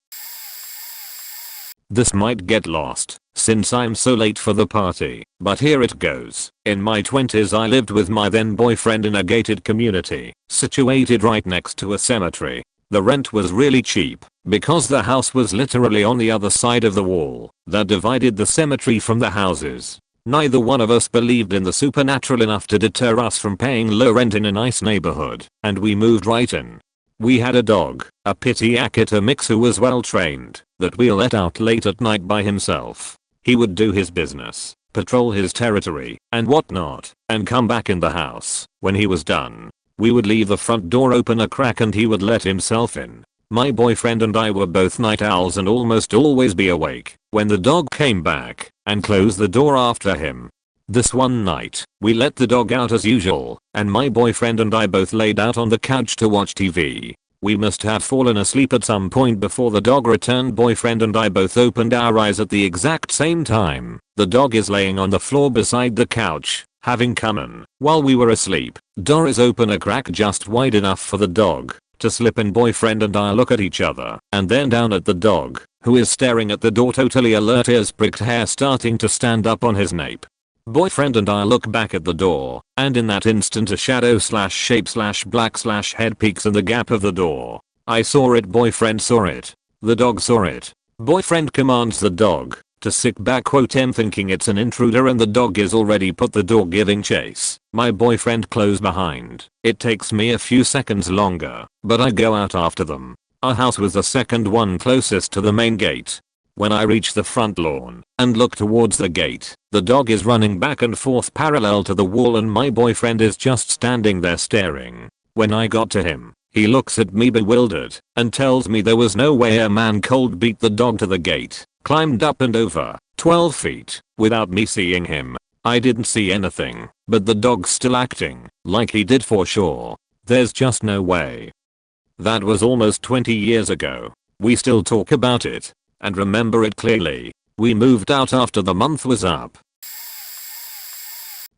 This might get lost since I'm so late for the party, but here it goes. In my 20s I lived with my then boyfriend in a gated community situated right next to a cemetery. The rent was really cheap because the house was literally on the other side of the wall that divided the cemetery from the houses. Neither one of us believed in the supernatural enough to deter us from paying low rent in a nice neighborhood, and we moved right in. We had a dog, a Pitty Akita mix who was well trained, that we let out late at night by himself. He would do his business, patrol his territory, and whatnot, and come back in the house. When he was done, we would leave the front door open a crack and he would let himself in. My boyfriend and I were both night owls and almost always be awake when the dog came back and closed the door after him. This one night, we let the dog out as usual, and my boyfriend and I both laid out on the couch to watch TV. We must have fallen asleep at some point before the dog returned. Boyfriend and I both opened our eyes at the exact same time. The dog is laying on the floor beside the couch, having come in while we were asleep. Door is open a crack just wide enough for the dog to slip in. Boyfriend and I look at each other and then down at the dog, who is staring at the door totally alert, ears pricked, hair starting to stand up on his nape. Boyfriend and I look back at the door, and in that instant a shadow/shape/black/head peeks in the gap of the door. I saw it, boyfriend saw it, the dog saw it. Boyfriend commands the dog to sit back, I'm thinking it's an intruder and the dog is already put the door giving chase. My boyfriend close behind. It takes me a few seconds longer, but I go out after them. Our house was the second one closest to the main gate. When I reach the front lawn and look towards the gate, the dog is running back and forth parallel to the wall and my boyfriend is just standing there staring. When I got to him, he looks at me bewildered and tells me there was no way a man cold beat the dog to the gate, climbed up and over 12 feet without me seeing him. I didn't see anything, but the dog's still acting like he did for sure. There's just no way. That was almost 20 years ago. We still talk about it and remember it clearly. We moved out after the month was up.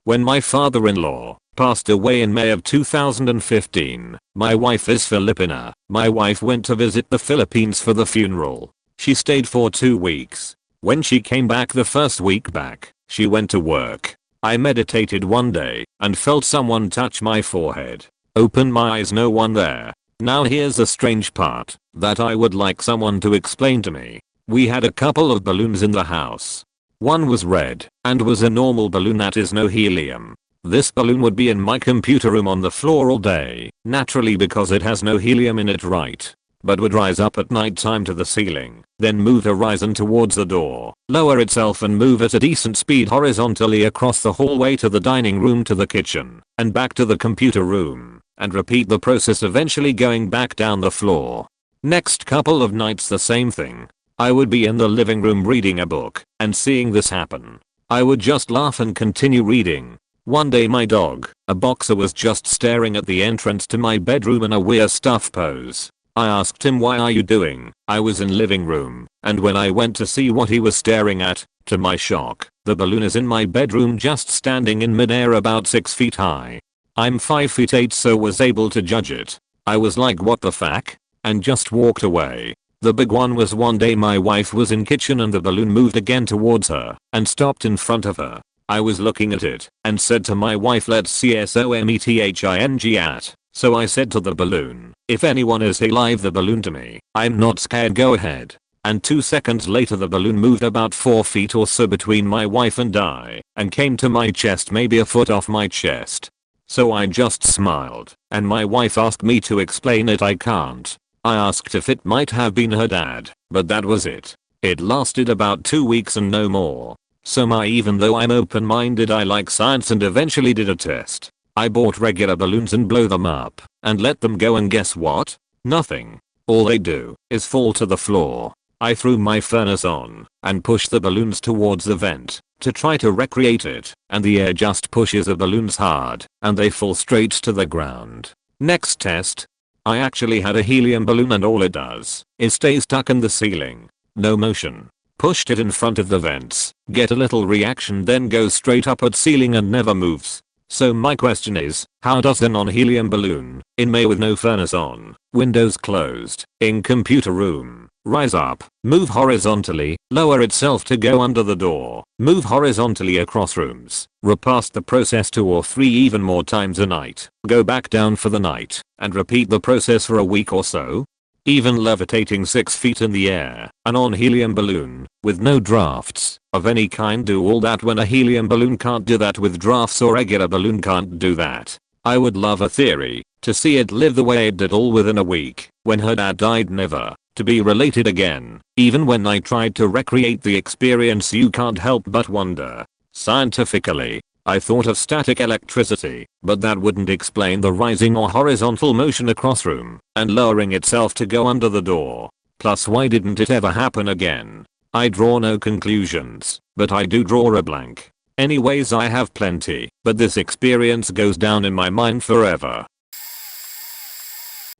When my father-in-law passed away in May of 2015, my wife is Filipina. My wife went to visit the Philippines for the funeral. She stayed for 2 weeks. When she came back the first week back, she went to work. I meditated one day and felt someone touch my forehead. Opened my eyes, no one there. Now here's the strange part that I would like someone to explain to me. We had a couple of balloons in the house. One was red and was a normal balloon that is no helium. This balloon would be in my computer room on the floor all day, naturally because it has no helium in it, right? But would rise up at night time to the ceiling, then move horizon towards the door, lower itself and move at a decent speed horizontally across the hallway to the dining room to the kitchen, and back to the computer room, and repeat the process, eventually going back down the floor. Next couple of nights the same thing. I would be in the living room reading a book and seeing this happen. I would just laugh and continue reading. One day my dog, a boxer, was just staring at the entrance to my bedroom in a weird stuff pose. I asked him, "Why are you doing?" I was in living room, and when I went to see what he was staring at, to my shock, the balloon is in my bedroom just standing in midair about 6 feet high. I'm 5 feet 8, so was able to judge it. I was like, what the fuck? And just walked away. The big one was one day my wife was in kitchen and the balloon moved again towards her and stopped in front of her. I was looking at it and said to my wife, "Let's CSOMETHING at." So I said to the balloon, "If anyone is alive, the balloon to me. I'm not scared, go ahead." And 2 seconds later the balloon moved about 4 feet or so between my wife and I and came to my chest, maybe a foot off my chest. So I just smiled and my wife asked me to explain it. I can't. I asked if it might have been her dad, but that was it. It lasted about 2 weeks and no more. So even though I'm open-minded, I like science and eventually did a test. I bought regular balloons and blow them up and let them go, and guess what? Nothing. All they do is fall to the floor. I threw my furnace on and pushed the balloons towards the vent to try to recreate it, and the air just pushes the balloons hard and they fall straight to the ground. Next test. I actually had a helium balloon and all it does is stay stuck in the ceiling. No motion. Pushed it in front of the vents, get a little reaction, then goes straight up at ceiling and never moves. So my question is, how does a non-helium balloon, in May with no furnace on, windows closed, in computer room, rise up, move horizontally, lower itself to go under the door, move horizontally across rooms, repass the process 2 or 3 even more times a night, go back down for the night, and repeat the process for a week or so? Even levitating 6 feet in the air, a non-helium balloon, with no drafts of any kind, do all that when a helium balloon can't do that with drafts, or regular balloon can't do that. I would love a theory to see it live the way it did, all within a week, when her dad died, never to be related again. Even when I tried to recreate the experience, you can't help but wonder. Scientifically, I thought of static electricity, but that wouldn't explain the rising or horizontal motion across room and lowering itself to go under the door. Plus, why didn't it ever happen again? I draw no conclusions, but I do draw a blank. Anyways, I have plenty, but this experience goes down in my mind forever.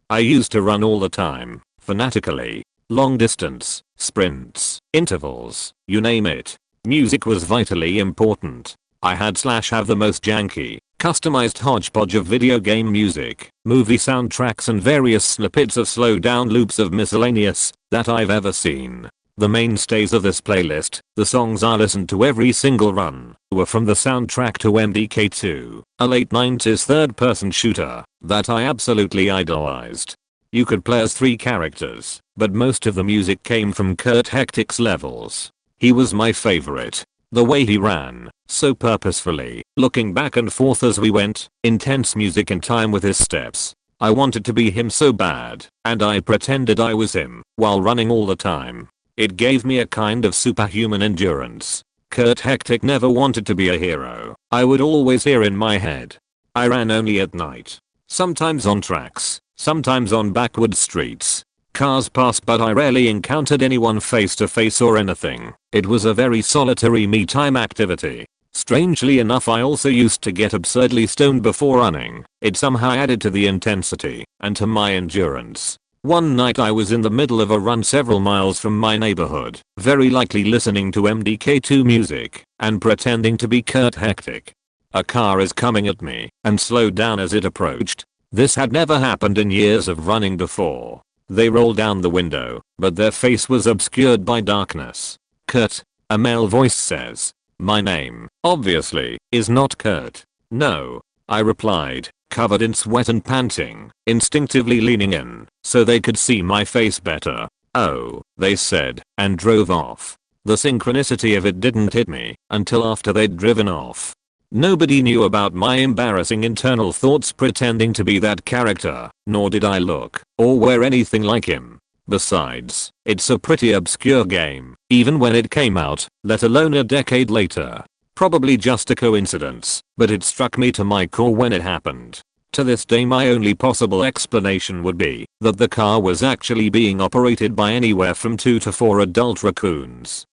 I used to run all the time, fanatically. Long distance, sprints, intervals, you name it. Music was vitally important. I have the most janky, customized hodgepodge of video game music, movie soundtracks and various snippets of slowed down loops of miscellaneous that I've ever seen. The mainstays of this playlist, the songs I listened to every single run, were from the soundtrack to MDK2, a late 90s third-person shooter that I absolutely idolized. You could play as 3 characters, but most of the music came from Kurt Hectic's levels. He was my favorite. The way he ran, so purposefully, looking back and forth as we went, intense music in time with his steps. I wanted to be him so bad, and I pretended I was him while running all the time. It gave me a kind of superhuman endurance. Kurt Hectic never wanted to be a hero. I would always hear in my head. I ran only at night. Sometimes on tracks, sometimes on backward streets. Cars passed but I rarely encountered anyone face to face or anything. It was a very solitary me time activity. Strangely enough, I also used to get absurdly stoned before running. It somehow added to the intensity and to my endurance. One night I was in the middle of a run several miles from my neighborhood, very likely listening to MDK2 music and pretending to be Kurt Hectic. A car is coming at me and slowed down as it approached. This had never happened in years of running before. They rolled down the window, but their face was obscured by darkness. "Kurt," a male voice says. My name, obviously, is not Kurt. "No," I replied, covered in sweat and panting, instinctively leaning in so they could see my face better. "Oh," they said, and drove off. The synchronicity of it didn't hit me until after they'd driven off. Nobody knew about my embarrassing internal thoughts pretending to be that character, nor did I look or wear anything like him. Besides, it's a pretty obscure game, even when it came out, let alone a decade later. Probably just a coincidence, but it struck me to my core when it happened. To this day my only possible explanation would be that the car was actually being operated by anywhere from 2 to 4 adult raccoons.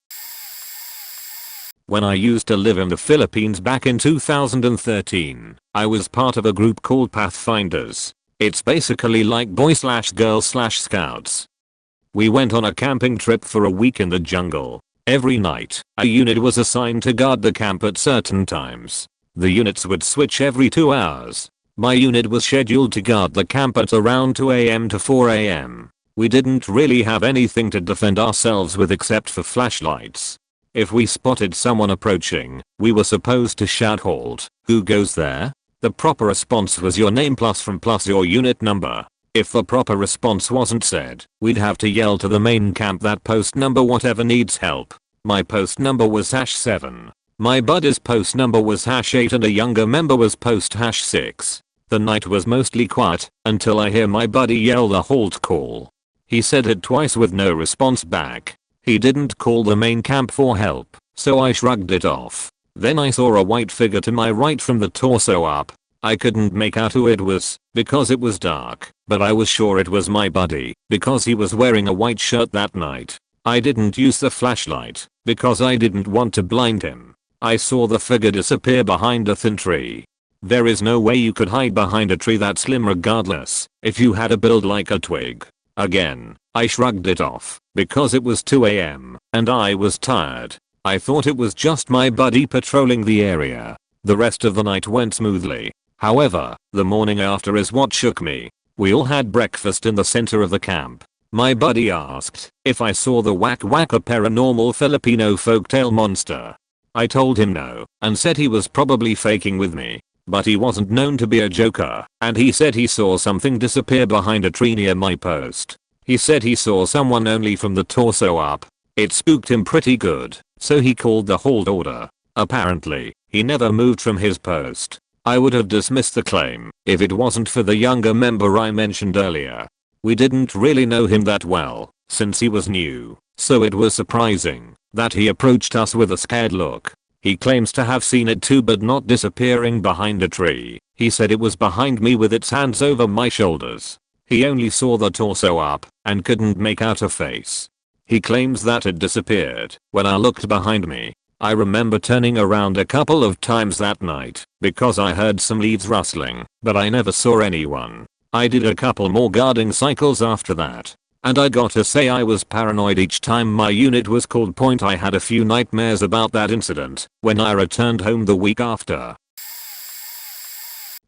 When I used to live in the Philippines back in 2013, I was part of a group called Pathfinders. It's basically like boy/girl/scouts. We went on a camping trip for a week in the jungle. Every night, a unit was assigned to guard the camp at certain times. The units would switch every 2 hours. My unit was scheduled to guard the camp at around 2 AM to 4 AM. We didn't really have anything to defend ourselves with except for flashlights. If we spotted someone approaching, we were supposed to shout, "Halt, who goes there?" The proper response was your name plus your unit number. If the proper response wasn't said, we'd have to yell to the main camp that post number whatever needs help. My post number was #7. My buddy's post number was #8 and a younger member was post #6. The night was mostly quiet until I hear my buddy yell the halt call. He said it twice with no response back. He didn't call the main camp for help, so I shrugged it off. Then I saw a white figure to my right from the torso up. I couldn't make out who it was because it was dark, but I was sure it was my buddy because he was wearing a white shirt that night. I didn't use the flashlight because I didn't want to blind him. I saw the figure disappear behind a thin tree. There is no way you could hide behind a tree that slim regardless if you had a build like a twig. Again, I shrugged it off because it was 2 AM and I was tired. I thought it was just my buddy patrolling the area. The rest of the night went smoothly. However, the morning after is what shook me. We all had breakfast in the center of the camp. My buddy asked if I saw the Wak Wak, a paranormal Filipino folktale monster. I told him no and said he was probably faking with me. But he wasn't known to be a joker, and he said he saw something disappear behind a tree near my post. He said he saw someone only from the torso up. It spooked him pretty good, so he called the halt order. Apparently, he never moved from his post. I would have dismissed the claim if it wasn't for the younger member I mentioned earlier. We didn't really know him that well, since he was new, so it was surprising that he approached us with a scared look. He claims to have seen it too, but not disappearing behind a tree. He said it was behind me with its hands over my shoulders. He only saw the torso up and couldn't make out a face. He claims that it disappeared when I looked behind me. I remember turning around a couple of times that night because I heard some leaves rustling, but I never saw anyone. I did a couple more guarding cycles after that. And I gotta say I was paranoid each time my unit was called. I had a few nightmares about that incident when I returned home the week after.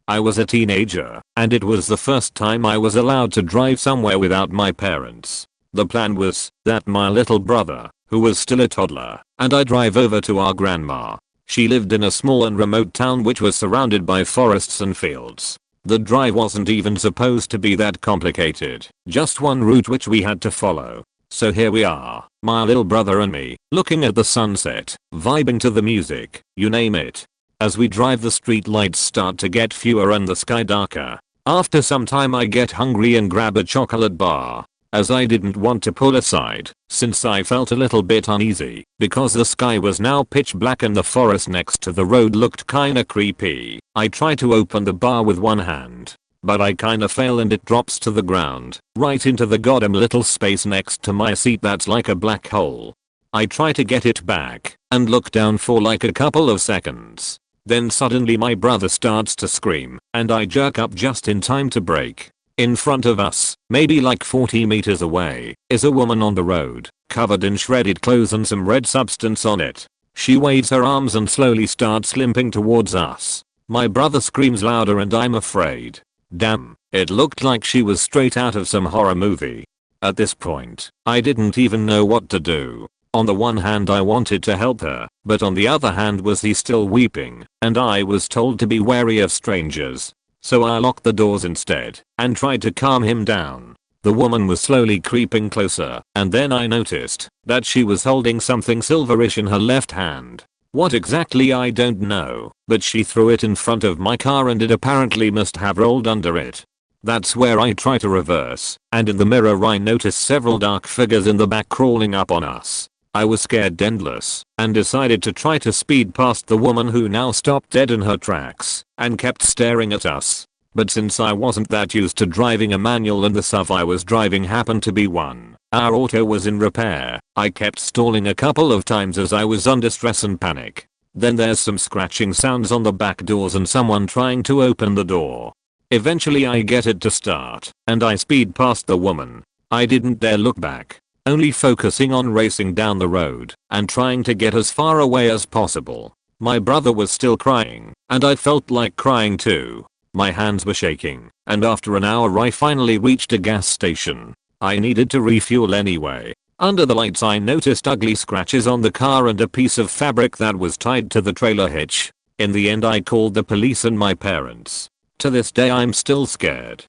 I was a teenager, and it was the first time I was allowed to drive somewhere without my parents. The plan was that my little brother, who was still a toddler, and I drive over to our grandma. She lived in a small and remote town which was surrounded by forests and fields. The drive wasn't even supposed to be that complicated, just one route which we had to follow. So here we are, my little brother and me, looking at the sunset, vibing to the music, you name it. As we drive, the street lights start to get fewer and the sky darker. After some time I get hungry and grab a chocolate bar. As I didn't want to pull aside, since I felt a little bit uneasy, because the sky was now pitch black and the forest next to the road looked kinda creepy, I tried to open the bar with one hand. but I kinda fail and it drops to the ground, right into the goddamn little space next to my seat that's like a black hole. I try to get it back and look down for like a couple of seconds. Then suddenly my brother starts to scream and I jerk up just in time to brake. In front of us, maybe like 40 meters away, is a woman on the road, covered in shredded clothes and some red substance on it. She waves her arms and slowly starts limping towards us. My brother screams louder and I'm afraid. Damn, it looked like she was straight out of some horror movie. At this point, I didn't even know what to do. On the one hand I wanted to help her, but on the other hand was he still weeping, and I was told to be wary of strangers. So I locked the doors instead and tried to calm him down. The woman was slowly creeping closer, and then I noticed that she was holding something silverish in her left hand. What exactly I don't know, but she threw it in front of my car and it apparently must have rolled under it. That's where I try to reverse, and in the mirror I noticed several dark figures in the back crawling up on us. I was scared endless and decided to try to speed past the woman who now stopped dead in her tracks and kept staring at us. But since I wasn't that used to driving a manual and the SUV I was driving happened to be one, our auto was in repair, I kept stalling a couple of times as I was under stress and panic. Then there's some scratching sounds on the back doors and someone trying to open the door. Eventually I get it to start and I speed past the woman. I didn't dare look back, only focusing on racing down the road and trying to get as far away as possible. My brother was still crying and I felt like crying too. My hands were shaking, and after an hour I finally reached a gas station. I needed to refuel anyway. Under the lights I noticed ugly scratches on the car and a piece of fabric that was tied to the trailer hitch. In the end I called the police and my parents. To this day I'm still scared.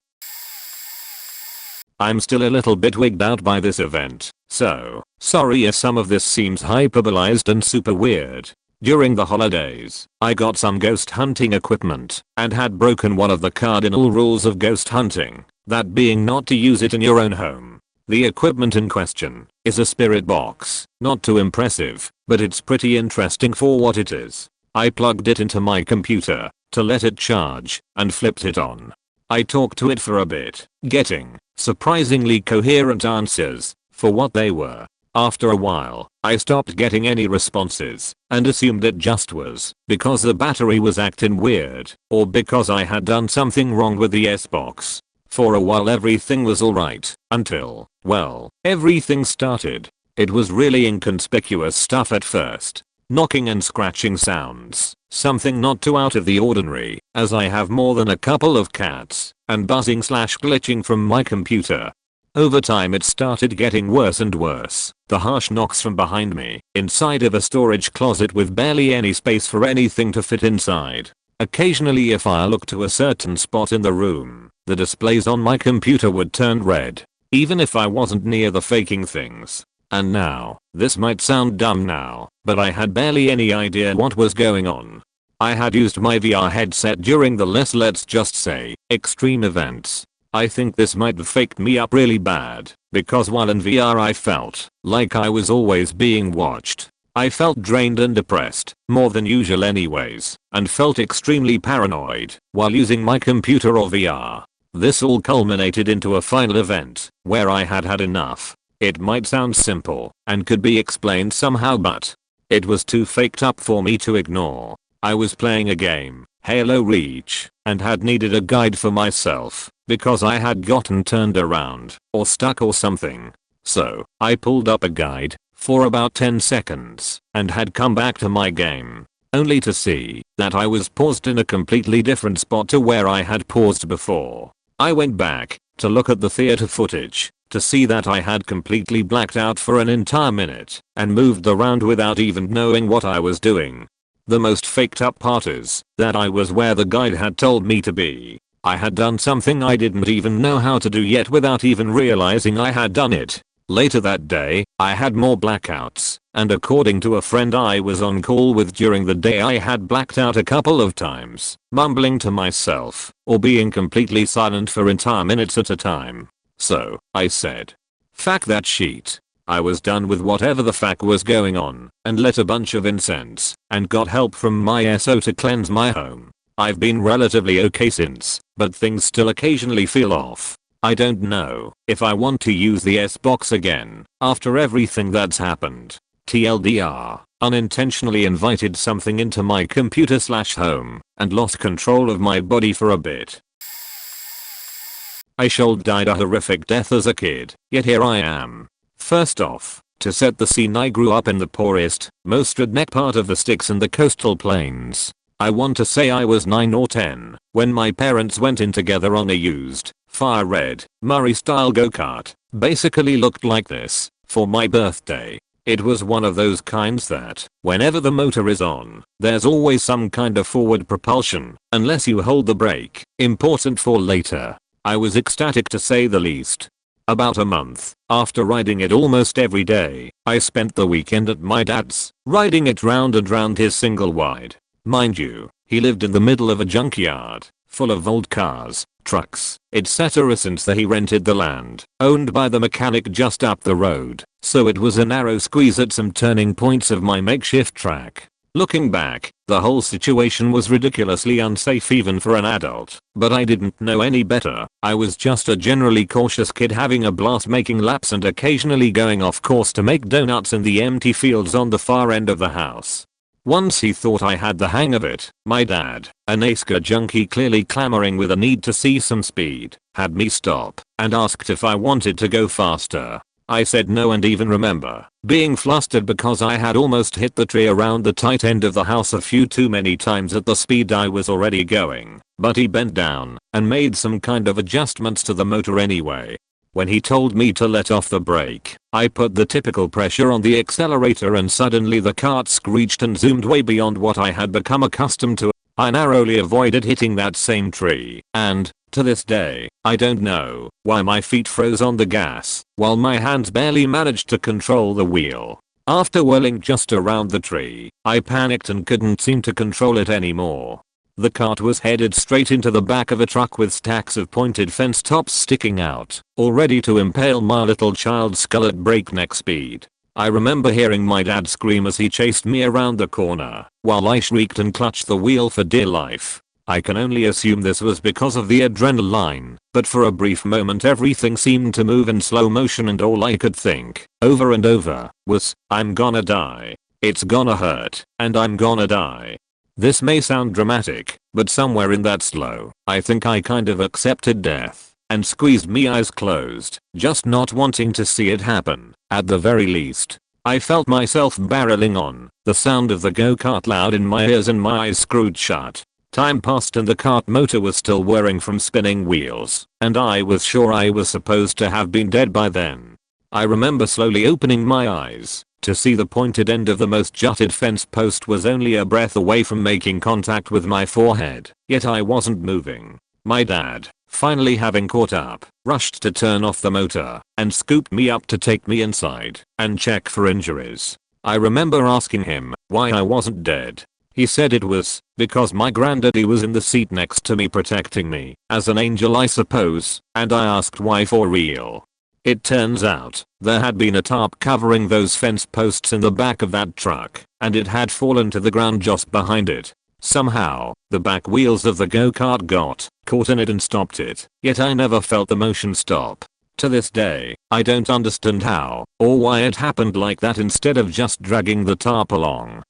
I'm still a little bit wigged out by this event, so sorry if some of this seems hyperbolized and super weird. During the holidays, I got some ghost hunting equipment and had broken one of the cardinal rules of ghost hunting, that being not to use it in your own home. The equipment in question is a spirit box, not too impressive, but it's pretty interesting for what it is. I plugged it into my computer to let it charge and flipped it on. I talked to it for a bit, getting surprisingly coherent answers for what they were. After a while, I stopped getting any responses and assumed it just was because the battery was acting weird or because I had done something wrong with the S-box. For a while everything was alright until, well, everything started. It was really inconspicuous stuff at first. Knocking and scratching sounds, something not too out of the ordinary as I have more than a couple of cats, and buzzing / glitching from my computer. Over time it started getting worse and worse. The harsh knocks from behind me, inside of a storage closet with barely any space for anything to fit inside. Occasionally if I looked to a certain spot in the room, the displays on my computer would turn red, even if I wasn't near the faking things. And now, this might sound dumb now, but I had barely any idea what was going on. I had used my VR headset during the let's just say, extreme events. I think this might have faked me up really bad, because while in VR I felt like I was always being watched. I felt drained and depressed, more than usual anyways, and felt extremely paranoid while using my computer or VR. This all culminated into a final event where I had had enough. It might sound simple and could be explained somehow, but it was too faked up for me to ignore. I was playing a game, Halo Reach, and had needed a guide for myself because I had gotten turned around or stuck or something. So I pulled up a guide for about 10 seconds and had come back to my game, only to see that I was paused in a completely different spot to where I had paused before. I went back to look at the theater footage to see that I had completely blacked out for an entire minute and moved around without even knowing what I was doing. The most faked up part is that I was where the guide had told me to be. I had done something I didn't even know how to do yet without even realizing I had done it. Later that day, I had more blackouts, and according to a friend I was on call with during the day, I had blacked out a couple of times, mumbling to myself or being completely silent for entire minutes at a time. So, I said, "Fuck that shit." I was done with whatever the fuck was going on and lit a bunch of incense and got help from my SO to cleanse my home. I've been relatively okay since, but things still occasionally feel off. I don't know if I want to use the S-box again after everything that's happened. TLDR, unintentionally invited something into my computer/home and lost control of my body for a bit. I should died a horrific death as a kid, yet here I am. First off, to set the scene, I grew up in the poorest, most redneck part of the sticks and the coastal plains. I want to say I was 9 or 10 when my parents went in together on a used, fire red, Murray-style go-kart. Basically looked like this, for my birthday. It was one of those kinds that, whenever the motor is on, there's always some kind of forward propulsion, unless you hold the brake. Important for later. I was ecstatic to say the least. About a month after riding it almost every day, I spent the weekend at my dad's, riding it round and round his single wide. Mind you, he lived in the middle of a junkyard, full of old cars, trucks, etc. since he rented the land, owned by the mechanic just up the road, so it was a narrow squeeze at some turning points of my makeshift track. Looking back, the whole situation was ridiculously unsafe even for an adult, but I didn't know any better. I was just a generally cautious kid having a blast making laps and occasionally going off course to make donuts in the empty fields on the far end of the house. Once he thought I had the hang of it, my dad, a NASCAR junkie clearly clamoring with a need to see some speed, had me stop and asked if I wanted to go faster. I said no and even remember being flustered because I had almost hit the tree around the tight end of the house a few too many times at the speed I was already going, but he bent down and made some kind of adjustments to the motor anyway. When he told me to let off the brake, I put the typical pressure on the accelerator and suddenly the cart screeched and zoomed way beyond what I had become accustomed to. I narrowly avoided hitting that same tree, and, to this day, I don't know why my feet froze on the gas, while my hands barely managed to control the wheel. After whirling just around the tree, I panicked and couldn't seem to control it anymore. The cart was headed straight into the back of a truck with stacks of pointed fence tops sticking out, all ready to impale my little child's skull at breakneck speed. I remember hearing my dad scream as he chased me around the corner, while I shrieked and clutched the wheel for dear life. I can only assume this was because of the adrenaline, but for a brief moment everything seemed to move in slow motion and all I could think, over and over, was, I'm gonna die. It's gonna hurt, and I'm gonna die. This may sound dramatic, but somewhere in that slow, I think I kind of accepted death, and squeezed me eyes closed, just not wanting to see it happen, at the very least. I felt myself barreling on, the sound of the go-kart loud in my ears and my eyes screwed shut. Time passed and the cart motor was still whirring from spinning wheels, and I was sure I was supposed to have been dead by then. I remember slowly opening my eyes to see the pointed end of the most jutted fence post was only a breath away from making contact with my forehead, yet I wasn't moving. My dad, finally having caught up, rushed to turn off the motor and scooped me up to take me inside and check for injuries. I remember asking him why I wasn't dead. He said it was because my granddaddy was in the seat next to me protecting me, as an angel I suppose, and I asked why for real. It turns out, there had been a tarp covering those fence posts in the back of that truck, and it had fallen to the ground just behind it. Somehow, the back wheels of the go-kart got caught in it and stopped it, yet I never felt the motion stop. To this day, I don't understand how or why it happened like that instead of just dragging the tarp along.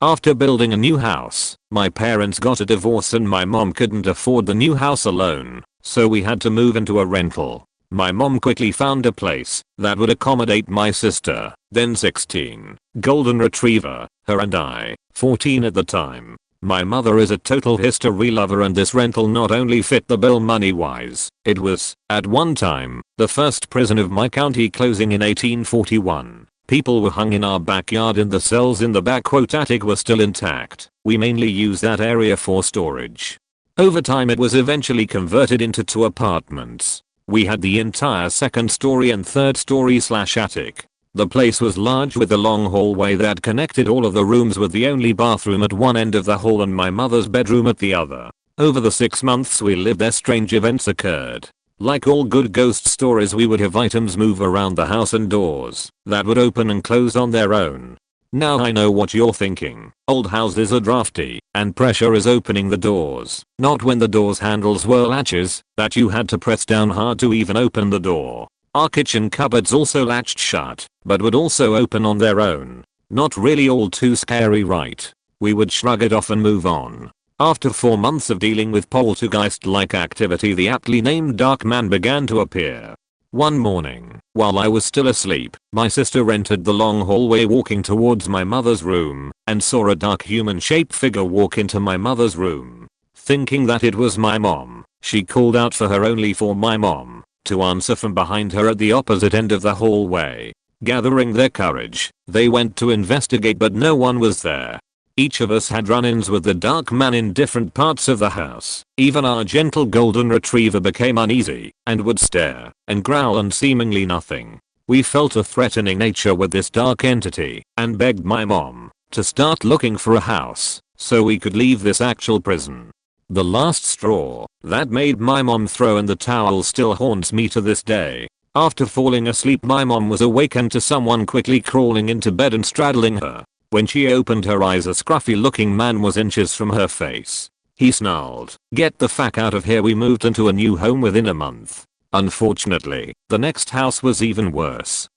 After building a new house, my parents got a divorce and my mom couldn't afford the new house alone, so we had to move into a rental. My mom quickly found a place that would accommodate my sister, then 16, golden retriever, her and I, 14 at the time. My mother is a total history lover and this rental not only fit the bill money-wise, it was, at one time, the first prison of my county closing in 1841. People were hung in our backyard and the cells in the back attic were still intact. We mainly used that area for storage. Over time it was eventually converted into 2 apartments. We had the entire second story and third story / attic. The place was large with a long hallway that connected all of the rooms with the only bathroom at one end of the hall and my mother's bedroom at the other. Over the 6 months we lived there strange events occurred. Like all good ghost stories we would have items move around the house and doors that would open and close on their own. Now I know what you're thinking. Old houses are drafty, and pressure is opening the doors. Not when the door's handles were latches that you had to press down hard to even open the door. Our kitchen cupboards also latched shut, but would also open on their own. Not really all too scary, right? We would shrug it off and move on. After 4 months of dealing with poltergeist-like activity, the aptly named dark man began to appear. One morning, while I was still asleep, my sister entered the long hallway walking towards my mother's room and saw a dark human-shaped figure walk into my mother's room. Thinking that it was my mom, she called out for her, only for my mom to answer from behind her at the opposite end of the hallway. Gathering their courage, they went to investigate, but no one was there. Each of us had run-ins with the dark man in different parts of the house. Even our gentle golden retriever became uneasy and would stare and growl and seemingly nothing. We felt a threatening nature with this dark entity and begged my mom to start looking for a house so we could leave this actual prison. The last straw that made my mom throw in the towel still haunts me to this day. After falling asleep, my mom was awakened to someone quickly crawling into bed and straddling her. When she opened her eyes, a scruffy looking man was inches from her face. He snarled, "Get the fuck out of here." We moved into a new home within a month. Unfortunately, the next house was even worse.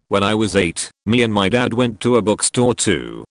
When I was 8, me and my dad went to a bookstore to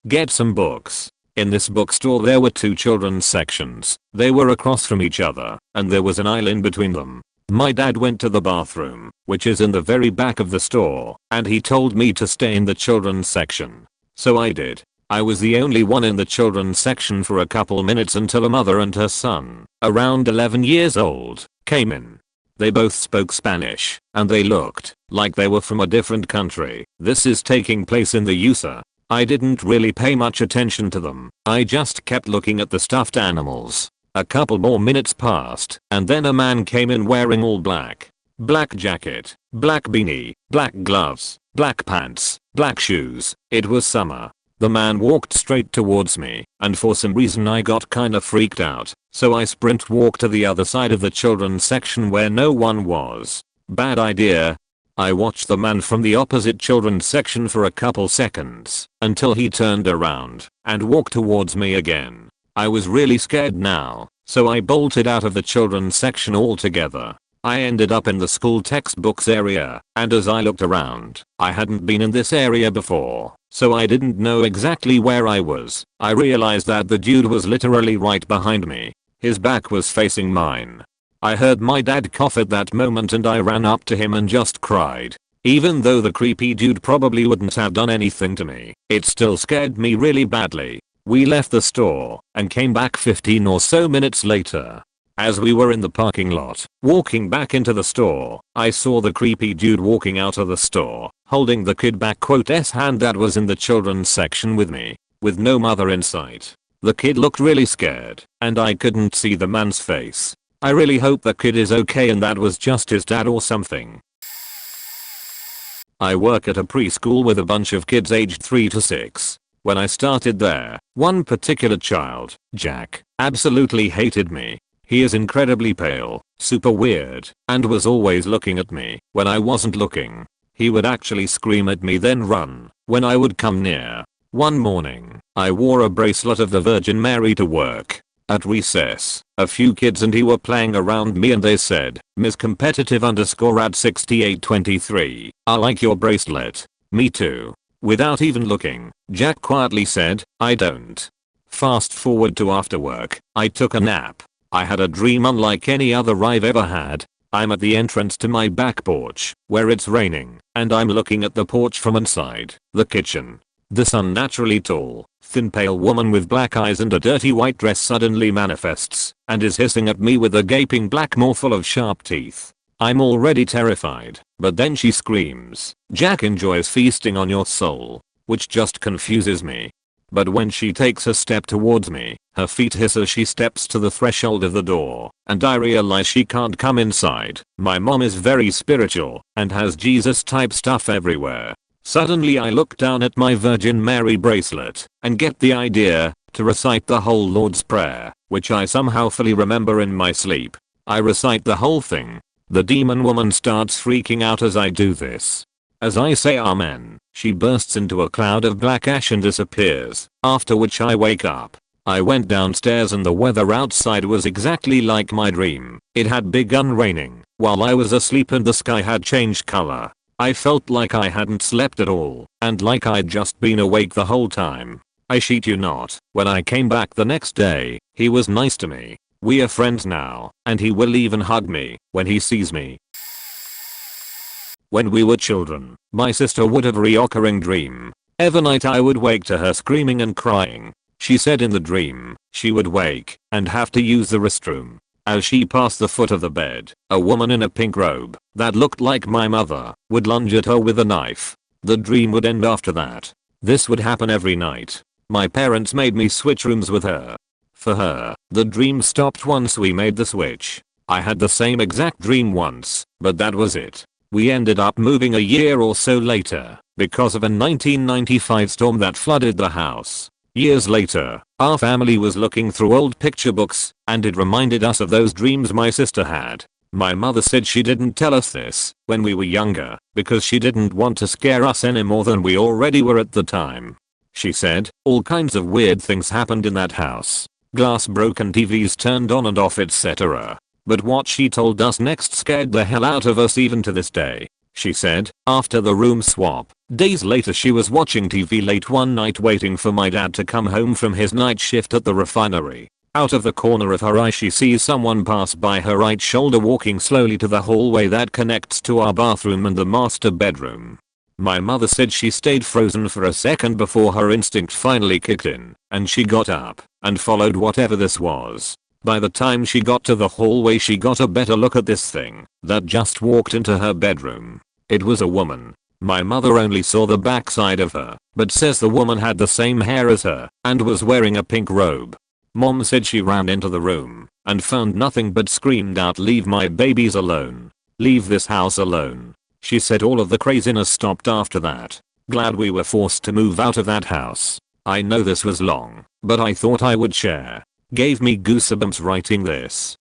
get some books. In this bookstore there were 2 children's sections. They were across from each other, and there was an aisle in between them. My dad went to the bathroom, which is in the very back of the store, and he told me to stay in the children's section. So I did. I was the only one in the children's section for a couple minutes until a mother and her son, around 11 years old, came in. They both spoke Spanish, and they looked like they were from a different country. This is taking place in the USA. I didn't really pay much attention to them. I just kept looking at the stuffed animals. A couple more minutes passed, and then a man came in wearing all black. Black jacket, black beanie, black gloves, black pants, black shoes. It was summer. The man walked straight towards me, and for some reason I got kinda freaked out, so I sprint walked to the other side of the children's section where no one was. Bad idea. I watched the man from the opposite children's section for a couple seconds, until he turned around and walked towards me again. I was really scared now, so I bolted out of the children's section altogether. I ended up in the school textbooks area, and as I looked around, I hadn't been in this area before, so I didn't know exactly where I was. I realized that the dude was literally right behind me. His back was facing mine. I heard my dad cough at that moment, and I ran up to him and just cried. Even though the creepy dude probably wouldn't have done anything to me, it still scared me really badly. We left the store and came back 15 or so minutes later. As we were in the parking lot, walking back into the store, I saw the creepy dude walking out of the store, holding the kid back quote's hand that was in the children's section with me, with no mother in sight. The kid looked really scared, and I couldn't see the man's face. I really hope the kid is okay and that was just his dad or something. I work at a preschool with a bunch of kids aged 3 to 6. When I started there, one particular child, Jack, absolutely hated me. He is incredibly pale, super weird, and was always looking at me when I wasn't looking. He would actually scream at me then run when I would come near. One morning, I wore a bracelet of the Virgin Mary to work. At recess, a few kids and he were playing around me and they said, "Ms. Competitive _ at 6823, I like your bracelet." Me too. Without even looking, Jack quietly said, "I don't." Fast forward to after work, I took a nap. I had a dream unlike any other I've ever had. I'm at the entrance to my back porch, where it's raining, and I'm looking at the porch from inside the kitchen. This unnaturally tall, thin pale woman with black eyes and a dirty white dress suddenly manifests and is hissing at me with a gaping black maw full of sharp teeth. I'm already terrified, but then she screams, "Jack enjoys feasting on your soul," which just confuses me. But when she takes a step towards me, her feet hiss as she steps to the threshold of the door, and I realize she can't come inside. My mom is very spiritual and has Jesus type stuff everywhere. Suddenly I look down at my Virgin Mary bracelet and get the idea to recite the whole Lord's Prayer, which I somehow fully remember in my sleep. I recite the whole thing. The demon woman starts freaking out as I do this. As I say amen, she bursts into a cloud of black ash and disappears, after which I wake up. I went downstairs and the weather outside was exactly like my dream. It had begun raining while I was asleep and the sky had changed color. I felt like I hadn't slept at all and like I'd just been awake the whole time. I shit you not, when I came back the next day, he was nice to me. We are friends now, and he will even hug me when he sees me. When we were children, my sister would have a recurring dream. Every night I would wake to her screaming and crying. She said in the dream, she would wake and have to use the restroom. As she passed the foot of the bed, a woman in a pink robe that looked like my mother would lunge at her with a knife. The dream would end after that. This would happen every night. My parents made me switch rooms with her. For her, the dream stopped once we made the switch. I had the same exact dream once, but that was it. We ended up moving a year or so later because of a 1995 storm that flooded the house. Years later, our family was looking through old picture books and it reminded us of those dreams my sister had. My mother said she didn't tell us this when we were younger because she didn't want to scare us any more than we already were at the time. She said all kinds of weird things happened in that house. Glass broken, TVs turned on and off, etc. But what she told us next scared the hell out of us even to this day. She said, after the room swap, days later she was watching TV late one night waiting for my dad to come home from his night shift at the refinery. Out of the corner of her eye she sees someone pass by her right shoulder walking slowly to the hallway that connects to our bathroom and the master bedroom. My mother said she stayed frozen for a second before her instinct finally kicked in, and she got up and followed whatever this was. By the time she got to the hallway she got a better look at this thing that just walked into her bedroom. It was a woman. My mother only saw the backside of her, but says the woman had the same hair as her and was wearing a pink robe. Mom said she ran into the room and found nothing but screamed out, "Leave my babies alone. Leave this house alone." She said all of the craziness stopped after that. Glad we were forced to move out of that house. I know this was long, but I thought I would share. Gave me goosebumps writing this.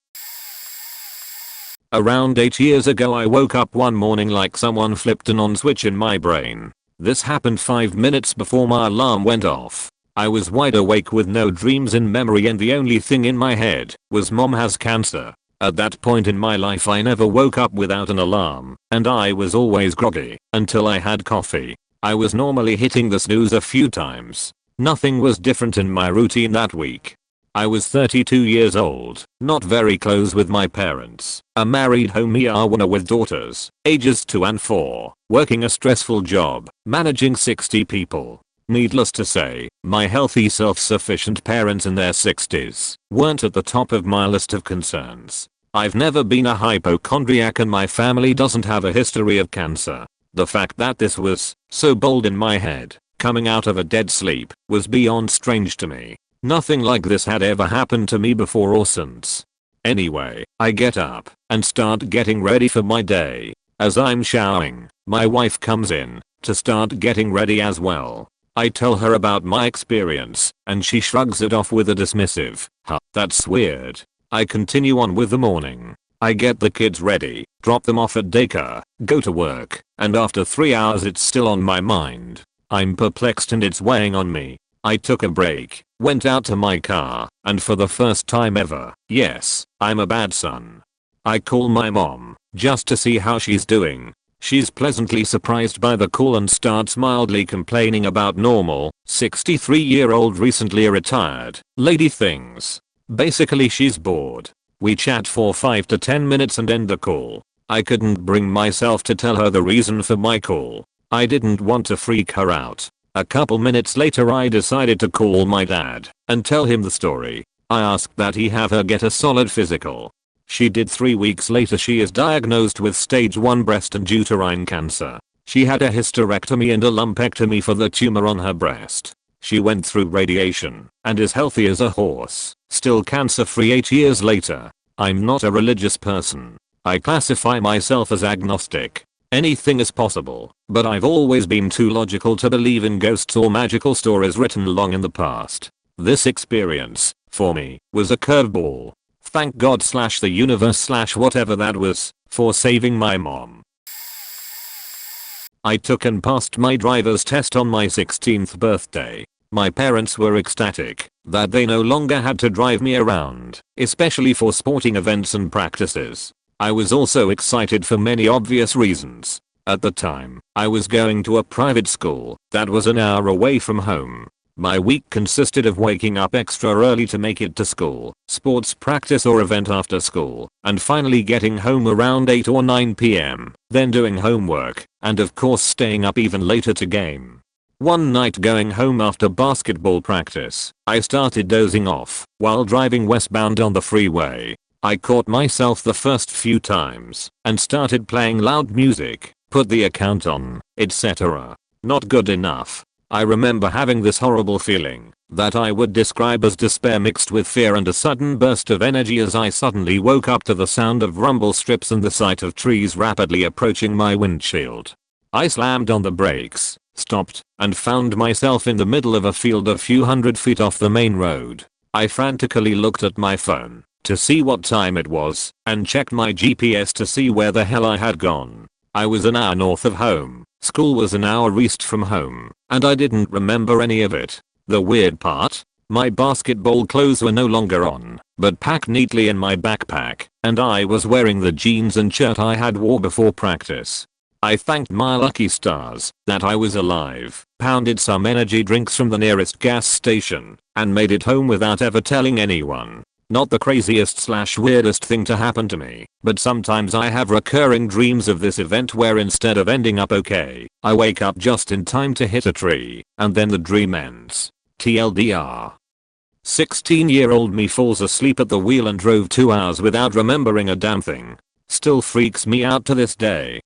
Around 8 years ago I woke up one morning like someone flipped an on switch in my brain. This happened 5 minutes before my alarm went off. I was wide awake with no dreams in memory and the only thing in my head was mom has cancer. At that point in my life I never woke up without an alarm and I was always groggy until I had coffee. I was normally hitting the snooze a few times. Nothing was different in my routine that week. I was 32 years old, not very close with my parents, a married homeowner with daughters, ages 2 and 4, working a stressful job, managing 60 people. Needless to say, my healthy self-sufficient parents in their 60s weren't at the top of my list of concerns. I've never been a hypochondriac and my family doesn't have a history of cancer. The fact that this was so bold in my head, coming out of a dead sleep, was beyond strange to me. Nothing like this had ever happened to me before or since. Anyway, I get up and start getting ready for my day. As I'm showering, my wife comes in to start getting ready as well. I tell her about my experience and she shrugs it off with a dismissive, "Huh, that's weird." I continue on with the morning. I get the kids ready, drop them off at daycare, go to work, and after 3 hours it's still on my mind. I'm perplexed and it's weighing on me. I took a break, went out to my car, and for the first time ever, yes, I'm a bad son. I call my mom, just to see how she's doing. She's pleasantly surprised by the call and starts mildly complaining about normal, 63-year-old recently retired lady things. Basically she's bored. We chat for 5 to 10 minutes and end the call. I couldn't bring myself to tell her the reason for my call. I didn't want to freak her out. A couple minutes later I decided to call my dad and tell him the story. I asked that he have her get a solid physical. She did. 3 weeks later she is diagnosed with stage 1 breast and uterine cancer. She had a hysterectomy and a lumpectomy for the tumor on her breast. She went through radiation and is healthy as a horse, still cancer free 8 years later. I'm not a religious person. I classify myself as agnostic. Anything is possible, but I've always been too logical to believe in ghosts or magical stories written long in the past. This experience, for me, was a curveball. Thank God / the universe / whatever that was, for saving my mom. I took and passed my driver's test on my 16th birthday. My parents were ecstatic that they no longer had to drive me around, especially for sporting events and practices. I was also excited for many obvious reasons. At the time, I was going to a private school that was an hour away from home. My week consisted of waking up extra early to make it to school, sports practice or event after school, and finally getting home around 8 or 9 p.m., then doing homework, and of course staying up even later to game. One night going home after basketball practice, I started dozing off while driving westbound on the freeway. I caught myself the first few times and started playing loud music, put the account on, etc. Not good enough. I remember having this horrible feeling that I would describe as despair mixed with fear and a sudden burst of energy as I suddenly woke up to the sound of rumble strips and the sight of trees rapidly approaching my windshield. I slammed on the brakes, stopped, and found myself in the middle of a field a few hundred feet off the main road. I frantically looked at my phone to see what time it was and checked my GPS to see where the hell I had gone. I was an hour north of home, school was an hour east from home, and I didn't remember any of it. The weird part? My basketball clothes were no longer on, but packed neatly in my backpack, and I was wearing the jeans and shirt I had wore before practice. I thanked my lucky stars that I was alive, pounded some energy drinks from the nearest gas station, and made it home without ever telling anyone. Not the craziest/weirdest thing to happen to me, but sometimes I have recurring dreams of this event where instead of ending up okay, I wake up just in time to hit a tree, and then the dream ends. TLDR. 16-year-old me falls asleep at the wheel and drove 2 hours without remembering a damn thing. Still freaks me out to this day.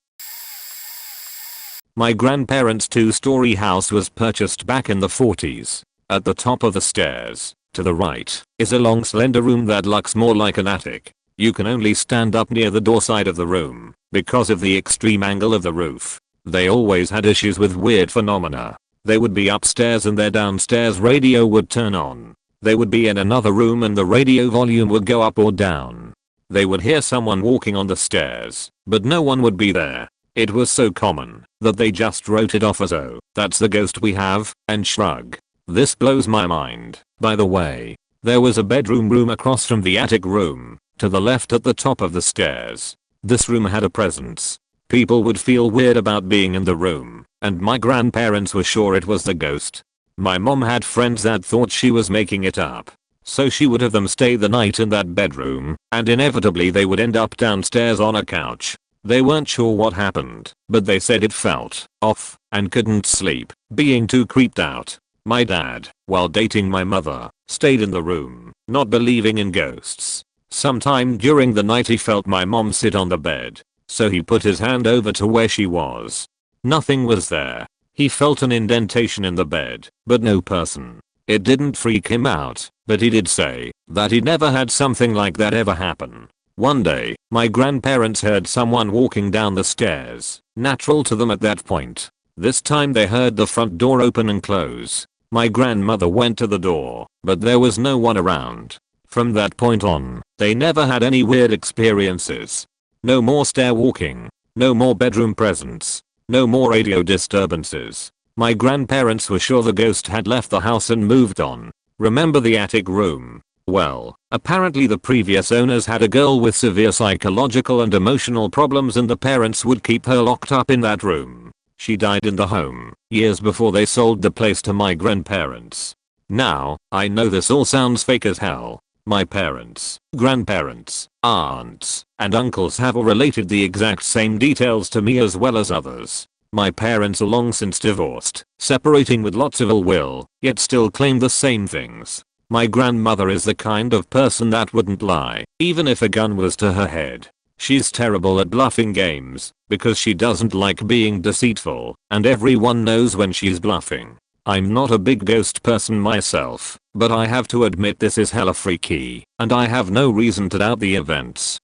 My grandparents' 2-story house was purchased back in the 40s. At the top of the stairs, to the right, is a long slender room that looks more like an attic. You can only stand up near the door side of the room because of the extreme angle of the roof. They always had issues with weird phenomena. They would be upstairs and their downstairs radio would turn on. They would be in another room and the radio volume would go up or down. They would hear someone walking on the stairs, but no one would be there. It was so common that they just wrote it off as "oh, that's the ghost we have," and shrug. This blows my mind. By the way, there was a bedroom room across from the attic room, to the left at the top of the stairs. This room had a presence. People would feel weird about being in the room, and my grandparents were sure it was the ghost. My mom had friends that thought she was making it up, so she would have them stay the night in that bedroom, and inevitably they would end up downstairs on a couch. They weren't sure what happened, but they said it felt off and couldn't sleep, being too creeped out. My dad, while dating my mother, stayed in the room, not believing in ghosts. Sometime during the night he felt my mom sit on the bed, so he put his hand over to where she was. Nothing was there. He felt an indentation in the bed, but no person. It didn't freak him out, but he did say that he never had something like that ever happen. One day, my grandparents heard someone walking down the stairs, natural to them at that point. This time they heard the front door open and close. My grandmother went to the door, but there was no one around. From that point on, they never had any weird experiences. No more stair walking. No more bedroom presence. No more radio disturbances. My grandparents were sure the ghost had left the house and moved on. Remember the attic room? Well, apparently the previous owners had a girl with severe psychological and emotional problems and the parents would keep her locked up in that room. She died in the home, years before they sold the place to my grandparents. Now, I know this all sounds fake as hell. My parents, grandparents, aunts, and uncles have all related the exact same details to me as well as others. My parents are long since divorced, separating with lots of ill will, yet still claim the same things. My grandmother is the kind of person that wouldn't lie, even if a gun was to her head. She's terrible at bluffing games, because she doesn't like being deceitful, and everyone knows when she's bluffing. I'm not a big ghost person myself, but I have to admit this is hella freaky, and I have no reason to doubt the events.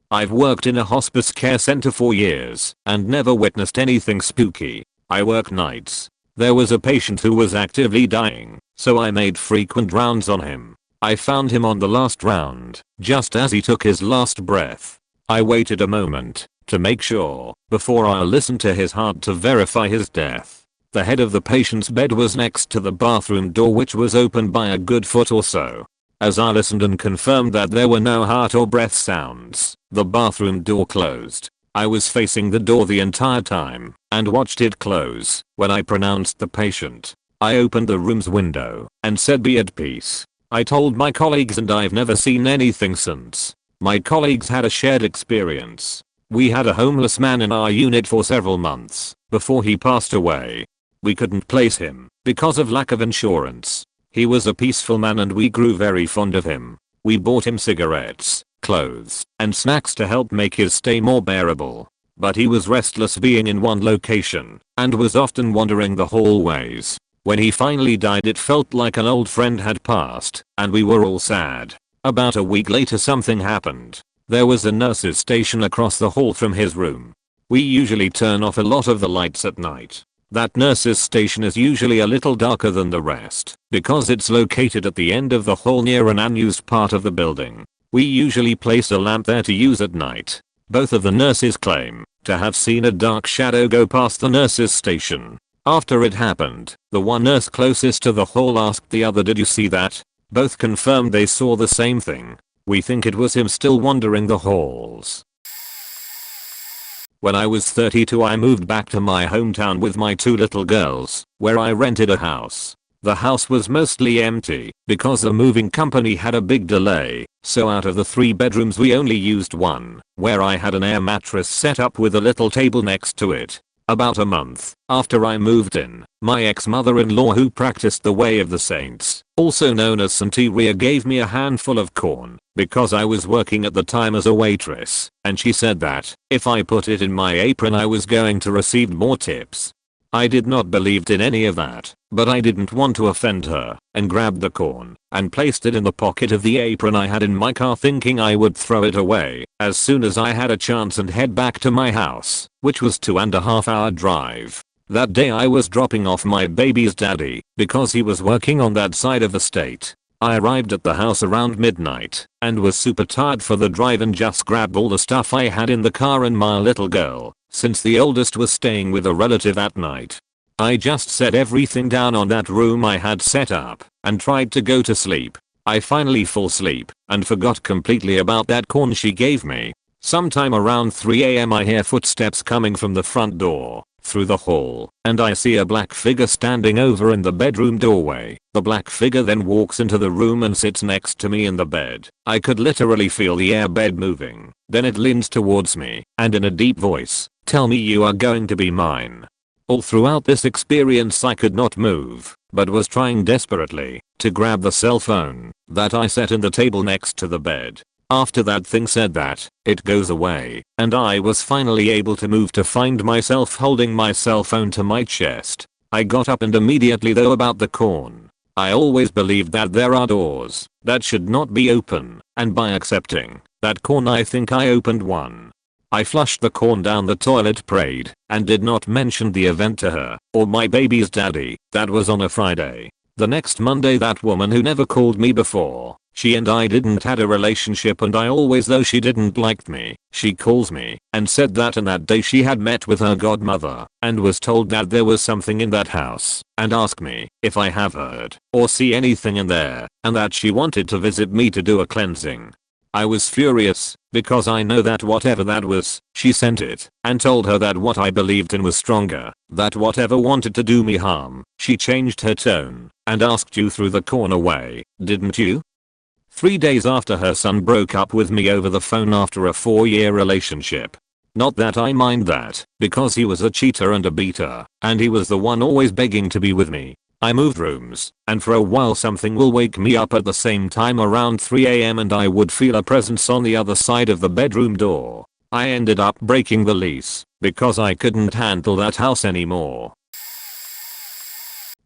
I've worked in a hospice care center for years, and never witnessed anything spooky. I work nights. There was a patient who was actively dying, so I made frequent rounds on him. I found him on the last round, just as he took his last breath. I waited a moment, To make sure, before I listened to his heart to verify his death. The head of the patient's bed was next to the bathroom door, which was opened by a good foot or so. As I listened and confirmed that there were no heart or breath sounds, the bathroom door closed. I was facing the door the entire time and watched it close. When I pronounced the patient, I opened the room's window and said, "Be at peace." I told my colleagues, and I've never seen anything since. My colleagues had a shared experience. We had a homeless man in our unit for several months before he passed away. We couldn't place him because of lack of insurance. He was a peaceful man and we grew very fond of him. We bought him cigarettes, clothes, and snacks to help make his stay more bearable. But he was restless being in one location and was often wandering the hallways. When he finally died, it felt like an old friend had passed, and we were all sad. About a week later, something happened. There was a nurse's station across the hall from his room. We usually turn off a lot of the lights at night. That nurse's station is usually a little darker than the rest because it's located at the end of the hall near an unused part of the building. We usually place a lamp there to use at night. Both of the nurses claim to have seen a dark shadow go past the nurse's station. After it happened, the one nurse closest to the hall asked the other, "Did you see that?" Both confirmed they saw the same thing. We think it was him still wandering the halls. When I was 32, I moved back to my hometown with my 2 little girls, where I rented a house. The house was mostly empty because the moving company had a big delay, so out of the 3 bedrooms we only used one, where I had an air mattress set up with a little table next to it. About a month after I moved in, my ex-mother-in-law, who practiced the way of the saints, also known as Santeria, gave me a handful of corn because I was working at the time as a waitress, and she said that if I put it in my apron I was going to receive more tips. I did not believe in any of that, but I didn't want to offend her and grabbed the corn and placed it in the pocket of the apron I had in my car, thinking I would throw it away as soon as I had a chance and head back to my house, which was 2.5-hour drive. That day I was dropping off my baby's daddy because he was working on that side of the state. I arrived at the house around midnight and was super tired for the drive and just grabbed all the stuff I had in the car and my little girl, since the oldest was staying with a relative at night. I just set everything down on that room I had set up and tried to go to sleep. I finally fall asleep and forgot completely about that corn she gave me. Sometime around 3 a.m. I hear footsteps coming from the front door through the hall, and I see a black figure standing over in the bedroom doorway. The black figure then walks into the room and sits next to me in the bed. I could literally feel the airbed moving. Then it leans towards me and in a deep voice, "Tell me you are going to be mine." All throughout this experience I could not move, but was trying desperately to grab the cell phone that I set in the table next to the bed. After that thing said that, it goes away, and I was finally able to move to find myself holding my cell phone to my chest. I got up and immediately, though, about the corn. I always believed that there are doors that should not be open, and by accepting that corn I think I opened one. I flushed the corn down the toilet, prayed, and did not mention the event to her or my baby's daddy. That was on a Friday. The next Monday, that woman who never called me before, she and I didn't had a relationship, and I always, though she didn't like me, she calls me and said that on that day she had met with her godmother and was told that there was something in that house, and asked me if I have heard or see anything in there, and that she wanted to visit me to do a cleansing. I was furious because I know that whatever that was, she sent it and told her that what I believed in was stronger, that whatever wanted to do me harm. She changed her tone and asked, "You threw the corn away, didn't you?" 3 days after, her son broke up with me over the phone after a 4-year relationship. Not that I mind that, because he was a cheater and a beater, and he was the one always begging to be with me. I moved rooms, and for a while something will wake me up at the same time around 3 a.m. and I would feel a presence on the other side of the bedroom door. I ended up breaking the lease because I couldn't handle that house anymore.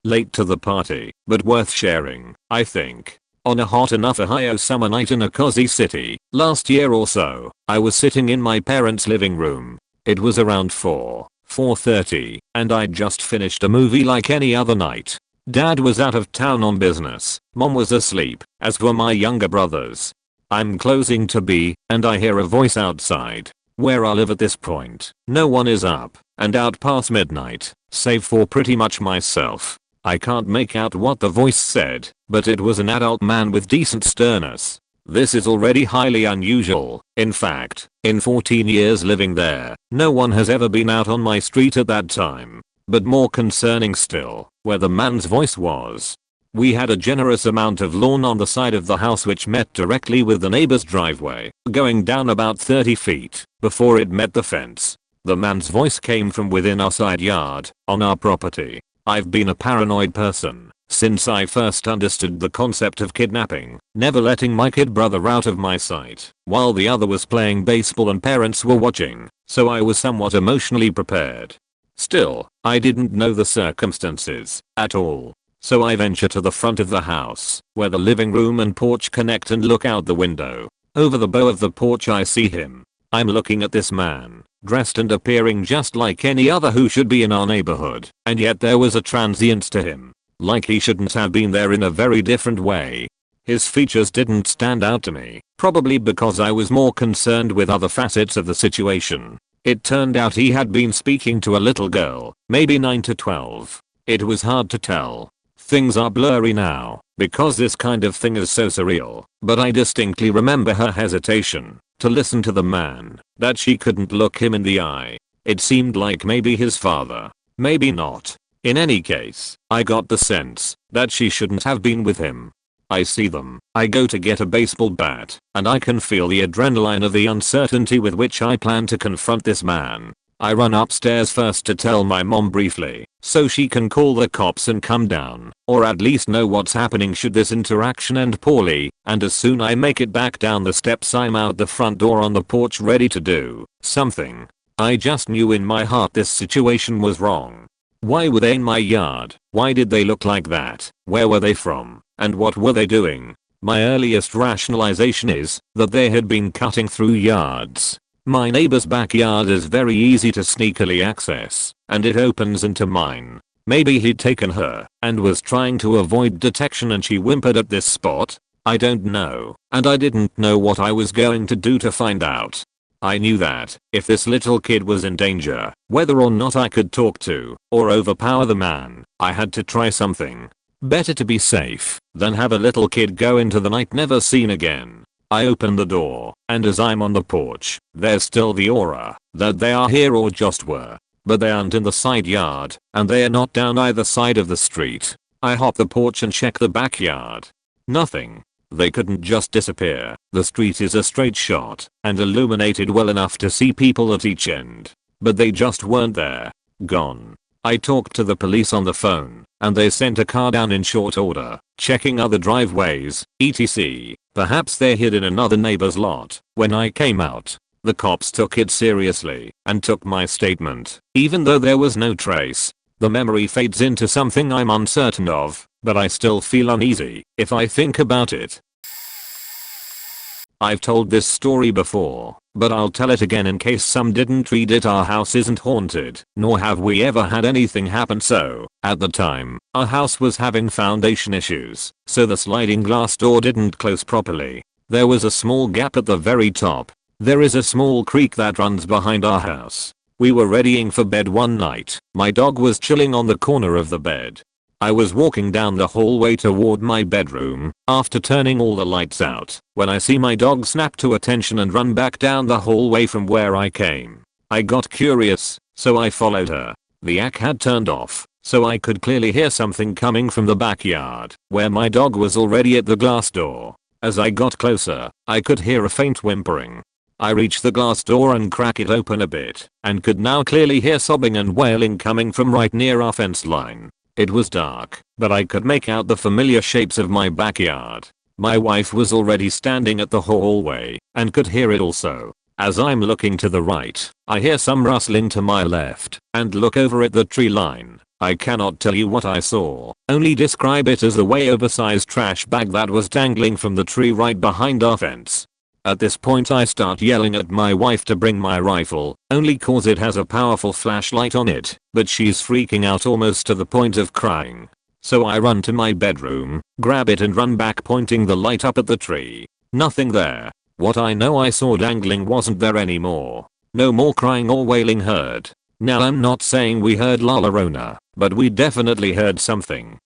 Late to the party, but worth sharing, I think. On a hot enough Ohio summer night in a cozy city, last year or so, I was sitting in my parents' living room. It was around 4:30, and I'd just finished a movie like any other night. Dad was out of town on business, Mom was asleep, as were my younger brothers. I'm closing to be, and I hear a voice outside. Where I live at this point, no one is up and out past midnight, save for pretty much myself. I can't make out what the voice said, but it was an adult man with decent sternness. This is already highly unusual. In fact, in 14 years living there, no one has ever been out on my street at that time. But more concerning still, where the man's voice was. We had a generous amount of lawn on the side of the house which met directly with the neighbor's driveway, going down about 30 feet before it met the fence. The man's voice came from within our side yard, on our property. I've been a paranoid person since I first understood the concept of kidnapping, never letting my kid brother out of my sight while the other was playing baseball and parents were watching, so I was somewhat emotionally prepared. Still, I didn't know the circumstances at all. So I venture to the front of the house, where the living room and porch connect, and look out the window. Over the bow of the porch I see him. I'm looking at this man, dressed and appearing just like any other who should be in our neighborhood, and yet there was a transience to him. Like he shouldn't have been there in a very different way. His features didn't stand out to me, probably because I was more concerned with other facets of the situation. It turned out he had been speaking to a little girl, maybe 9 to 12. It was hard to tell. Things are blurry now, because this kind of thing is so surreal, but I distinctly remember her hesitation to listen to the man, that she couldn't look him in the eye. It seemed like maybe his father, maybe not. In any case, I got the sense that she shouldn't have been with him. I see them, I go to get a baseball bat, and I can feel the adrenaline of the uncertainty with which I plan to confront this man. I run upstairs first to tell my mom briefly, so she can call the cops and come down, or at least know what's happening should this interaction end poorly, and as soon I make it back down the steps I'm out the front door on the porch ready to do something. I just knew in my heart this situation was wrong. Why were they in my yard? Why did they look like that? Where were they from? And what were they doing? My earliest rationalization is that they had been cutting through yards. My neighbor's backyard is very easy to sneakily access, and it opens into mine. Maybe he'd taken her and was trying to avoid detection and she whimpered at this spot. I don't know, and I didn't know what I was going to do to find out. I knew that if this little kid was in danger, whether or not I could talk to or overpower the man, I had to try something. Better to be safe than have a little kid go into the night never seen again. I open the door, and as I'm on the porch, there's still the aura that they are here or just were. But they aren't in the side yard, and they are not down either side of the street. I hop the porch and check the backyard. Nothing. They couldn't just disappear. The street is a straight shot, and illuminated well enough to see people at each end. But they just weren't there. Gone. I talked to the police on the phone, and they sent a car down in short order, checking other driveways, etc. Perhaps they hid in another neighbor's lot. When I came out, the cops took it seriously and took my statement, even though there was no trace. The memory fades into something I'm uncertain of, but I still feel uneasy if I think about it. I've told this story before, but I'll tell it again in case some didn't read it. Our house isn't haunted, nor have we ever had anything happen. So, at the time, our house was having foundation issues, so the sliding glass door didn't close properly. There was a small gap at the very top. There is a small creek that runs behind our house. We were readying for bed one night. My dog was chilling on the corner of the bed. I was walking down the hallway toward my bedroom after turning all the lights out when I see my dog snap to attention and run back down the hallway from where I came. I got curious, so I followed her. The AC had turned off, so I could clearly hear something coming from the backyard where my dog was already at the glass door. As I got closer, I could hear a faint whimpering. I reached the glass door and cracked it open a bit and could now clearly hear sobbing and wailing coming from right near our fence line. It was dark, but I could make out the familiar shapes of my backyard. My wife was already standing at the hallway and could hear it also. As I'm looking to the right, I hear some rustling to my left and look over at the tree line. I cannot tell you what I saw, only describe it as a way oversized trash bag that was dangling from the tree right behind our fence. At this point I start yelling at my wife to bring my rifle, only cause it has a powerful flashlight on it, but she's freaking out almost to the point of crying. So I run to my bedroom, grab it and run back pointing the light up at the tree. Nothing there. What I know I saw dangling wasn't there anymore. No more crying or wailing heard. Now I'm not saying we heard La Llorona, but we definitely heard something.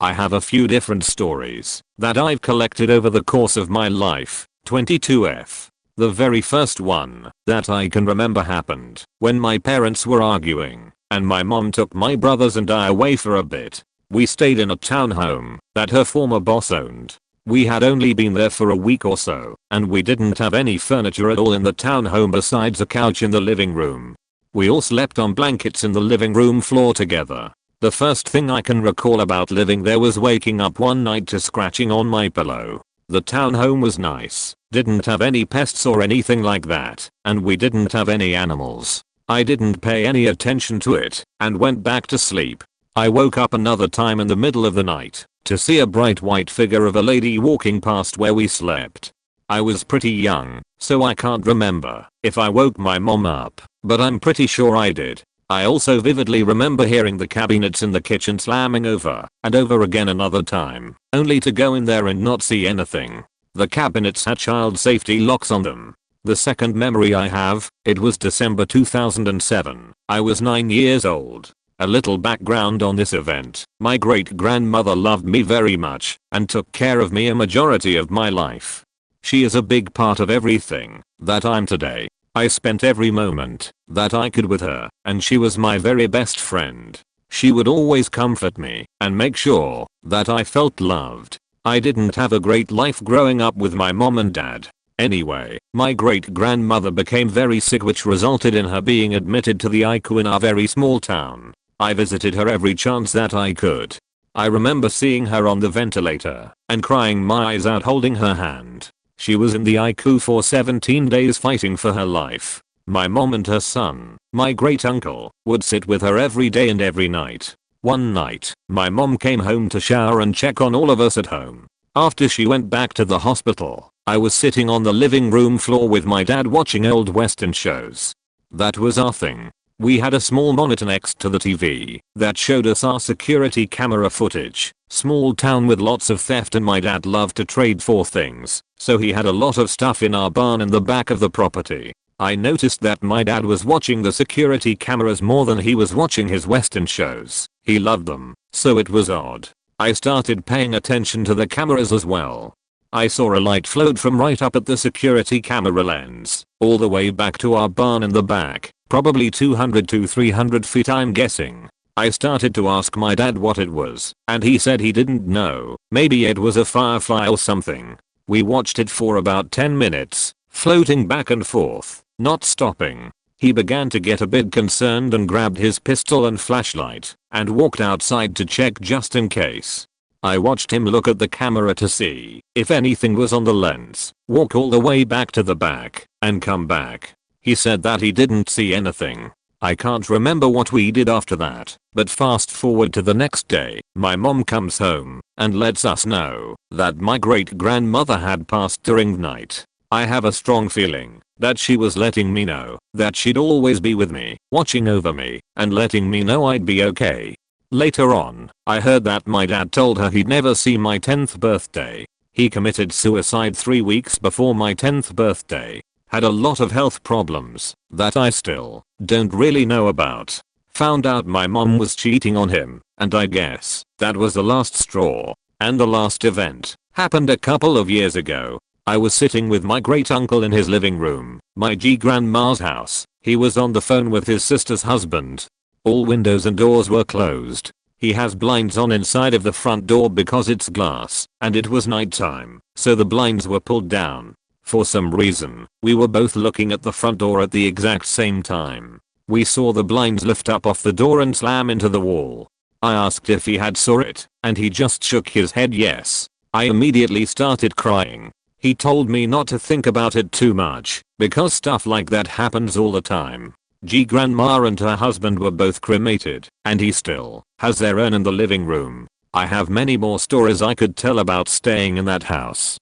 I have a few different stories that I've collected over the course of my life. 22F. The very first one that I can remember happened when my parents were arguing and my mom took my brothers and I away for a bit. We stayed in a townhome that her former boss owned. We had only been there for a week or so and we didn't have any furniture at all in the townhome besides a couch in the living room. We all slept on blankets in the living room floor together. The first thing I can recall about living there was waking up one night to scratching on my pillow. The townhome was nice, didn't have any pests or anything like that, and we didn't have any animals. I didn't pay any attention to it and went back to sleep. I woke up another time in the middle of the night to see a bright white figure of a lady walking past where we slept. I was pretty young, so I can't remember if I woke my mom up, but I'm pretty sure I did. I also vividly remember hearing the cabinets in the kitchen slamming over and over again another time, only to go in there and not see anything. The cabinets had child safety locks on them. The second memory I have, it was December 2007. I was 9 years old. A little background on this event. My great grandmother loved me very much and took care of me a majority of my life. She is a big part of everything that I'm today. I spent every moment that I could with her, and she was my very best friend. She would always comfort me and make sure that I felt loved. I didn't have a great life growing up with my mom and dad. Anyway, my great grandmother became very sick, which resulted in her being admitted to the ICU in our very small town. I visited her every chance that I could. I remember seeing her on the ventilator and crying my eyes out holding her hand. She was in the ICU for 17 days fighting for her life. My mom and her son, my great uncle, would sit with her every day and every night. One night, my mom came home to shower and check on all of us at home. After she went back to the hospital, I was sitting on the living room floor with my dad watching old western shows. That was our thing. We had a small monitor next to the TV that showed us our security camera footage. Small town with lots of theft, and my dad loved to trade for things, so he had a lot of stuff in our barn in the back of the property. I noticed that my dad was watching the security cameras more than he was watching his western shows. He loved them, so it was odd. I started paying attention to the cameras as well. I saw a light float from right up at the security camera lens, all the way back to our barn in the back, probably 200 to 300 feet I'm guessing. I started to ask my dad what it was, and he said he didn't know, maybe it was a firefly or something. We watched it for about 10 minutes, floating back and forth, not stopping. He began to get a bit concerned and grabbed his pistol and flashlight and walked outside to check just in case. I watched him look at the camera to see if anything was on the lens, walk all the way back to the back, and come back. He said that he didn't see anything. I can't remember what we did after that, but fast forward to the next day, my mom comes home and lets us know that my great grandmother had passed during the night. I have a strong feeling that she was letting me know that she'd always be with me, watching over me, and letting me know I'd be okay. Later on, I heard that my dad told her he'd never see my 10th birthday. He committed suicide 3 weeks before my 10th birthday. Had a lot of health problems that I still don't really know about. Found out my mom was cheating on him, and I guess that was the last straw. And the last event happened a couple of years ago. I was sitting with my great uncle in his living room, my grandma's house. He was on the phone with his sister's husband. All windows and doors were closed. He has blinds on inside of the front door because it's glass, and it was nighttime, so the blinds were pulled down. For some reason, we were both looking at the front door at the exact same time. We saw the blinds lift up off the door and slam into the wall. I asked if he had saw it, and he just shook his head yes. I immediately started crying. He told me not to think about it too much, because stuff like that happens all the time. Grandma and her husband were both cremated, and he still has their urn in the living room. I have many more stories I could tell about staying in that house.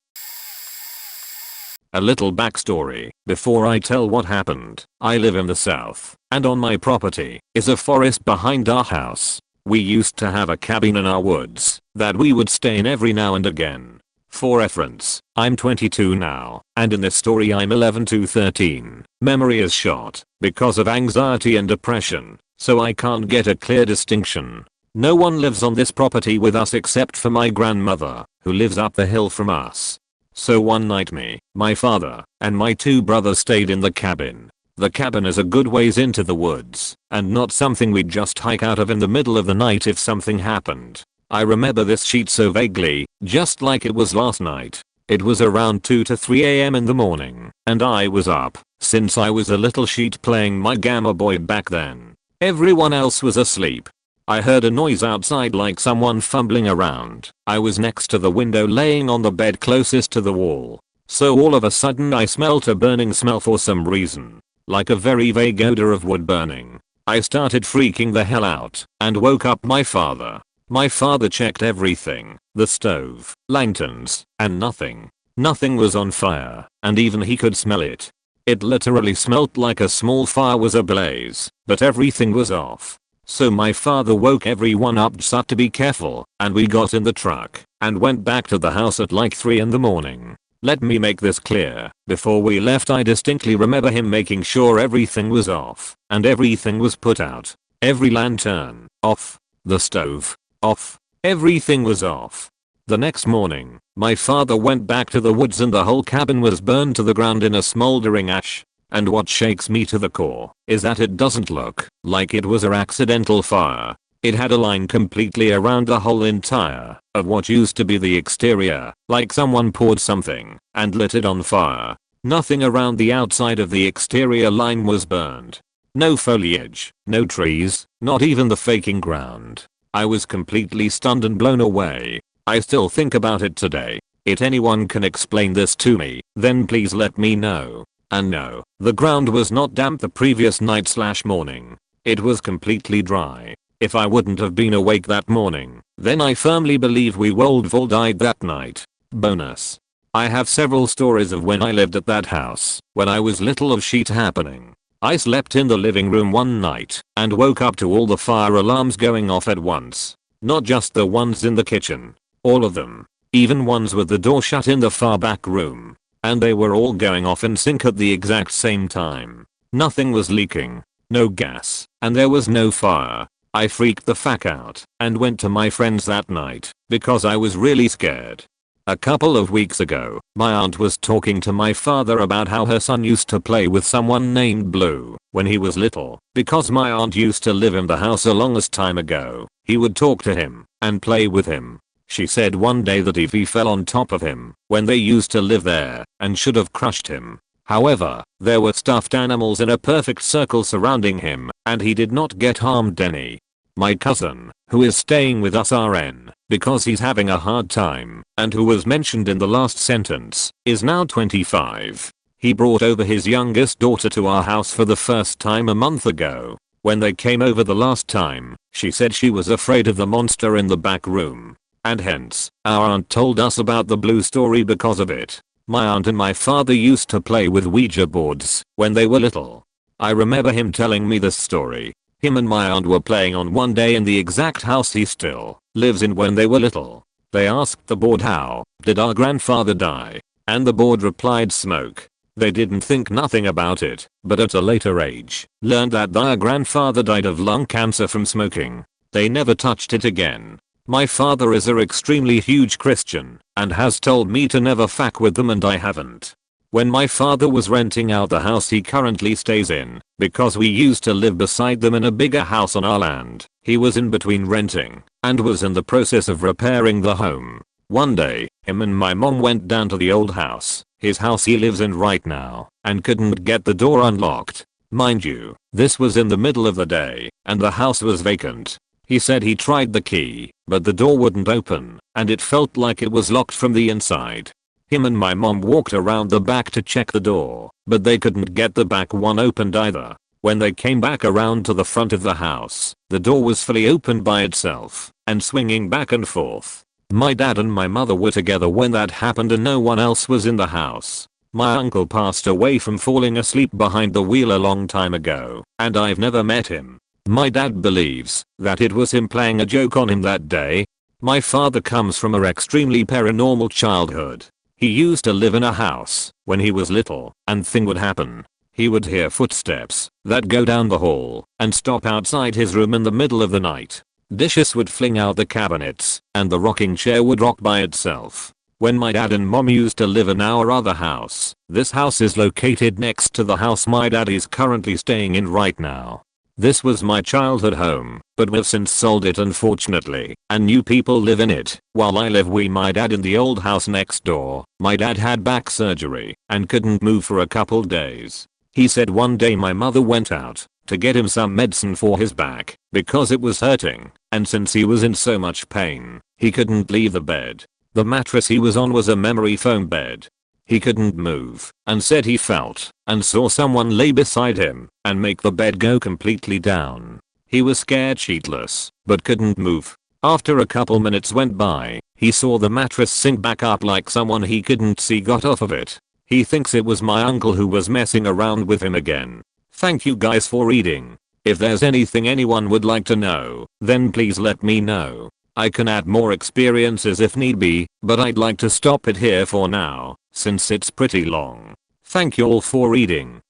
A little backstory before I tell what happened. I live in the south, and on my property is a forest behind our house. We used to have a cabin in our woods that we would stay in every now and again. For reference, I'm 22 now, and in this story I'm 11 to 13. Memory is shot because of anxiety and depression, so I can't get a clear distinction. No one lives on this property with us except for my grandmother, who lives up the hill from us. So one night me, my father, and my two brothers stayed in the cabin. The cabin is a good ways into the woods, and not something we'd just hike out of in the middle of the night if something happened. I remember this sheet so vaguely, just like it was last night. It was around 2 to 3 AM in the morning, and I was up, since I was a little sheet playing my Gamma Boy back then. Everyone else was asleep. I heard a noise outside like someone fumbling around. I was next to the window laying on the bed closest to the wall. So all of a sudden I smelt a burning smell for some reason. Like a very vague odor of wood burning. I started freaking the hell out, and woke up my father. My father checked everything, the stove, lanterns, and nothing. Nothing was on fire, and even he could smell it. It literally smelt like a small fire was ablaze, but everything was off. So my father woke everyone up just to be careful, and we got in the truck, and went back to the house at like 3 in the morning. Let me make this clear, before we left I distinctly remember him making sure everything was off, and everything was put out. Every lantern, off. The stove, off. Everything was off. The next morning, my father went back to the woods and the whole cabin was burned to the ground in a smoldering ash. And what shakes me to the core is that it doesn't look like it was an accidental fire. It had a line completely around the whole entire of what used to be the exterior, like someone poured something and lit it on fire. Nothing around the outside of the exterior line was burned. No foliage, no trees, not even the faking ground. I was completely stunned and blown away. I still think about it today. If anyone can explain this to me, then please let me know. And no, the ground was not damp the previous night/morning. It was completely dry. If I wouldn't have been awake that morning, then I firmly believe we would all died that night. Bonus. I have several stories of when I lived at that house, when I was little of shit happening. I slept in the living room one night, and woke up to all the fire alarms going off at once. Not just the ones in the kitchen. All of them. Even ones with the door shut in the far back room. And they were all going off in sync at the exact same time. Nothing was leaking. No gas. And there was no fire. I freaked the fuck out and went to my friends that night because I was really scared. A couple of weeks ago, my aunt was talking to my father about how her son used to play with someone named Blue when he was little. Because my aunt used to live in the house a longest time ago, he would talk to him and play with him. She said one day that he fell on top of him when they used to live there and should have crushed him. However, there were stuffed animals in a perfect circle surrounding him and he did not get harmed any. My cousin, who is staying with us RN because he's having a hard time and who was mentioned in the last sentence, is now 25. He brought over his youngest daughter to our house for the first time a month ago. When they came over the last time, she said she was afraid of the monster in the back room. And hence, our aunt told us about the Blue story because of it. My aunt and my father used to play with Ouija boards when they were little. I remember him telling me this story. Him and my aunt were playing on one day in the exact house he still lives in when they were little. They asked the board how did our grandfather die, and the board replied smoke. They didn't think nothing about it, but at a later age, learned that their grandfather died of lung cancer from smoking. They never touched it again. My father is a extremely huge Christian and has told me to never fuck with them and I haven't. When my father was renting out the house he currently stays in, because we used to live beside them in a bigger house on our land, he was in between renting and was in the process of repairing the home. One day, him and my mom went down to the old house, his house he lives in right now, and couldn't get the door unlocked. Mind you, this was in the middle of the day, and the house was vacant. He said he tried the key, but the door wouldn't open, and it felt like it was locked from the inside. Him and my mom walked around the back to check the door, but they couldn't get the back one opened either. When they came back around to the front of the house, the door was fully opened by itself, and swinging back and forth. My dad and my mother were together when that happened and no one else was in the house. My uncle passed away from falling asleep behind the wheel a long time ago, and I've never met him. My dad believes that it was him playing a joke on him that day. My father comes from an extremely paranormal childhood. He used to live in a house when he was little, and thing would happen. He would hear footsteps that go down the hall and stop outside his room in the middle of the night. Dishes would fling out the cabinets, and the rocking chair would rock by itself. When my dad and mom used to live in our other house, this house is located next to the house my dad is currently staying in right now. This was my childhood home, but we've since sold it unfortunately, and new people live in it. While I live with my dad in the old house next door, my dad had back surgery and couldn't move for a couple days. He said one day my mother went out to get him some medicine for his back because it was hurting, and since he was in so much pain, he couldn't leave the bed. The mattress he was on was a memory foam bed. He couldn't move and said he felt and saw someone lay beside him and make the bed go completely down. He was scared shitless but couldn't move. After a couple minutes went by, he saw the mattress sink back up like someone he couldn't see got off of it. He thinks it was my uncle who was messing around with him again. Thank you guys for reading. If there's anything anyone would like to know, then please let me know. I can add more experiences if need be, but I'd like to stop it here for now, since it's pretty long. Thank you all for reading.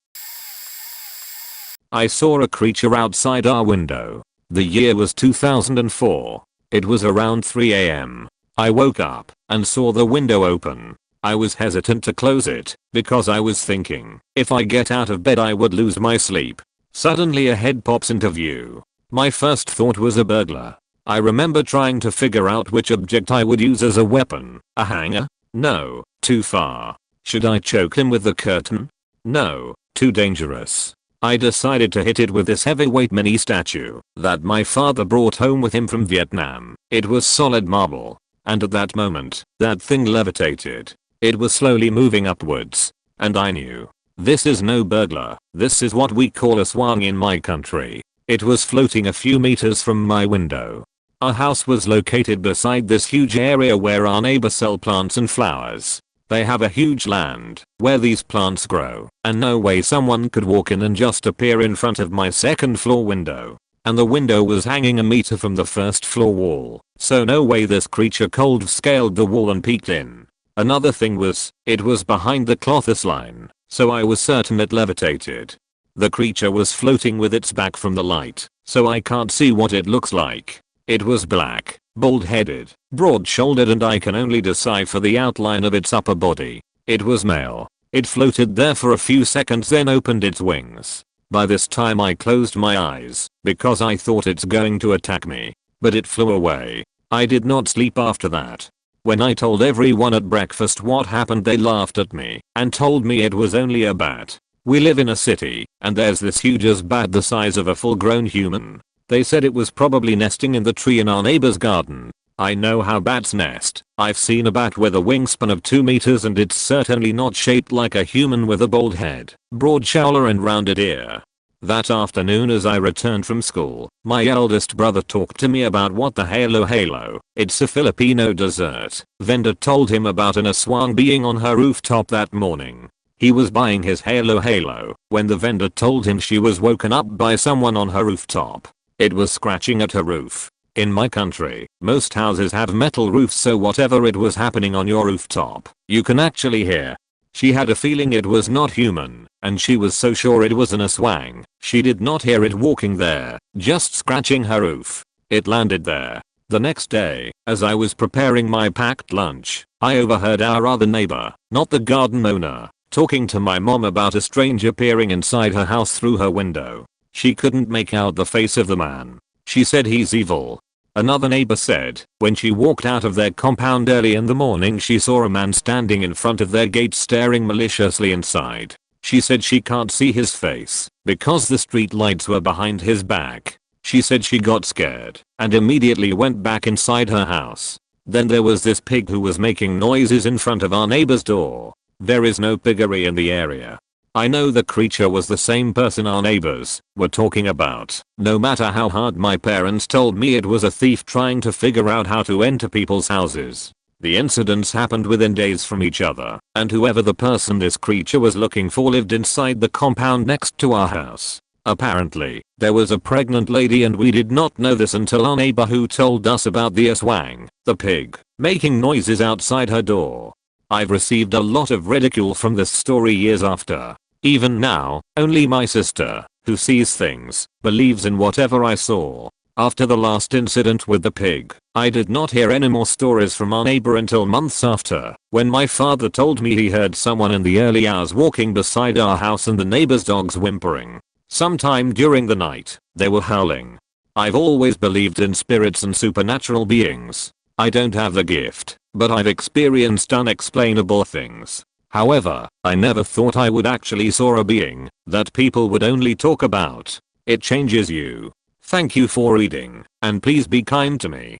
I saw a creature outside our window. The year was 2004. It was around 3 AM. I woke up and saw the window open. I was hesitant to close it because I was thinking if I get out of bed I would lose my sleep. Suddenly a head pops into view. My first thought was a burglar. I remember trying to figure out which object I would use as a weapon. A hanger? No, too far. Should I choke him with the curtain? No, too dangerous. I decided to hit it with this heavyweight mini statue that my father brought home with him from Vietnam. It was solid marble. And at that moment, that thing levitated. It was slowly moving upwards. And I knew. This is no burglar. This is what we call a swang in my country. It was floating a few meters from my window. Our house was located beside this huge area where our neighbors sell plants and flowers. They have a huge land where these plants grow, and no way someone could walk in and just appear in front of my second floor window. And the window was hanging a meter from the first floor wall, so no way this creature cold scaled the wall and peeked in. Another thing was, it was behind the clothes line, so I was certain it levitated. The creature was floating with its back from the light, so I can't see what it looks like. It was black, bald-headed, broad-shouldered, and I can only decipher the outline of its upper body. It was male. It floated there for a few seconds then opened its wings. By this time I closed my eyes because I thought it's going to attack me, but it flew away. I did not sleep after that. When I told everyone at breakfast what happened, they laughed at me and told me it was only a bat. We live in a city, and there's this huge ass bat the size of a full-grown human. They said it was probably nesting in the tree in our neighbor's garden. I know how bats nest. I've seen a bat with a wingspan of 2 meters, and it's certainly not shaped like a human with a bald head, broad shoulder and rounded ear. That afternoon as I returned from school, my eldest brother talked to me about what the halo, it's a Filipino dessert, vendor told him about an aswang being on her rooftop that morning. He was buying his halo when the vendor told him she was woken up by someone on her rooftop. It was scratching at her roof. In my country, most houses have metal roofs, so whatever it was happening on your rooftop, you can actually hear. She had a feeling it was not human, and she was so sure it was an aswang. She did not hear it walking there, just scratching her roof. It landed there. The next day, as I was preparing my packed lunch, I overheard our other neighbor, not the garden owner, talking to my mom about a stranger peering inside her house through her window. She couldn't make out the face of the man. She said he's evil. Another neighbor said, when she walked out of their compound early in the morning, she saw a man standing in front of their gate staring maliciously inside. She said she can't see his face because the street lights were behind his back. She said she got scared and immediately went back inside her house. Then there was this pig who was making noises in front of our neighbor's door. There is no piggery in the area. I know the creature was the same person our neighbors were talking about. No matter how hard my parents told me it was a thief trying to figure out how to enter people's houses. The incidents happened within days from each other, and whoever the person this creature was looking for lived inside the compound next to our house. Apparently, there was a pregnant lady and we did not know this until our neighbor who told us about the swang, the pig, making noises outside her door. I've received a lot of ridicule from this story years after. Even now, only my sister, who sees things, believes in whatever I saw. After the last incident with the pig, I did not hear any more stories from our neighbor until months after, when my father told me he heard someone in the early hours walking beside our house and the neighbor's dogs whimpering. Sometime during the night, they were howling. I've always believed in spirits and supernatural beings. I don't have the gift, but I've experienced unexplainable things. However, I never thought I would actually saw a being that people would only talk about. It changes you. Thank you for reading, and please be kind to me.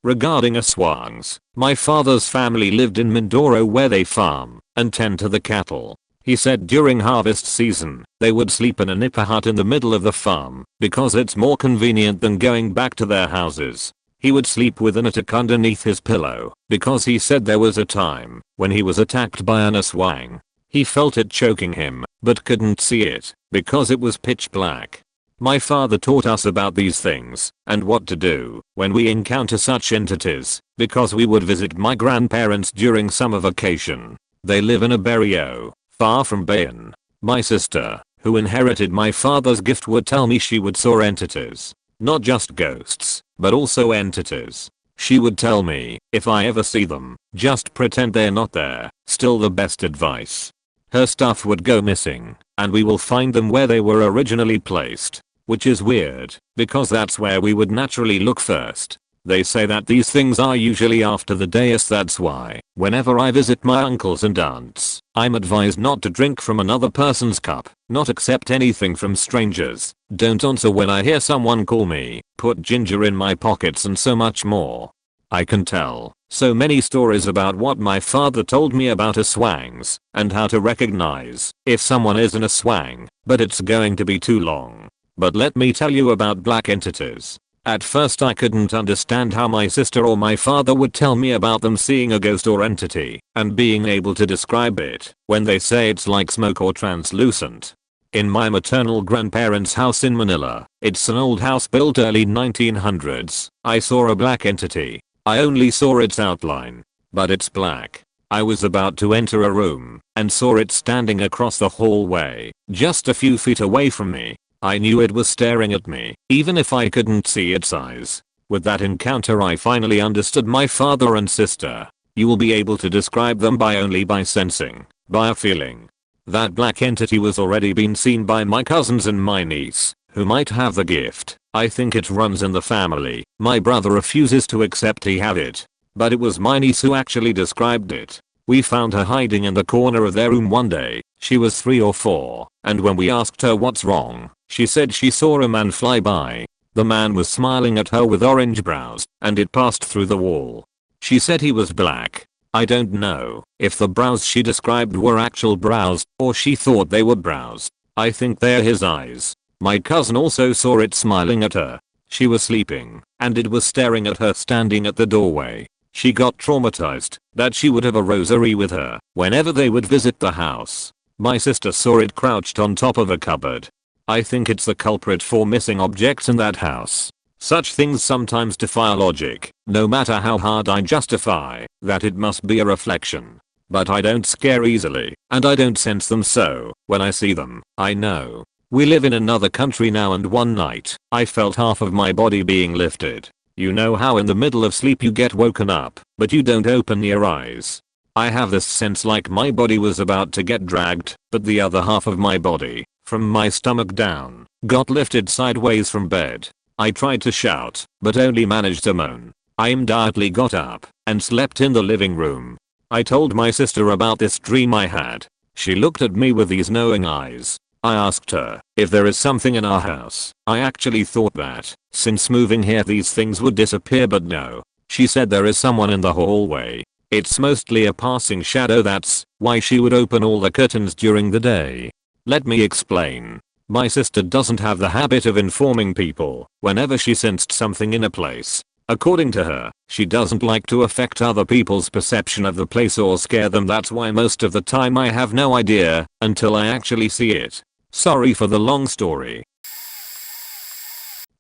Regarding swangs, my father's family lived in Mindoro where they farm and tend to the cattle. He said during harvest season, they would sleep in a nipa hut in the middle of the farm because it's more convenient than going back to their houses. He would sleep with an attic underneath his pillow because he said there was a time when he was attacked by an aswang. He felt it choking him, but couldn't see it because it was pitch black. My father taught us about these things and what to do when we encounter such entities because we would visit my grandparents during summer vacation. They live in a barrio far from Bayan. My sister, who inherited my father's gift, would tell me she would saw entities. Not just ghosts, but also entities. She would tell me, if I ever see them, just pretend they're not there. Still the best advice. Her stuff would go missing, and we will find them where they were originally placed. Which is weird, because that's where we would naturally look first. They say that these things are usually after the dais. That's why, whenever I visit my uncles and aunts, I'm advised not to drink from another person's cup, not accept anything from strangers, don't answer when I hear someone call me, put ginger in my pockets, and so much more. I can tell so many stories about what my father told me about aswangs and how to recognize if someone is an aswang, but it's going to be too long. But let me tell you about black entities. At first I couldn't understand how my sister or my father would tell me about them seeing a ghost or entity and being able to describe it when they say it's like smoke or translucent. In my maternal grandparents' house in Manila, it's an old house built early 1900s, I saw a black entity. I only saw its outline, but it's black. I was about to enter a room and saw it standing across the hallway, just a few feet away from me. I knew it was staring at me, even if I couldn't see its eyes. With that encounter I finally understood my father and sister. You will be able to describe them only by sensing, by a feeling. That black entity was already been seen by my cousins and my niece, who might have the gift. I think it runs in the family. My brother refuses to accept he had it. But it was my niece who actually described it. We found her hiding in the corner of their room one day. She was 3 or 4, and when we asked her what's wrong, she said she saw a man fly by. The man was smiling at her with orange brows, and it passed through the wall. She said he was black. I don't know if the brows she described were actual brows, or she thought they were brows. I think they're his eyes. My cousin also saw it smiling at her. She was sleeping, and it was staring at her standing at the doorway. She got traumatized that she would have a rosary with her whenever they would visit the house. My sister saw it crouched on top of a cupboard. I think it's the culprit for missing objects in that house. Such things sometimes defy logic, no matter how hard I justify that it must be a reflection. But I don't scare easily, and I don't sense them, so when I see them, I know. We live in another country now, and one night, I felt half of my body being lifted. You know how in the middle of sleep you get woken up, but you don't open your eyes. I have this sense like my body was about to get dragged, but the other half of my body, from my stomach down, got lifted sideways from bed. I tried to shout, but only managed to moan. I immediately got up and slept in the living room. I told my sister about this dream I had. She looked at me with these knowing eyes. I asked her if there is something in our house. I actually thought that, since moving here, these things would disappear, but no. She said there is someone in the hallway. It's mostly a passing shadow. That's why she would open all the curtains during the day. Let me explain. My sister doesn't have the habit of informing people whenever she sensed something in a place. According to her, she doesn't like to affect other people's perception of the place or scare them. That's why most of the time I have no idea until I actually see it. Sorry for the long story.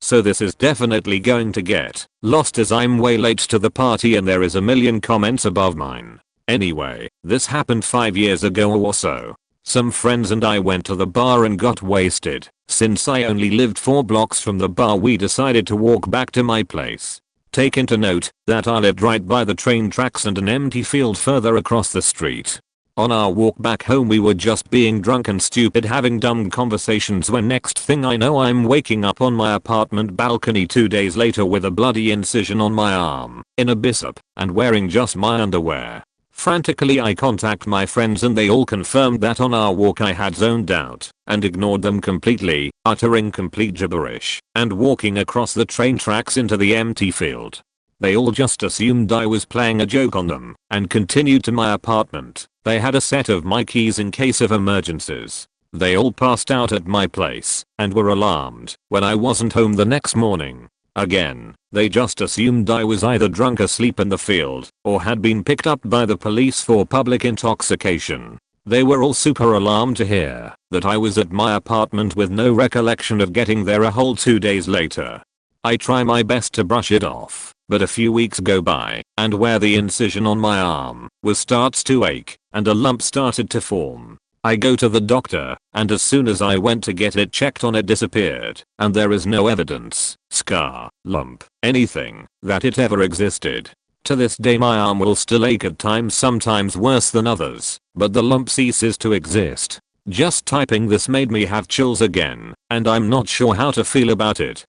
So this is definitely going to get lost as I'm way late to the party and there is a million comments above mine. Anyway, this happened 5 years ago or so. Some friends and I went to the bar and got wasted. Since I only lived 4 blocks from the bar, we decided to walk back to my place. Take into note that I lived right by the train tracks and an empty field further across the street. On our walk back home we were just being drunk and stupid, having dumb conversations, when next thing I know I'm waking up on my apartment balcony 2 days later with a bloody incision on my arm, in a bicep, and wearing just my underwear. Frantically I contact my friends and they all confirmed that on our walk I had zoned out and ignored them completely, uttering complete gibberish and walking across the train tracks into the empty field. They all just assumed I was playing a joke on them and continued to my apartment. They had a set of my keys in case of emergencies. They all passed out at my place and were alarmed when I wasn't home the next morning. Again, they just assumed I was either drunk asleep in the field or had been picked up by the police for public intoxication. They were all super alarmed to hear that I was at my apartment with no recollection of getting there a whole 2 days later. I try my best to brush it off, but a few weeks go by and where the incision on my arm starts to ache and a lump started to form. I go to the doctor and as soon as I went to get it checked on, it disappeared and there is no evidence, scar, lump, anything that it ever existed. To this day my arm will still ache at times, sometimes worse than others, but the lump ceases to exist. Just typing this made me have chills again and I'm not sure how to feel about it.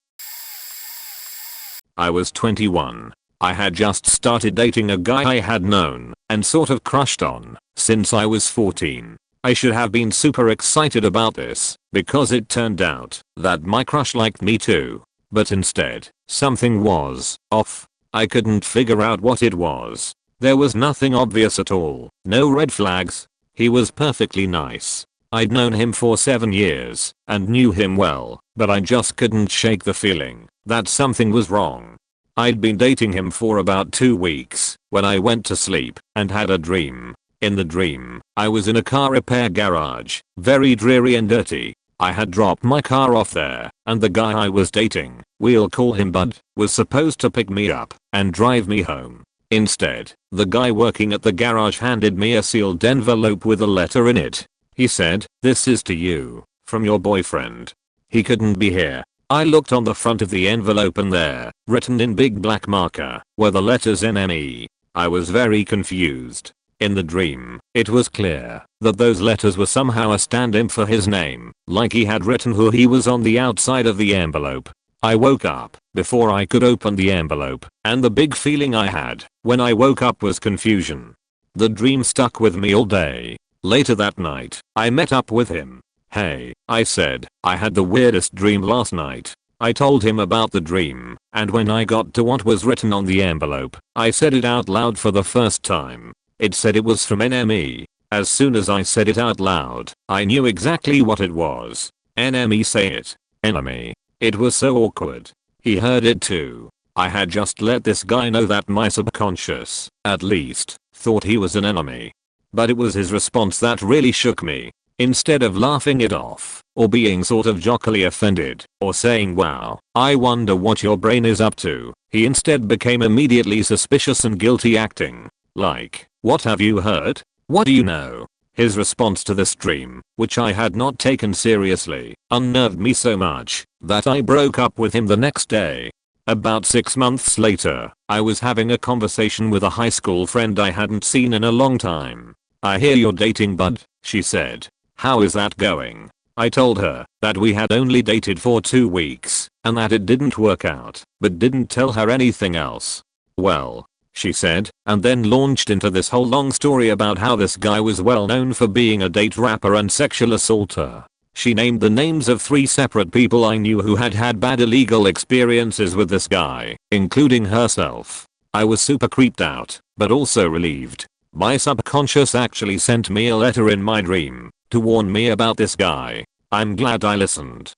I was 21. I had just started dating a guy I had known and sort of crushed on since I was 14. I should have been super excited about this because it turned out that my crush liked me too. But instead, something was off. I couldn't figure out what it was. There was nothing obvious at all, no red flags. He was perfectly nice. I'd known him for 7 years and knew him well, but I just couldn't shake the feeling that something was wrong. I'd been dating him for about 2 weeks when I went to sleep and had a dream. In the dream, I was in a car repair garage, very dreary and dirty. I had dropped my car off there, and the guy I was dating, we'll call him Bud, was supposed to pick me up and drive me home. Instead, the guy working at the garage handed me a sealed envelope with a letter in it. He said, "This is to you, from your boyfriend. He couldn't be here." I looked on the front of the envelope and there, written in big black marker, were the letters NME. I was very confused. In the dream, it was clear that those letters were somehow a stand-in for his name, like he had written who he was on the outside of the envelope. I woke up before I could open the envelope, and the big feeling I had when I woke up was confusion. The dream stuck with me all day. Later that night, I met up with him. "Hey," I said, "I had the weirdest dream last night." I told him about the dream, and when I got to what was written on the envelope, I said it out loud for the first time. It said it was from NME. As soon as I said it out loud, I knew exactly what it was. NME, say it. Enemy. It was so awkward. He heard it too. I had just let this guy know that my subconscious, at least, thought he was an enemy. But it was his response that really shook me. Instead of laughing it off, or being sort of jockily offended, or saying "wow, I wonder what your brain is up to," he instead became immediately suspicious and guilty, acting like, "What have you heard? What do you know?" His response to this dream, which I had not taken seriously, unnerved me so much that I broke up with him the next day. About 6 months later, I was having a conversation with a high school friend I hadn't seen in a long time. "I hear you're dating Bud," she said. "How is that going?" I told her that we had only dated for 2 weeks and that it didn't work out, but didn't tell her anything else. "Well," she said, and then launched into this whole long story about how this guy was well known for being a date rapper and sexual assaulter. She named the names of 3 separate people I knew who had had bad illegal experiences with this guy, including herself. I was super creeped out, but also relieved. My subconscious actually sent me a letter in my dream to warn me about this guy. I'm glad I listened.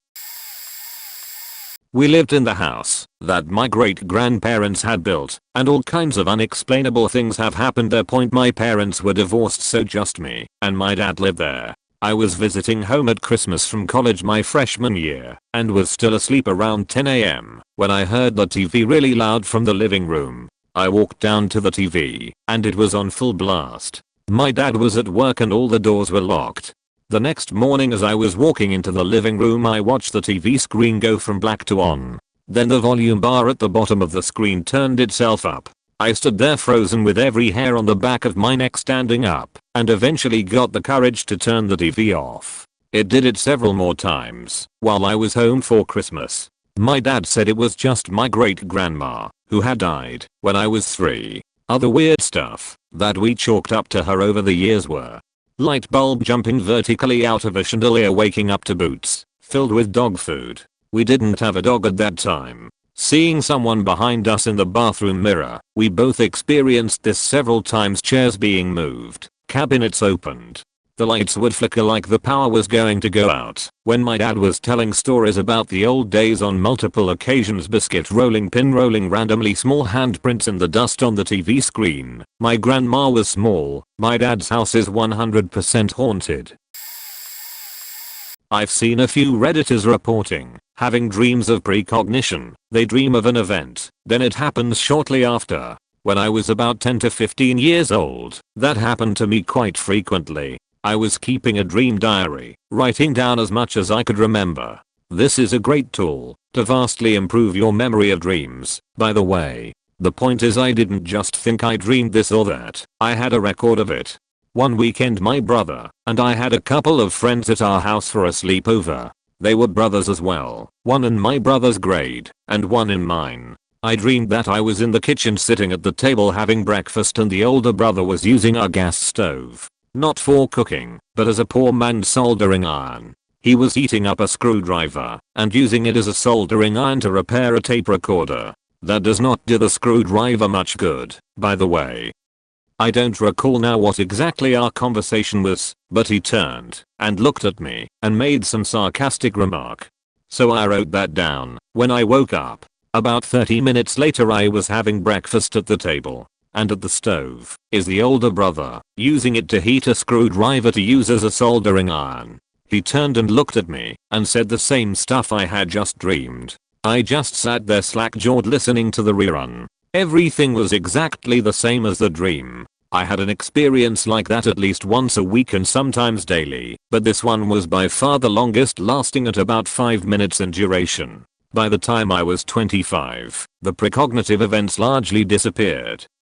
We lived in the house that my great-grandparents had built, and all kinds of unexplainable things have happened there. My parents were divorced, so just me and my dad lived there. I was visiting home at Christmas from college my freshman year and was still asleep around 10 AM when I heard the TV really loud from the living room. I walked down to the TV and it was on full blast. My dad was at work and all the doors were locked. The next morning as I was walking into the living room I watched the TV screen go from black to on. Then the volume bar at the bottom of the screen turned itself up. I stood there frozen with every hair on the back of my neck standing up and eventually got the courage to turn the TV off. It did it several more times while I was home for Christmas. My dad said it was just my great grandma who had died when I was 3. Other weird stuff that we chalked up to her over the years were light bulb jumping vertically out of a chandelier, waking up to boots filled with dog food. We didn't have a dog at that time. Seeing someone behind us in the bathroom mirror. We both experienced this several times. Chairs being moved, cabinets opened. The lights would flicker like the power was going to go out. When my dad was telling stories about the old days on multiple occasions, biscuit rolling, pin rolling, randomly small handprints in the dust on the TV screen. My grandma was small. My dad's house is 100% haunted. I've seen a few Redditors reporting having dreams of precognition. They dream of an event, then it happens shortly after. When I was about 10 to 15 years old, that happened to me quite frequently. I was keeping a dream diary, writing down as much as I could remember. This is a great tool to vastly improve your memory of dreams, by the way. The point is, I didn't just think I dreamed this or that, I had a record of it. One weekend my brother and I had a couple of friends at our house for a sleepover. They were brothers as well, one in my brother's grade and one in mine. I dreamed that I was in the kitchen sitting at the table having breakfast and the older brother was using our gas stove. Not for cooking, but as a poor man's soldering iron. He was heating up a screwdriver and using it as a soldering iron to repair a tape recorder. That does not do the screwdriver much good, by the way. I don't recall now what exactly our conversation was, but he turned and looked at me and made some sarcastic remark. So I wrote that down. When I woke up, about 30 minutes later, I was having breakfast at the table. And at the stove is the older brother, using it to heat a screwdriver to use as a soldering iron. He turned and looked at me and said the same stuff I had just dreamed. I just sat there slack-jawed listening to the rerun. Everything was exactly the same as the dream. I had an experience like that at least once a week and sometimes daily, but this one was by far the longest, lasting at about 5 minutes in duration. By the time I was 25, the precognitive events largely disappeared.